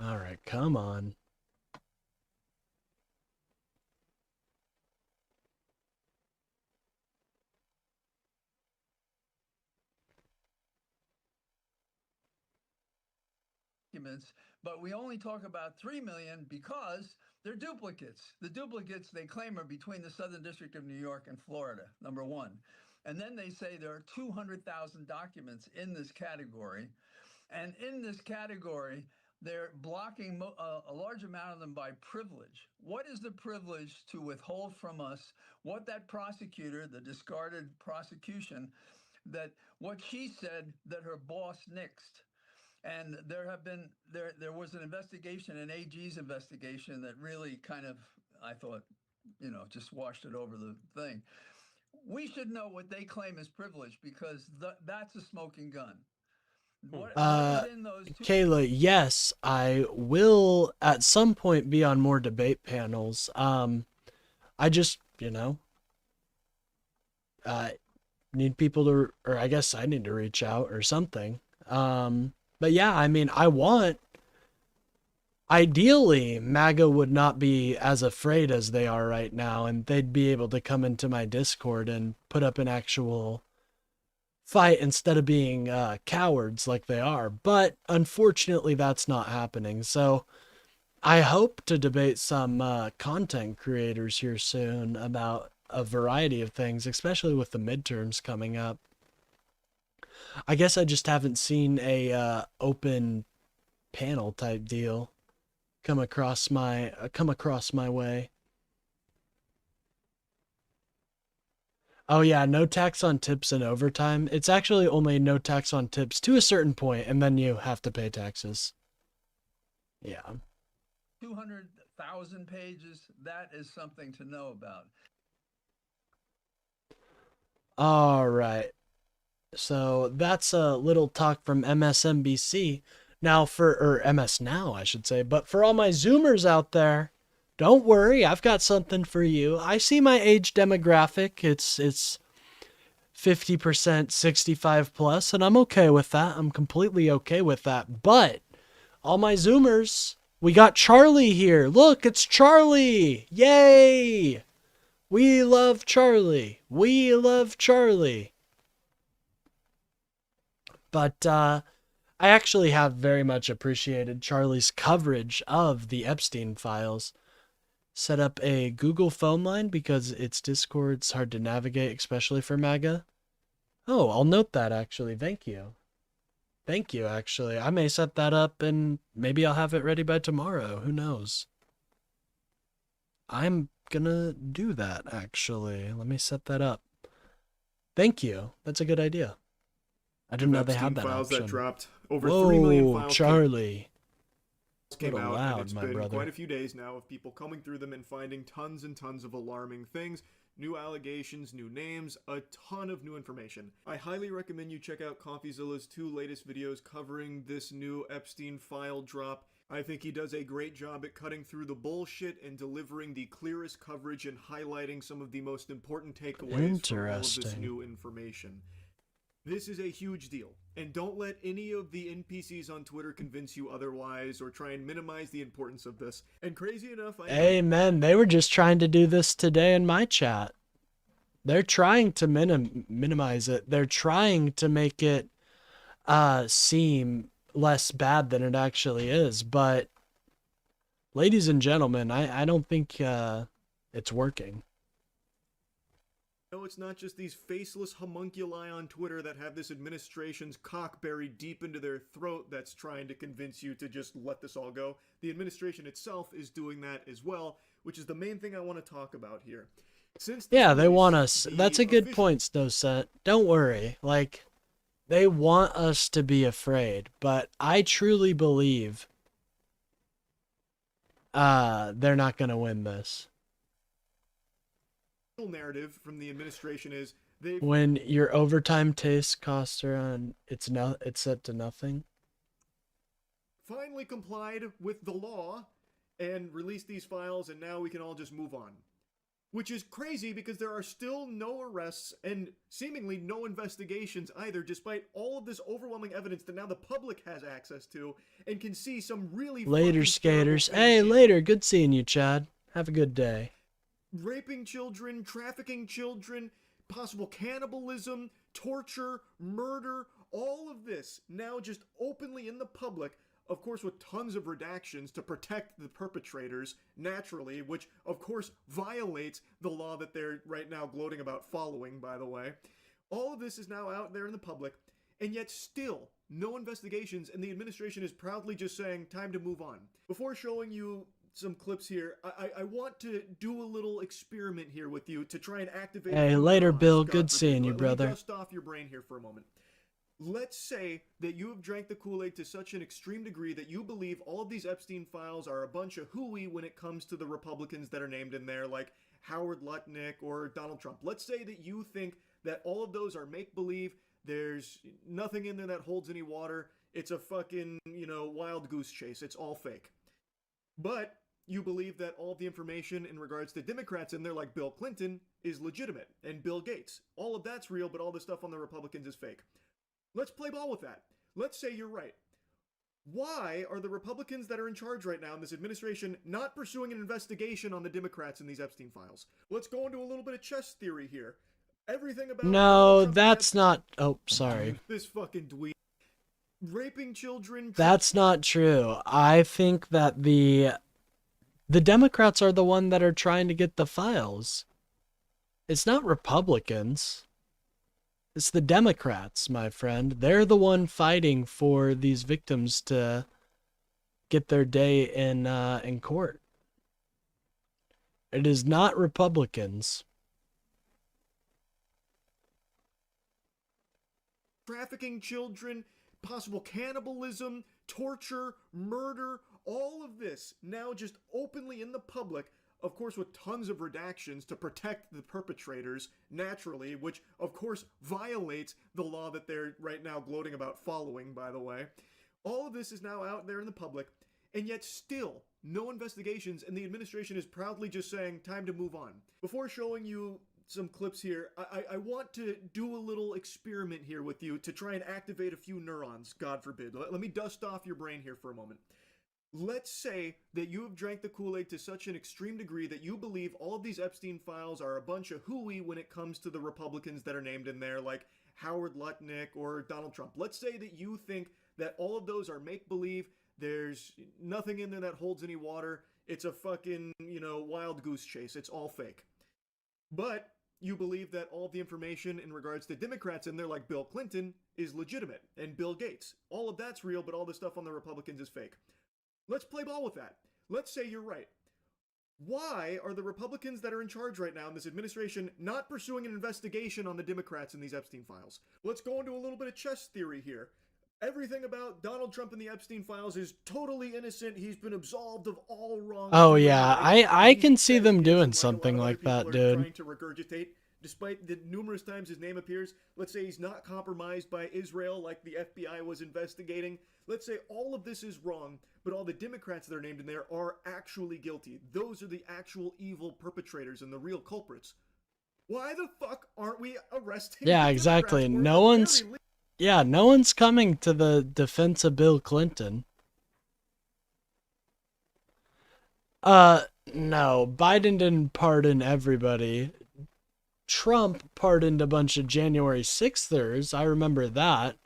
All right, come on. But we only talk about 3 million because they're duplicates. The duplicates they claim are between the Southern District of New York and Florida, number one. And then they say there are 200,000 documents in this category. And in this category, they're blocking a large amount of them by privilege. What is the privilege to withhold from us what that prosecutor, the discarded prosecution, that what she said that her boss nixed? And there was an investigation, an AG's investigation that really kind of, I thought, just washed it over the thing. We should know what they claim is privilege because that's a smoking gun. Kayla, yes, I will at some point be on more debate panels. I just, need people to, or I guess I need to reach out or something. But yeah, I mean, ideally, MAGA would not be as afraid as they are right now, and they'd be able to come into my Discord and put up an actual fight instead of being cowards like they are. But unfortunately, that's not happening. So I hope to debate some content creators here soon about a variety of things, especially with the midterms coming up. I guess I just haven't seen a open panel type deal come across my way. Oh yeah, no tax on tips and overtime. It's actually only no tax on tips to a certain point, and then you have to pay taxes. Yeah. 200,000 pages, that is something to know about. All right. So that's a little talk from MSNBC. Now or MS Now, I should say. But for all my Zoomers out there, don't worry, I've got something for you. I see my age demographic. It's 50% 65 plus, and I'm okay with that. I'm completely okay with that. But all my Zoomers, we got Charlie here. Look, it's Charlie. Yay! We love Charlie. We love Charlie. But I actually have very much appreciated Charlie's coverage of the Epstein files. Set up a Google phone line because its Discord's hard to navigate, especially for MAGA. Oh, I'll note that actually. Thank you. Thank you, actually. I may set that up and maybe I'll have it ready by tomorrow. Who knows? I'm gonna do that, actually. Let me set that up. Thank you. That's a good idea. I didn't know they had that files option. that dropped. Over 3 million files Charlie. came out, loud, and it's my been brother. quite a few days now of people coming through them and finding tons and tons of alarming things, new allegations, new names, a ton of new information. I highly recommend you check out CoffeeZilla's 2 latest videos covering this new Epstein file drop. I think he does a great job at cutting through the bullshit and delivering the clearest coverage and highlighting some of the most important takeaways from all of this Interesting. new information. This is a huge deal, and don't let any of the NPCs on Twitter convince you otherwise or try and minimize the importance of this. And crazy enough, Amen. They were just trying to do this today in my chat. They're trying to minimize it. They're trying to make it seem less bad than it actually is. But ladies and gentlemen, I don't think it's working. No, it's not just these faceless homunculi on Twitter that have this administration's cock buried deep into their throat that's trying to convince you to just let this all go. The administration itself is doing that as well, which is the main thing I want to talk about here. Yeah, they want us. That's a good point, Snowset. Don't worry. Like, they want us to be afraid, but I truly believe they're not going to win this. Narrative from the administration is they When your overtime taste costs around, it's set to nothing. finally complied with the law and released these files, and now we can all just move on. Which is crazy because there are still no arrests and seemingly no investigations either, despite all of this overwhelming evidence that now the public has access to and can see some really Later, fucking skaters. terrible things. Hey, later. Good seeing you, Chad. Have a good day. Raping children, trafficking children, possible cannibalism, torture, murder, all of this now just openly in the public, of course with tons of redactions to protect the perpetrators, naturally, which of course violates the law that they're right now gloating about following, by the way. All of this is now out there in the public, and yet still no investigations, and the administration is proudly just saying, time to move on. Before showing you some clips here, I want to do a little experiment here with you to try and activate. Hey, later, Bill. Good seeing you, Let brother. me dust off your brain here for a moment. Let's say that you have drank the Kool-Aid to such an extreme degree that you believe all of these Epstein files are a bunch of hooey when it comes to the Republicans that are named in there, like Howard Lutnick or Donald Trump. Let's say that you think that all of those are make-believe, there's nothing in there that holds any water, it's a fucking, wild goose chase, it's all fake. But you believe that all of the information in regards to Democrats in there, like Bill Clinton, is legitimate, and Bill Gates. All of that's real, but all the stuff on the Republicans is fake. Let's play ball with that. Let's say you're right. Why are the Republicans that are in charge right now in this administration not pursuing an investigation on the Democrats in these Epstein files? Let's go into a little bit of chess theory here. Everything about No, that's not. Oh, sorry. this fucking dweeb. Raping children. That's not true. I think that the Democrats are the one that are trying to get the files. It's not Republicans. It's the Democrats, my friend. They're the one fighting for these victims to get their day in court. It is not Republicans. Trafficking children, possible cannibalism, torture, murder, all of this now just openly in the public, of course with tons of redactions to protect the perpetrators, naturally, which of course violates the law that they're right now gloating about following, by the way. All of this is now out there in the public, and yet still no investigations, and the administration is proudly just saying, time to move on. Before showing you some clips here, I want to do a little experiment here with you to try and activate a few neurons, God forbid. Let me dust off your brain here for a moment. Let's say that you have drank the Kool-Aid to such an extreme degree that you believe all of these Epstein files are a bunch of hooey when it comes to the Republicans that are named in there, like Howard Lutnick or Donald Trump. Let's say that you think that all of those are make-believe, there's nothing in there that holds any water, it's a fucking, wild goose chase, it's all fake. But you believe that all of the information in regards to Democrats in there, like Bill Clinton, is legitimate, and Bill Gates. All of that's real, but all the stuff on the Republicans is fake. Let's play ball with that. Let's say you're right. Why are the Republicans that are in charge right now in this administration not pursuing an investigation on the Democrats in these Epstein files? Let's go into a little bit of chess theory here. Everything about Donald Trump and the Epstein files is totally innocent. He's been absolved of all wrong. Oh yeah, I can see them doing something like that, dude. Trying to regurgitate, despite the numerous times his name appears. Let's say he's not compromised by Israel like the FBI was investigating. Let's say all of this is wrong, but all the Democrats that are named in there are actually guilty. Those are the actual evil perpetrators and the real culprits. Why the fuck aren't we arresting? Yeah, exactly. No one's coming to the defense of Bill Clinton. No, Biden didn't pardon everybody. Trump pardoned a bunch of January 6thers. I remember that.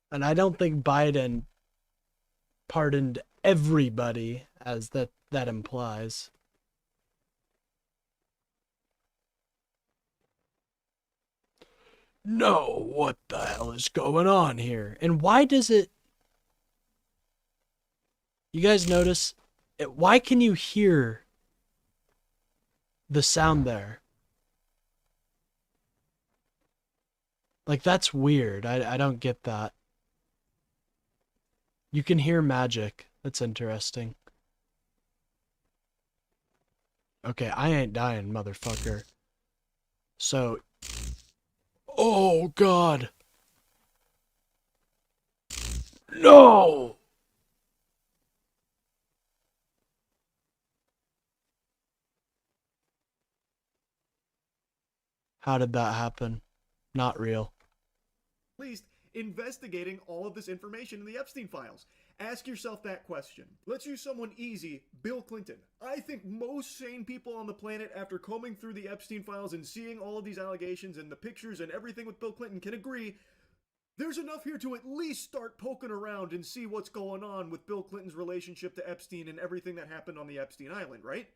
And I don't think Biden pardoned everybody, as that implies. No, what the hell is going on here? And why does it... You guys notice? Why can you hear the sound there? Like, that's weird. I don't get that. You can hear magic. That's interesting. Okay, I ain't dying, motherfucker. So... Oh, God. No! How did that happen? Not real. At least investigating all of this information in the Epstein files. Ask yourself that question. Let's use someone easy, Bill Clinton. I think most sane people on the planet, after combing through the Epstein files and seeing all of these allegations and the pictures and everything with Bill Clinton, can agree there's enough here to at least start poking around and see what's going on with Bill Clinton's relationship to Epstein and everything that happened on the Epstein Island, right?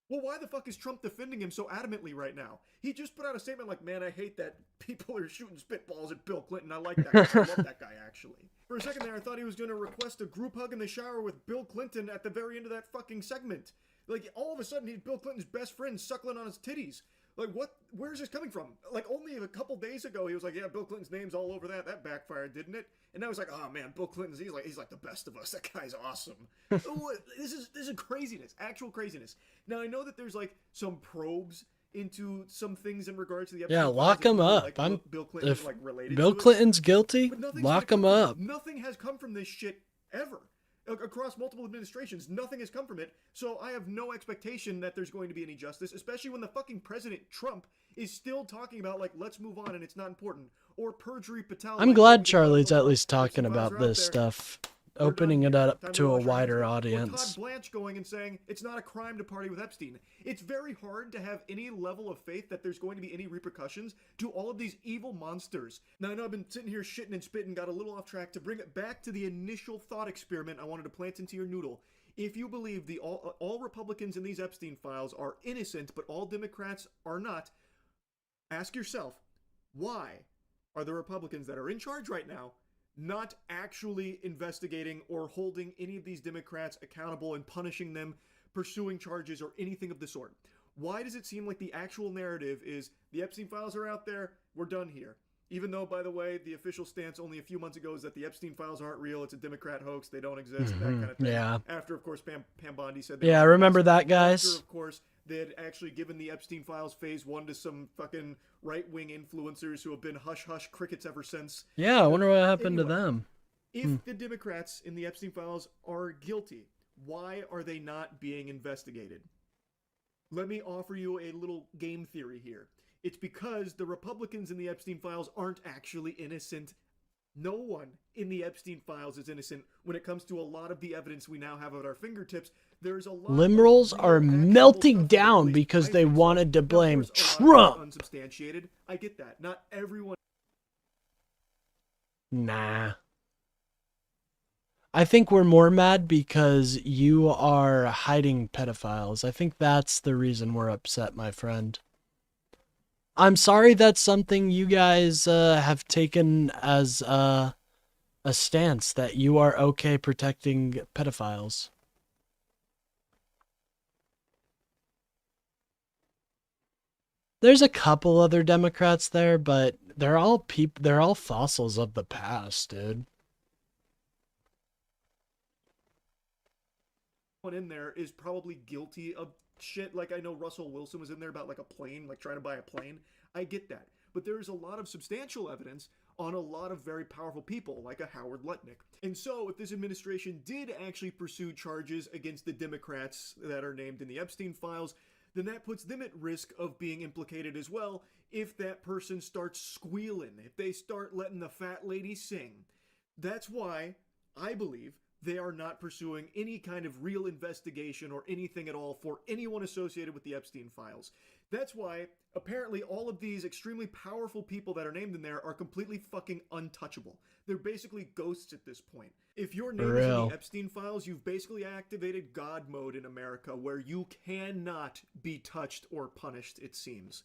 Well, why the fuck is Trump defending him so adamantly right now? He just put out a statement like, man, I hate that people are shooting spitballs at Bill Clinton. I like that guy. I love that guy, actually. For a second there, I thought he was going to request a group hug in the shower with Bill Clinton at the very end of that fucking segment. Like, all of a sudden, he's Bill Clinton's best friend suckling on his titties. Like, what? Where's this coming from? Like, only a couple days ago, he was like, yeah, Bill Clinton's name's all over that. That backfired, didn't it? And now he's like, oh, man, Bill Clinton's, he's like the best of us. That guy's awesome. This is craziness. Actual craziness. Now, I know that there's, like, some probes into some things in regards to the Epstein Yeah, lock him up. Like, Bill Clinton is, like, related Bill to it. Clinton's guilty, lock him up. Nothing has come from this shit ever. Across multiple administrations, nothing has come from it, so I have no expectation that there's going to be any justice, especially when the fucking President Trump is still talking about, like, let's move on and it's not important, or perjury Patel. I'm glad Charlie's at least talking about this stuff, opening it up to a wider audience. Todd Blanche going and saying it's not a crime to party with Epstein. It's very hard to have any level of faith that there's going to be any repercussions to all of these evil monsters. Now, I know I've been sitting here shitting and spitting, got a little off track. To bring it back to the initial thought experiment I wanted to plant into your noodle. If you believe all Republicans in these Epstein files are innocent, but all Democrats are not, Ask yourself, why are the Republicans that are in charge right now not actually investigating or holding any of these Democrats accountable and punishing them, pursuing charges, or anything of the sort? Why does it seem like the actual narrative is the Epstein files are out there, we're done here? Even though, by the way, the official stance only a few months ago is that the Epstein files aren't real, it's a Democrat hoax, they don't exist, that kind of thing. Yeah. After, of course, Pam Bondi said Yeah, remember that, After, guys? of course, they had actually given the Epstein files phase 1 to some fucking right-wing influencers who have been hush-hush crickets ever since. Yeah, I wonder what happened to them. If the Democrats in the Epstein files are guilty, why are they not being investigated? Let me offer you a little game theory here. It's because the Republicans in the Epstein files aren't actually innocent. No one in the Epstein files is innocent when it comes to a lot of the evidence we now have at our fingertips. There's a lot Liberals are melting down because they wanted to blame Trump. Unsubstantiated. I get that. Not everyone. Nah. I think we're more mad because you are hiding pedophiles. I think that's the reason we're upset, my friend. I'm sorry that's something you guys have taken as a stance, that you are okay protecting pedophiles. There's a couple other Democrats there, but they're all fossils of the past, dude. In there is probably guilty of shit. Like, I know Russell Wilson was in there about like a plane, like trying to buy a plane. I get that. But there's a lot of substantial evidence on a lot of very powerful people, like a Howard Lutnick. And so if this administration did actually pursue charges against the Democrats that are named in the Epstein files, then that puts them at risk of being implicated as well if that person starts squealing, if they start letting the fat lady sing. That's why I believe they are not pursuing any kind of real investigation or anything at all for anyone associated with the Epstein files. That's why, apparently, all of these extremely powerful people that are named in there are completely fucking untouchable. They're basically ghosts at this point. If your name is in the Epstein files, you've basically activated God mode in America, where you cannot be touched or punished, it seems.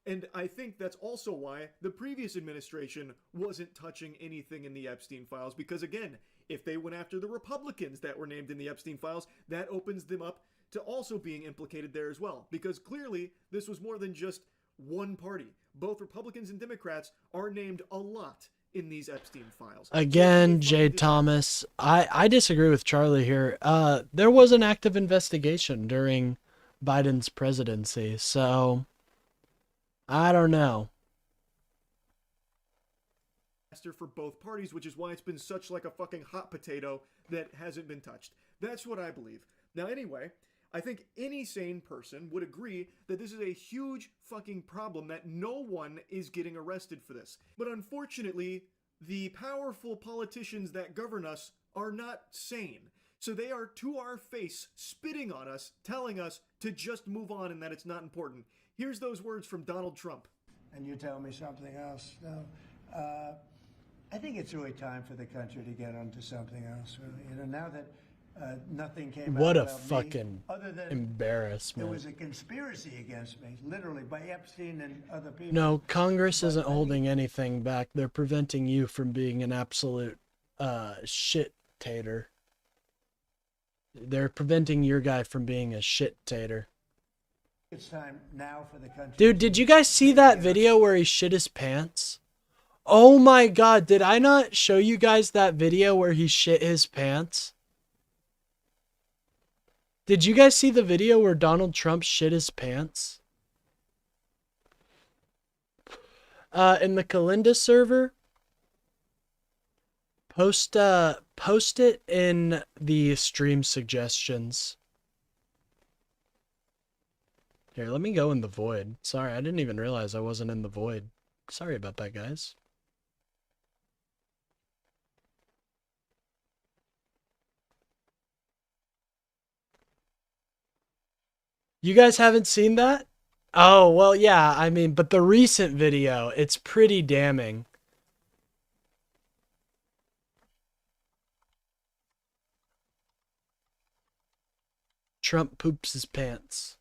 And I think that's also why the previous administration wasn't touching anything in the Epstein files, because again, if they went after the Republicans that were named in the Epstein files, that opens them up to also being implicated there as well. Because clearly, this was more than just one party. Both Republicans and Democrats are named a lot in these Epstein files. Again, Jay Thomas, I disagree with Charlie here. There was an active investigation during Biden's presidency, so I don't know. For both parties, which is why it's been such like a fucking hot potato that hasn't been touched. That's what I believe. Now anyway, I think any sane person would agree that this is a huge fucking problem, that no one is getting arrested for this. But unfortunately, the powerful politicians that govern us are not sane. So they are to our face spitting on us, telling us to just move on and that it's not important. Here's those words from Donald Trump. And you tell me something else. No. I think it's really time for the country to get onto something else. Really, you know, now that nothing came what out a about fucking me, other than embarrassment. there was a conspiracy against me, literally by Epstein and other people. No, Congress isn't holding anything back. They're preventing you from being an absolute shit-tater. They're preventing your guy from being a shit-tater. It's time now for the country. Dude, did you guys see that video where he shit his pants? Oh my god, did I not show you guys that video where he shit his pants? Did you guys see the video where Donald Trump shit his pants? In the Kalinda server, post it in the stream suggestions. Here, let me go in the void. Sorry, I didn't even realize I wasn't in the void. Sorry about that, guys. You guys haven't seen that? Oh, well, yeah, I mean, but the recent video, it's pretty damning. Trump poops his pants.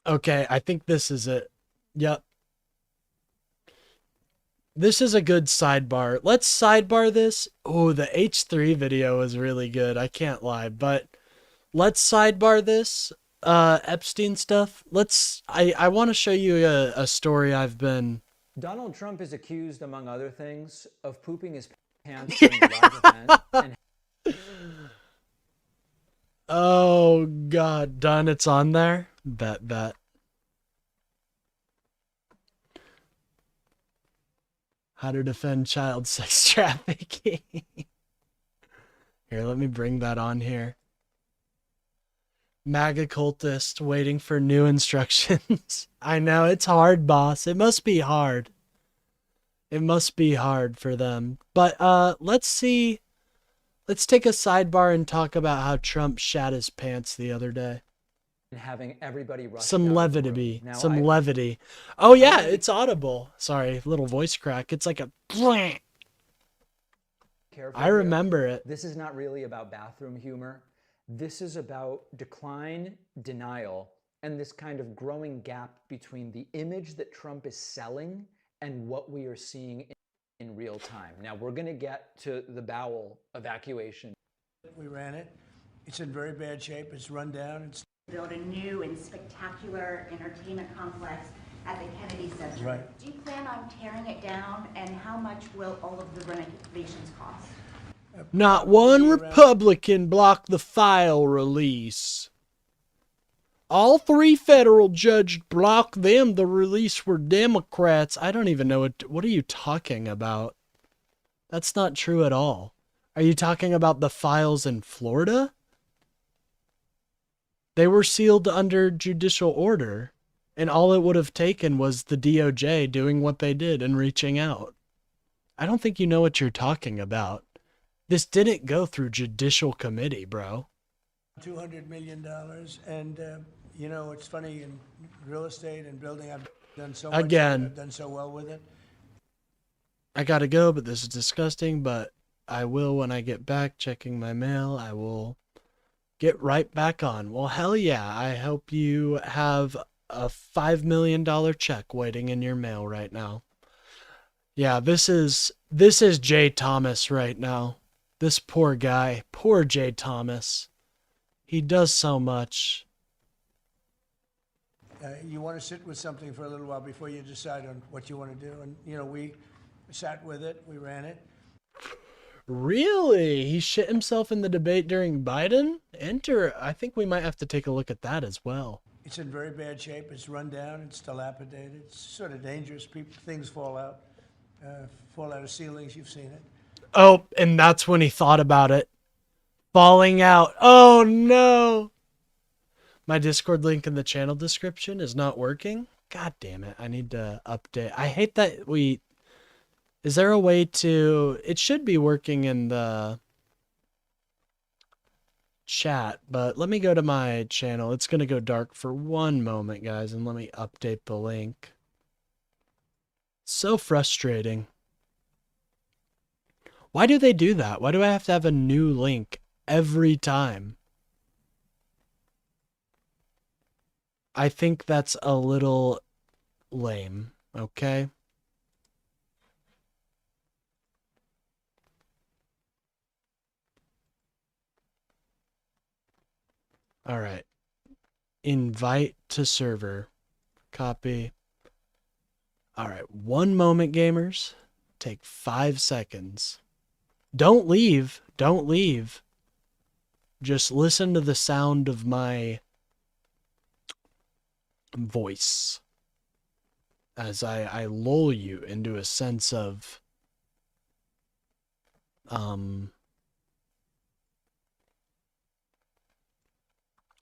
Okay, I think this is it. Yep. This is a good sidebar. Let's sidebar this. Oh, the H3 video is really good. I can't lie, but let's sidebar this Epstein stuff. I want to show you a story I've been. Donald Trump is accused, among other things, of pooping his pants during a live event. And Oh God, done. It's on there. Bet. How to defend child sex trafficking. Here, let me bring that on here. MAGA cultist waiting for new instructions. I know, it's hard, boss. It must be hard. It must be hard for them. But let's see. Let's take a sidebar and talk about how Trump shat his pants the other day. having everybody rush Some out of the levity. room. Now, Some levity. Oh yeah, it's audible. Sorry, little voice crack. It's like a blank. Careful I remember it. This is not really about bathroom humor. This is about decline, denial, and this kind of growing gap between the image that Trump is selling and what we are seeing in real time. Now, we're going to get to the bowel evacuation. We ran it. It's in very bad shape. It's run down. It's build a new and spectacular entertainment complex at the Kennedy Center. Right. Do you plan on tearing it down, and how much will all of the renovations cost? Not one Republican blocked the file release. All 3 federal judges blocked them. The release were Democrats. I don't even know what are you talking about? That's not true at all. Are you talking about the files in Florida? They were sealed under judicial order, and all it would have taken was the DOJ doing what they did and reaching out. I don't think you know what you're talking about. This didn't go through judicial committee, bro. $200 million. And, you know, it's funny, in real estate and building, I've done so much. Again. I've done so well with it. I gotta go, but this is disgusting, but I will when I get back checking my mail. I will get right back on. Well, hell yeah. I hope you have a $5 million check waiting in your mail right now. Yeah, this is Jay Thomas right now. This poor guy, poor Jay Thomas. He does so much. You want to sit with something for a little while before you decide on what you want to do. And, you know, we sat with it. We ran it. Really? He shit himself in the debate during Biden? I think we might have to take a look at that as well. It's in very bad shape. It's run down. It's dilapidated. It's sort of dangerous. Things fall out of ceilings. You've seen it. Oh, and that's when he thought about it. Falling out. Oh, no. My Discord link in the channel description is not working. God damn it. I need to update. I hate that Is there a way to... It should be working in the chat, but let me go to my channel. It's going to go dark for one moment, guys, and let me update the link. So frustrating. Why do they do that? Why do I have to have a new link every time? I think that's a little lame, okay? All right. Invite to server. Copy. All right. One moment, gamers. Take 5 seconds. Don't leave. Don't leave. Just listen to the sound of my voice as I lull you into a sense of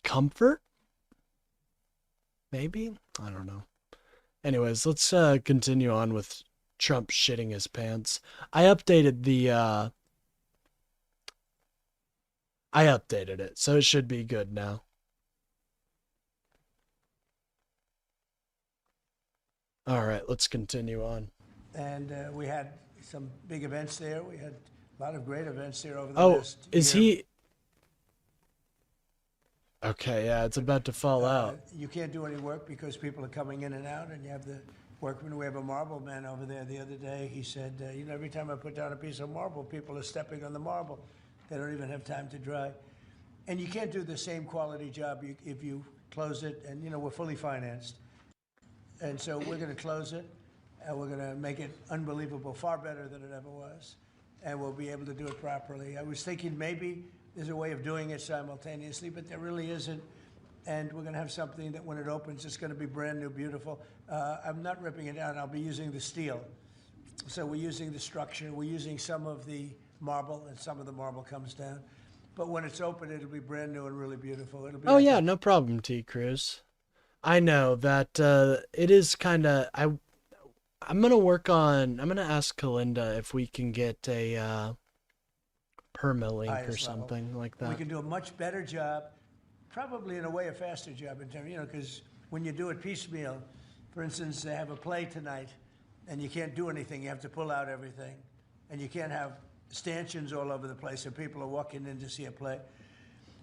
comfort, maybe? I don't know. Anyways, let's continue on with Trump shitting his pants. I updated it, so it should be good now. All right, let's continue on. And we had some big events there. We had a lot of great events there over the last year. Okay, yeah, it's about to fall out. You can't do any work because people are coming in and out, and you have the workmen. We have a marble man over there the other day. He said, you know, every time I put down a piece of marble, people are stepping on the marble. They don't even have time to dry. And you can't do the same quality job if you close it, and, you know, we're fully financed. And so we're going to close it, and we're going to make it unbelievable, far better than it ever was. And we'll be able to do it properly. I was thinking maybe there's a way of doing it simultaneously, but there really isn't. And we're going to have something that when it opens, it's going to be brand new, beautiful. I'm not ripping it down. I'll be using the steel. So we're using the structure. We're using some of the marble, and some of the marble comes down. But when it's open, it'll be brand new and really beautiful. It'll be Oh like yeah, no problem, T. Cruz. I know that it is kind of I'm gonna ask Kalinda if we can get a permalink or highest level. something like that. We can do a much better job, probably in a way a faster job in terms, you know, because when you do it piecemeal, for instance, they have a play tonight, and you can't do anything. You have to pull out everything, and you can't have stanchions all over the place, and people are walking in to see a play.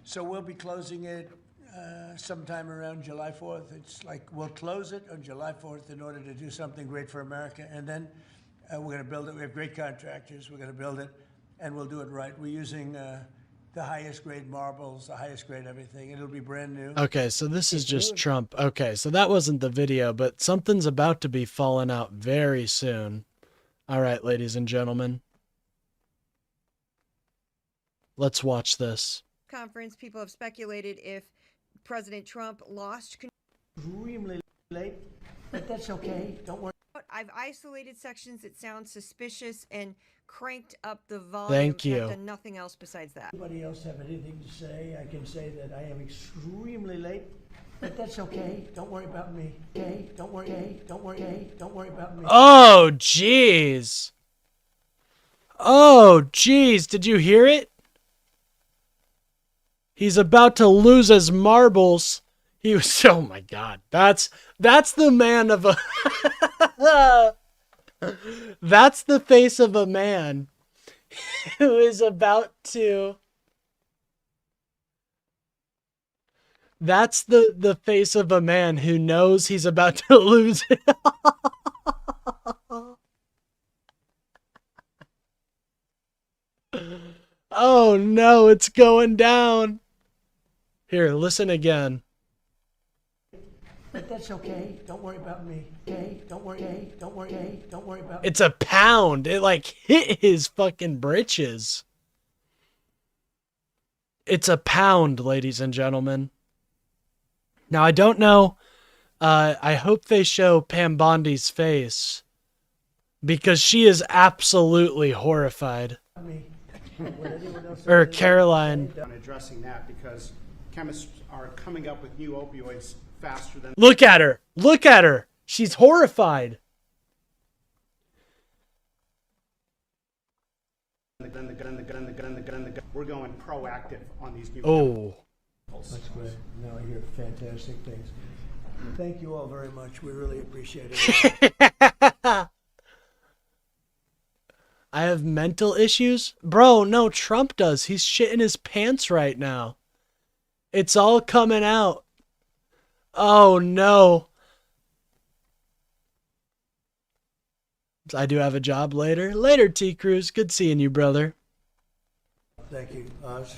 So we'll be closing it sometime around July 4th. It's like we'll close it on July 4th in order to do something great for America, and then we're going to build it. We have great contractors. We're going to build it, and we'll do it right. We're using the highest grade marbles, the highest grade everything. It'll be brand new. Okay, so this is just Trump. Okay, so that wasn't the video, but something's about to be falling out very soon. All right, ladies and gentlemen. Let's watch this. Conference, people have speculated if President Trump lost Extremely late, but that's okay. Don't worry. I've isolated sections that sound suspicious and cranked up the volume. Thank you. I've done nothing else besides that. Anybody else have anything to say? I can say that I am extremely late, but that's okay. Don't worry about me. Okay? Don't worry. Okay? Don't worry. Okay? Don't worry about me. Oh, jeez. Oh, jeez. Did you hear it? He's about to lose his marbles. He was, oh my God. That's the man of a, that's the face of a man who is about to, that's the face of a man who knows he's about to lose it. Oh no, it's going down. Here, listen again. But that's okay. Don't worry about me. Okay? Don't worry. Okay? Don't worry. Okay? Don't worry about me. It's a pound. It like hit his fucking britches. It's a pound, ladies and gentlemen. Now, I don't know. I hope they show Pam Bondi's face, because she is absolutely horrified. Or Caroline. On addressing that, because chemists are coming up with new opioids faster than. Look at her. Look at her. She's horrified. We're going proactive on these new. Oh. That's great. No, I hear fantastic things. Thank you all very much. We really appreciate it. I have mental issues? Bro, no, Trump does. He's shitting his pants right now. It's all coming out. Oh, no. I do have a job later. Later, T. Cruz. Good seeing you, brother. Thank you, Oz.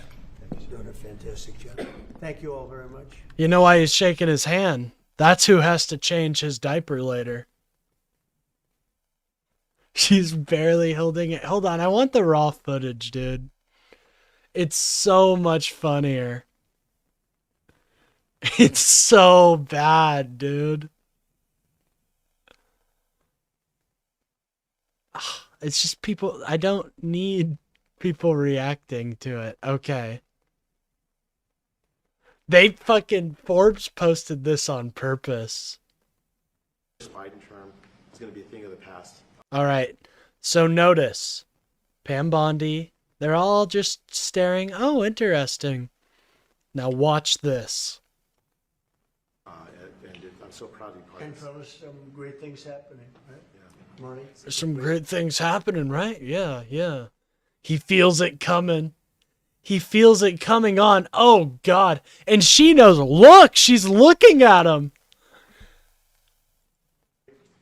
You're doing a fantastic job. Thank you all very much. You know why he's shaking his hand? That's who has to change his diaper later. She's barely holding it. Hold on, I want the raw footage, dude. It's so much funnier. It's so bad, dude. It's just people. I don't need people reacting to it. Okay. They fucking Forbes posted this on purpose. Biden term is going to be a thing of the past. All right. So notice Pam Bondi. They're all just staring. Oh, interesting. Now watch this. And I'm so proud to be part And of this. fellas, some great things happening, right? Yeah. Marty? There's some great things happening, right? Yeah, yeah. He feels it coming. He feels it coming on. Oh, God. And she knows. Look, she's looking at him.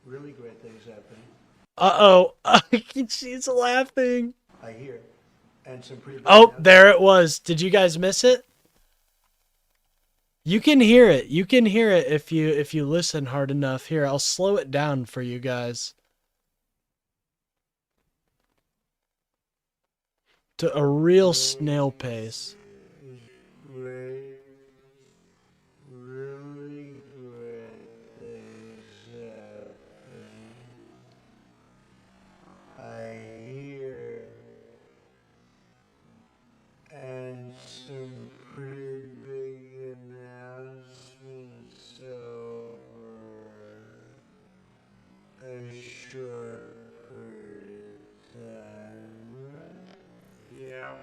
Really great things happening. Uh-oh. She's laughing. I hear. And some pretty big Oh, there it was. Did you guys miss it? You can hear it. You can hear it if you listen hard enough. Here, I'll slow it down for you guys. To a real snail pace. Really great things happening. I hear. And some pretty big announcements over a short period of time. Yeah.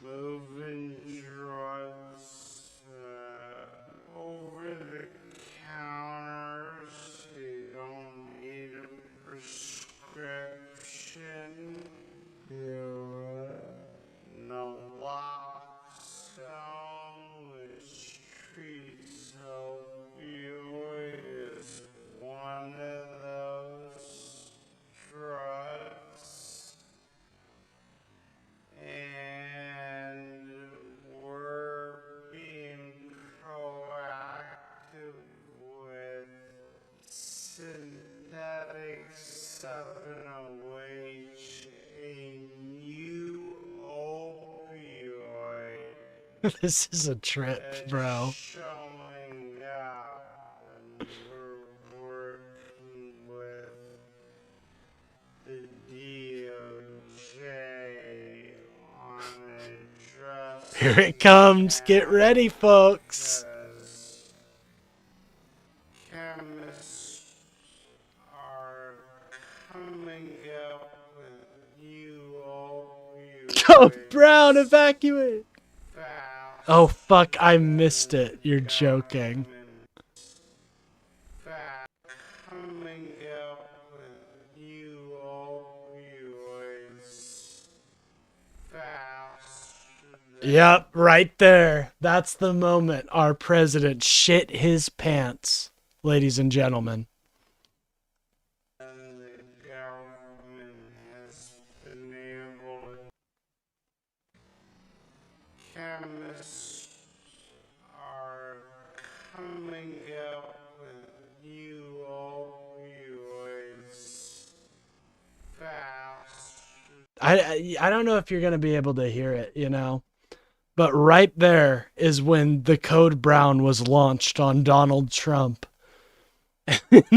Moving drugs over the counters. You don't need a prescription. You're naloxone, which treats opioids, one of those drugs. And we're being proactive with synthetics up in a wage, a new opioid. This is a trip, bro. Showing up, and we're working with the DOJ on a Here it comes. Get ready, folks. chemists are coming up with new opioids. Oh, Brown, evacuate. Oh, fuck, I missed it. You're joking. Coming up with new opioids fast. Yep, right there. That's the moment our president shit his pants, ladies and gentlemen. And the government has been able to. Chemists are coming up with new opioids fast. I don't know if you're going to be able to hear it, you know. But right there is when the Code Brown was launched on Donald Trump. Look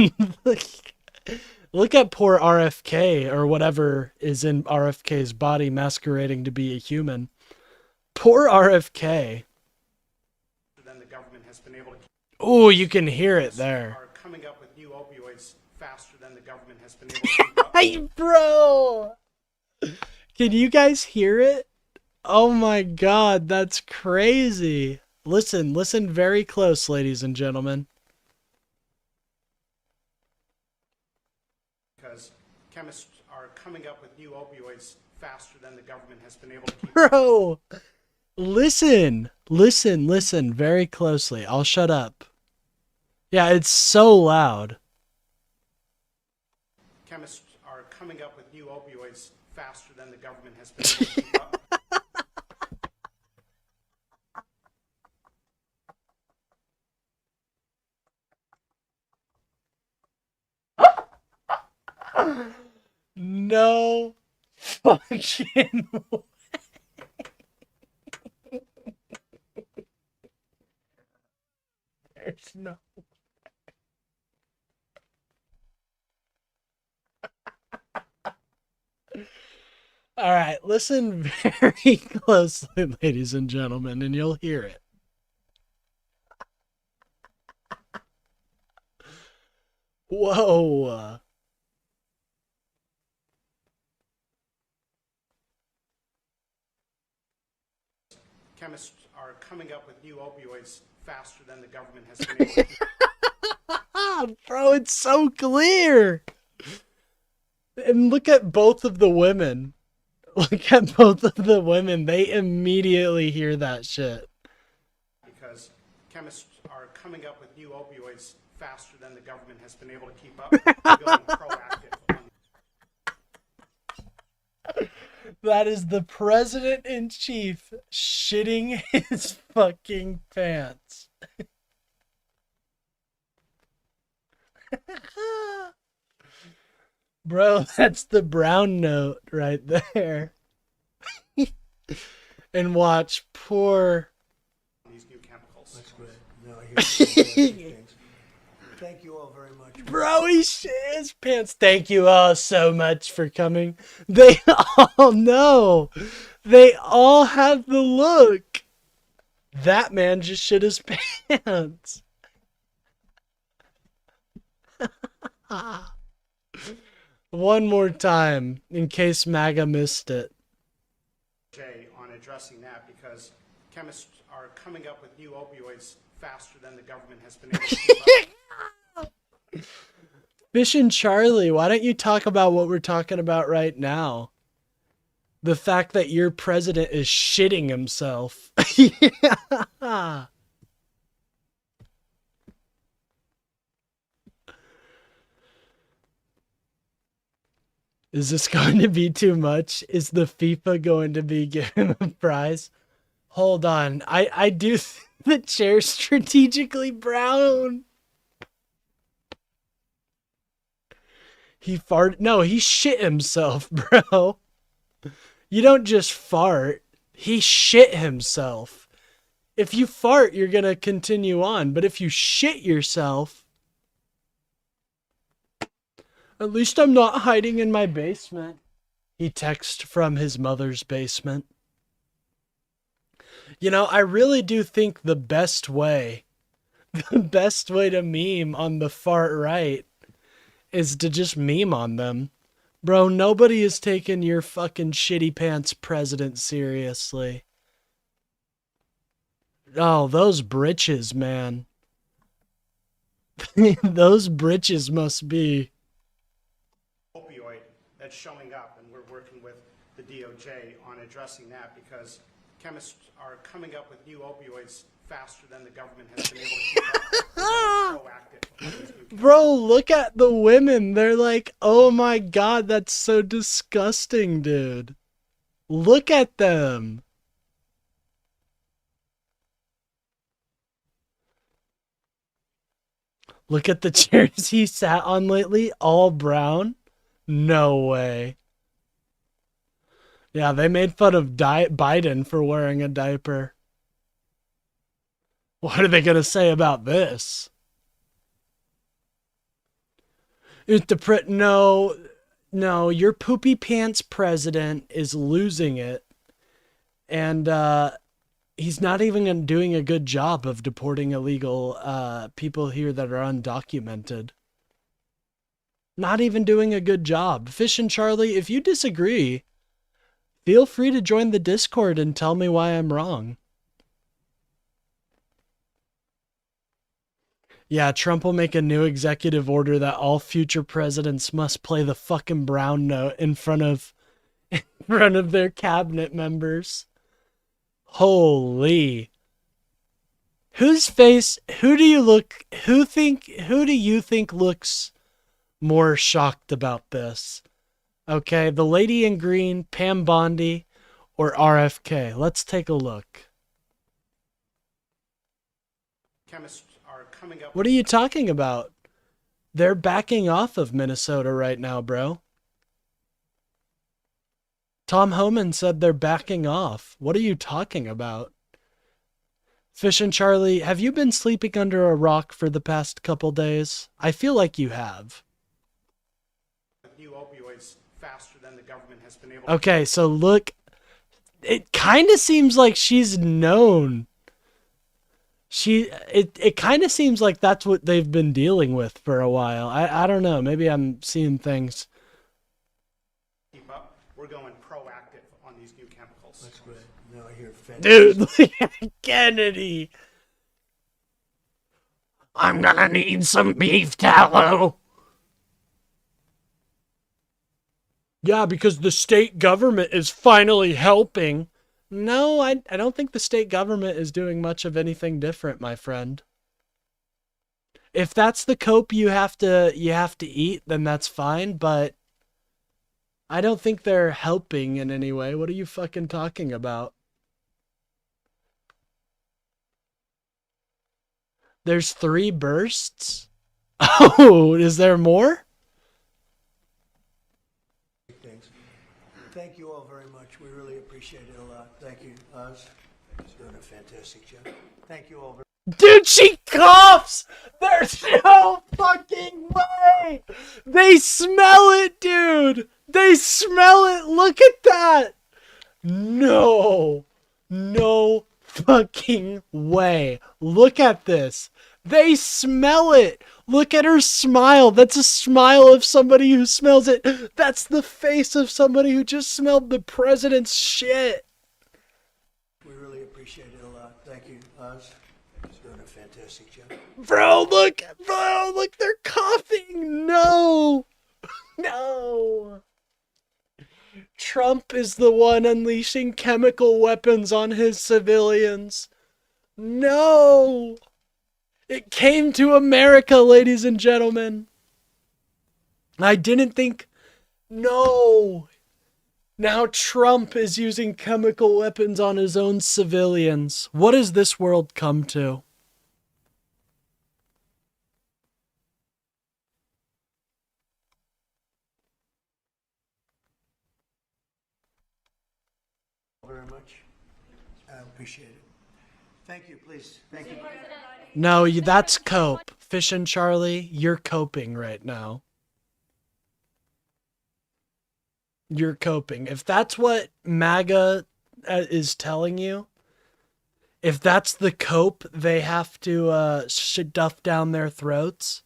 at poor RFK, or whatever is in RFK's body masquerading to be a human. Poor RFK. Then the government has been able to. Oh, you can hear it there. Are coming up with new opioids faster than the government has been able to keep up. Hey, bro! Can you guys hear it? Oh my God, that's crazy. Listen very close, ladies and gentlemen. Because chemists are coming up with new opioids faster than the government has been able to keep Bro, listen very closely. I'll shut up. Yeah, it's so loud. Chemists are coming up with new opioids faster than the government has been able to keep up. No fucking way. There's no. All right, listen very closely, ladies and gentlemen, and you'll hear it. Whoa. Chemists are coming up with new opioids faster than the government has been able to keep up. Bro, it's so clear. And look at both of the women. Look at both of the women. They immediately hear that shit. Because chemists are coming up with new opioids faster than the government has been able to keep up. We're going proactive on That is the president-in-chief shitting his fucking pants. Bro, that's the brown note right there. And watch poor... these new chemicals. That's great. No, I hear fantastic things. Thank you all very much. Bro, he shit his pants. Thank you all so much for coming. They all know. They all have the look. That man just shit his pants. One more time, in case MAGA missed it. On addressing that, because chemists are coming up with new opioids faster than the government has been able to keep up. Fish and Charlie, why don't you talk about what we're talking about right now? The fact that your president is shitting himself. Yeah. Is this going to be too much? Is the FIFA going to be giving him a prize? Hold on. I do the chair strategically brown. He farted. No, he shit himself, bro. You don't just fart. He shit himself. If you fart, you're going to continue on. But if you shit yourself, at least I'm not hiding in my basement. He texted from his mother's basement. You know, I really do think the best way to meme on the fart right is to just meme on them. Bro, nobody is taking your fucking shitty pants president seriously. Oh, those britches, man. Those britches must be... Opioid that's showing up, and we're working with the DOJ on addressing that, because chemists are coming up with new opioids faster than the government has been able to keep up. We're proactive on these new Bro, look at the women. They're like, oh my god, that's so disgusting, dude. Look at them. Look at the chairs he sat on lately, all brown. No way. Yeah, they made fun of Biden for wearing a diaper. What are they going to say about this? No, your poopy pants president is losing it. And he's not even doing a good job of deporting illegal people here that are undocumented. Not even doing a good job. Fish and Charlie, if you disagree, feel free to join the Discord and tell me why I'm wrong. Yeah, Trump will make a new executive order that all future presidents must play the fucking brown note in front of their cabinet members. Holy. Whose face, who do you think looks more shocked about this? Okay, the lady in green, Pam Bondi, or RFK? Let's take a look. chemists are coming up. What are you talking about? They're backing off of Minnesota right now, bro. Tom Homan said they're backing off. What are you talking about? Fish and Charlie, have you been sleeping under a rock for the past couple days? I feel like you have. New opioids faster than the government has been able. Okay, so look, it kind of seems like she's known. It kind of seems like that's what they've been dealing with for a while. I don't know. Maybe I'm seeing things. Keep up. We're going proactive on these new chemicals. That's great. No, I hear fantastic. Dude, look at Kennedy. I'm gonna need some beef tallow. Yeah, because the state government is finally helping. No, I don't think the state government is doing much of anything different, my friend. If that's the cope you have to eat, then that's fine, but I don't think they're helping in any way. What are you fucking talking about? There's 3 bursts? Oh, is there more? Things. Thank you all very much. We really appreciate it a lot. Thank you, Oz. You're doing a fantastic job. Thank you all very Dude, she coughs! There's no fucking way! They smell it, dude! They smell it! Look at that! No! No fucking way. Look at this. They smell it! Look at her smile. That's a smile of somebody who smells it. That's the face of somebody who just smelled the president's shit. We really appreciate it a lot. Thank you, Oz. You're doing a fantastic job. Bro, look, they're coughing. No. No. Trump is the one unleashing chemical weapons on his civilians. No. It came to America, ladies and gentlemen. I didn't think... No. Now Trump is using chemical weapons on his own civilians. What has this world come to? Very much. I appreciate it. Thank you, please. Thank you. No, that's cope. Fish and Charlie, you're coping right now. You're coping. If that's what MAGA is telling you, if that's the cope they have to stuff down their throats,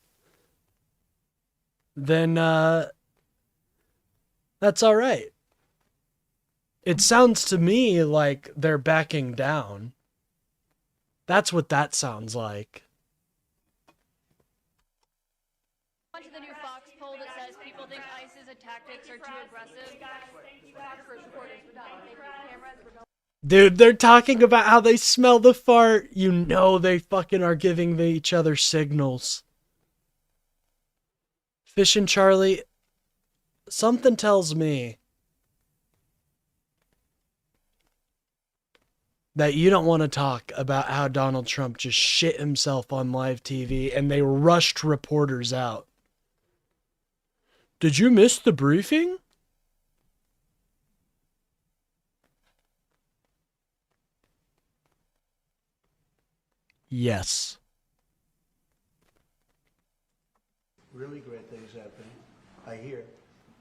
then that's all right. It sounds to me like they're backing down. That's what that sounds like. To the new Fox poll that says people think ISIS's tactics are too aggressive. Dude, they're talking about how they smell the fart. You know they fucking are giving each other signals. Fish and Charlie, something tells me that you don't want to talk about how Donald Trump just shit himself on live TV and they rushed reporters out. Did you miss the briefing? Yes. Really great things happening, I hear.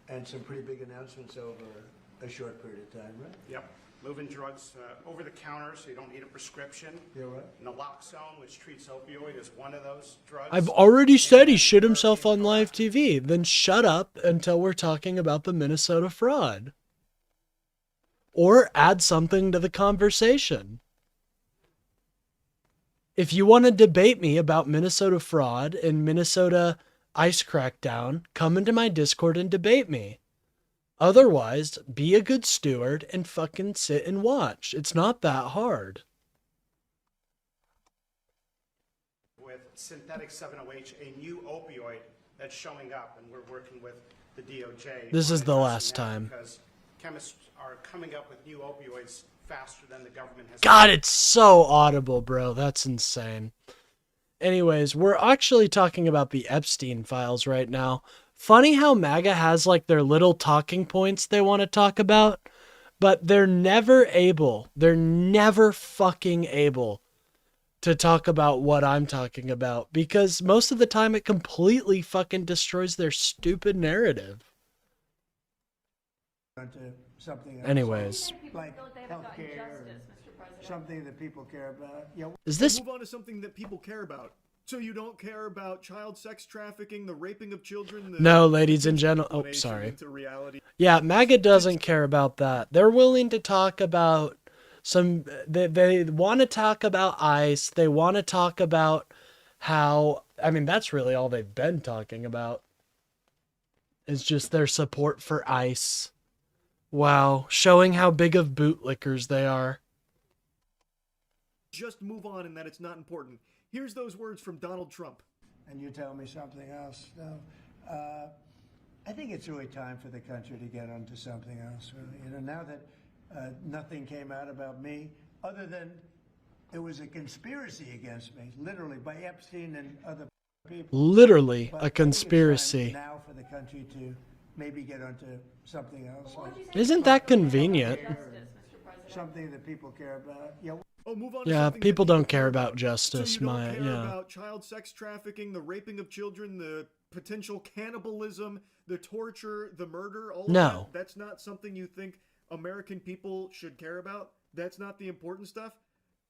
And some pretty big announcements over a short period of time, right? Yep. Moving drugs over the counter so you don't need a prescription. You're right. Naloxone, which treats opioid, is one of those drugs. I've already said he shit himself on live TV. Then shut up until we're talking about the Minnesota fraud. Or add something to the conversation. If you want to debate me about Minnesota fraud and Minnesota ICE crackdown, come into my Discord and debate me. Otherwise, be a good steward and fucking sit and watch. It's not that hard. With synthetic 7-OH, a new opioid that's showing up, and we're working with the DOJ. This is the last time. Because chemists are coming up with new opioids faster than the government has. God, it's so audible, bro. That's insane. Anyways, we're actually talking about the Epstein files right now. Funny how MAGA has like their little talking points they want to talk about, but they're never fucking able to talk about what I'm talking about because most of the time it completely fucking destroys their stupid narrative. Something else. Anyways. Like healthcare or something that people care about. Yeah. Is this... Move on to something that people care about. So you don't care about child sex trafficking, the raping of children? No, ladies and gentlemen. Oh, sorry. Yeah, MAGA doesn't care about that. They're willing to talk about some... They want to talk about ICE. They want to talk about how... I mean, that's really all they've been talking about. is just their support for ICE. Wow, showing how big of bootlickers they are. Just move on and that it's not important. Here's those words from Donald Trump. And you tell me something else. No, I think it's really time for the country to get onto something else. Really. You know, now that nothing came out about me, other than there was a conspiracy against me, literally by Epstein and other people. Literally But a I think it's conspiracy. time now for the country to maybe get onto something else. Isn't that convenient? Something that people care about. Yeah. Oh, move on to Yeah, something people that don't care care about justice. So you don't care Yeah. about child sex trafficking, the raping of children, the potential cannibalism, the torture, the murder, all of No. that? That's not something you think American people should care about? That's not the important stuff?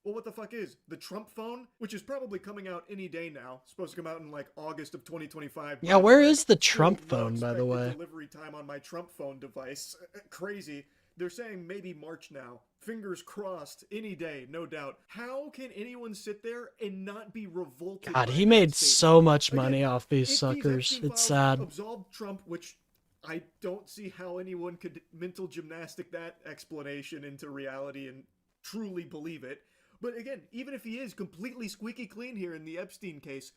Well, what the fuck is? The Trump phone? Which is probably coming out any day now. It's supposed to come out in like August of 2025. Yeah, where is the Still Trump no phone, by the expected way? delivery time on my Trump phone device. Crazy. They're saying maybe March now. Fingers crossed, any day, no doubt. How can anyone sit there and not be revolted? God, by he that made statement? so much Again, money off these if suckers. Epstein It's files sad. absolved Trump, which I don't see how anyone could mental gymnastic that explanation into reality and truly believe it. But again, even if he is completely squeaky clean here in the Epstein case,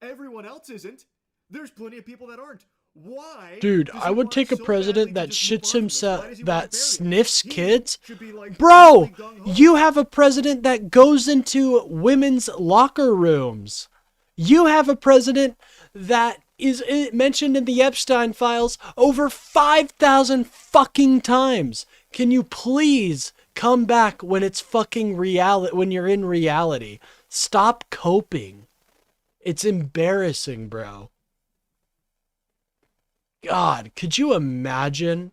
everyone else isn't. There's plenty of people that aren't. Why? Dude, does I he would want take a so president badly to that just move shits on from this? Why himself, does he want that to bury it? sniffs He kids. should be like Bro, really gung-ho. you have a president that goes into women's locker rooms. You have a president that is mentioned in the Epstein files over 5,000 fucking times. Can you please come back when it's fucking reality, when you're in reality? Stop coping. It's embarrassing, bro. God, could you imagine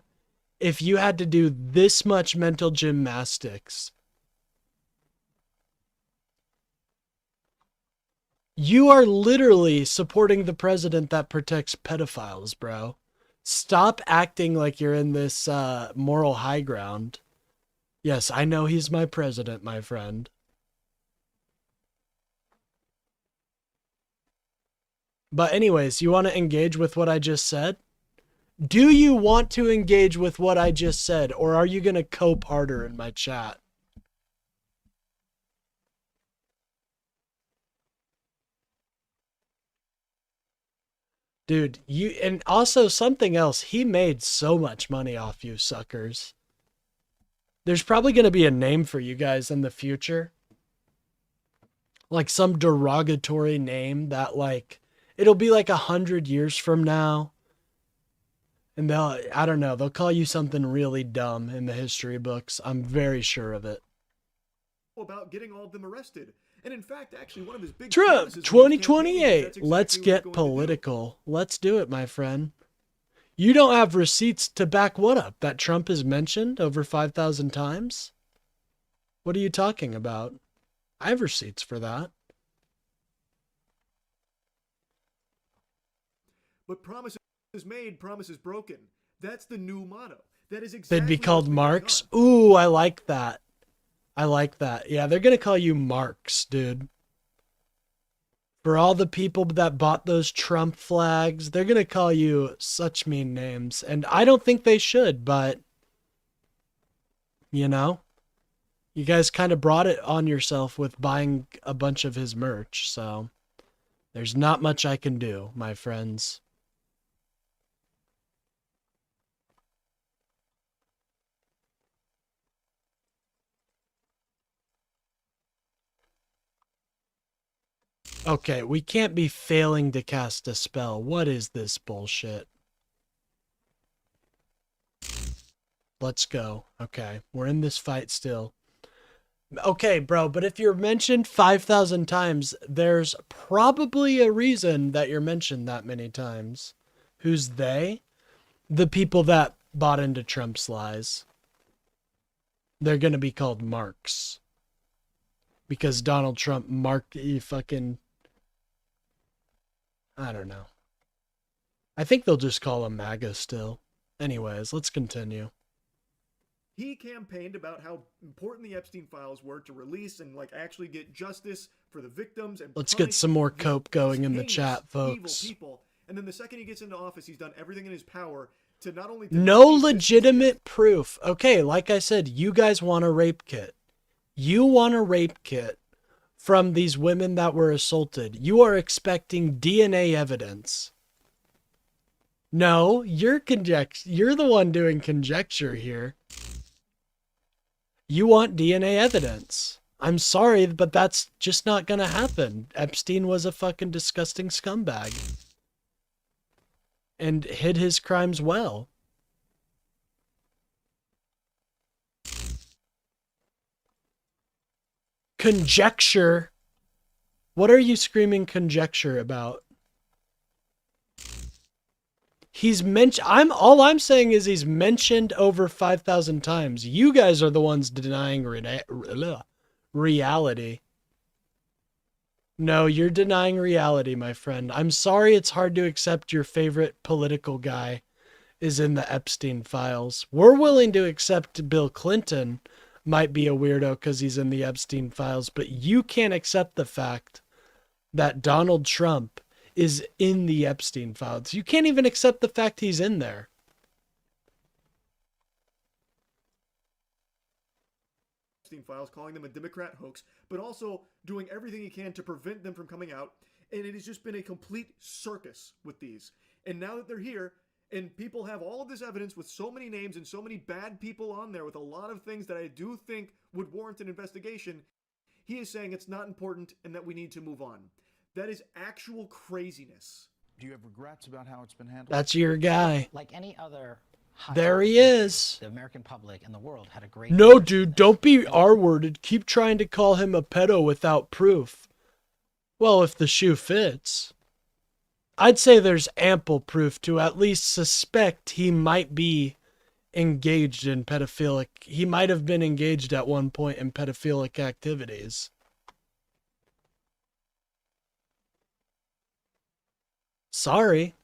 if you had to do this much mental gymnastics? You are literally supporting the president that protects pedophiles, bro. Stop acting like you're in this moral high ground. Yes, I know he's my president, my friend. But anyways, you want to engage with what I just said? Do you want to engage with what I just said, or are you going to cope harder in my chat? Dude, and also something else, he made so much money off you suckers. There's probably going to be a name for you guys in the future. Like some derogatory name that like, it'll be like 100 years from now. And I don't know, they'll call you something really dumb in the history books. I'm very sure of it. About getting all of them arrested. And in fact, actually, one of his big Trump promises when he was campaigning, 2028. that's Let's exactly what get he's going to do. political. Let's do it, my friend. You don't have receipts to back what up? That Trump is mentioned over 5,000 times? What are you talking about? I have receipts for that. But promises made, promises broken. That's the new motto. That is exactly They'd be called what's been Marks. going Ooh, I like that. I like that. Yeah, they're going to call you Marks, dude. For all the people that bought those Trump flags, they're going to call you such mean names. And I don't think they should, but, you know, you guys kind of brought it on yourself with buying a bunch of his merch. So there's not much I can do, my friends. Okay, we can't be failing to cast a spell. What is this bullshit? Let's go. Okay, we're in this fight still. Okay, bro, but if you're mentioned 5,000 times, there's probably a reason that you're mentioned that many times. Who's they? The people that bought into Trump's lies. They're gonna be called Marks. Because Donald Trump marked fucking... I don't know. I think they'll just call him MAGA still. Anyways, let's continue. He campaigned about how important the Epstein files were to release and like actually get justice for the victims and Let's get some more cope going in the chat, folks. Evil people. and then the second he gets into office, he's done everything in his power to not only... No legitimate proof. Okay, like I said, you guys want a rape kit. You want a rape kit from these women that were assaulted. You are expecting DNA evidence. No, you're the one doing conjecture here. You want DNA evidence. I'm sorry, but that's just not gonna happen. Epstein was a fucking disgusting scumbag. And hid his crimes well. Conjecture? What are you screaming conjecture about? He's all I'm saying is he's mentioned over 5,000 times. You guys are the ones denying reality. No, you're denying reality, my friend. I'm sorry it's hard to accept your favorite political guy is in the Epstein files. We're willing to accept Bill Clinton might be a weirdo because he's in the Epstein files, but you can't accept the fact that Donald Trump is in the Epstein files. You can't even accept the fact he's in there. Epstein files, calling them a Democrat hoax, but also doing everything he can to prevent them from coming out. And it has just been a complete circus with these. And now that they're here, and people have all of this evidence with so many names and so many bad people on there with a lot of things that I do think would warrant an investigation, he is saying it's not important and that we need to move on. That is actual craziness. Do you have regrets about how it's been handled? That's your guy. Like any other there he is. The American public and the world had a great... No, dude, don't be R-worded. Keep trying to call him a pedo without proof. Well, if the shoe fits. I'd say there's ample proof to at least suspect he might be engaged in pedophilic... He might have been engaged at one point in pedophilic activities. Sorry.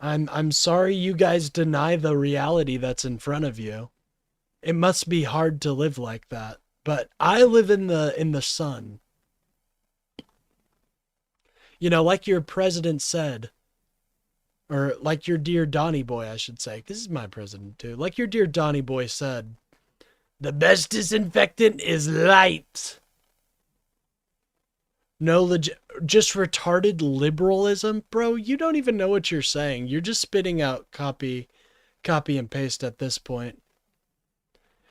I'm sorry you guys deny the reality that's in front of you. It must be hard to live like that, but I live in the sun. You know, like your president said, or like your dear Donnie boy, I should say, 'cause this is my president too. Like your dear Donnie boy said, the best disinfectant is light. No, just retarded liberalism? Bro, you don't even know what you're saying. You're just spitting out copy and paste at this point.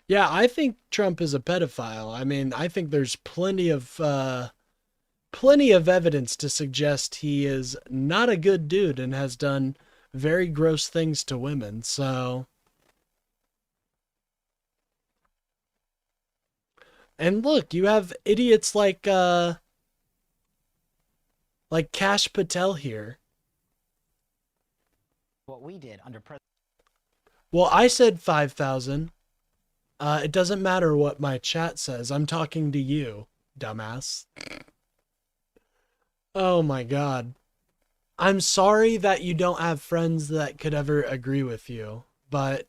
Yeah, I think Trump is a pedophile. I mean, I think there's plenty of evidence to suggest he is not a good dude and has done very gross things to women, so... And look, you have idiots like Kash Patel here. What we did under President... Well, I said 5,000. It doesn't matter what my chat says. I'm talking to you, dumbass. Oh my god. I'm sorry that you don't have friends that could ever agree with you, but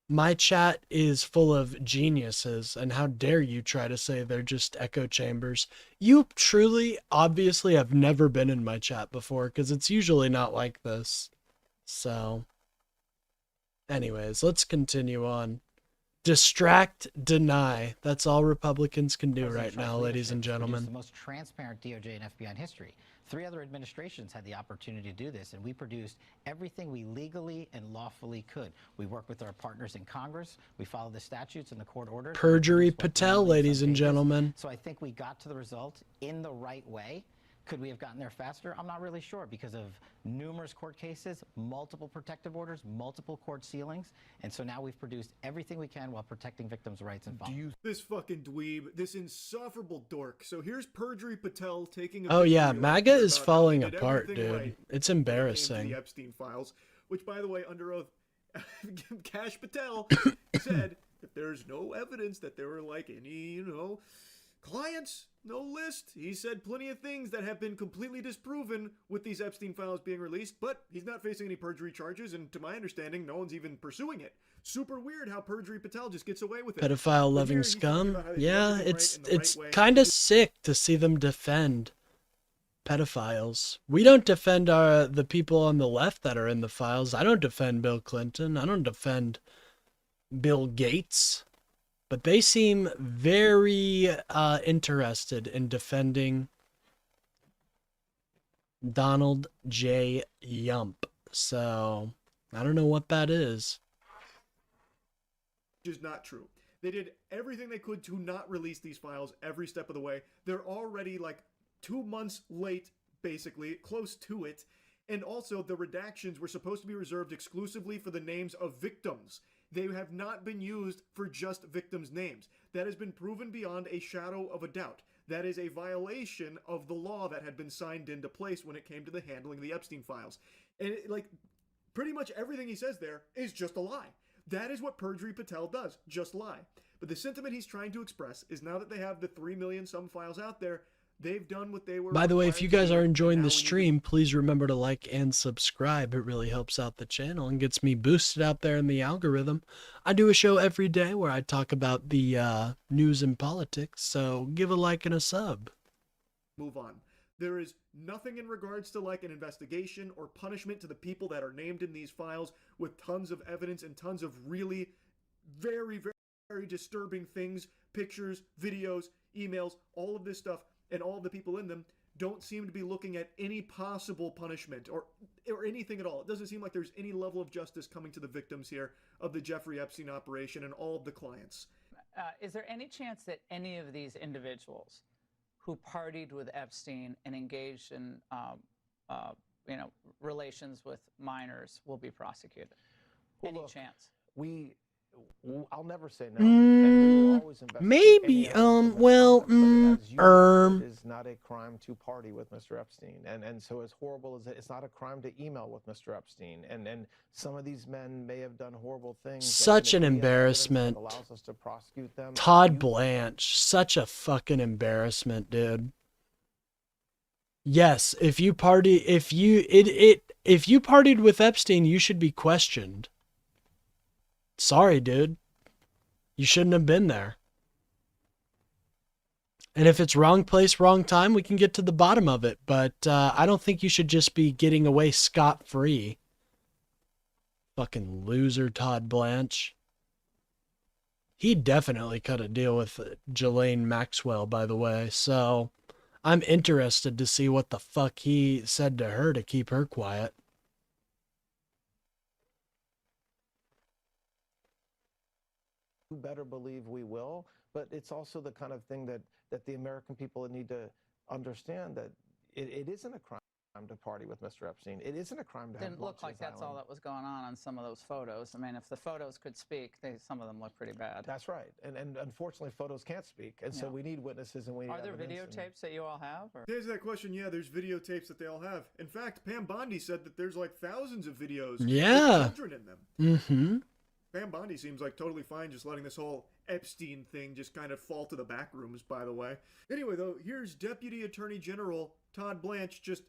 my chat is full of geniuses, and how dare you try to say they're just echo chambers. You truly, obviously have never been in my chat before, because it's usually not like this. So, anyways, let's continue on. Distract, deny. That's all Republicans can do right now, ladies and gentlemen. The most transparent DOJ and FBI in history. 3 other administrations had the opportunity to do this, and we produced everything we legally and lawfully could. We work with our partners in Congress. We follow the statutes and the court orders. Perjury Patel, ladies and gentlemen. So I think we got to the result in the right way. Could we have gotten there faster? I'm not really sure because of numerous court cases, multiple protective orders, multiple court sealings. And so now we've produced everything we can while protecting victims' rights and following. This fucking dweeb, this insufferable dork. So here's Perjury Patel taking a... Oh yeah, MAGA is falling did apart, everything dude. right It's when it came to embarrassing. The Epstein files, which by the way, under oath, Kash Patel said that there's no evidence that there were like any, clients, no list. He said plenty of things that have been completely disproven with these Epstein files being released, but he's not facing any perjury charges, and to my understanding, no one's even pursuing it. Super weird how Perjury Patel just gets away with it. Pedophile loving scum. Yeah, it's kind of sick to see them defend pedophiles. We don't defend the people on the left that are in the files. I don't defend Bill Clinton. I don't defend Bill Gates. But they seem very interested in defending Donald J. Yump. So, I don't know what that is. Which is not true. They did everything they could to not release these files every step of the way. They're already like 2 months late, basically, close to it. And also, the redactions were supposed to be reserved exclusively for the names of victims. They have not been used for just victims' names. That has been proven beyond a shadow of a doubt. That is a violation of the law that had been signed into place when it came to the handling of the Epstein files. And pretty much everything he says there is just a lie. That is what Perjury Patel does, just lie. But the sentiment he's trying to express is now that they have the 3 million some files out there, they've done what they were. By the way, if you guys are enjoying the stream, please remember to like and subscribe. It really helps out the channel and gets me boosted out there in the algorithm. I do a show every day where I talk about the news and politics, so give a like and a sub. Move on. There is nothing in regards to like an investigation or punishment to the people that are named in these files with tons of evidence and tons of really very, very, very disturbing things, pictures, videos, emails, all of this stuff. And all the people in them don't seem to be looking at any possible punishment or anything at all. It doesn't seem like there's any level of justice coming to the victims here of the Jeffrey Epstein operation and all of the clients. Is there any chance that any of these individuals who partied with Epstein and engaged in relations with minors will be prosecuted? Well, Any look, chance? I'll never say no. And we will always investigate Maybe, any evidence of misconduct, but as you know, it is not a crime to party with Mr. Epstein. And so as horrible as it's not a crime to email with Mr. Epstein. And some of these men may have done horrible things. Such an embarrassment. Allows us to prosecute them. Todd Blanche, such a fucking embarrassment, dude. Yes, if you partied with Epstein, you should be questioned. Sorry, dude. You shouldn't have been there. And if it's wrong place, wrong time, we can get to the bottom of it. But I don't think you should just be getting away scot-free. Fucking loser, Todd Blanche. He definitely cut a deal with Ghislaine Maxwell, by the way. So I'm interested to see what the fuck he said to her to keep her quiet. You better believe we will, but it's also the kind of thing that the American people need to understand, that it isn't a crime to party with Mr. Epstein. It isn't a crime to have Didn't look like that's all that was going on some of those photos. I mean, if the photos could speak, some of them look pretty bad. That's right. And unfortunately, photos can't speak. And so we need witnesses and we need Are there evidence videotapes that you all have? Or? To answer that question, yeah, there's videotapes that they all have. In fact, Pam Bondi said that there's like thousands of videos with children in them. Mm-hmm. Pam Bondi seems like totally fine just letting this whole Epstein thing just kind of fall to the back rooms, by the way. Anyway, though, here's Deputy Attorney General Todd Blanche just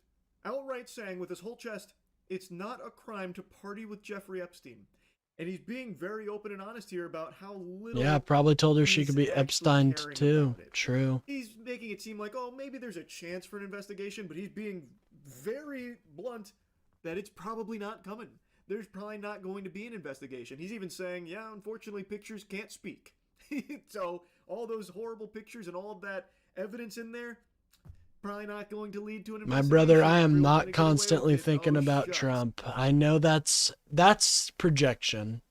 outright saying with his whole chest, it's not a crime to party with Jeffrey Epstein. And he's being very open and honest here about how little... Yeah, probably told her she could be Epstein too. True. He's making it seem like, oh, maybe there's a chance for an investigation, but he's being very blunt that it's probably not coming. There's probably not going to be an investigation. He's even saying, yeah, unfortunately, pictures can't speak. So all those horrible pictures and all of that evidence in there, probably not going to lead to an investigation. My brother, I am not constantly thinking about Trump. I know that's projection,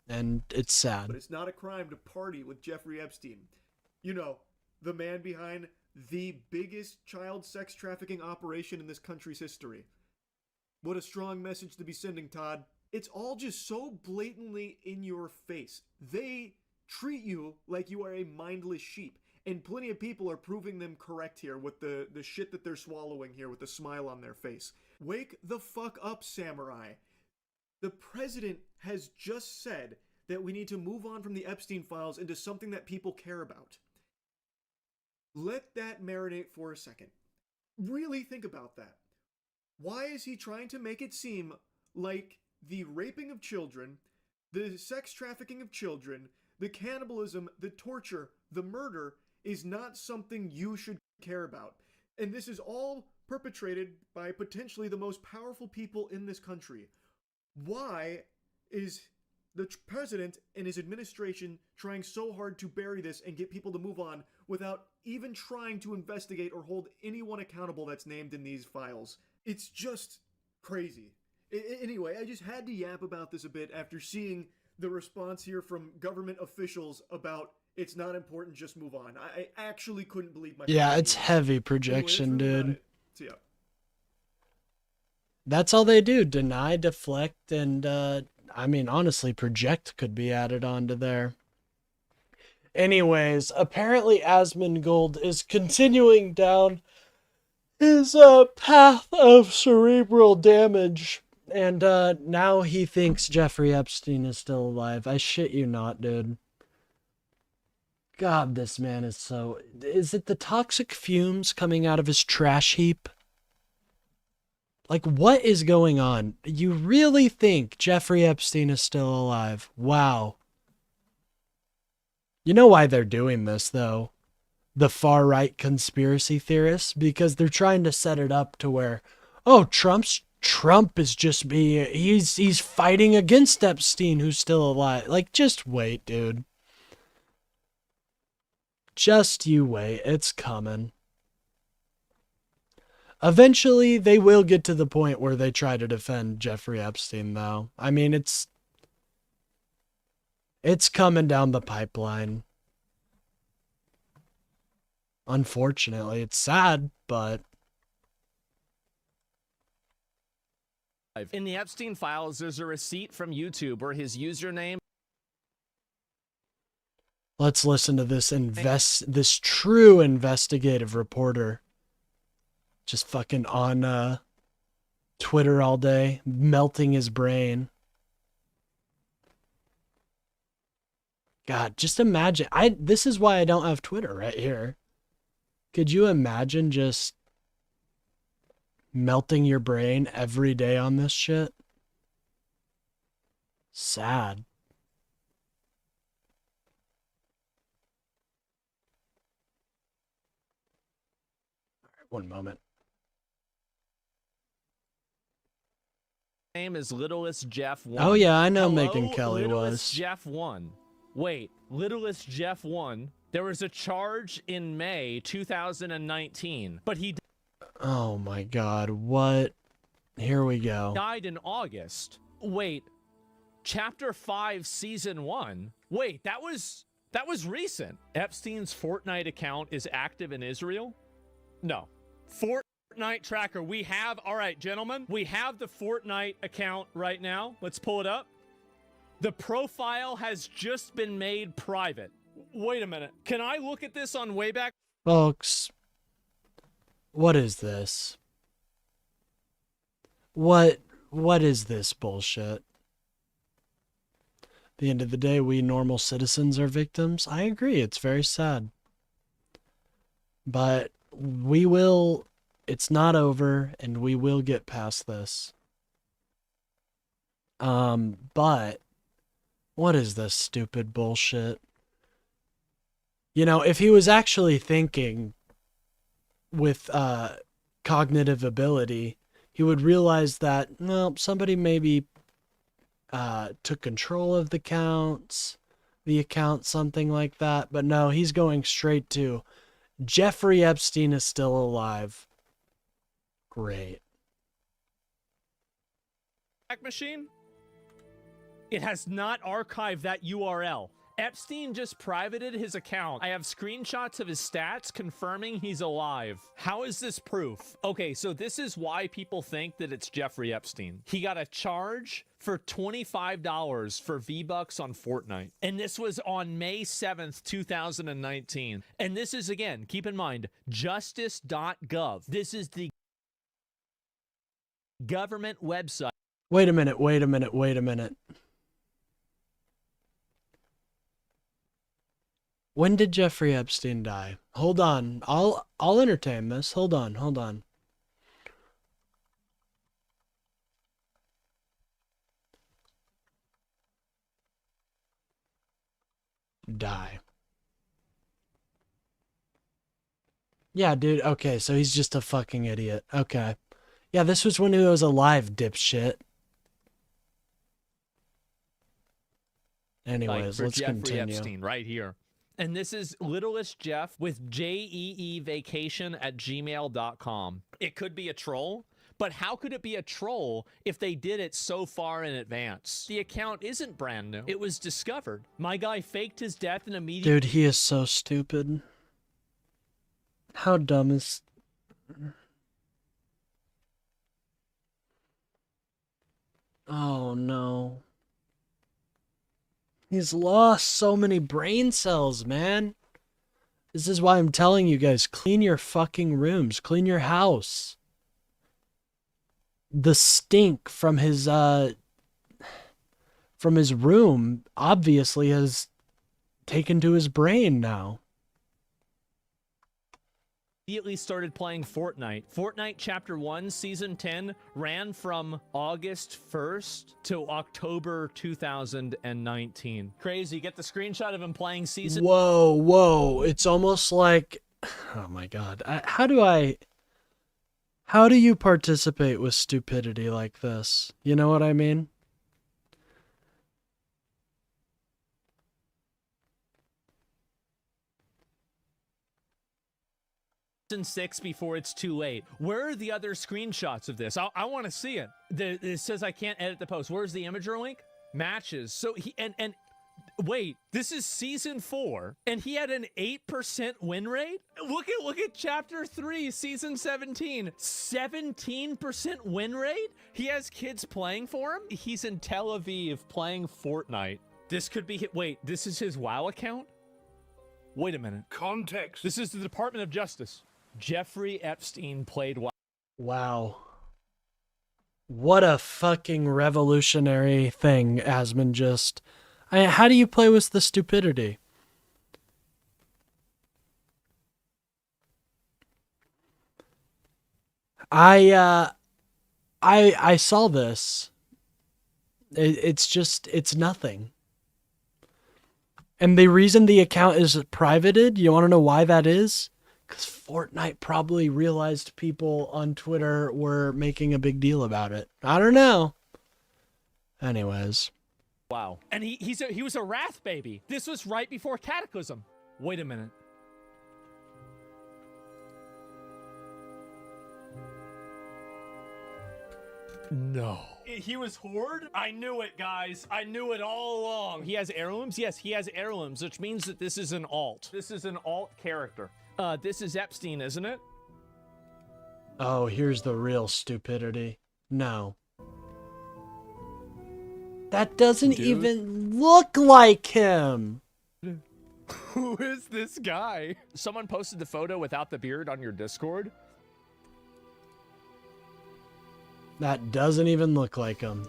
and it's sad. But it's not a crime to party with Jeffrey Epstein. You know, the man behind the biggest child sex trafficking operation in this country's history. What a strong message to be sending, Todd. It's all just so blatantly in your face. They treat you like you are a mindless sheep. And plenty of people are proving them correct here with the shit that they're swallowing here with a smile on their face. Wake the fuck up, samurai. The president has just said that we need to move on from the Epstein files into something that people care about. Let that marinate for a second. Really think about that. Why is he trying to make it seem like the raping of children, the sex trafficking of children, the cannibalism, the torture, the murder is not something you should care about? And this is all perpetrated by potentially the most powerful people in this country. Why is the president and his administration trying so hard to bury this and get people to move on without even trying to investigate or hold anyone accountable that's named in these files? It's just crazy. Anyway, I just had to yap about this a bit after seeing the response here from government officials about it's not important, just move on. I actually couldn't believe my Yeah, fucking it's ears. heavy Anyway, projection, that's really about dude. it. See ya. That's all they do. Deny, deflect, and, I mean, honestly, project could be added onto there. Anyways, apparently Asmongold is continuing down his path of cerebral damage. And now he thinks Jeffrey Epstein is still alive. I shit you not, dude. God, this man is so... Is it the toxic fumes coming out of his trash heap? Like, what is going on? You really think Jeffrey Epstein is still alive? Wow. You know why they're doing this, though? The far-right conspiracy theorists? Because they're trying to set it up to where, oh, Trump is just being... He's fighting against Epstein, who's still alive. Like, just wait, dude. Just you wait. It's coming. Eventually, they will get to the point where they try to defend Jeffrey Epstein, though. I mean, it's coming down the pipeline. Unfortunately, it's sad, but... In the Epstein files, there's a receipt from YouTube where his username... Let's listen to this true investigative reporter. Just fucking on Twitter all day, melting his brain. God, just imagine. This is why I don't have Twitter right here. Could you imagine just melting your brain every day on this shit? Sad. All right, one moment. Name is Littlest Jeff 1. Oh yeah, I know Hello, Megyn Kelly Littlest was. Jeff 1. Wait, Littlest Jeff 1. There was a charge in May 2019, but he Oh my God, what? Here we go. died in August. Wait, Chapter 5, Season 1. Wait, that was recent. Epstein's Fortnite account is active in Israel? No. Fortnite tracker. We have, all right, gentlemen, we have the Fortnite account right now. Let's pull it up. The profile has just been made private. Wait a minute. Can I look at this on Wayback? Folks, what is this? What is this bullshit? At the end of the day, we normal citizens are victims. I agree, it's very sad. But it's not over, and we will get past this. But what is this stupid bullshit? You know, if he was actually thinking with cognitive ability, he would realize that, well, somebody maybe took control of the account, something like that. But no, he's going straight to Jeffrey Epstein is still alive. Great. Machine? It has not archived that URL. Epstein just privated his account. I have screenshots of his stats confirming he's alive. How is this proof? Okay, so this is why people think that it's Jeffrey Epstein. He got a charge for $25 for V-Bucks on Fortnite. And this was on May 7th, 2019. And this is, again, keep in mind, justice.gov. This is the government website. Wait a minute. When did Jeffrey Epstein die? Hold on. I'll entertain this. Hold on. Die. Yeah, dude. Okay, so he's just a fucking idiot. Okay. Yeah, this was when he was alive, dipshit. Anyways, for let's Jeffrey continue. Epstein right here. And this is Littlest Jeff with jeevacation@gmail.com. It could be a troll, but how could it be a troll if they did it so far in advance? The account isn't brand new. It was discovered. My guy faked his death and immediately... Dude, he is so stupid. How dumb is... Oh, no. He's lost so many brain cells, man. This is why I'm telling you guys, clean your fucking rooms. Clean your house. The stink from his room obviously has taken to his brain now. Immediately started playing Fortnite. Fortnite Chapter 1, Season 10 ran from August 1st to October 2019. Crazy. Get the screenshot of him playing Season... Whoa, whoa. It's almost like... Oh my god. How do you participate with stupidity like this? You know what I mean? Season 6 before it's too late. Where are the other screenshots of this? I want to see it. It says I can't edit the post. Where's the Imager link? Matches. So he and wait, this is Season 4 and he had an 8% win rate? Look at Chapter 3, Season 17. 17% win rate? He has kids playing for him? He's in Tel Aviv playing Fortnite. This could be wait, this is his WoW account? Wait a minute. Context. This is the Department of Justice. Jeffrey Epstein played WoW. Wow. What a fucking revolutionary thing, Asmund just... how do you play with the stupidity? I saw this. It's nothing. And the reason the account is privated, you want to know why that is? Because Fortnite probably realized people on Twitter were making a big deal about it. I don't know. Anyways. Wow. And he was a Wrath baby. This was right before Cataclysm. Wait a minute. No. He was Horde? I knew it, guys. I knew it all along. He has heirlooms? Yes, he has heirlooms, which means that this is an alt. This is an alt character. This is Epstein, isn't it? Oh, here's the real stupidity. No. That doesn't even look like him. Who is this guy? Someone posted the photo without the beard on your Discord. That doesn't even look like him.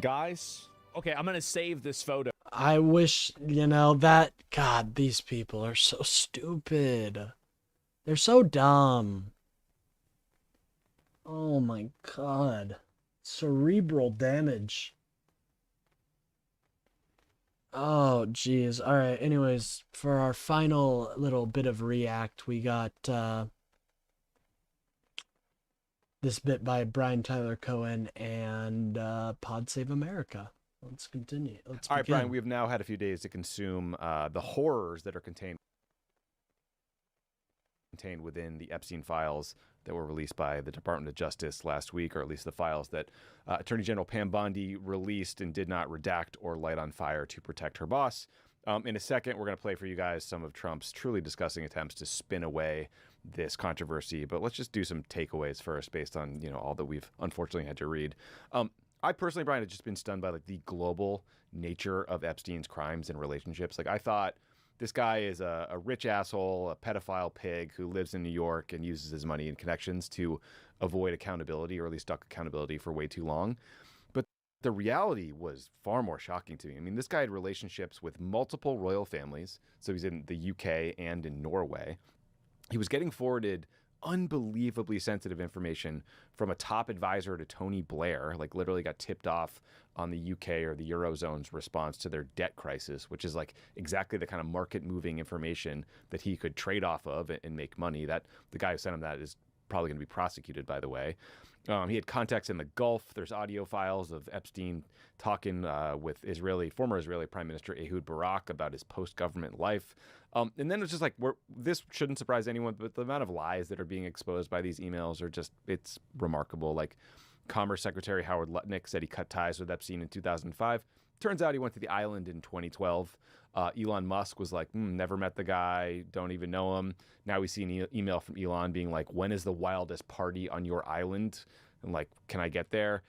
Guys, okay, I'm gonna save this photo. I wish, that... God, these people are so stupid. They're so dumb. Oh my god. Cerebral damage. Oh, geez. Alright, anyways, for our final little bit of react, we got this bit by Brian Tyler Cohen and Pod Save America. Let's continue. Let's All right, begin. Brian, we have now had a few days to consume the horrors that are contained within the Epstein files that were released by the Department of Justice last week, or at least the files that Attorney General Pam Bondi released and did not redact or light on fire to protect her boss. In a second, we're going to play for you guys some of Trump's truly disgusting attempts to spin away this controversy, but let's just do some takeaways first based on, all that we've unfortunately had to read. I personally, Brian, have just been stunned by the global nature of Epstein's crimes and relationships. I thought this guy is a rich asshole, a pedophile pig who lives in New York and uses his money and connections to avoid accountability, or at least duck accountability for way too long. But the reality was far more shocking to me. I mean, this guy had relationships with multiple royal families. So he's in the UK and in Norway. He was getting forwarded unbelievably sensitive information from a top advisor to Tony Blair, like literally got tipped off on the UK or the Eurozone's response to their debt crisis, which is like exactly the kind of market moving information that he could trade off of and make money. That the guy who sent him that is probably going to be prosecuted, by the way. He had contacts in the Gulf. There's audio files of Epstein talking with former Israeli Prime Minister Ehud Barak about his post-government life. And then it's just like, this shouldn't surprise anyone, but the amount of lies that are being exposed by these emails are just, it's remarkable. Like Commerce Secretary Howard Lutnick said he cut ties with Epstein in 2005. Turns out he went to the island in 2012. Elon Musk was like, never met the guy, don't even know him. Now we see an email from Elon being like, when is the wildest party on your island? And like, can I get there?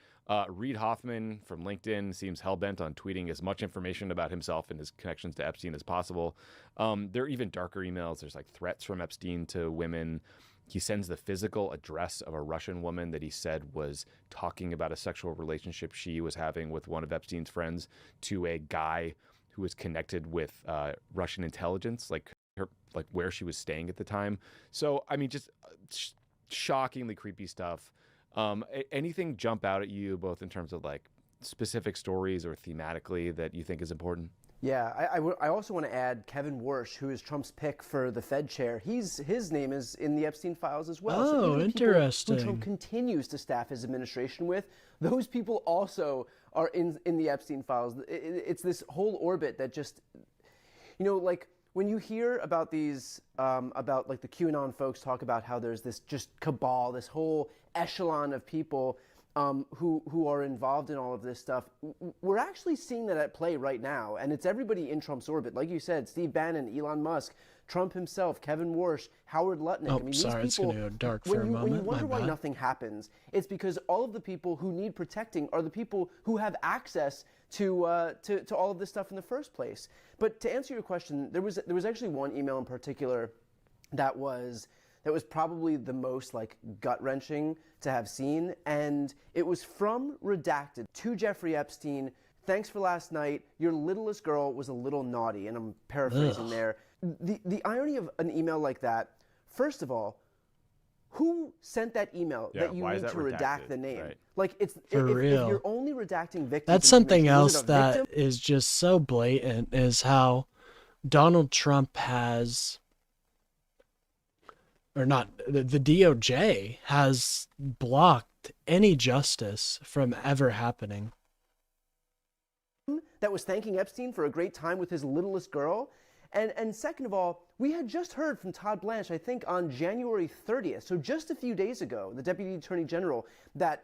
Reid Hoffman from LinkedIn seems hell-bent on tweeting as much information about himself and his connections to Epstein as possible. There are even darker emails. There's like threats from Epstein to women. He sends the physical address of a Russian woman that he said was talking about a sexual relationship she was having with one of Epstein's friends to a guy who was connected with Russian intelligence, like where she was staying at the time. So, I mean, just shockingly creepy stuff. Anything jump out at you, both in terms of like specific stories or thematically, that you think is important? Yeah, I also want to add Kevin Warsh, who is Trump's pick for the Fed chair. His name is in the Epstein files as well. Oh, so even interesting. who Trump continues to staff his administration with, those people also are in the Epstein files. It's this whole orbit that just, like when you hear about these, about like the QAnon folks talk about how there's this just cabal, this whole echelon of people who are involved in all of this stuff. We're actually seeing that at play right now, and it's everybody in Trump's orbit. Like you said, Steve Bannon, Elon Musk, Trump himself, Kevin Warsh, Howard Lutnick. Oh, I mean, sorry, these people, it's going to go dark for a moment. When you wonder My why bad. nothing happens, it's because all of the people who need protecting are the people who have access to all of this stuff in the first place. But to answer your question, there was actually one email in particular that was probably the most like gut-wrenching to have seen, and it was from Redacted to Jeffrey Epstein. Thanks for last night. Your littlest girl was a little naughty, and I'm paraphrasing there. The irony of an email like that, first of all, who sent that email that you need to redact the name? Right. Like, if real. you're only redacting victims, That's something information, else was it a that victim? is just so blatant, is how Donald Trump has, or not, the DOJ has blocked any justice from ever happening. That was thanking Epstein for a great time with his littlest girl. And second of all, we had just heard from Todd Blanche, I think on January 30th, so just a few days ago, the Deputy Attorney General, that,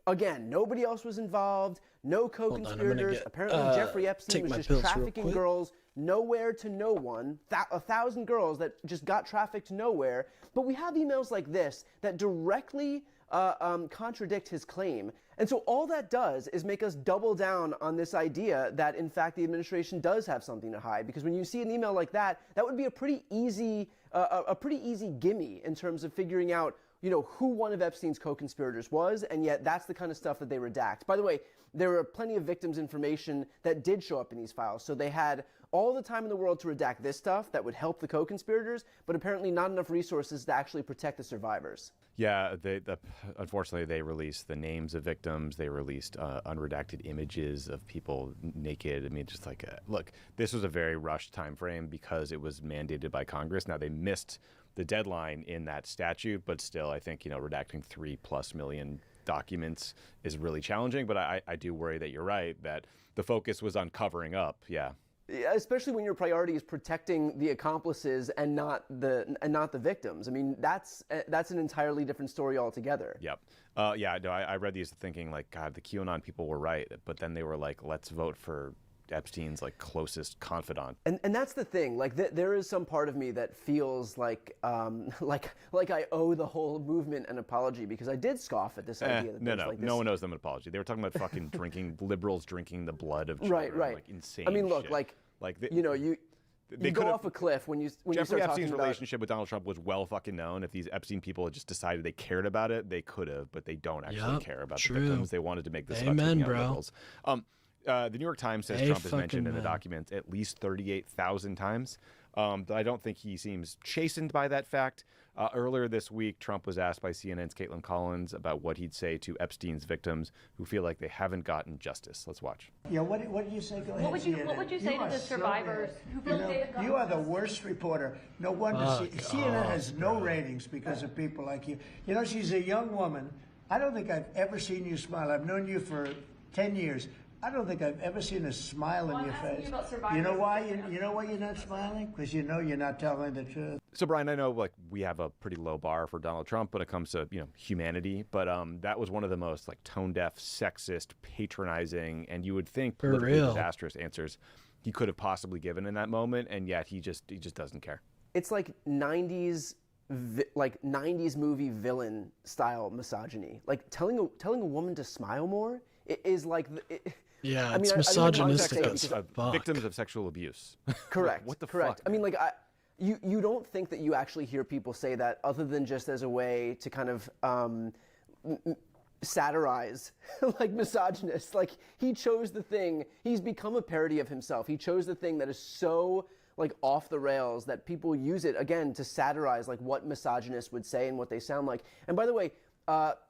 again, nobody else was involved, no co-conspirators. Apparently Jeffrey Epstein was just trafficking girls nowhere to no one, 1,000 girls that just got trafficked nowhere. But we have emails like this that directly contradict his claim. And so all that does is make us double down on this idea that, in fact, the administration does have something to hide. Because when you see an email like that, that would be a pretty easy gimme in terms of figuring out, who one of Epstein's co-conspirators was, and yet that's the kind of stuff that they redact. By the way, there were plenty of victims' information that did show up in these files, so they had all the time in the world to redact this stuff that would help the co-conspirators, but apparently not enough resources to actually protect the survivors. Yeah, unfortunately, they released the names of victims. They released unredacted images of people naked. I mean, just like, look, this was a very rushed time frame because it was mandated by Congress. Now, they missed the deadline in that statute, but still, I think, redacting 3+ million documents is really challenging. But I do worry that you're right, that the focus was on covering up. Yeah. Especially when your priority is protecting the accomplices and not the victims. I mean, that's an entirely different story altogether. Yep. I read these thinking like, God, the QAnon people were right, but then they were like, let's vote for Epstein's like closest confidant. And that's the thing. Like there is some part of me that feels like I owe the whole movement an apology, because I did scoff at this idea. That No this... one owes them an apology. They were talking about fucking liberals drinking the blood of children. Right. Like insane. I mean, look, shit. you go off a cliff when you Jeffrey start Epstein's talking about... relationship with Donald Trump was well fucking known. If these Epstein people had just decided they cared about it, they could have, but they don't actually care about the victims. They wanted to make this about taking out liberals. The New York Times says Trump is mentioned in the document at least 38,000 times. I don't think he seems chastened by that fact. Earlier this week, Trump was asked by CNN's Caitlin Collins about what he'd say to Epstein's victims who feel like they haven't gotten justice. Let's watch. Yeah, what did you say? Go ahead. What would you say to the survivors who feel You are the worst reporter. No wonder CNN has no ratings because of people like you. You know, she's a young woman. I don't think I've ever seen you smile. I've known you for 10 years. I don't think I've ever seen a smile on your face. You know why? You know why you're not smiling? Because you know you're not telling the truth. So, Brian, I know we have a pretty low bar for Donald Trump when it comes to humanity, but that was one of the most tone deaf, sexist, patronizing, and you would think politically disastrous answers he could have possibly given in that moment, and yet he just doesn't care. It's like 90s movie villain style misogyny. Like telling a woman to smile more is like. Yeah, it's misogynistic as fuck. Victims of sexual abuse. Correct. What the fuck? fuck? I mean, you don't think that you actually hear people say that other than just as a way to kind of satirize misogynists. Like, he chose the thing. He's become a parody of himself. He chose the thing that is so off the rails that people use it again to satirize what misogynists would say and what they sound like. And by the way,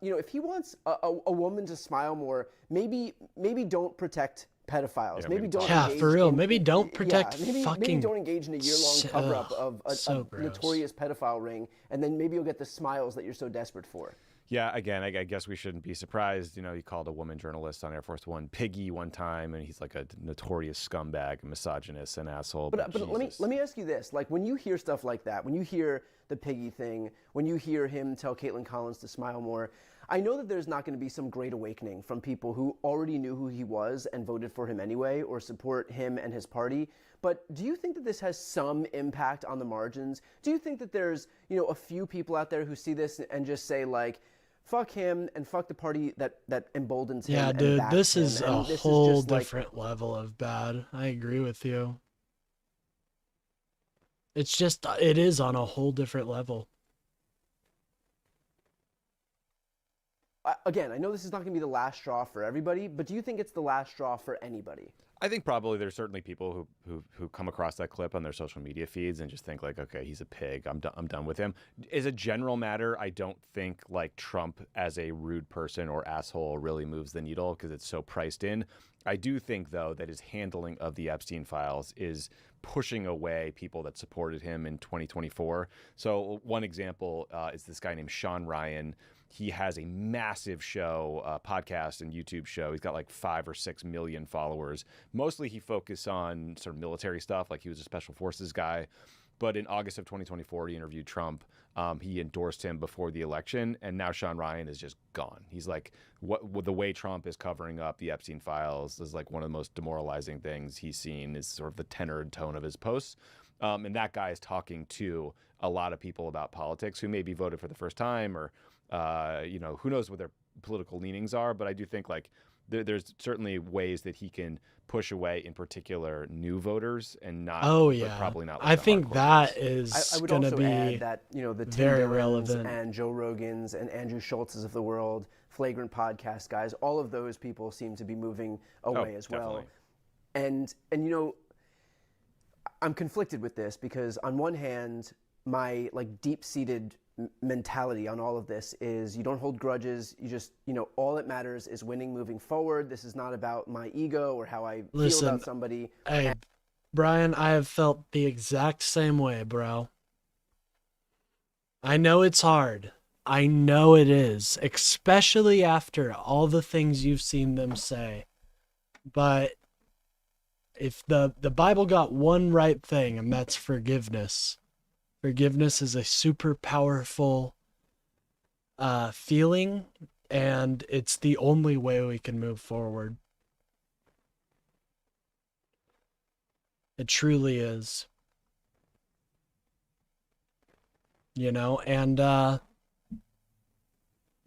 if he wants a woman to smile more, maybe don't protect pedophiles. Maybe don't. Yeah, for real. Maybe don't protect maybe don't engage in a year-long cover-up of a gross. notorious pedophile ring, and then maybe you'll get the smiles that you're so desperate for. Yeah, again, I guess we shouldn't be surprised. He called a woman journalist on Air Force One piggy one time, and he's like a notorious scumbag, a misogynist, an asshole. But let me ask you this: when you hear stuff like that, when you hear the piggy thing, when you hear him tell Caitlin Collins to smile more, I know that there's not going to be some great awakening from people who already knew who he was and voted for him anyway, or support him and his party. But do you think that this has some impact on the margins? Do you think that there's a few people out there who see this and just say fuck him and fuck the party that emboldens him? Yeah, dude, this is a whole different level of bad. I agree with you. It is on a whole different level. Again, I know this is not going to be the last straw for everybody, but do you think it's the last straw for anybody? I think probably there's certainly people who come across that clip on their social media feeds and just think okay, he's a pig. I'm done with him. As a general matter, I don't think Trump as a rude person or asshole really moves the needle because it's so priced in. I do think, though, that his handling of the Epstein files is pushing away people that supported him in 2024. So one example is this guy named Sean Ryan. He has a massive show, podcast and YouTube show. He's got 5 or 6 million followers. Mostly he focuses on sort of military stuff, he was a special forces guy. But in August of 2024, he interviewed Trump. He endorsed him before the election, and now Sean Ryan is just gone. He's the way Trump is covering up the Epstein files is one of the most demoralizing things he's seen is sort of the tenor and tone of his posts. And that guy is talking to a lot of people about politics who maybe voted for the first time or who knows what their political leanings are. But I do think there's certainly ways that he can push away, in particular, new voters and not. Oh yeah, but probably not. I think that is going to be add that the Tim very Dillons relevant and Joe Rogans and Andrew Schultz's of the world, flagrant podcast guys. All of those people seem to be moving away as well. Definitely. And I'm conflicted with this because on one hand, my deep-seated mentality on all of this is you don't hold grudges. You just, all that matters is winning moving forward. This is not about my ego or how I feel about somebody. Hey, Brian, I have felt the exact same way, bro. I know it's hard. I know it is, especially after all the things you've seen them say. But if the Bible got one right thing, and that's forgiveness. Forgiveness is a super powerful feeling, and it's the only way we can move forward. It truly is. And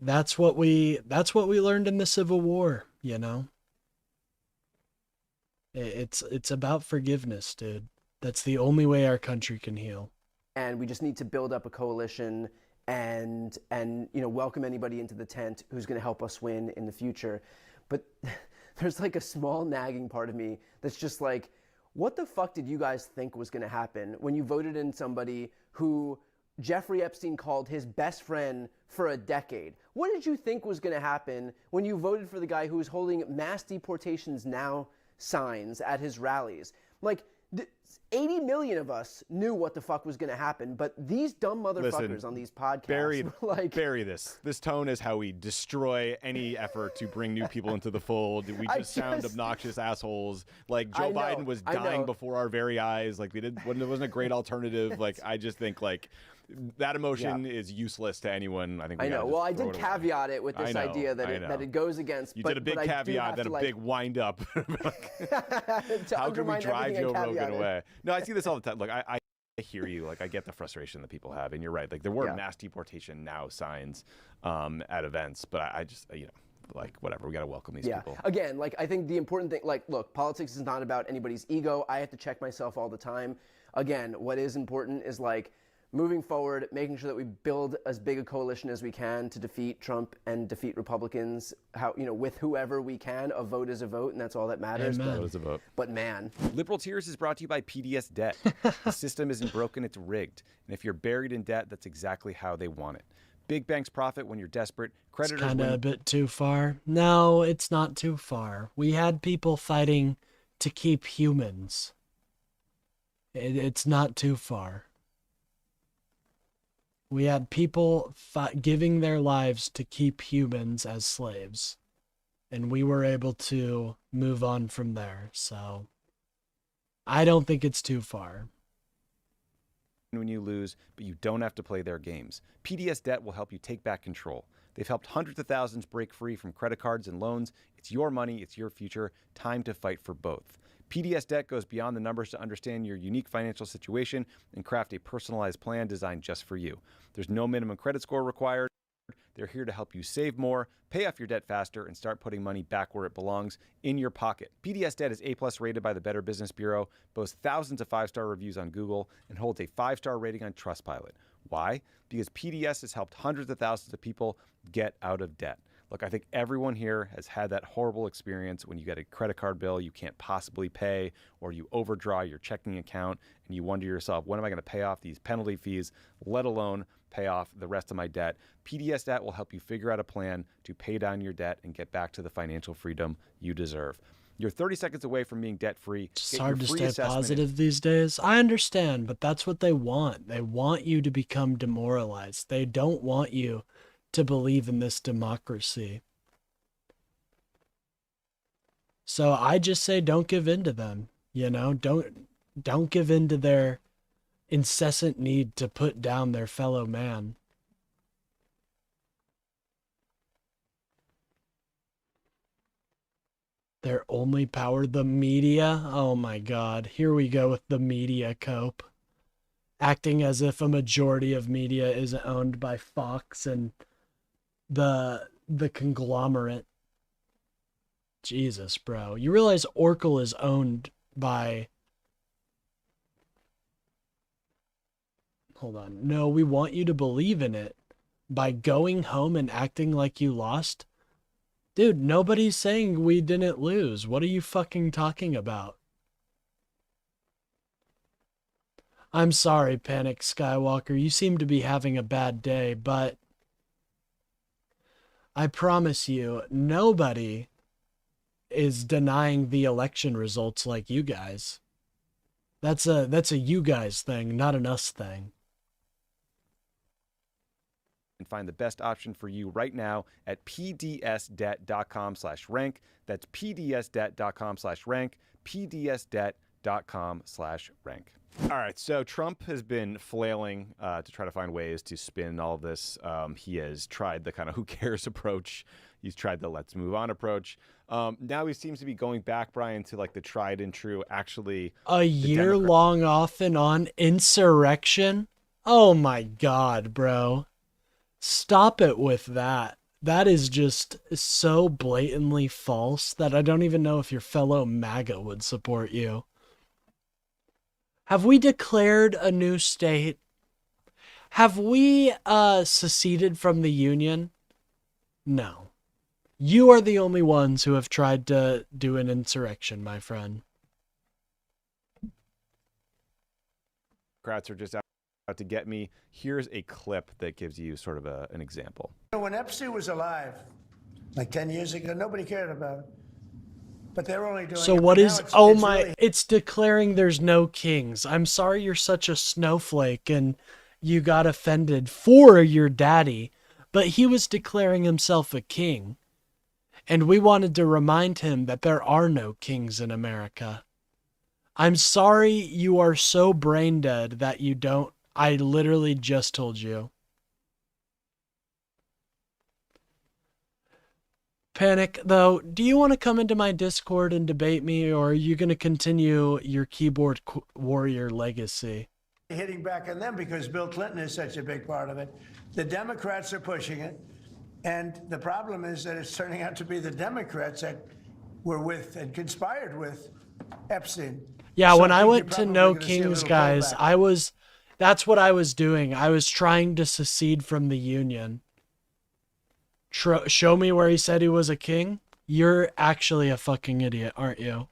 that's what we learned in the Civil War, It's about forgiveness, dude. That's the only way our country can heal. And we just need to build up a coalition and welcome anybody into the tent who's going to help us win in the future. But there's a small nagging part of me that's just what the fuck did you guys think was going to happen when you voted in somebody who Jeffrey Epstein called his best friend for a decade. What did you think was going to happen when you voted for the guy who was holding mass deportations now signs at his rallies? Like, 80 million of us knew what the fuck was going to happen, but these dumb motherfuckers on these podcasts were like... Bury this. This tone is how we destroy any effort to bring new people into the fold. We just sound obnoxious assholes. Like, Joe Biden was dying before our very eyes. Like, there wasn't a great alternative. Like, I just think, like, that emotion is useless to anyone. I think we Well, I did caveat it with this idea that it goes against. You did a big caveat, then a big wind up. How can we drive you over get away? No, I see this all the time. Look, I hear you. Like, I get the frustration that people have, and you're right. Like, there were mass deportation now signs at events, but I just, like, whatever. We got to welcome these people. Again, like, I think the important thing, like, look, politics is not about anybody's ego. I have to check myself all the time. Again, what is important is, like, moving forward, making sure that we build as big a coalition as we can to defeat Trump and defeat Republicans, with whoever we can. A vote is a vote, and that's all that matters. Amen. Vote is a vote. But man. Liberal Tears is brought to you by PDS Debt. The system isn't broken, it's rigged. And if you're buried in debt, that's exactly how they want it. Big banks profit when you're desperate. Creditors It's kind of a bit too far. No, it's not too far. We had people fighting to keep humans. It's not too far. We had people giving their lives to keep humans as slaves, and we were able to move on from there. So I don't think it's too far. When you lose, but you don't have to play their games. PDS Debt will help you take back control. They've helped hundreds of thousands break free from credit cards and loans. It's your money, it's your future. Time to fight for both. PDS Debt goes beyond the numbers to understand your unique financial situation and craft a personalized plan designed just for you. There's no minimum credit score required. They're here to help you save more, pay off your debt faster, and start putting money back where it belongs, in your pocket. PDS Debt is A+ rated by the Better Business Bureau, boasts thousands of 5-star reviews on Google, and holds a 5-star rating on Trustpilot. Why? Because PDS has helped hundreds of thousands of people get out of debt. Look, I think everyone here has had that horrible experience when you get a credit card bill you can't possibly pay, or you overdraw your checking account and you wonder to yourself, when am I going to pay off these penalty fees, let alone pay off the rest of my debt? PDS Debt will help you figure out a plan to pay down your debt and get back to the financial freedom you deserve. You're 30 seconds away from being debt-free. It's hard to stay positive these days. I understand, but that's what they want. They want you to become demoralized. They don't want you to believe in this democracy. So I just say don't give in to them. Don't give in to their incessant need to put down their fellow man. Their only power, the media. Oh my God. Here we go with the media cope. Acting as if a majority of media is owned by Fox and the conglomerate. Jesus, bro. You realize Oracle is owned by... Hold on. No, we want you to believe in it. By going home and acting like you lost? Dude, nobody's saying we didn't lose. What are you fucking talking about? I'm sorry, Panic Skywalker. You seem to be having a bad day, but I promise you, nobody is denying the election results like you guys. That's a you guys thing, not an us thing. And find the best option for you right now at pdsdebt.com/rank. That's pdsdebt.com/rank, pdsdebt.com/rank. All right, so Trump has been flailing to try to find ways to spin all of this. He has tried the kind of who cares approach. He's tried the let's move on approach. Now he seems to be going back, Brian, to like the tried and true, actually. A year long off and on insurrection? Oh my God, bro. Stop it with that. That is just so blatantly false that I don't even know if your fellow MAGA would support you. Have we declared a new state? Have we seceded from the Union? No. You are the only ones who have tried to do an insurrection, my friend. Democrats are just out out to get me. Here's a clip that gives you sort of an example. When Epstein was alive, like 10 years ago, nobody cared about it. But they're only doing So it. what Now is, it's my, really- it's declaring there's no kings. I'm sorry you're such a snowflake and you got offended for your daddy, but he was declaring himself a king. And we wanted to remind him that there are no kings in America. I'm sorry you are so brain dead that you don't. I literally just told you. Panic, though, do you want to come into my Discord and debate me, or are you going to continue your keyboard warrior legacy? hitting back on them because Bill Clinton is such a big part of it. The Democrats are pushing it. And the problem is that it's turning out to be the Democrats that were with and conspired with Epstein. Yeah, So when I think went you're to probably No gonna see a Kings, little guys, pullback. that's what I was doing. I was trying to secede from the Union. Show me where he said he was a king. You're actually a fucking idiot, aren't you?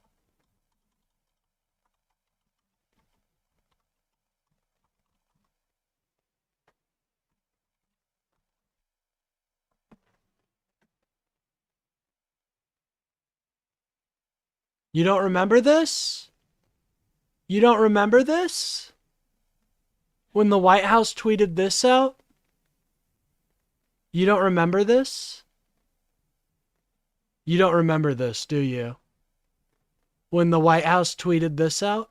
You don't remember this? You don't remember this? When the White House tweeted this out? You don't remember this? You don't remember this, do you? When the White House tweeted this out?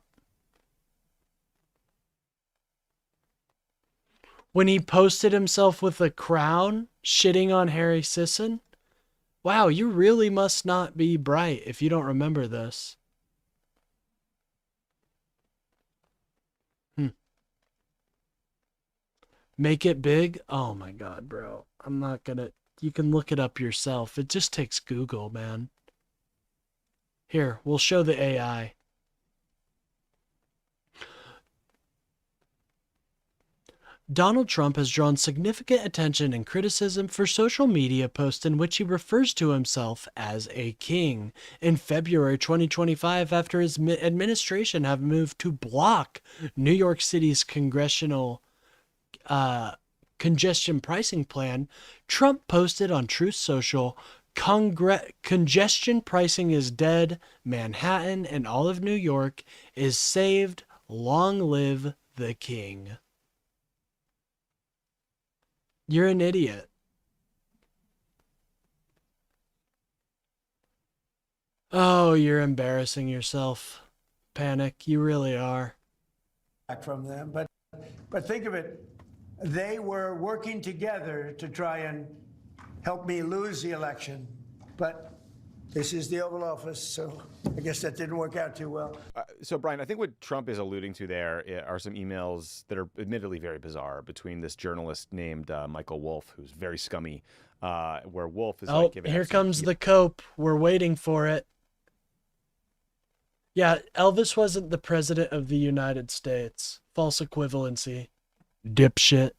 When he posted himself with a crown, shitting on Harry Sisson? Wow, you really must not be bright if you don't remember this. Make it big? Oh my god, bro. I'm not gonna... You can look it up yourself. It just takes Google, man. Here, we'll show the AI. Donald Trump has drawn significant attention and criticism for social media posts in which he refers to himself as a king. In February 2025, after his administration have moved to block New York City's congressional congestion pricing plan, Trump posted on Truth Social, congestion pricing is dead, Manhattan and all of New York is saved, long live the king. You're an idiot. Oh, you're embarrassing yourself. Panic, you really are. From them, but think of it, they were working together to try and help me lose the election. But this is the Oval Office, so I guess that didn't work out too well. So, Brian, I think what Trump is alluding to there are some emails that are admittedly very bizarre between this journalist named Michael Wolff, who's very scummy, where Wolff is like giving... Here comes the cope. We're waiting for it. Yeah, Elvis wasn't the president of the United States. False equivalency. Dipshit.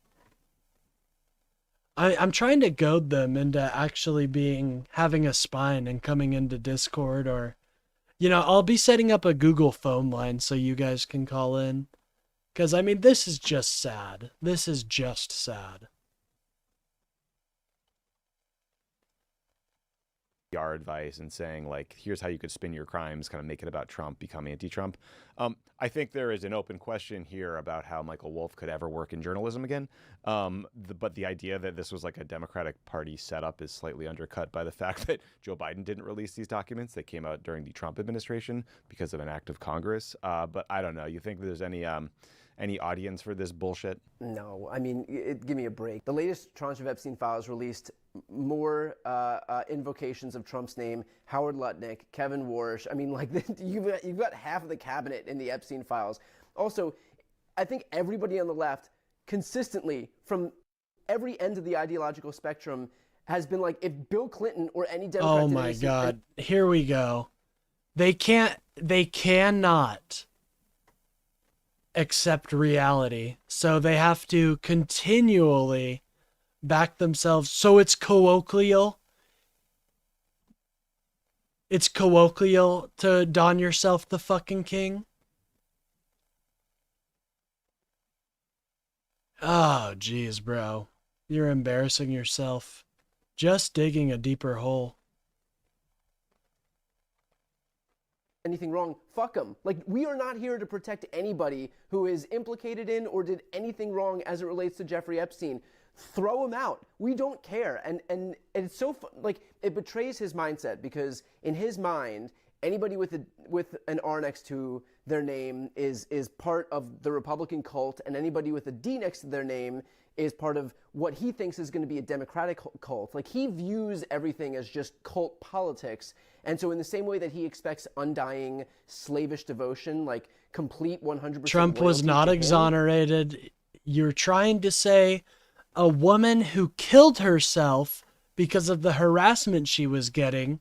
I'm trying to goad them into actually having a spine and coming into Discord, or, you know, I'll be setting up a Google phone line so you guys can call in. Because, I mean, this is just sad. This is just sad. PR advice and saying, like, here's how you could spin your crimes, kind of make it about Trump, become anti-Trump. I think there is an open question here about how Michael Wolff could ever work in journalism again. But the idea that this was like a Democratic Party setup is slightly undercut by the fact that Joe Biden didn't release these documents. They came out during the Trump administration because of an act of Congress. But I don't know. You think there's any audience for this bullshit? No, I mean, give me a break. The latest tranche of Epstein files released more invocations of Trump's name, Howard Lutnick, Kevin Warsh. I mean, like, you've got half of the cabinet in the Epstein files. Also, I think everybody on the left consistently, from every end of the ideological spectrum, has been like, if Bill Clinton or any Democrat... Oh my God. Here we go. They cannot accept reality. So they have to continually back themselves. So it's colloquial. It's colloquial to don yourself the fucking king. Oh, geez, bro. You're embarrassing yourself. Just digging a deeper hole. Anything wrong, fuck them. Like, we are not here to protect anybody who is implicated in or did anything wrong as it relates to Jeffrey Epstein. Throw him out. We don't care. And it's so like, it betrays his mindset, because in his mind, anybody with an R next to their name is part of the Republican cult, and anybody with a D next to their name is part of what he thinks is going to be a Democratic cult. Like, he views everything as just cult politics. And so in the same way that he expects undying slavish devotion, like complete 100% Trump was loyalty not to him, exonerated. You're trying to say a woman who killed herself because of the harassment she was getting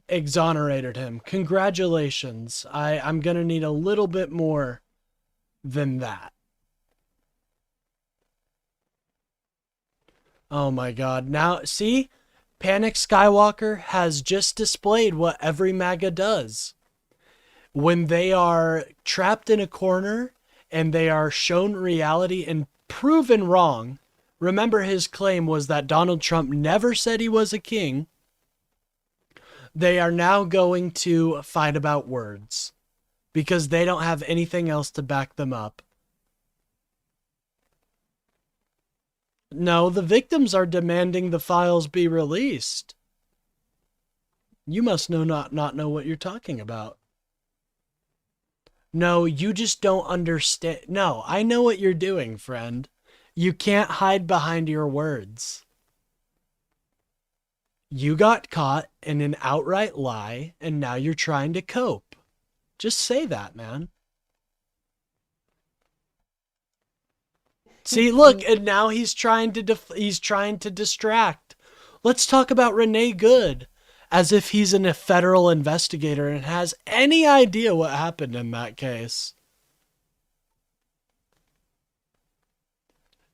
exonerated him. Congratulations. I'm going to need a little bit more than that. Oh my God. Now, see? Panic Skywalker has just displayed what every MAGA does. When they are trapped in a corner and they are shown reality and proven wrong, remember his claim was that Donald Trump never said he was a king. They are now going to fight about words because they don't have anything else to back them up. No, the victims are demanding the files be released. You must not know what you're talking about. No, you just don't understand. No, I know what you're doing, friend. You can't hide behind your words. You got caught in an outright lie, and now you're trying to cope. Just say that, man. See, look, and now he's trying to distract. Let's talk about Renee Good, as if he's a federal investigator and has any idea what happened in that case.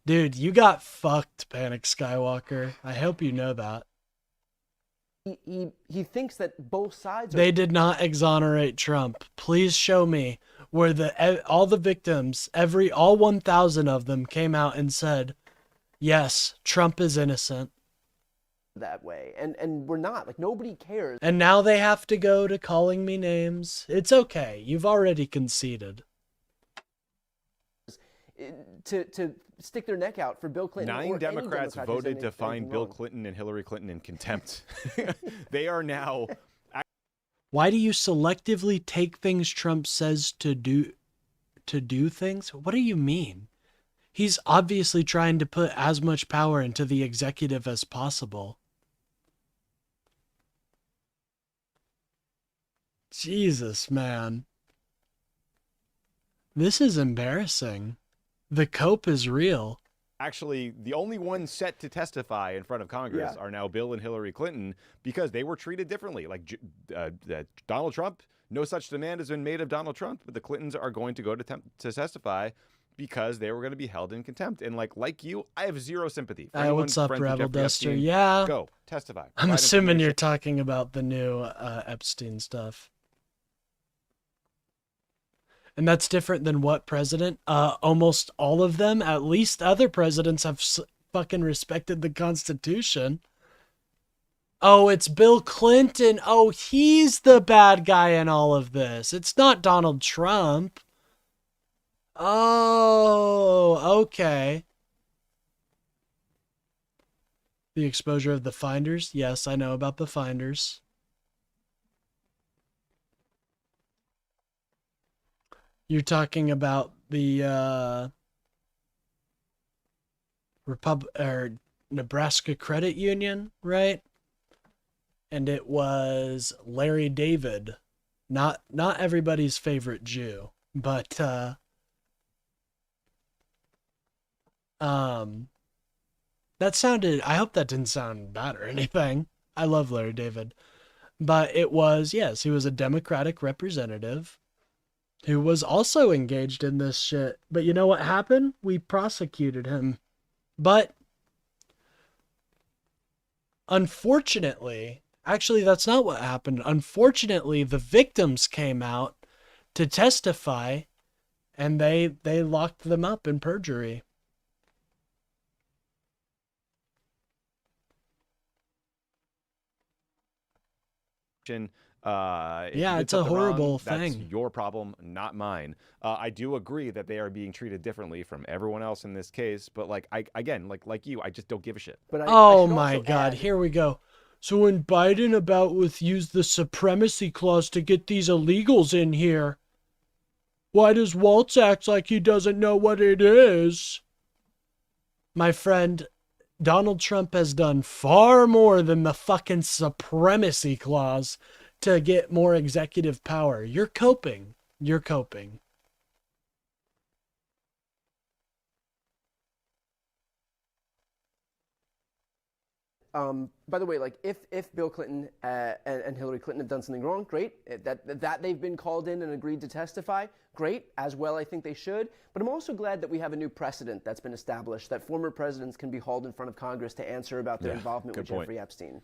Dude, you got fucked, Panic Skywalker. I hope you know that. He thinks that both sides are... They did not exonerate Trump. Please show me where all the victims, all 1,000 of them came out and said, yes, Trump is innocent. That way. And we're not. Like, nobody cares. And now they have to go to calling me names. It's okay. You've already conceded. To stick their neck out for Bill Clinton. 9 Democrats voted to find Bill Clinton and Hillary Clinton in contempt. They are now... Why do you selectively take things Trump says to do things? What do you mean? He's obviously trying to put as much power into the executive as possible. Jesus, man. This is embarrassing. The cope is real. Actually, the only ones set to testify in front of Congress are now Bill and Hillary Clinton, because they were treated differently. Like Donald Trump, no such demand has been made of Donald Trump, but the Clintons are going to go to testify because they were going to be held in contempt. And like you, I have zero sympathy. Hey, what's up, Rebel Duster? Yeah. Go, testify. I'm assuming you're talking about the new Epstein stuff. And that's different than what president? Almost all of them, at least other presidents, have fucking respected the Constitution. Oh, it's Bill Clinton. Oh, he's the bad guy in all of this. It's not Donald Trump. Oh, okay. The exposure of the finders? Yes, I know about the finders. You're talking about the Nebraska Credit Union, right? And it was Larry David, not everybody's favorite Jew, but that sounded, I hope that didn't sound bad or anything. I love Larry David. But it was, yes, he was a Democratic representative who was also engaged in this shit. But you know what happened? We prosecuted him. But unfortunately, actually, that's not what happened. Unfortunately, the victims came out to testify, And they locked them up in perjury. Yeah, it's a horrible That's thing. your problem, not mine. I do agree that they are being treated differently from everyone else in this case, but like like you, I just don't give a shit. But Oh my God, here we go. So when Biden used the supremacy clause to get these illegals in here, why does Waltz act like he doesn't know what it is? My friend, Donald Trump has done far more than the fucking supremacy clause to get more executive power. You're coping. You're coping. By the way, like if Bill Clinton and Hillary Clinton have done something wrong, great. That they've been called in and agreed to testify, great. As well, I think they should. But I'm also glad that we have a new precedent that's been established that former presidents can be hauled in front of Congress to answer about their involvement with Jeffrey Epstein.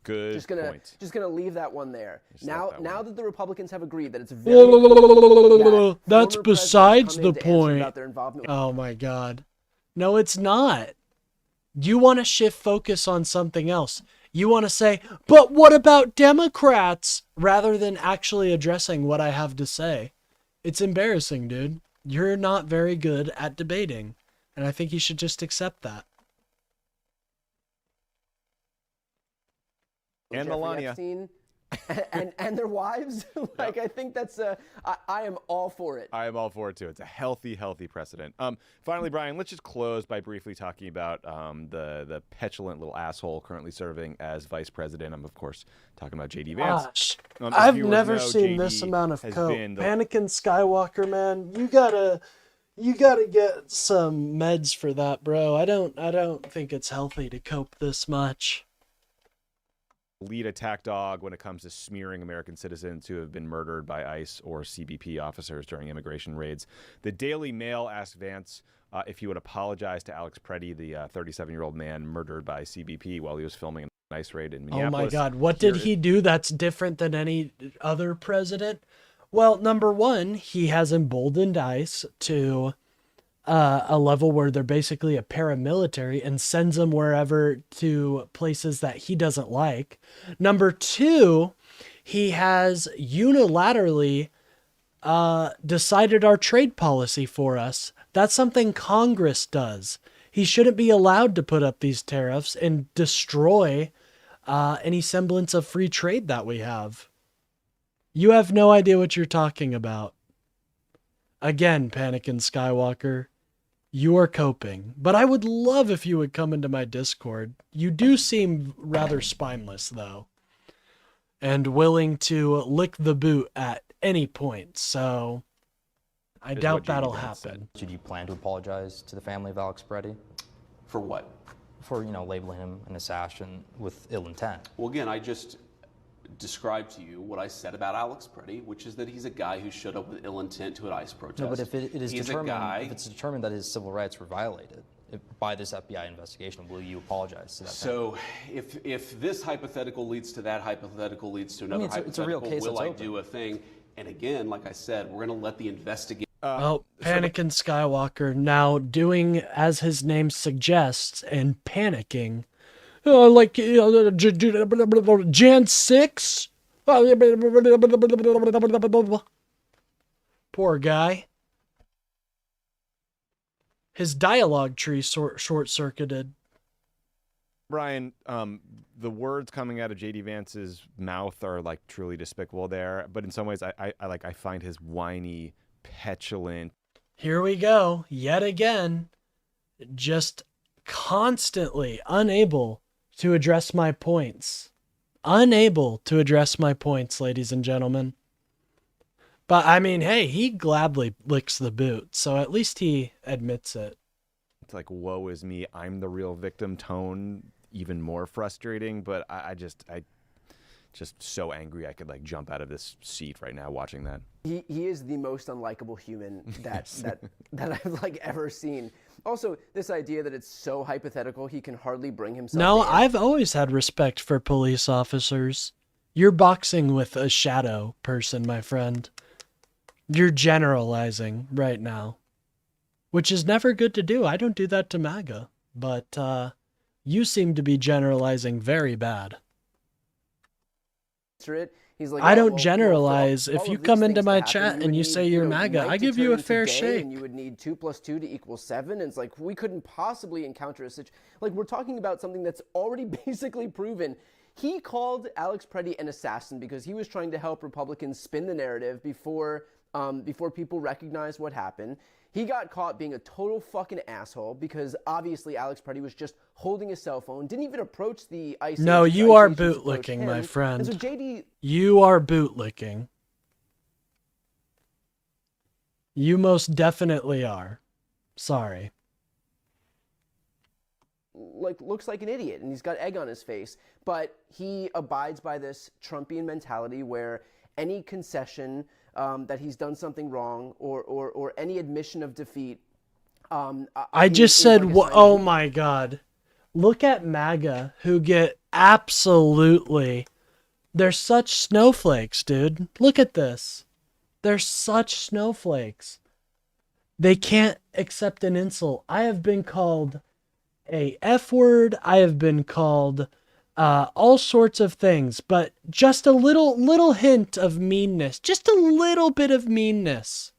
Good point. Just gonna leave that one there. Now that the Republicans have agreed that it's very that's besides the point. Oh my God. No, it's not. You want to shift focus on something else. You want to say, but what about Democrats? Rather than actually addressing what I have to say. It's embarrassing, dude. You're not very good at debating. And I think you should just accept that. And Melania. Epstein and their wives. Like, I think that's I am all for it. I am all for it too. It's a healthy precedent. Finally, Brian, let's just close by briefly talking about the petulant little asshole currently serving as vice president. I'm of course talking about JD Vance. Gosh, I've never seen this amount of coke. Anakin Skywalker, man, you gotta get some meds for that, bro. I don't think it's healthy to cope this much. Lead attack dog when it comes to smearing American citizens who have been murdered by ICE or CBP officers during immigration raids. The Daily Mail asked Vance if he would apologize to Alex Preddy, the 37-year-old man murdered by CBP while he was filming an ICE raid in Minneapolis. Oh my God, what did he do that's different than any other president? Well, number one, he has emboldened ICE to a level where they're basically a paramilitary and sends them wherever to places that he doesn't like. Number two, he has unilaterally decided our trade policy for us. That's something Congress does. He shouldn't be allowed to put up these tariffs and destroy any semblance of free trade that we have. You have no idea what you're talking about. Again, Anakin Skywalker, you are coping. But I would love if you would come into my Discord. You do seem rather spineless, though, and willing to lick the boot at any point. So I doubt that'll happen. Did you plan to apologize to the family of Alex Preddy? For what? For, labeling him an assassin with ill intent. Well, again, I just described to you what I said about Alex Preddy, which is that he's a guy who showed up with ill intent to an ICE protest. No, but if it's determined that his civil rights were violated by this FBI investigation, will you apologize to that? So, if this hypothetical leads to that hypothetical leads to another hypothetical, it's a real case will I do a thing? And again, like I said, we're going to let the investigation. Anakin Skywalker now doing as his name suggests and panicking. Like Jan 6? Poor guy. His dialogue tree short-circuited. Brian, the words coming out of JD Vance's mouth are like truly despicable there, but in some ways I find his whiny, petulant. Here we go, yet again, just constantly unable to address my points. Unable to address my points, ladies and gentlemen. But I mean, hey, he gladly licks the boot, so at least he admits it. It's like, woe is me, I'm the real victim tone, even more frustrating, but I just so angry I could like jump out of this seat right now watching that. He is the most unlikable human that I've like ever seen. Also, this idea that it's so hypothetical he can hardly bring himself. No, I've always had respect for police officers. You're boxing with a shadow person, my friend. You're generalizing right now, which is never good to do. I don't do that to MAGA, but you seem to be generalizing very bad. He's like, I oh, don't well, generalize. for If all you of these come into things to my happen, chat you and would you need, say you're know, MAGA, night I to give you turn a into fair day, shake. and you would need 2 + 2 = 7. And it's like, we couldn't possibly encounter a situation. Like, we're talking about something that's already basically proven. He called Alex Preddy an assassin because he was trying to help Republicans spin the narrative before people recognized what happened. He got caught being a total fucking asshole because obviously Alex Preddy was just holding his cell phone, didn't even approach the ICE. No, agents. you ICE are agents approached bootlicking, him. my friend. And so JD, You are bootlicking. You most definitely are. Sorry. like, looks like an idiot and he's got egg on his face, but he abides by this Trumpian mentality where any concession that he's done something wrong or any admission of defeat. I just said, oh my God. Look at MAGA, who get absolutely... They're such snowflakes, dude. Look at this. They're such snowflakes. They can't accept an insult. I have been called a F word. I have been called all sorts of things, but just a little hint of meanness, just a little bit of meanness,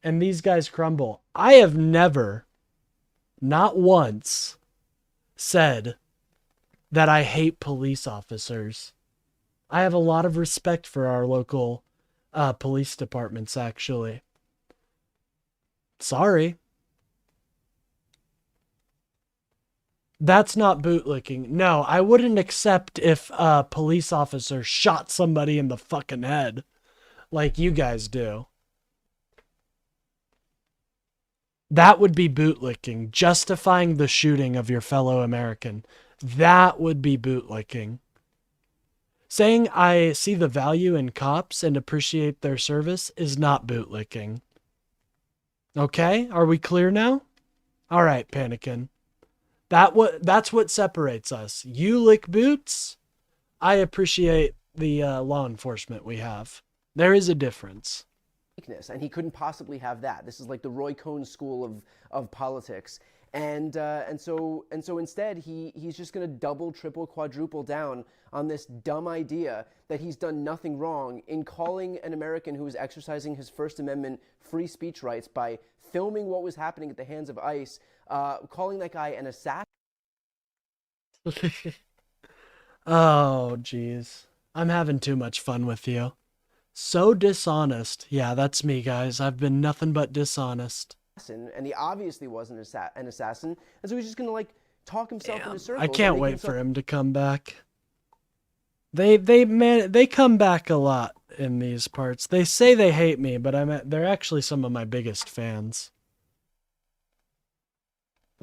and these guys crumble. I have never, not once, said that I hate police officers. I have a lot of respect for our local police departments, actually. Sorry. That's not bootlicking. No, I wouldn't accept if a police officer shot somebody in the fucking head like you guys do. That would be bootlicking, justifying the shooting of your fellow American. That would be bootlicking. Saying I see the value in cops and appreciate their service is not bootlicking. Okay, are we clear now? All right, Panikin. That's what separates us. You lick boots. I appreciate the law enforcement we have. There is a difference. And he couldn't possibly have that. This is like the Roy Cohn school of politics. And so instead he's just going to double, triple, quadruple down on this dumb idea that he's done nothing wrong in calling an American who was exercising his First Amendment free speech rights by filming what was happening at the hands of ICE, calling that guy an assassin. Oh, jeez. I'm having too much fun with you. So dishonest. Yeah, that's me, guys. I've been nothing but dishonest. And he obviously wasn't an assassin, and so he's just gonna like talk himself into circles. I can't wait for him to come back. They come back a lot in these parts. They say they hate me, but they're actually some of my biggest fans.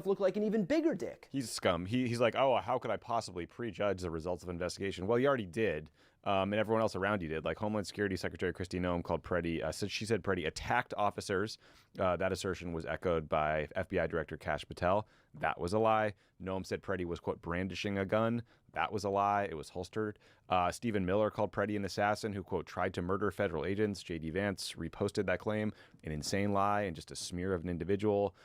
Look like an even bigger dick. He's scum. He's like, oh, how could I possibly prejudge the results of an investigation? Well, you already did. And everyone else around you did. Like Homeland Security Secretary Kristi Noem called Preddy, she said Preddy attacked officers. That assertion was echoed by FBI Director Kash Patel. That was a lie. Noem said Preddy was, quote, brandishing a gun. That was a lie. It was holstered. Stephen Miller called Preddy an assassin who, quote, tried to murder federal agents. J.D. Vance reposted that claim. An insane lie and just a smear of an individual.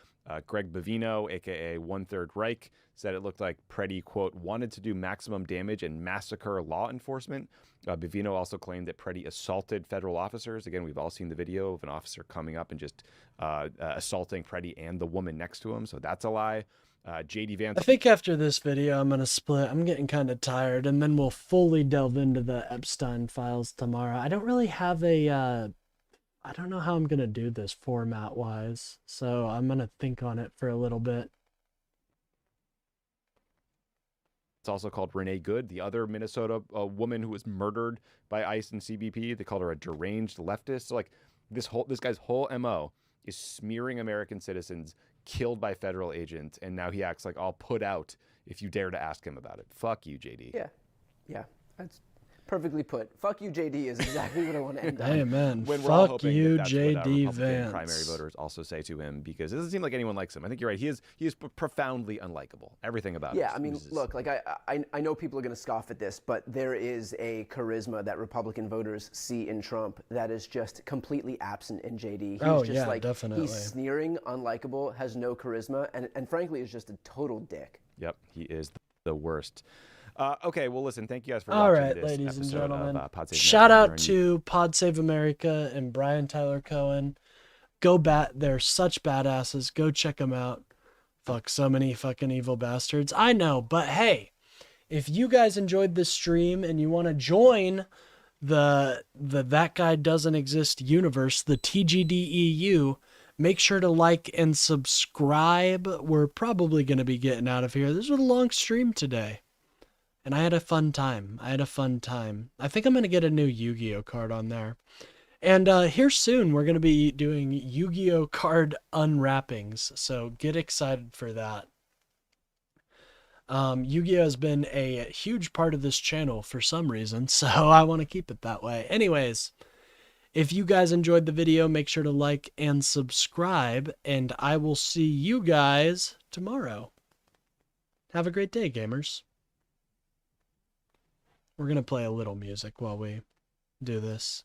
Greg Bovino, a.k.a. One-Third Reich, said it looked like Preddy, quote, wanted to do maximum damage and massacre law enforcement. Bovino also claimed that Preddy assaulted federal officers. Again, we've all seen the video of an officer coming up and just assaulting Preddy and the woman next to him, so that's a lie. J.D. Vance... I think after this video, I'm going to split. I'm getting kind of tired, and then we'll fully delve into the Epstein files tomorrow. I don't really have a... I don't know how I'm going to do this format-wise, so I'm going to think on it for a little bit. It's also called Renee Good, the other Minnesota woman who was murdered by ICE and CBP. They called her a deranged leftist. So, like, this guy's whole MO is smearing American citizens killed by federal agents, and now he acts like I'll put out if you dare to ask him about it. Fuck you, JD. Yeah. Perfectly put. Fuck you, JD is exactly what I want to end on. Amen. When we're all Fuck hoping you, that's JD what Republican Vance. primary voters also say to him, because it doesn't seem like anyone likes him. I think you're right. He is profoundly unlikable. Everything about him. Yeah, I mean, look, like I know people are going to scoff at this, but there is a charisma that Republican voters see in Trump that is just completely absent in JD. He's just like, definitely. He's sneering, unlikable, has no charisma, and frankly is just a total dick. Yep, he is the worst. Okay, well, listen, thank you guys for All watching right, this ladies and episode gentlemen. of Pod Save Shout America. out to Pod Save America and Brian Tyler Cohen. Go bat, they're such badasses. Go check them out. Fuck, so many fucking evil bastards. I know, but hey, if you guys enjoyed this stream and you want to join the That Guy Doesn't Exist universe, the TGDEU, make sure to like and subscribe. We're probably going to be getting out of here. This was a long stream today. And I had a fun time. I think I'm going to get a new Yu-Gi-Oh card on there. And here soon, we're going to be doing Yu-Gi-Oh card unwrappings. So get excited for that. Yu-Gi-Oh has been a huge part of this channel for some reason. So I want to keep it that way. Anyways, if you guys enjoyed the video, make sure to like and subscribe. And I will see you guys tomorrow. Have a great day, gamers. We're going to play a little music while we do this.